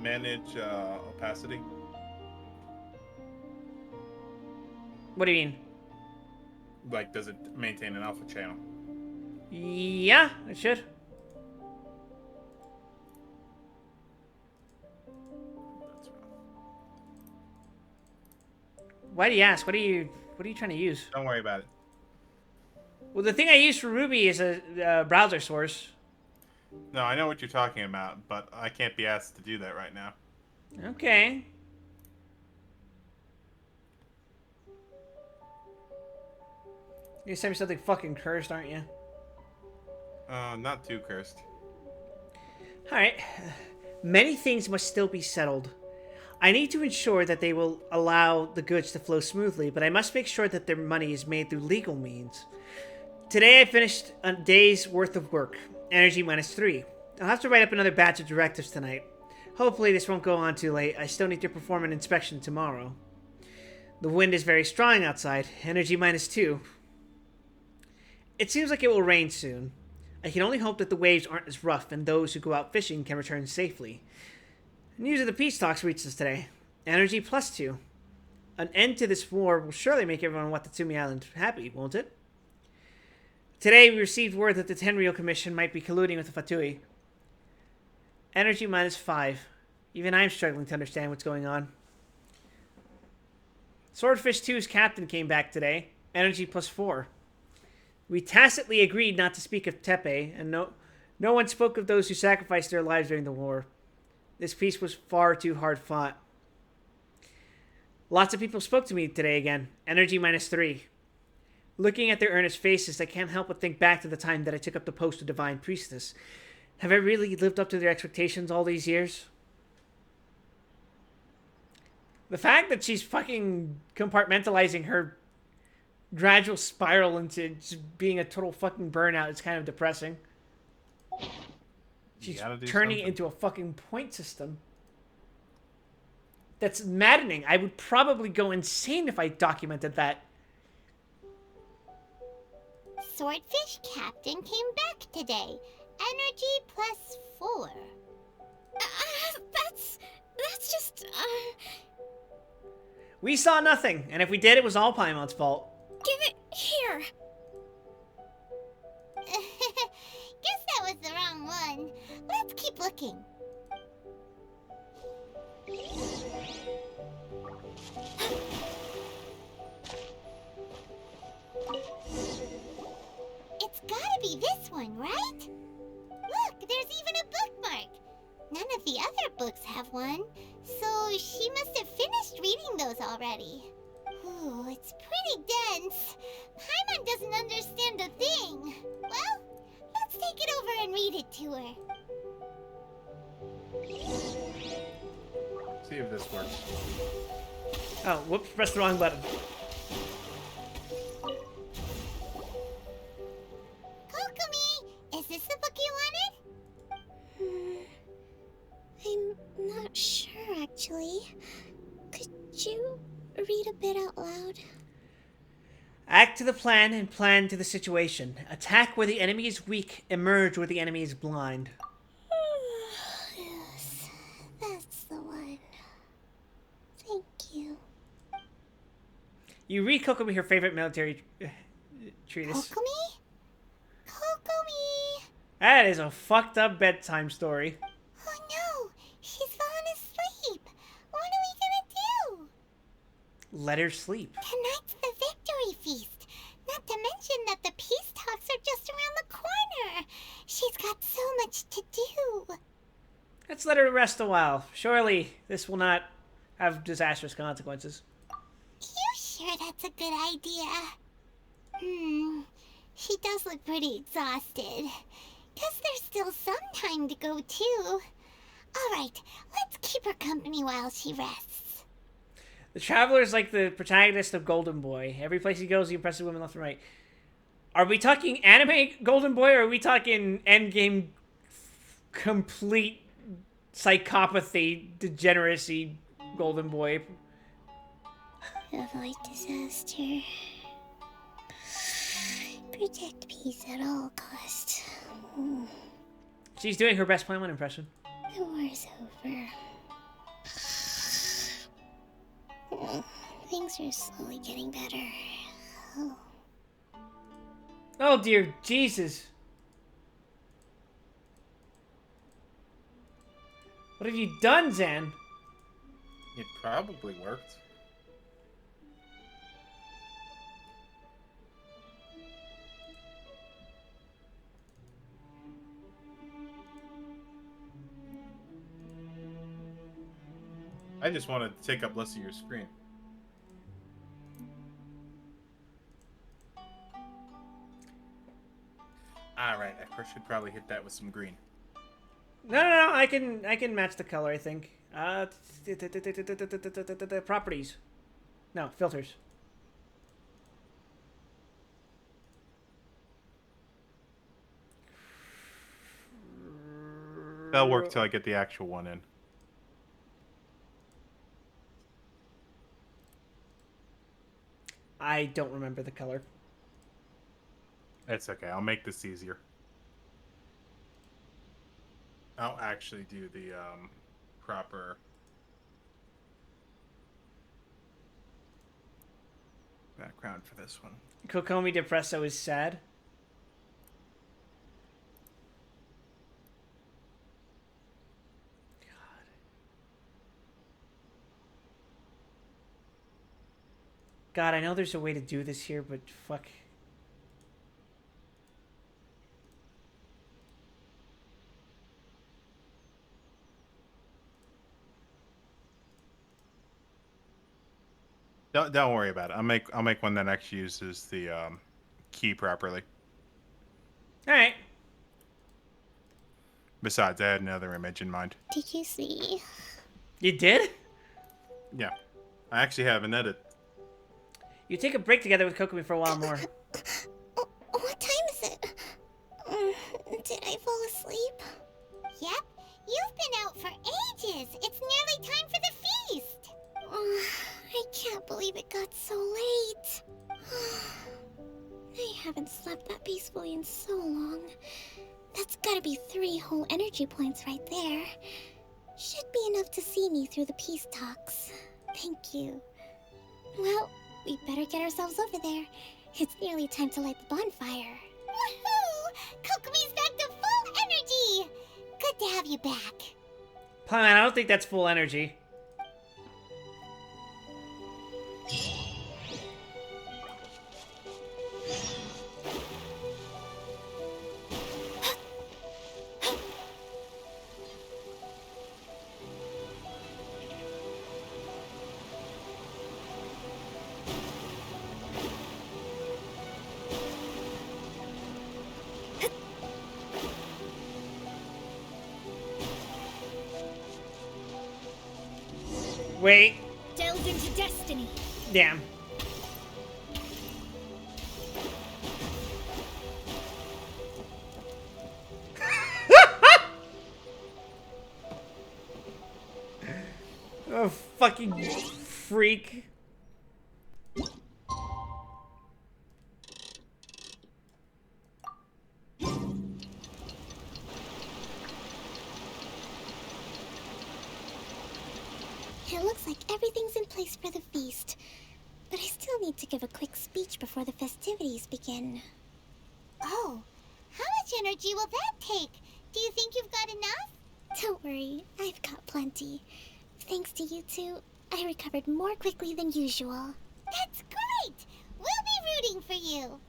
manage opacity? What do you mean? Like, does it maintain an alpha channel? Yeah, it should. Why do you ask? What are you trying to use? Don't worry about it. Well, the thing I use for Ruby is a browser source. No, I know what you're talking about, but I can't be asked to do that right now. Okay. You're gonna send me something fucking cursed, aren't you? Not too cursed. Alright. Many things must still be settled. I need to ensure that they will allow the goods to flow smoothly, but I must make sure that their money is made through legal means. Today I finished a day's worth of work. Energy -3. I'll have to write up another batch of directives tonight. Hopefully this won't go on too late. I still need to perform an inspection tomorrow. The wind is very strong outside. Energy -2. It seems like it will rain soon. I can only hope that the waves aren't as rough and those who go out fishing can return safely. News of the peace talks reached us today. Energy +2. An end to this war will surely make everyone on Watatsumi Island happy, won't it? Today we received word that the Tenryou Commission might be colluding with the Fatui. Energy -5. Even I'm struggling to understand what's going on. Swordfish 2's captain came back today. Energy +4. We tacitly agreed not to speak of Tepe, and no one spoke of those who sacrificed their lives during the war. This peace was far too hard fought. Lots of people spoke to me today again. Energy -3. Looking at their earnest faces, I can't help but think back to the time that I took up the post of Divine Priestess. Have I really lived up to their expectations all these years? The fact that she's fucking compartmentalizing her gradual spiral into just being a total fucking burnout is kind of depressing. She's turning it into a fucking point system. That's maddening. I would probably go insane if I documented that. Swordfish Captain came back today. Energy +4. That's just, We saw nothing, and if we did, it was all Paimon's fault. Give it here. Guess that was the wrong one. Let's keep looking. It's gotta be this one, right? Look, there's even a bookmark. None of the other books have one, so she must have finished reading those already. Ooh, it's pretty dense. Paimon doesn't understand a thing. Well, let's take it over and read it to her. See if this works. Oh, whoops, pressed the wrong button. Kokumi, is this the book you wanted? I'm not sure, actually. Could you read a bit out loud? Act to the plan and plan to the situation. Attack where the enemy is weak, emerge where the enemy is blind. Yes, that's the one. Thank you. You read Kokumi her favorite military treatise. Kokumi? Kokumi! That is a fucked up bedtime story. Oh no, she's fallen asleep. What are we gonna do? Let her sleep. Tonight's the victory feast. Not to mention that the peace talks are just around the corner. She's got so much to do. Let's let her rest a while. Surely this will not have disastrous consequences. You sure that's a good idea? She does look pretty exhausted. Guess there's still some time to go too. Alright, let's keep her company while she rests. The Traveler is like the protagonist of Golden Boy. Every place he goes, he impresses women left and right. Are we talking anime Golden Boy, or are we talking endgame complete psychopathy, degeneracy Golden Boy? Avoid disaster. Protect peace at all costs. She's doing her best Paimon impression. The war's over. Things are slowly getting better. Oh dear Jesus. What have you done, Zan? It probably worked. I just want to take up less of your screen. Alright, I should probably hit that with some green. No, I can match the color, I think. Properties. No, filters. That'll work till I get the actual one in. I don't remember the color. It's okay. I'll make this easier. I'll actually do the proper background for this one. Kokomi Depresso is sad. God, I know there's a way to do this here, but fuck. Don't worry about it. I'll make one that actually uses the key properly. All right. Besides, I had another image in mind. Did you see? You did? Yeah, I actually have an edit. You take a break together with Kokomi for a while more. What time is it? Did I fall asleep? Yep, you've been out for ages. It's nearly time for the feast. I can't believe it got so late. I haven't slept that peacefully in so long. That's gotta be 3 whole energy points right there. Should be enough to see me through the peace talks. Thank you. Well, we better get ourselves over there. It's nearly time to light the bonfire. Woohoo! Kokomi's back to full energy. Good to have you back. Paimon, I don't think that's full energy. Wait. Delve into destiny. Damn. Oh, fucking freak. It looks like everything's in place for the feast. But I still need to give a quick speech before the festivities begin. Oh, how much energy will that take? Do you think you've got enough? Don't worry, I've got plenty. Thanks to you two, I recovered more quickly than usual. That's great! We'll be rooting for you.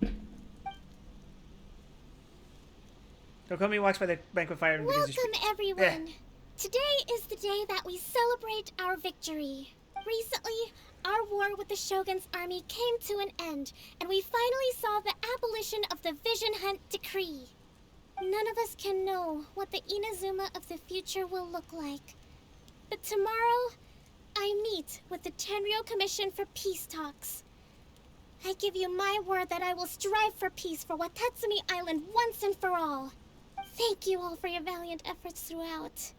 Kokomi walks by the banquet fire and begins to Welcome, speak. everyone. Today is the day that we celebrate our victory. Recently, our war with the Shogun's army came to an end, and we finally saw the abolition of the Vision Hunt Decree. None of us can know what the Inazuma of the future will look like. But tomorrow, I meet with the Tenryou Commission for peace talks. I give you my word that I will strive for peace for Watatsumi Island once and for all. Thank you all for your valiant efforts throughout.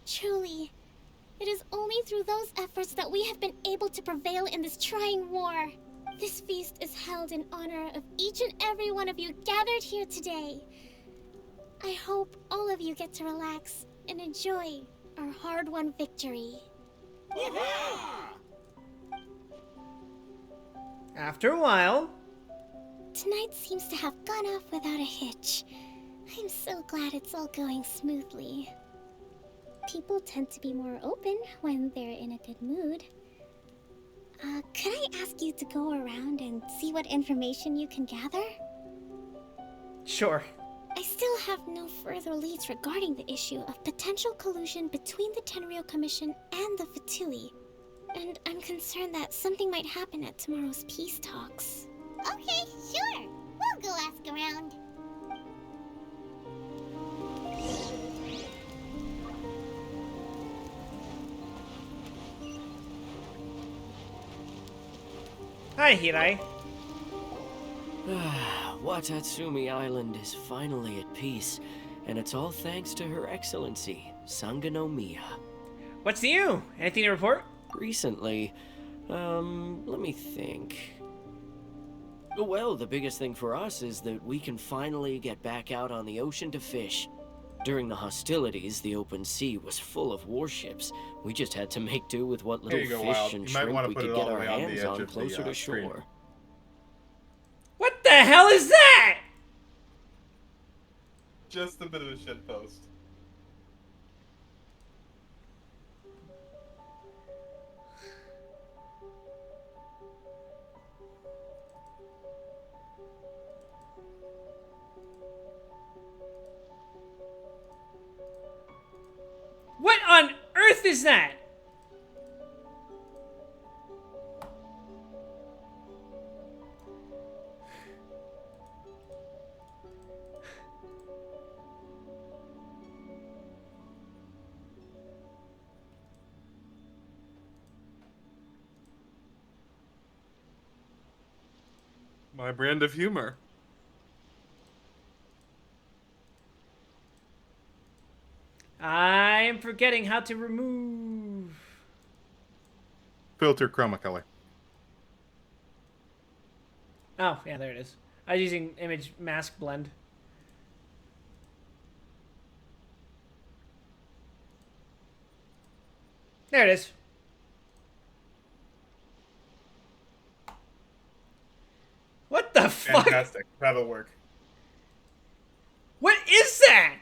Truly, it is only through those efforts that we have been able to prevail in this trying war. This feast is held in honor of each and every one of you gathered here today. I hope all of you get to relax and enjoy our hard-won victory. After a while... Tonight seems to have gone off without a hitch. I'm so glad it's all going smoothly. People tend to be more open when they're in a good mood. Could I ask you to go around and see what information you can gather? Sure. I still have no further leads regarding the issue of potential collusion between the Tenryou Commission and the Fatui. And I'm concerned that something might happen at tomorrow's peace talks. Okay, sure. We'll go ask around. Hi, Hirai. Watatsumi Island is finally at peace, and it's all thanks to Her Excellency, Sangonomiya. What's new? Anything to report? Recently, let me think. Well, the biggest thing for us is that we can finally get back out on the ocean to fish. During the hostilities, the open sea was full of warships. We just had to make do with what little Here you go, fish Wild. and You might shrimp want to we put could it get all the our way on the hands edge on of the, closer to screen. shore. What the hell is that? Just a bit of a shit post. What on earth is that? My brand of humor. I'm forgetting how to remove. Filter chroma color. Oh, yeah, there it is. I was using image mask blend. There it is. What the fuck? Fantastic. That'll work. What is that?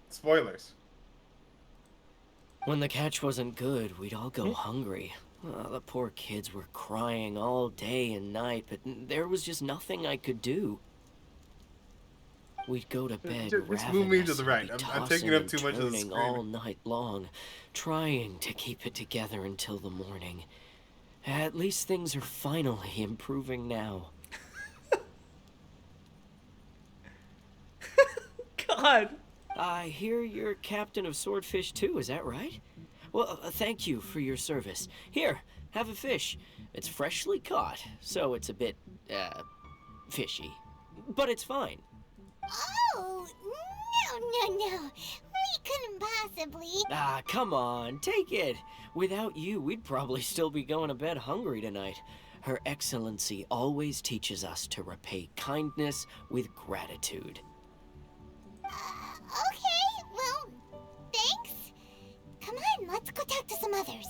Spoilers. When the catch wasn't good, we'd all go hungry. The poor kids were crying all day and night, but there was just nothing I could do. We'd go to bed Just move me to the right. I'm taking up too much of the screen screen. all night long, trying to keep it together until the morning. At least things are finally improving now. God. I hear you're captain of Swordfish too, is that right? Well, thank you for your service. Here, have a fish. It's freshly caught, so it's a bit, fishy. But it's fine. Oh, no. We couldn't possibly. Ah, come on, take it. Without you, we'd probably still be going to bed hungry tonight. Her Excellency always teaches us to repay kindness with gratitude. Okay, well, thanks. Come on, let's go talk to some others.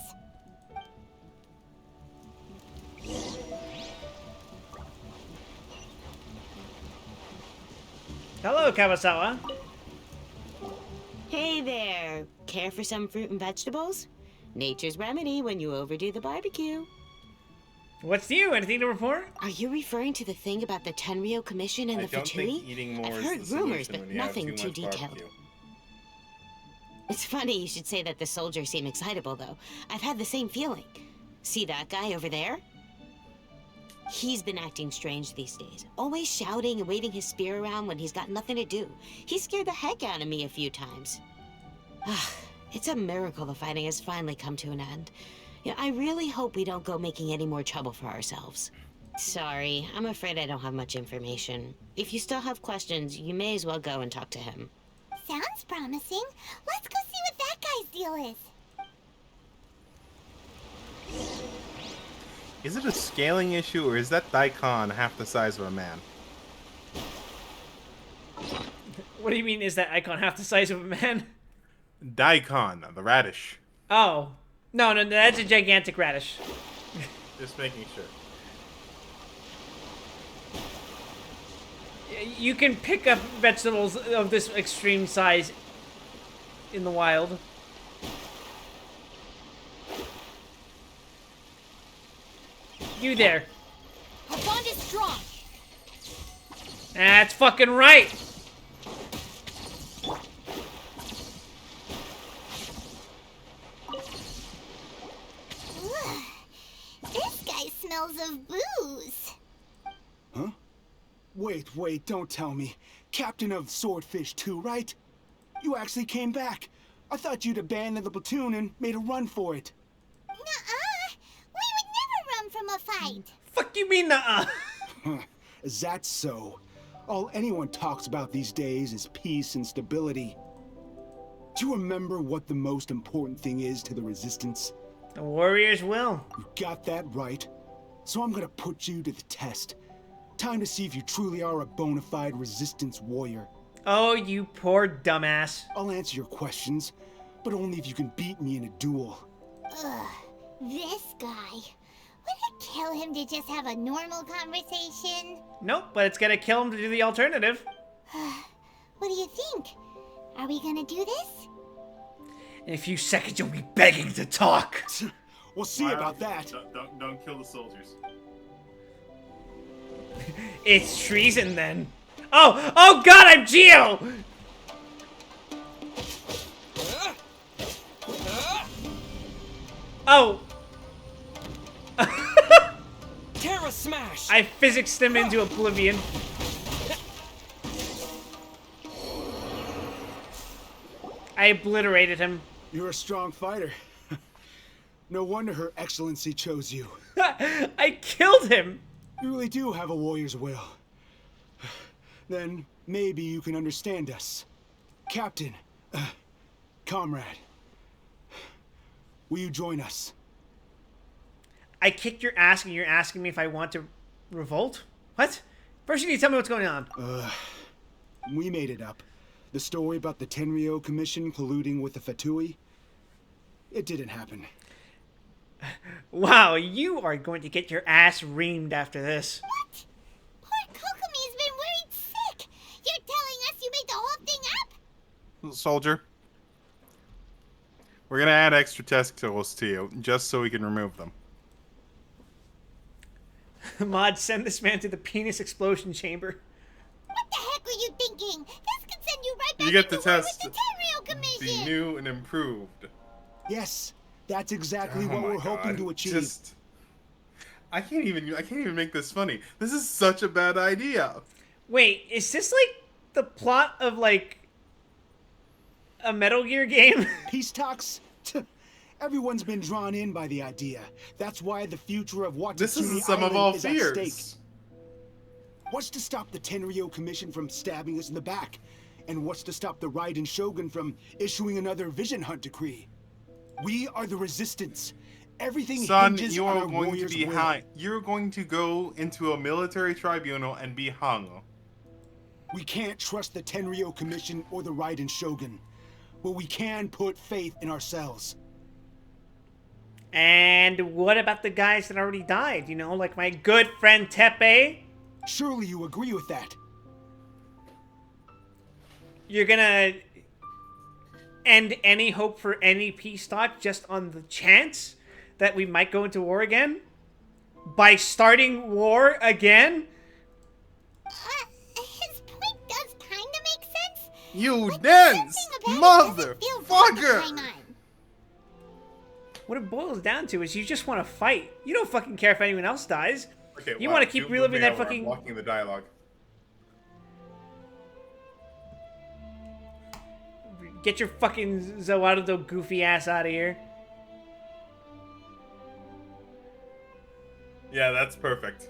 Hello, Kawasawa. Hey there. Care for some fruit and vegetables? Nature's remedy when you overdo the barbecue. What's new? Anything to report? Are you referring to the thing about the Tenryo Commission and I the don't think Fatui? eating more I've is heard the rumors, solution but when you have nothing too too much detailed. barbecue. It's funny you should say that the soldiers seem excitable, though. I've had the same feeling. See that guy over there? He's been acting strange these days. Always shouting and waving his spear around when he's got nothing to do. He scared the heck out of me a few times. It's a miracle the fighting has finally come to an end. Yeah, I really hope we don't go making any more trouble for ourselves. Sorry, I'm afraid I don't have much information. If you still have questions, you may as well go and talk to him. Sounds promising. Let's go see what that guy's deal is. Is it a scaling issue, or is that daikon half the size of a man? What do you mean, is that icon half the size of a man? Daikon, the radish. Oh. No, that's a gigantic radish. Just making sure. You can pick up vegetables of this extreme size in the wild. You there. Our bond is strong. That's fucking right. Ugh. This guy smells of booze. Huh? Wait, don't tell me. Captain of Swordfish 2, right? You actually came back. I thought you'd abandoned the platoon and made a run for it. right. Fuck you mean nuh-uh? Is that so? All anyone talks about these days is peace and stability. Do you remember what the most important thing is to the Resistance? The Warriors will. You got that right. So I'm gonna put you to the test. Time to see if you truly are a bona fide Resistance warrior. Oh, you poor dumbass. I'll answer your questions, but only if you can beat me in a duel. Ugh, this guy. Would it kill him to just have a normal conversation? Nope, but it's gonna kill him to do the alternative. What do you think? Are we gonna do this? In a few seconds, you'll be begging to talk. We'll see about that. Don't kill the soldiers. It's treason then. Oh God, I'm Geo! Oh. Terra Smash! I physicsed him into oblivion. I obliterated him. You're a strong fighter. No wonder Her Excellency chose you. I killed him! You really do have a warrior's will. Then maybe you can understand us. Captain, comrade, will you join us? I kicked your ass and you're asking me if I want to revolt? What? First you need to tell me what's going on. We made it up. The story about the Tenryou Commission colluding with the Fatui, it didn't happen. Wow, you are going to get your ass reamed after this. What? Poor Kokomi's been worried sick. You're telling us you made the whole thing up? Soldier, we're gonna add extra testicles to you, just so we can remove them. Mod, send this man to the penis explosion chamber. What the heck were you thinking? This could send you right back You get to into war test with the Tenryou Commission. the new and improved. Yes, that's exactly what we're hoping to achieve. I can't even make this funny. This is such a bad idea. Wait, is this like the plot of like a Metal Gear game? Peace talks? Everyone's been drawn in by the idea. That's why the future of Watatsumi This is the sum of Island all is at stake. fears. What's to stop the Tenryou Commission from stabbing us in the back? And what's to stop the Raiden Shogun from issuing another Vision Hunt decree? We are the Resistance. Everything Son, hinges you on are our going to warrior's be will. hung. You're going to go into a military tribunal and be hung. We can't trust the Tenryou Commission or the Raiden Shogun, but we can put faith in ourselves. And what about the guys that already died? You know, like my good friend Tepe? Surely you agree with that. You're gonna end any hope for any peace talk just on the chance that we might go into war again? By starting war again? His point does kind of make sense. You dance, motherfucker! What it boils down to is you just want to fight. You don't fucking care if anyone else dies. Okay, You wow, want to keep you reliving moved me that over. I'm fucking... blocking the dialogue. Get your fucking Zowato goofy ass out of here. Yeah, that's perfect.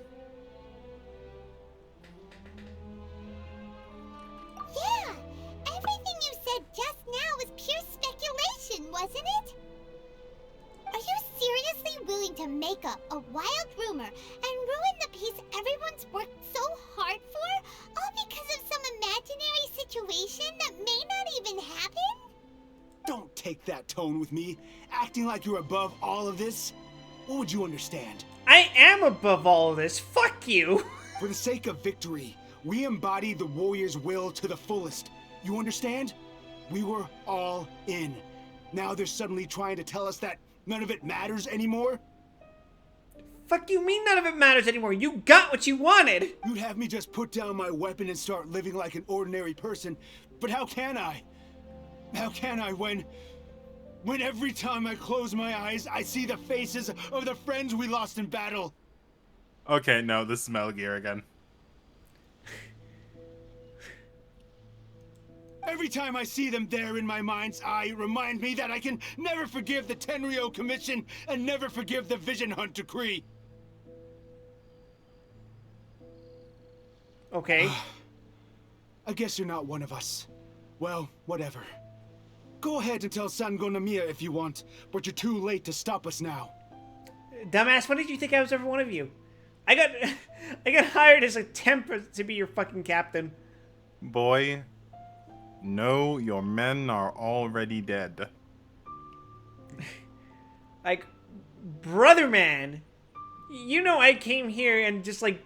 Yeah, everything you said just now was pure speculation, wasn't it? Are you seriously willing to make up a wild rumor and ruin the peace everyone's worked so hard for, all because of some imaginary situation that may not even happen? Don't take that tone with me, acting like you're above all of this. What would you understand? I am above all of this. Fuck you. For the sake of victory, we embody the warrior's will to the fullest. You understand? We were all in. Now they're suddenly trying to tell us that none of it matters anymore? Fuck you mean none of it matters anymore? You got what you wanted. You'd have me just put down my weapon and start living like an ordinary person. But how can I? How can I when every time I close my eyes, I see the faces of the friends we lost in battle? Okay, no, this is Metal Gear again. Every time I see them there in my mind's eye, it reminds me that I can never forgive the Tenryou Commission and never forgive the Vision Hunt decree. Okay. I guess you're not one of us. Well, whatever. Go ahead and tell Sango Namiya if you want, but you're too late to stop us now. Dumbass, when did you think I was ever one of you? I got hired as a temp to be your fucking captain. Boy, no, your men are already dead. Like, brother man, you know I came here and just like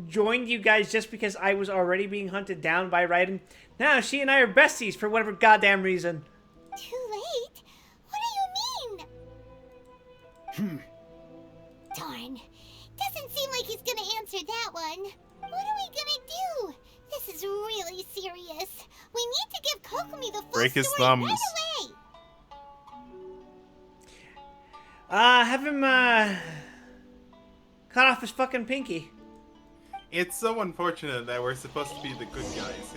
joined you guys just because I was already being hunted down by Raiden. Now she and I are besties for whatever goddamn reason. Too late? What do you mean? Darn. Doesn't seem like he's gonna answer that one. What are we gonna do? This is really serious. We need to give Kokomi the full Break his story thumbs. right away. Have him, cut off his fucking pinky. It's so unfortunate that we're supposed to be the good guys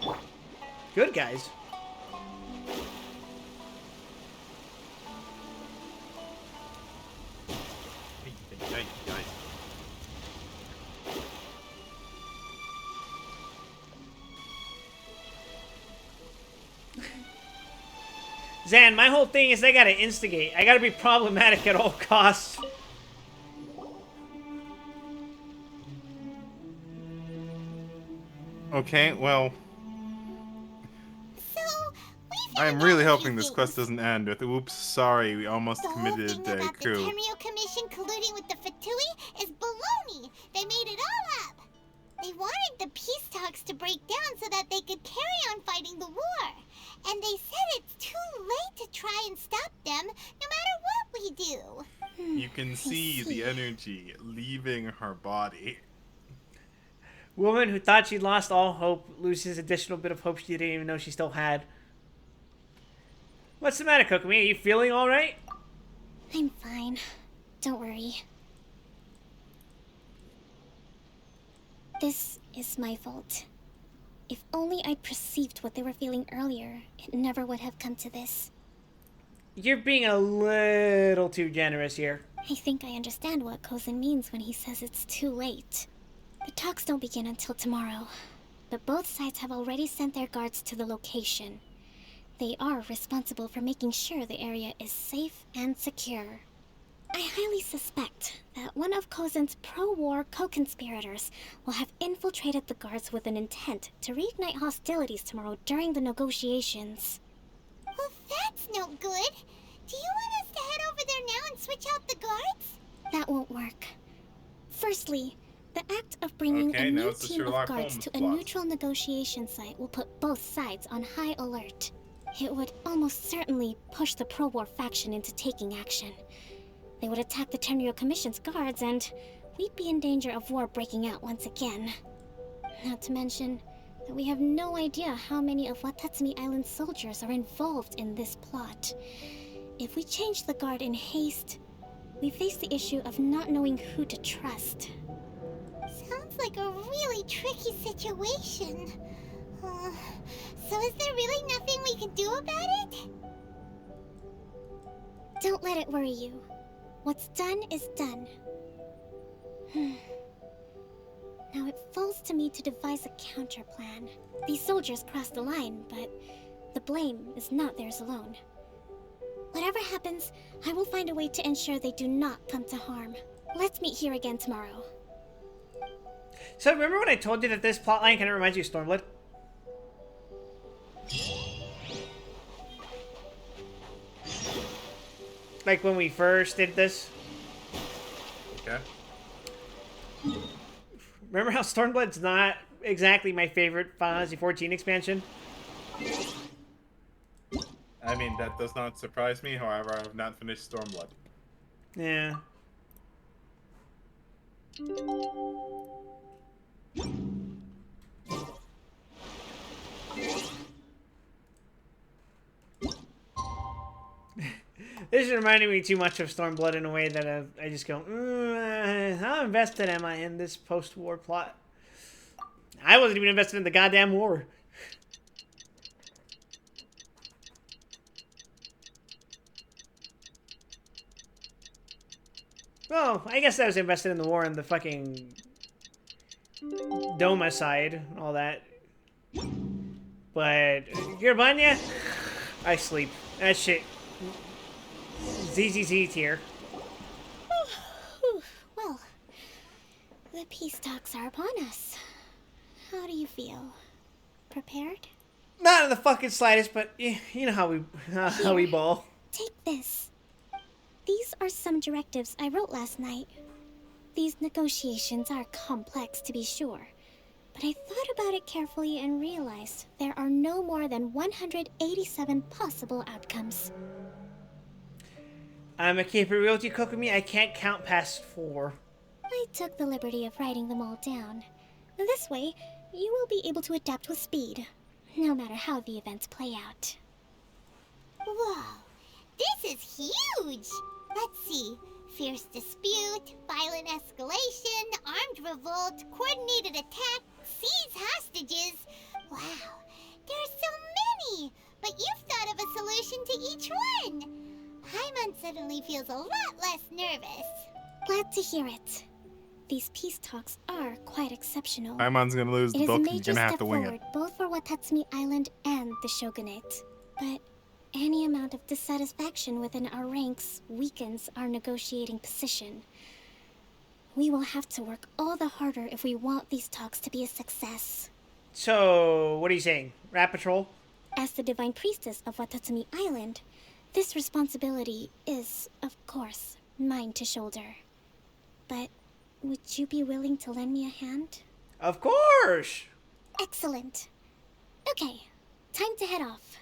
here. Good guys. Zan, my whole thing is I gotta instigate. I gotta be problematic at all costs. Okay, well... I am really hoping this quest doesn't end with, oops, sorry, we almost committed a coup. The Tenryou Commission colluding with the Fatui is baloney. They made it all up. They wanted the peace talks to break down so that they could carry on fighting the war. And they said it's too late to try and stop them, no matter what we do. You can see the energy leaving her body. Woman who thought she'd lost all hope loses additional bit of hope she didn't even know she still had. What's the matter, Kokomi? Are you feeling alright? I'm fine. Don't worry. This is my fault. If only I'd perceived what they were feeling earlier, it never would have come to this. You're being a little too generous here. I think I understand what Kozin means when he says it's too late. The talks don't begin until tomorrow, but both sides have already sent their guards to the location. They are responsible for making sure the area is safe and secure. I highly suspect that one of Kozin's pro-war co-conspirators will have infiltrated the guards with an intent to reignite hostilities tomorrow during the negotiations. Well, that's no good. Do you want us to head over there now and switch out the guards? That won't work. Firstly, the act of bringing a new team of guards to a neutral negotiation site will put both sides on high alert. It would almost certainly push the pro-war faction into taking action. They would attack the Tenryou Commission's guards, and we'd be in danger of war breaking out once again. Not to mention that we have no idea how many of Watatsumi Island's soldiers are involved in this plot. If we change the guard in haste, we face the issue of not knowing who to trust. Sounds like a really tricky situation. So is there really nothing we can do about it? Don't let it worry you. What's done is done. Now it falls to me to devise a counter-plan. These soldiers crossed the line, but the blame is not theirs alone. Whatever happens, I will find a way to ensure they do not come to harm. Let's meet here again tomorrow. So remember when I told you that this plotline kind of reminds you of Stormblood? Like when we first did this? Okay. Remember how Stormblood's not exactly my favorite Final Fantasy 14 expansion? I mean, that does not surprise me, however, I have not finished Stormblood. Yeah. This is reminding me too much of Stormblood in a way that I just go, how invested am I in this post-war plot? I wasn't even invested in the goddamn war. Well, I guess I was invested in the war in the fucking domicide, all that. But Gerbanya, I sleep. That shit. ZZZ tier. Well, the peace talks are upon us. How do you feel? Prepared? Not in the fucking slightest, but you know how we ball. Take this. These are some directives I wrote last night. These negotiations are complex, to be sure, but I thought about it carefully and realized there are no more than 187 possible outcomes. I'm a keep it real with you, Kokomi. I can't count past 4. I took the liberty of writing them all down. This way, you will be able to adapt with speed, no matter how the events play out. Whoa, this is huge! Let's see. Fierce dispute, violent escalation, armed revolt, coordinated attack, seize hostages. Wow, there are so many! But you've thought of a solution to each one! Paimon suddenly feels a lot less nervous. Glad to hear it. These peace talks are quite exceptional. Paimon's gonna lose the book and you're gonna have to wing it. Both for Watatsumi Island and the Shogunate. But any amount of dissatisfaction within our ranks weakens our negotiating position. We will have to work all the harder if we want these talks to be a success. So, what are you saying? Rat Patrol? As the Divine Priestess of Watatsumi Island, this responsibility is, of course, mine to shoulder. But would you be willing to lend me a hand? Of course! Excellent. Okay, time to head off.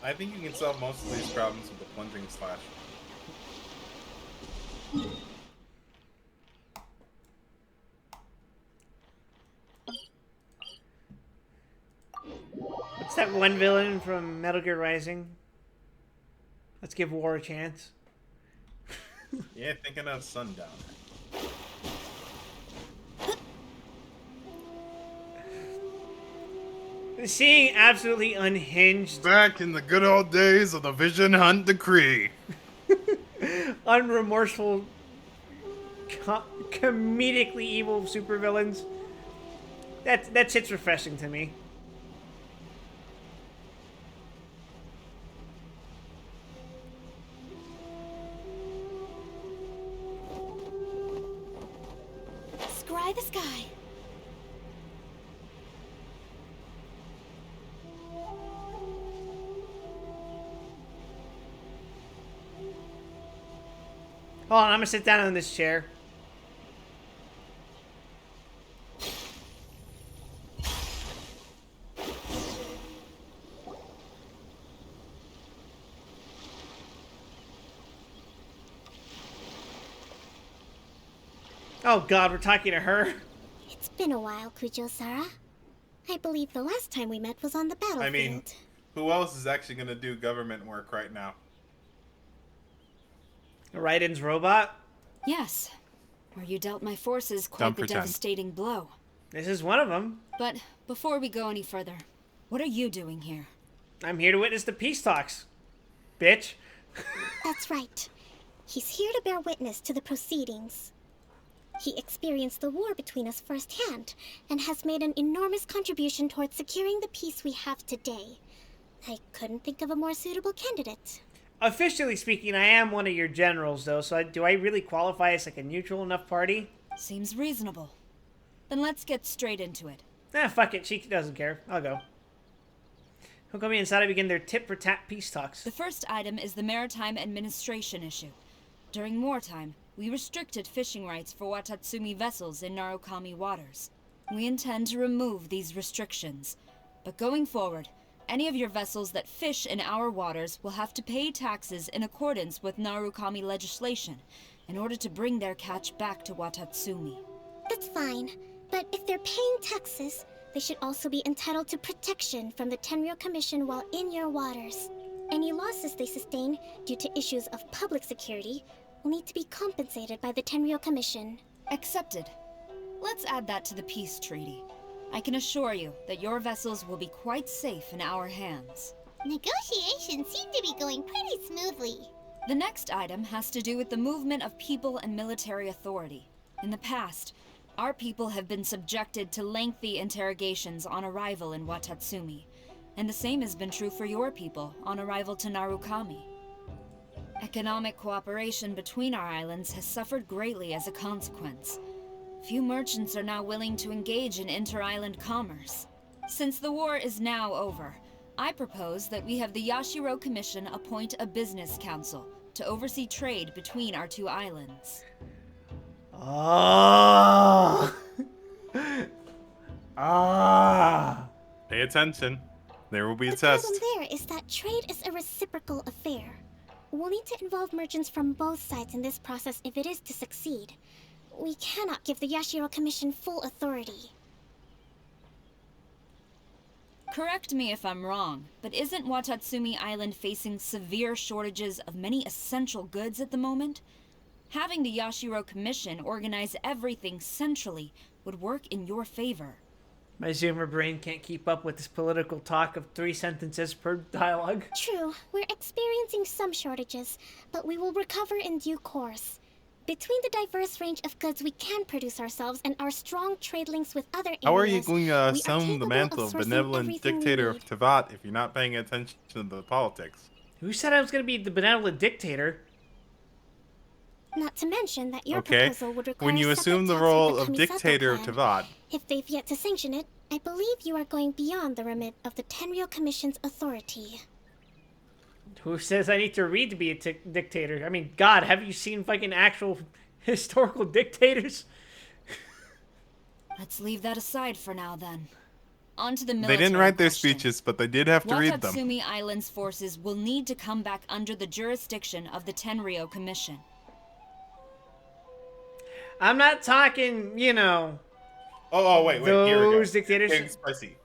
I think you can solve most of these problems with a plunging slash. What's that one villain from Metal Gear Rising? Let's give war a chance. Yeah, thinking of Sundown. Seeing absolutely unhinged. Back in the good old days of the Vision Hunt Decree. Unremorseful, comedically evil supervillains. That shit's refreshing to me. Scry the sky. Hold on, I'm gonna sit down in this chair. Oh god, we're talking to her. It's been a while, Kujo-Sara. I believe the last time we met was on the battlefield. I mean, who else is actually gonna do government work right now? Raiden's robot? Yes. Where you dealt my forces quite the devastating blow. This is one of them. But before we go any further, what are you doing here? I'm here to witness the peace talks. Bitch. That's right. He's here to bear witness to the proceedings. He experienced the war between us firsthand, and has made an enormous contribution towards securing the peace we have today. I couldn't think of a more suitable candidate. Officially speaking, I am one of your generals, though, so do I really qualify as like a neutral enough party? Seems reasonable. Then let's get straight into it. Ah, fuck it. She doesn't care. I'll go. Who'll come inside and begin their tit-for-tat peace talks? The first item is the maritime administration issue. During wartime, we restricted fishing rights for Watatsumi vessels in Narukami waters. We intend to remove these restrictions. But going forward, any of your vessels that fish in our waters will have to pay taxes in accordance with Narukami legislation in order to bring their catch back to Watatsumi. That's fine, but if they're paying taxes, they should also be entitled to protection from the Tenryou Commission while in your waters. Any losses they sustain due to issues of public security will need to be compensated by the Tenryou Commission. Accepted. Let's add that to the peace treaty. I can assure you that your vessels will be quite safe in our hands. Negotiations seem to be going pretty smoothly. The next item has to do with the movement of people and military authority. In the past, Our people have been subjected to lengthy interrogations on arrival in Watatsumi, and the same has been true for your people on arrival to Narukami. Economic cooperation between our islands has suffered greatly as a consequence. Few merchants are now willing to engage in inter-island commerce. Since the war is now over, I propose that we have the Yashiro Commission appoint a business council to oversee trade between our two islands. Oh. Pay attention. There will be a The test. problem there is that trade is a reciprocal affair. We'll need to involve merchants from both sides in this process if it is to succeed. We cannot give the Yashiro Commission full authority. Correct me if I'm wrong, but isn't Watatsumi Island facing severe shortages of many essential goods at the moment? Having the Yashiro Commission organize everything centrally would work in your favor. My Zoomer brain can't keep up with this political talk of 3 sentences per dialogue. True, we're experiencing some shortages, but we will recover in due course. Between the diverse range of goods we can produce ourselves and our strong trade links with other areas, How are you going to we are assume the capable mantle of sourcing benevolent everything we dictator need. of Tavat if you're not paying attention to the politics? Who said I was going to be the benevolent dictator? Not to mention that your Okay, proposal would require when you separate assume the talks role with of the Kamisato dictator of clan. Tavat, If they've yet to sanction it, I believe you are going beyond the remit of the Tenryou Commission's authority. Who says I need to read to be a dictator? I mean, God, have you seen fucking actual historical dictators? Let's leave that aside for now, then. On to the they military didn't write their question. speeches, but they did have to read them. Watatsumi Island's forces will need to come back under the jurisdiction of the Tenryou Commission. I'm not talking, you know... Wait, here we go. Those dictators... Getting spicy.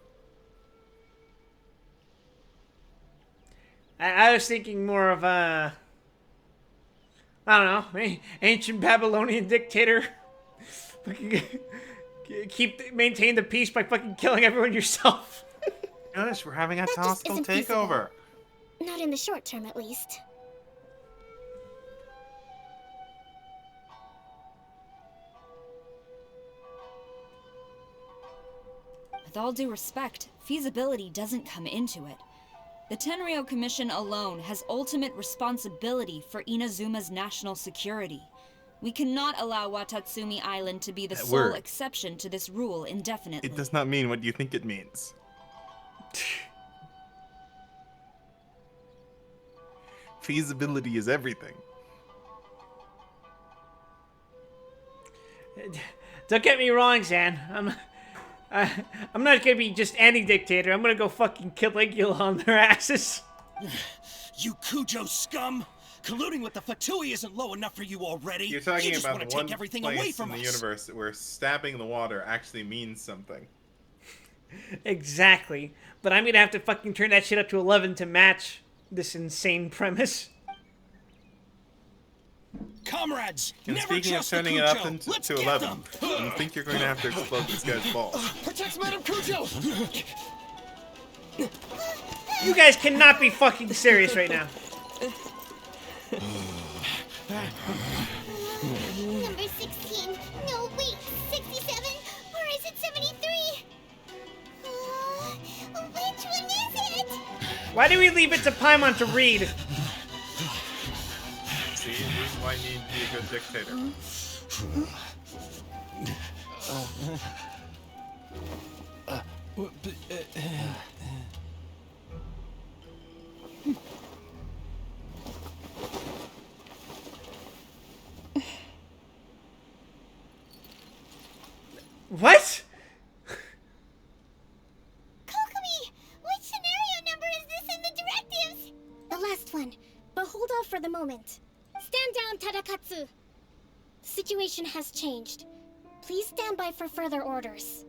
I was thinking more of a... I don't know, ancient Babylonian dictator. Maintain the peace by fucking killing everyone yourself. Gosh, we're having a That just hostile isn't feasible. takeover. Not in the short term, at least. With all due respect, feasibility doesn't come into it. The Tenryou Commission alone has ultimate responsibility for Inazuma's national security. We cannot allow Watatsumi Island to be the That sole word. exception to this rule indefinitely. It does not mean what you think it means. Feasibility is everything. Don't get me wrong, Zan. I'm not gonna be just any dictator. I'm gonna go fucking Caligula on their asses. You Cujo scum! Colluding with the Fatui isn't low enough for you already. You're talking you just about want the to one take everything away place from in the us. universe where stabbing the water actually means something. Exactly. But I'm gonna have to fucking turn that shit up to 11 to match this insane premise. Comrades, And never speaking of trust the turning it up Cujo. Let's to get 11, them. I think you're going to have to explode this guy's balls. Protect Madame Cujo! You guys cannot be fucking serious right now. Number 16. No, wait. 67? Or is it 73? Which one is it? Why do we leave it to Paimon to read? See, this is why you need to be a good dictator. What? Kokomi, which scenario number is this in the directives? The last one, but hold off for the moment. Stand down, Tadakatsu. The situation has changed. Please stand by for further orders.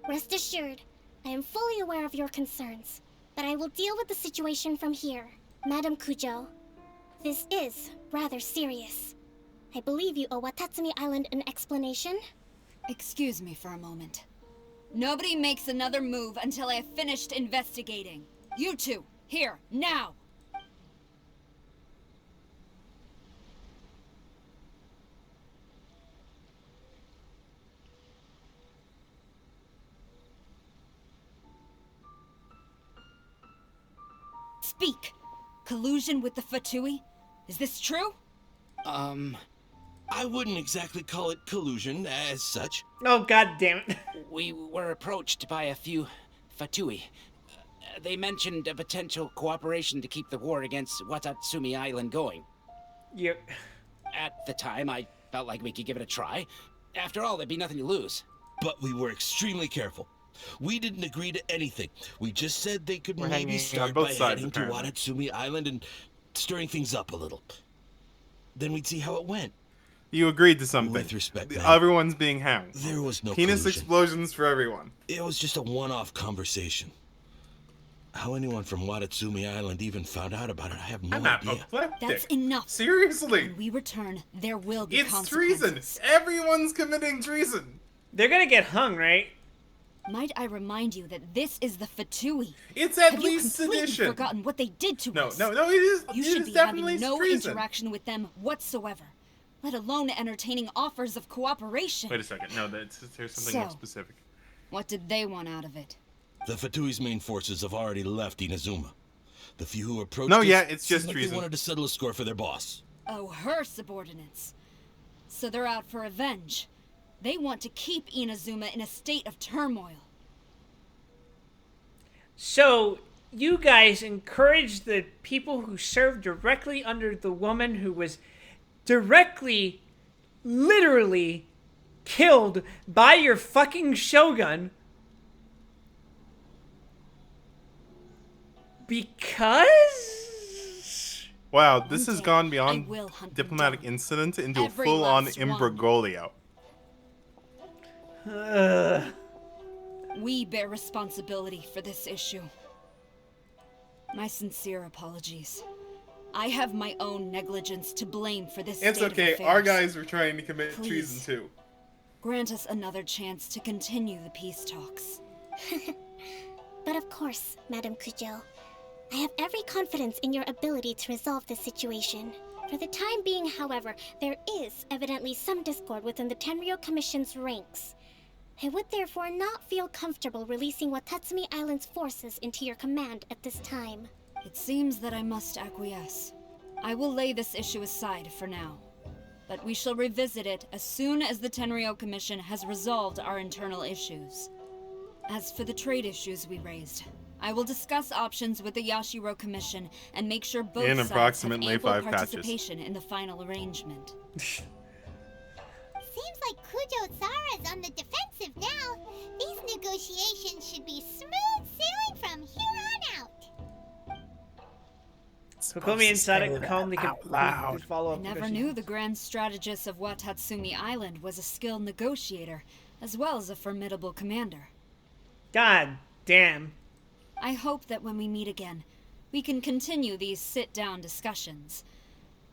Rest assured, I am fully aware of your concerns, but I will deal with the situation from here. Madam Kujo, this is rather serious. I believe you owe Watatsumi Island an explanation. Excuse me for a moment. Nobody makes another move until I have finished investigating. You two, here, now! Speak! Collusion with the Fatui? Is this true? I wouldn't exactly call it collusion as such. Oh, god damn it. We were approached by a few Fatui. They mentioned a potential cooperation to keep the war against Watatsumi Island going. Yep. At the time, I felt like we could give it a try. After all, there'd be nothing to lose. But we were extremely careful. We didn't agree to anything. We just said they could maybe start by heading to Watatsumi Island and stirring things up a little. Then we'd see how it went. You agreed to something. With respect, man. Everyone's being hound. There was no penis collusion. explosions for everyone. It was just a one-off conversation. How anyone from Watatsumi Island even found out about it, I have no idea. That's enough. Seriously. When we return, there will be It's consequences. treason. Everyone's committing treason. They're gonna get hung, right? Might I remind you that this is the Fatui? It's at Have least you completely sedition. forgotten what they did to us? No, it is. You it should is be definitely having no treason. interaction with them whatsoever, let alone entertaining offers of cooperation. Wait a second. No, there's something more specific. What did they want out of it? The Fatui's main forces have already left Inazuma. The few who approached No, us yeah, it's just seemed like treason. They wanted to settle a score for their boss. Oh, her subordinates. So they're out for revenge. They want to keep Inazuma in a state of turmoil. So, you guys encourage the people who served directly under the woman who was directly, literally, killed by your fucking shogun because... Wow, this has gone beyond diplomatic incident into a full-on imbroglio. We bear responsibility for this issue. My sincere apologies. I have my own negligence to blame for this It's state okay. of Our affairs. guys were trying to commit Please. treason too. Grant us another chance to continue the peace talks. But of course, Madam Kujo. I have every confidence in your ability to resolve this situation. For the time being, however, there is evidently some discord within the Tenryou Commission's ranks. I would therefore not feel comfortable releasing Watatsumi Island's forces into your command at this time. It seems that I must acquiesce. I will lay this issue aside for now. But we shall revisit it as soon as the Tenryou Commission has resolved our internal issues. As for the trade issues we raised, I will discuss options with the Yashiro Commission and make sure both In sides approximately have ample 5 patches. participation in the final arrangement. Seems like Kujo-sara's on the defensive now. These negotiations should be smooth sailing from here on out. Kokomi and Sadek calmly I follow-up. never knew the grand strategist of Watatsumi Island was a skilled negotiator, as well as a formidable commander. God damn. I hope that when we meet again, we can continue these sit-down discussions.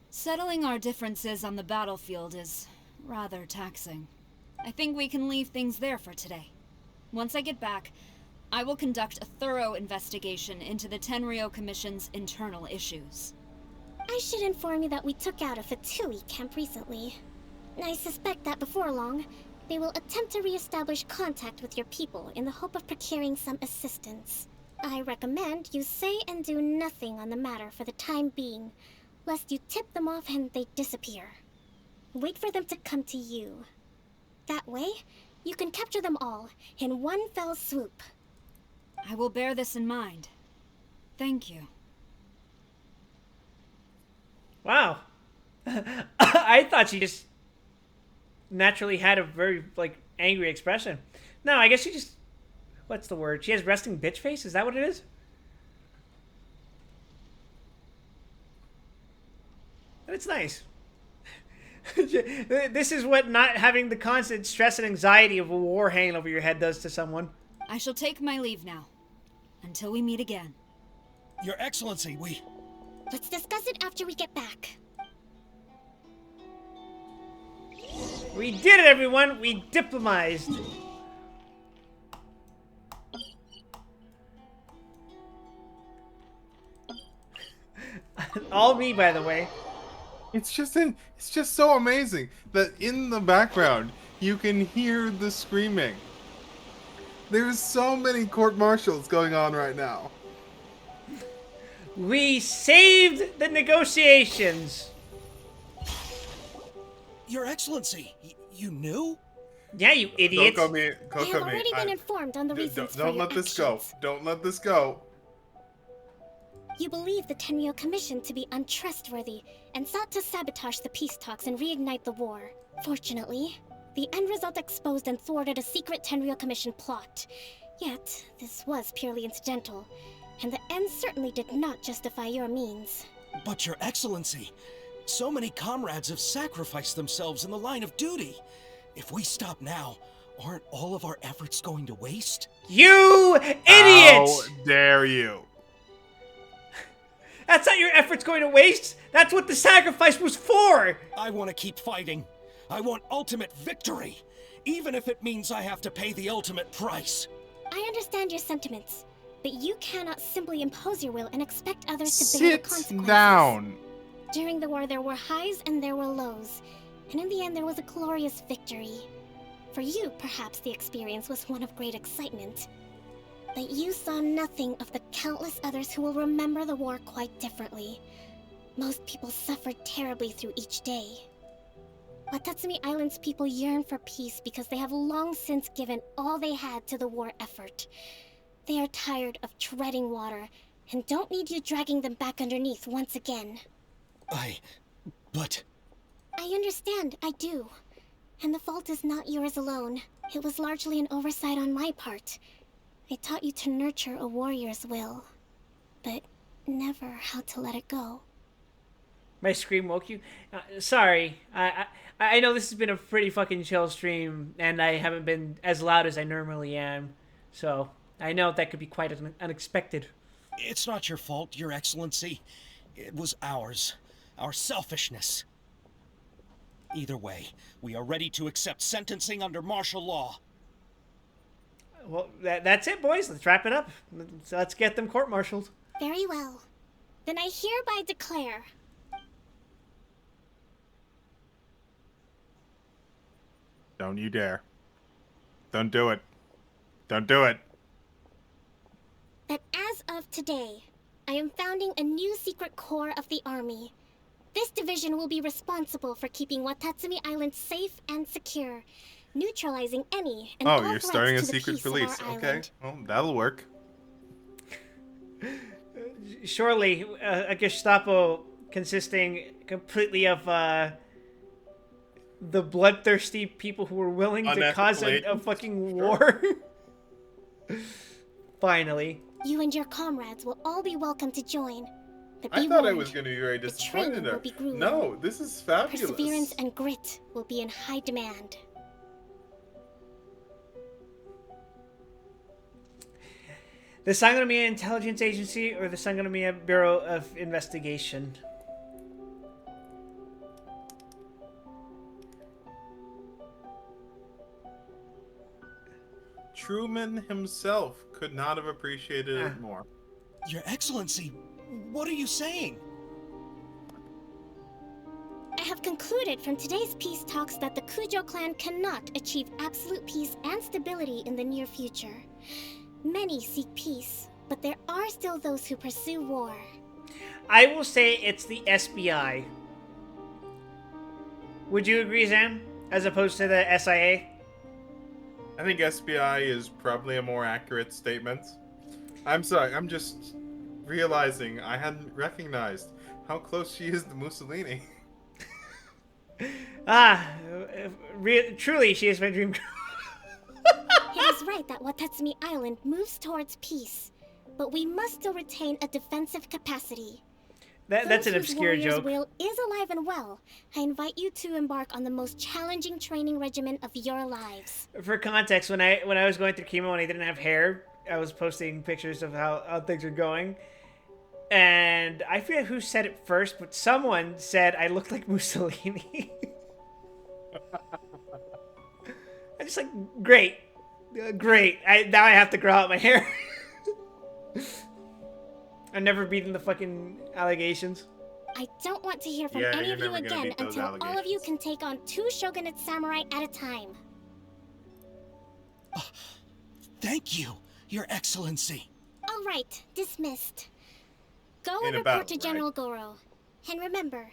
Settling our differences on the battlefield is rather taxing. I think we can leave things there for today. Once I get back, I will conduct a thorough investigation into the Tenryou Commission's internal issues. I should inform you that we took out a Fatui camp recently. I suspect that before long, they will attempt to re-establish contact with your people in the hope of procuring some assistance. I recommend you say and do nothing on the matter for the time being, lest you tip them off and they disappear. Wait for them to come to you. That way, you can capture them all in one fell swoop. I will bear this in mind. Thank you. Wow. I thought she just naturally had a very, angry expression. No, I guess she just... What's the word? She has resting bitch face? Is that what it is? It's nice. This is what not having the constant stress and anxiety of a war hanging over your head does to someone. I shall take my leave now. Until we meet again. Your Excellency, Let's discuss it after we get back. We did it, everyone! We diplomatized. All me, by the way. It's just so amazing that in the background you can hear the screaming. There's so many court martials going on right now. We saved the negotiations. Your Excellency, you knew? Yeah, you idiot. Kokomi, I have already been informed on the reasons for your Don't let this go. Don't let this go. You believe the Tenryou Commission to be untrustworthy and sought to sabotage the peace talks and reignite the war. Fortunately, the end result exposed and thwarted a secret Tenryou Commission plot. Yet, this was purely incidental, and the end certainly did not justify your means. But Your Excellency, so many comrades have sacrificed themselves in the line of duty. If we stop now, aren't all of our efforts going to waste? You idiot! How dare you? That's not your efforts going to waste. That's what the sacrifice was for. I want to keep fighting. I want ultimate victory, even if it means I have to pay the ultimate price. I understand your sentiments, but you cannot simply impose your will and expect others to bear the consequences. Sit down. During the war, there were highs and there were lows, and in the end, there was a glorious victory. For you, perhaps the experience was one of great excitement. But you saw nothing of the countless others who will remember the war quite differently. Most people suffered terribly through each day. Watatsumi Island's people yearn for peace because they have long since given all they had to the war effort. They are tired of treading water and don't need you dragging them back underneath once again. But... I understand, I do. And the fault is not yours alone. It was largely an oversight on my part. I taught you to nurture a warrior's will, but never how to let it go. My scream woke you? Sorry. I know this has been a pretty fucking chill stream, and I haven't been as loud as I normally am. So, I know that could be quite unexpected. It's not your fault, Your Excellency. It was ours. Our selfishness. Either way, we are ready to accept sentencing under martial law. Well, that's it, boys. Let's wrap it up. Let's get them court-martialed. Very well. Then I hereby declare... Don't you dare. Don't do it. Don't do it. that as of today, I am founding a new secret corps of the army. This division will be responsible for keeping Watatsumi Island safe and secure, neutralizing any and all you're threats starting a to the secret peace of police. our Okay, island. well, that'll work. Surely, a Gestapo consisting completely of the bloodthirsty people who were willing to cause a fucking war. Finally. You and your comrades will all be welcome to join. But I be thought I warned, was going to be very the disappointed. training will be grueling. No, this is fabulous. Perseverance and grit will be in high demand. The Sangonomiya Intelligence Agency or the Sangonomiya Bureau of Investigation? Truman himself could not have appreciated it more. Your Excellency, what are you saying? I have concluded from today's peace talks that the Kujo clan cannot achieve absolute peace and stability in the near future. Many seek peace, but there are still those who pursue war. I will say it's the SBI. Would you agree, Zam? As opposed to the SIA? I think SBI is probably a more accurate statement. I'm sorry, I'm just realizing I hadn't recognized how close she is to Mussolini. Truly, she is my dream girl. It is right that Watatsumi Island moves towards peace, but we must still retain a defensive capacity. That's an Those whose obscure warrior's joke. will is alive and well. I invite you to embark on the most challenging training regimen of your lives. For context, when I was going through chemo and I didn't have hair, I was posting pictures of how things were going. And I forget who said it first, but someone said I looked like Mussolini. I'm just like, great. Great. Now I have to grow out my hair. I've never beaten the fucking allegations. I don't want to hear from any of you again until all of you can take on 2 shogunate samurai at a time. Thank you, Your Excellency. All right, dismissed. Go and report to General Goro. And remember,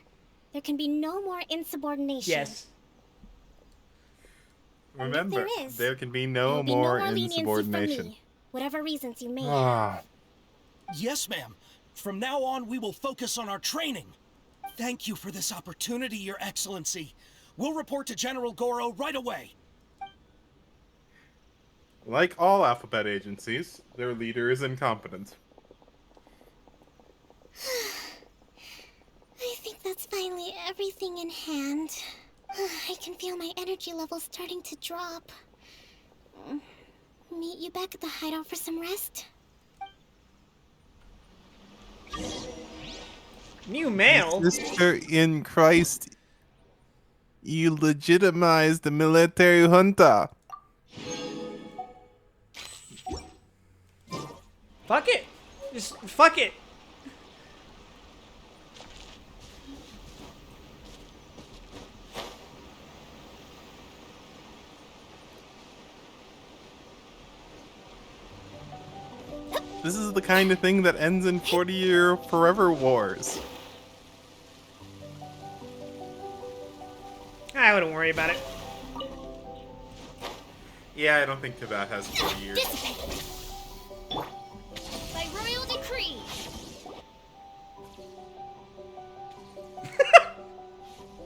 there can be no more insubordination. Yes. Remember, there can be no There'll more be no more leniency from insubordination. me, whatever reasons you may Ah. have. Yes, ma'am. From now on, we will focus on our training. Thank you for this opportunity, Your Excellency. We'll report to General Goro right away. Like all alphabet agencies, their leader is incompetent. I think that's finally everything in hand. I can feel my energy levels starting to drop. Meet you back at the hideout for some rest? New mail? Sister in Christ, you legitimize the military junta. Fuck it. Just fuck it. This is the kind of thing that ends in 40-year forever wars. I wouldn't worry about it. Yeah, I don't think Tibet has 40 years. By royal decree.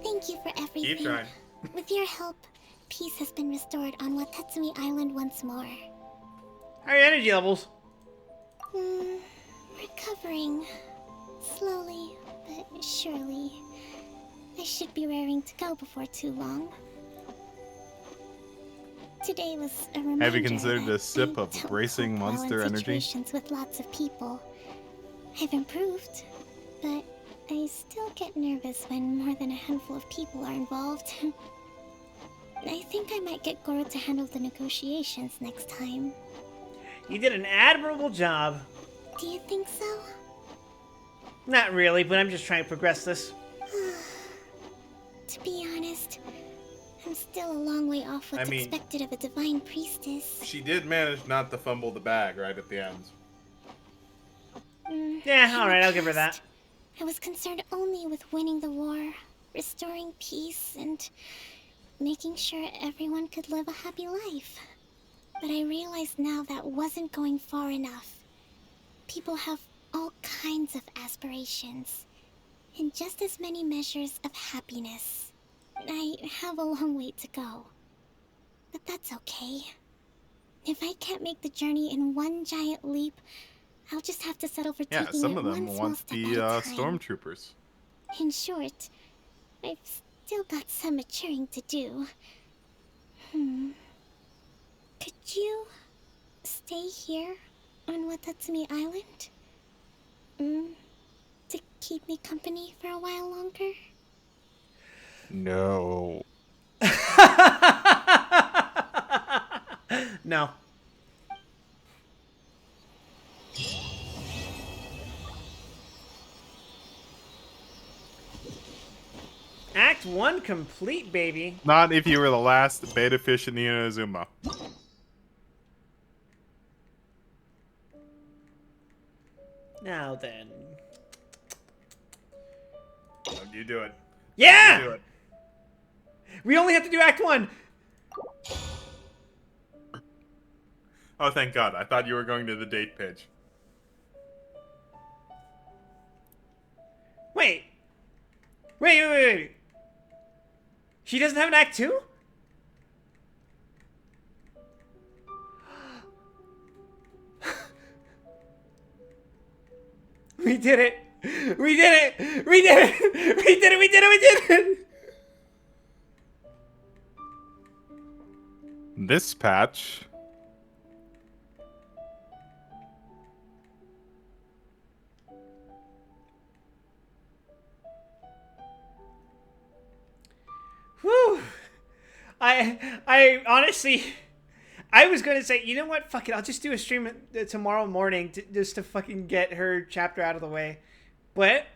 Thank you for everything. Keep trying. With your help, peace has been restored on Watatsumi Island once more. How are your energy levels? Recovering. Slowly, but surely. I should be raring to go before too long. Today was a reminder. Have you considered a that sip I of don't bracing cope well in monster energy? situations with lots of people. I've improved, but I still get nervous when more than a handful of people are involved. I think I might get Goro to handle the negotiations next time. You did an admirable job. Do you think so? Not really, but I'm just trying to progress this. To be honest, I'm still a long way off what's expected of a divine priestess. She did manage not to fumble the bag right at the end. Yeah, alright, I'll give her that. I was concerned only with winning the war, restoring peace, and making sure everyone could live a happy life. But I realize now that wasn't going far enough. People have all kinds of aspirations, and just as many measures of happiness. I have a long way to go. But that's okay. If I can't make the journey in one giant leap, I'll just have to settle for Yeah, taking some it of them one small want step the at a time. stormtroopers. In short, I've still got some maturing to do. Could you stay here on Watatsumi Island? To keep me company for a while longer? No. No. Act 1 complete, baby. Not if you were the last beta fish in the Inazuma. Now then. You do it. Yeah! You do it. We only have to do Act 1. Oh, thank God. I thought you were going to the date page. Wait. Wait. She doesn't have an Act 2? We did it! We did it! We did it! We did it! We did it! We did it! This patch. Whew. I honestly, I was going to say, you know what? Fuck it. I'll just do a stream tomorrow morning just to fucking get her chapter out of the way. But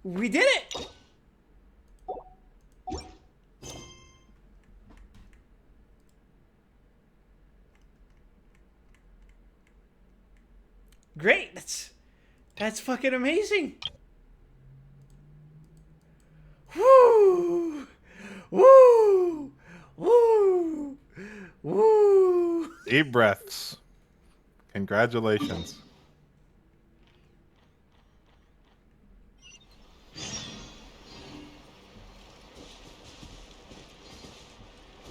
we did it. Great. That's That's fucking amazing. Woo! Woo! Woo! Woo! Deep breaths. Congratulations.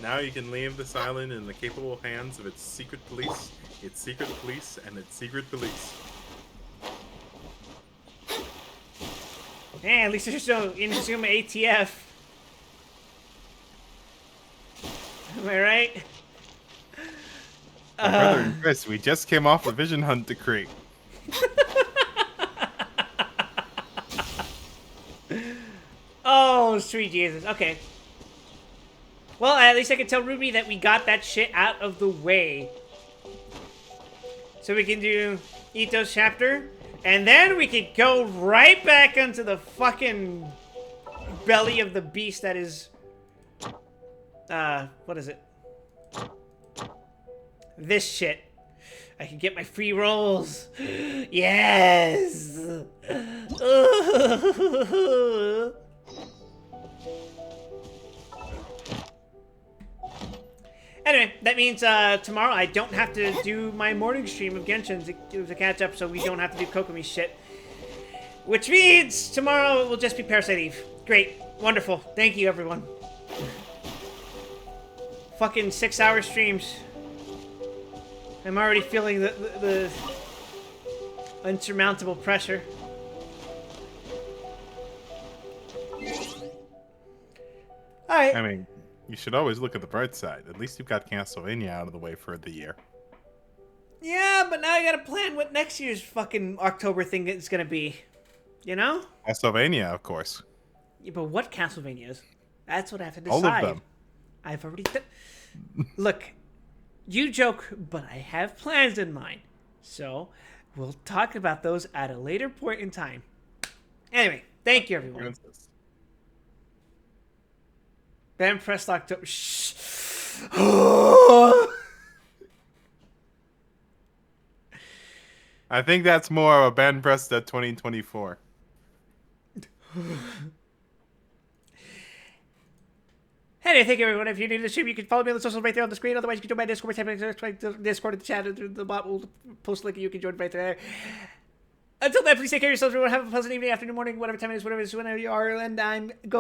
Now you can leave this island in the capable hands of its secret police, and its secret police. Man, at least there's no Inazuma ATF. Am I right? My brother and Chris, we just came off the Vision Hunt decree. Oh, sweet Jesus. Okay. Well, at least I can tell Ruby that we got that shit out of the way. So we can do Ito's chapter. And then we can go right back into the fucking belly of the beast that is... what is it? This shit. I can get my free rolls. Yes! Anyway, that means tomorrow I don't have to do my morning stream of Genshin to catch up, so we don't have to do Kokomi shit. Which means tomorrow it will just be Parasite Eve. Great. Wonderful. Thank you, everyone. Fucking 6-hour streams. I'm already feeling the unsurmountable pressure. Alright. I mean, you should always look at the bright side. At least you've got Castlevania out of the way for the year. Yeah, but now I gotta plan what next year's fucking October thing is gonna be. You know? Castlevania, of course. Yeah, but what Castlevanias? That's what I have to decide. All of them. I've already... Look, you joke, but I have plans in mind. So, we'll talk about those at a later point in time. Anyway, thank you, everyone. Ben pressed October... Shh. I think that's more of a Ben Presta 2024. Anyway, thank you, everyone. If you're new to the stream, you can follow me on the socials right there on the screen. Otherwise, you can join my Discord. Discord in the chat. The bot will post a link. You can join right there. Until then, please take care of yourselves, everyone. Have a pleasant evening, afternoon, morning, whatever time it is, whenever you are. And I'm going